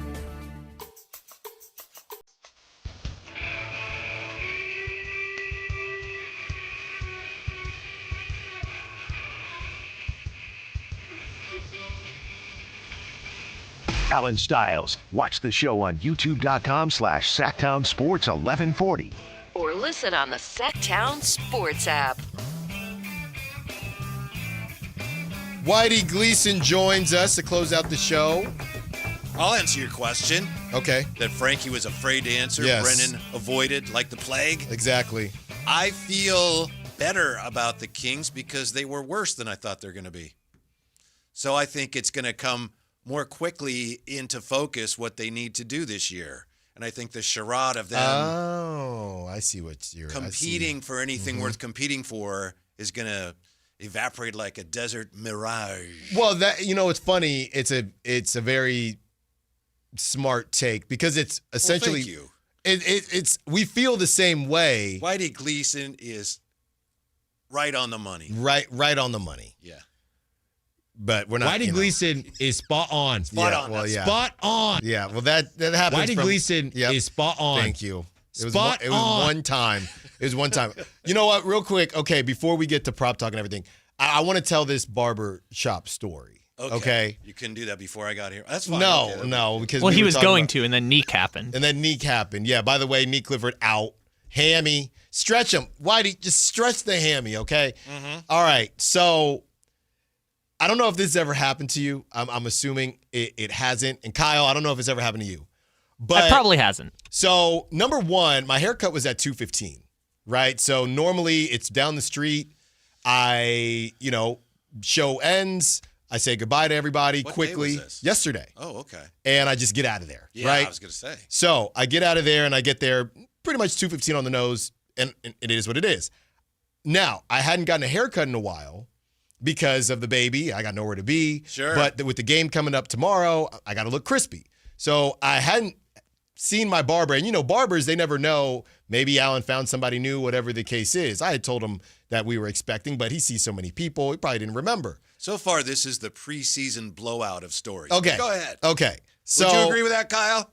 Allen Stiles. Watch the show on youtube.com/Sactown Sports 1140. Or listen on the Sactown Sports app. Whitey Gleason joins us to close out the show. I'll answer your question. Okay. That Frankie was afraid to answer. Yes. Brennan avoided like the plague. Exactly. I feel better about the Kings because they were worse than I thought they're going to be. So I think it's going to come more quickly into focus what they need to do this year. And I think the charade of them I see what you're competing for anything worth competing for is going to evaporate like a desert mirage. Well, that it's funny. It's a very smart take because it's essentially thank you. It's we feel the same way. Whitey Gleason is right on the money. Right on the money. Yeah. But we're not. Whitey Gleason is spot on. Spot on. Well, yeah. Spot on. Yeah. Well, that happens. Whitey Gleason is spot on. Thank you. It was Spot on. one time. It was one time. You know what? Real quick. Okay. Before we get to prop talk and everything, I want to tell this barber shop story. Okay. You couldn't do that before I got here. That's fine. No, because he were was talking going about- to, and then Neek happened. And then Neek happened. Yeah. By the way, Neek Clifford out. Hammy, stretch him. Whitey, just stretch the hammy. Okay. All right. So I don't know if this has ever happened to you. I'm assuming it hasn't. And Kyle, I don't know if it's ever happened to you. But It probably hasn't. So number one, my haircut was at 2:15, right? So normally it's down the street. Show ends. I say goodbye to everybody quickly. Day was this? Yesterday. Oh, okay. And I just get out of there, Yeah, right? I was going to say. So I get out of there and I get there pretty much 2:15 on the nose, and it is what it is. Now, I hadn't gotten a haircut in a while because of the baby. I got nowhere to be. Sure. But with the game coming up tomorrow, I got to look crispy. So I hadn't seen my barber. And, barbers, they never know. Maybe Allen found somebody new, whatever the case is. I had told him that we were expecting, but he sees so many people, he probably didn't remember. So far, this is the preseason blowout of stories. Okay. Go ahead. Okay. So, Would you agree with that, Kyle?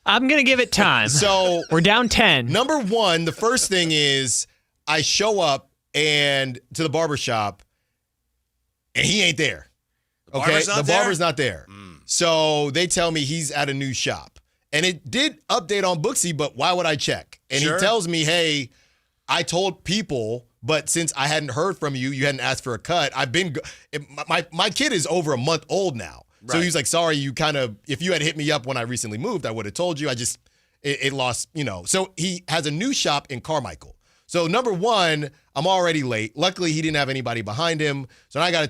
I'm going to give it time. So we're down 10. Number one, the first thing is I show up and to the barbershop and he ain't there. Barber's not the there? barber's not there. So they tell me he's at a new shop. And it did update on Booksy, but why would I check? And Sure. he tells me, hey, I told people, but since I hadn't heard from you, you hadn't asked for a cut. My kid is over a month old now. So Right. he's like, sorry, if you had hit me up when I recently moved, I would have told you. It lost, So he has a new shop in Carmichael. So number one, I'm already late. Luckily, he didn't have anybody behind him. So now I got to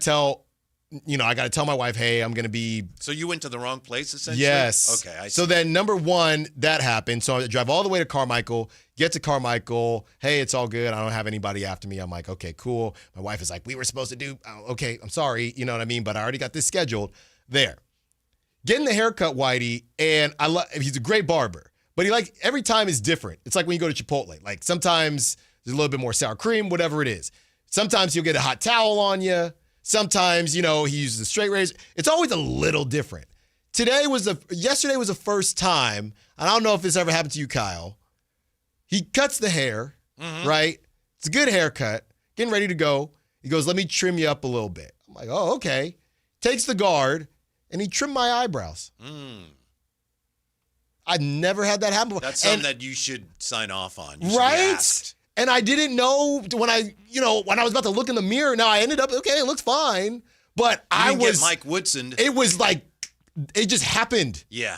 tell my wife, hey, I'm going to be. So you went to the wrong place, essentially? Yes. Okay, I see. So then number one, that happened. So I drive all the way to Carmichael, get to Carmichael. Hey, it's all good. I don't have anybody after me. I'm like, okay, cool. My wife is like, we were supposed to do, okay, I'm sorry. You know what I mean? But I already got this scheduled there. Getting the haircut, Whitey, and he's a great barber. But every time is different. It's like when you go to Chipotle. Like sometimes there's a little bit more sour cream, whatever it is. Sometimes you'll get a hot towel on you. Sometimes, he uses a straight razor. It's always a little different. Yesterday was the first time, and I don't know if this ever happened to you, Kyle. He cuts the hair, right? It's a good haircut. Getting ready to go. He goes, let me trim you up a little bit. I'm like, oh, okay. Takes the guard, and he trimmed my eyebrows. I've never had that happen before. That's something that you should sign off on. You should be Right? asked. And I didn't know when I was about to look in the mirror. Now I ended up, okay, it looks fine. But You didn't get Mike Woodson. It was like, it just happened. Yeah.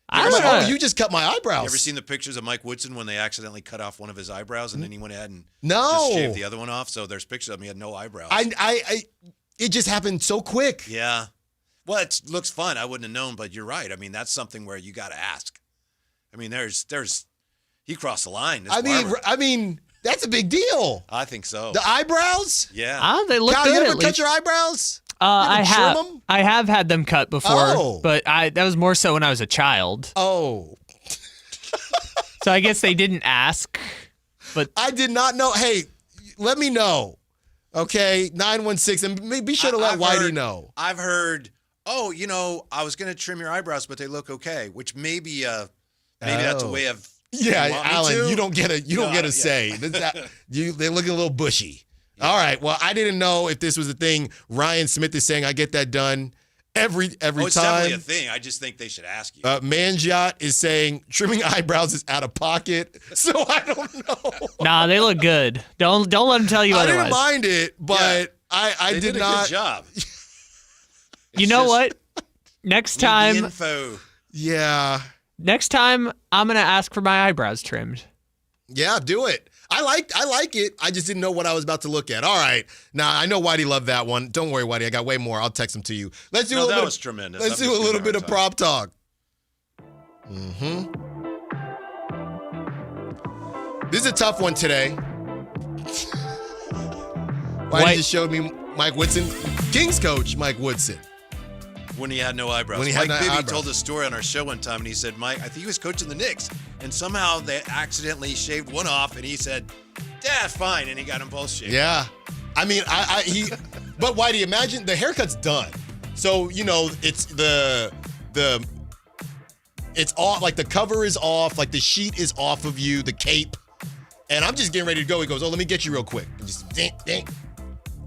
I'm like, oh, you just cut my eyebrows. You ever seen the pictures of Mike Woodson when they accidentally cut off one of his eyebrows and then he went ahead and No. just shaved the other one off? So there's pictures of him. He had no eyebrows. It just happened so quick. Yeah. Well, it looks fun. I wouldn't have known, but you're right. I mean, that's something where you got to ask. I mean, he crossed the line. I mean, that's a big deal. I think so. The eyebrows? Yeah. They look Kyle, good you at ever cut least. your eyebrows? I have. trim 'em? I have had them cut before, Oh. but that was more so when I was a child. Oh. So I guess they didn't ask. But I did not know. Hey, let me know. Okay, 916, and be sure to let Whitey know. I've heard, I was going to trim your eyebrows, but they look okay, which maybe that's a way of Yeah, you want me Alan, to? you don't get a say. They look a little bushy. All right. Well, I didn't know if this was a thing. Ryan Smith is saying I get that done Every It's time. definitely a thing. I just think they should ask you. Manjot is saying trimming eyebrows is out of pocket. So I don't know. Nah, they look good. Don't let them tell you I otherwise. didn't mind it, but I they did a not. Good job. You know what? Next time, info. Yeah. next time I'm gonna ask for my eyebrows trimmed. Yeah, do it. I like it. I just didn't know what I was about to look at. All right. Now, I know Whitey loved that one. Don't worry, Whitey. I got way more. I'll text them to you. Let's do That was tremendous. Let's do a little bit of prop talk. This is a tough one today. Whitey just showed me Mike Woodson, Kings coach Mike Woodson. When he had no eyebrows. When he had Mike no Bibby eyebrows. told a story on our show one time, and he said, Mike, I think he was coaching the Knicks, and somehow they accidentally shaved one off, and he said, yeah, fine, and he got them both shaved. Yeah. I mean, but Whitey, imagine the haircut's done. So, it's it's off, like the cover is off, like the sheet is off of you, the cape, and I'm just getting ready to go. He goes, oh, let me get you real quick. And just ding.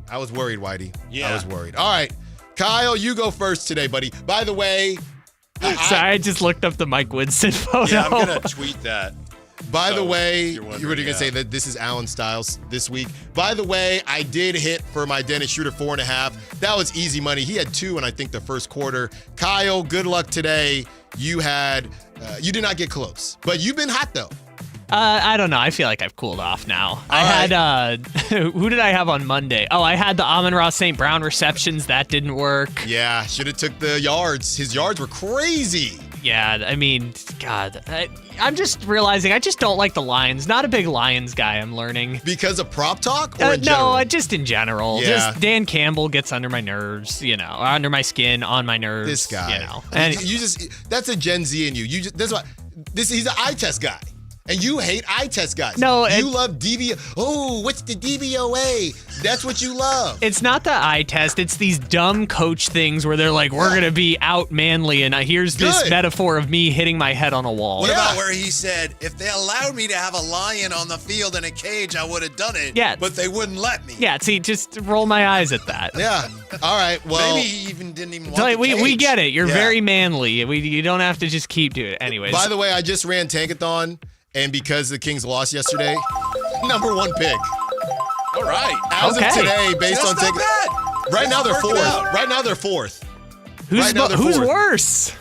I was worried, Whitey. Yeah. I was worried. All right. Kyle, you go first today, buddy. By the way, Sorry, I just looked up the Mike Woodson photo. Yeah, I'm going to tweet that. By the way, you're you were wondering, going to say that this is Allen Stiles this week. By the way, I did hit for my Dennis Schroeder 4.5. That was easy money. He had 2 in, I think, the first quarter. Kyle, good luck today. You did not get close, but you've been hot though. I don't know. I feel like I've cooled off now. Had who did I have on Monday? Oh, I had the Amon-Ra St. Brown receptions. That didn't work. Yeah, should have took the yards. His yards were crazy. Yeah, I mean, God, I'm just realizing I just don't like the Lions. Not a big Lions guy, I'm learning. Because of prop talk or in general? No, just in general. Yeah. Just Dan Campbell gets under my nerves, or under my skin, on my nerves. This guy. And you just that's a Gen Z in you. He's an eye test guy. And you hate eye test guys. No, you love DVOA. Oh, what's the DVOA? That's what you love. It's not the eye test. It's these dumb coach things where they're like, we're going to be out manly. And here's this metaphor of me hitting my head on a wall. What about where he said, if they allowed me to have a lion on the field in a cage, I would have done it. Yeah. But they wouldn't let me. Yeah, see, just roll my eyes at that. Yeah. All right. Well, maybe he even didn't even want the we cage. get it. You're very manly. You don't have to just keep doing it. Anyways. By the way, I just ran Tankathon. And because the Kings lost yesterday, #1 pick. All right. As of today, based on Tankathon. Right now they're fourth. Right now they're fourth. Who's worse?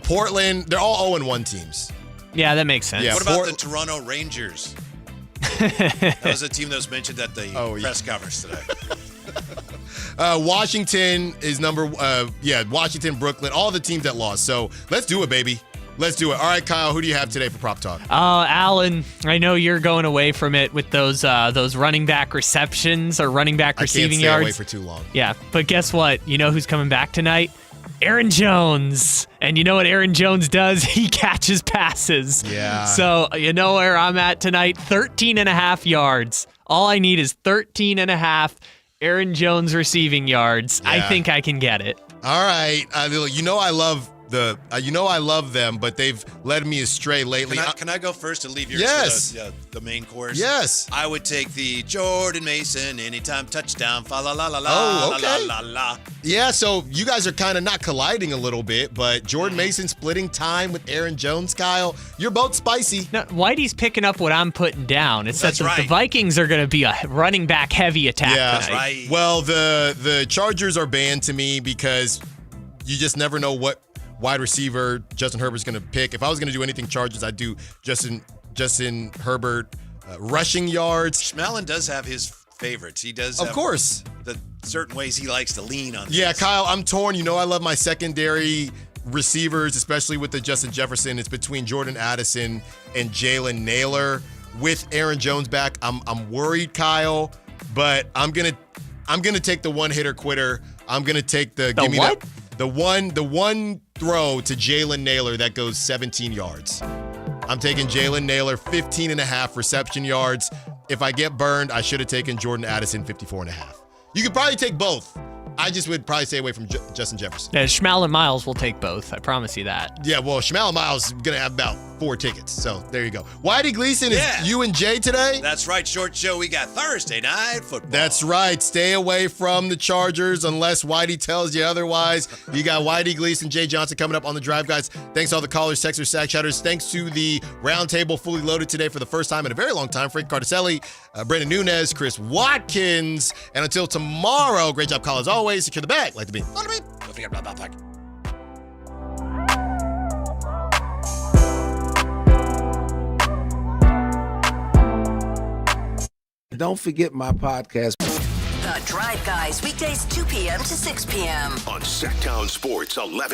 Portland. They're all 0-1 teams. Yeah, that makes sense. Yeah, what about the Toronto Rangers? That was a team that was mentioned at the press conference today. Washington is Washington, Brooklyn, all the teams that lost. So let's do it, baby. Let's do it. All right, Kyle, who do you have today for Prop Talk? Allen, I know you're going away from it with those running back receptions or running back receiving yards. I can't stay away for too long. Yeah, but guess what? You know who's coming back tonight? Aaron Jones. And you know what Aaron Jones does? He catches passes. Yeah. So you know where I'm at tonight? 13.5 yards. All I need is 13.5 Aaron Jones receiving yards. Yeah. I think I can get it. All right. I love them, but they've led me astray lately. Can I go first and leave yours for the main course? Yes. I would take the Jordan Mason anytime touchdown. Fa la la la la Oh, okay. la la la. Yeah, so you guys are kind of not colliding a little bit, but Jordan Mason splitting time with Aaron Jones, Kyle. You're both spicy. No, Whitey's picking up what I'm putting down. It's That's that right. the Vikings are going to be a running back heavy attack tonight. That's right. Well, the Chargers are banned to me because you just never know what wide receiver Justin Herbert's going to pick. If I was going to do anything Chargers, I'd do Justin Herbert rushing yards. Schmelin does have his favorites. He does. Of have course. The certain ways he likes to lean on. Yeah, these. Kyle, I'm torn. You know I love my secondary receivers, especially with the Justin Jefferson. It's between Jordan Addison and Jalen Naylor. With Aaron Jones back, I'm worried, Kyle, but I'm gonna take the one hitter quitter. I'm gonna take the one throw to Jalen Naylor that goes 17 yards. I'm taking Jalen Naylor 15.5 reception yards. If I get burned, I should have taken Jordan Addison 54.5. You could probably take both. I just would probably stay away from Justin Jefferson. Yeah, Schmal and Miles will take both. I promise you that. Yeah, well, Schmal and Miles is going to have about 4 tickets. So there you go. Whitey Gleason is you and Jay today? That's right, short show. We got Thursday night football. That's right. Stay away from the Chargers unless Whitey tells you otherwise. You got Whitey Gleason, Jay Johnson coming up on the drive, guys. Thanks to all the callers, texters, sack shouters. Thanks to the roundtable fully loaded today for the first time in a very long time. Frank Cardicelli, Brandon Nunez, Chris Watkins. And until tomorrow, great job, call as always. Secure the bag. Like the beat. Don't forget about that. Don't forget my podcast. The Drive Guys, weekdays 2 p.m. to 6 p.m. On Sactown Sports 11.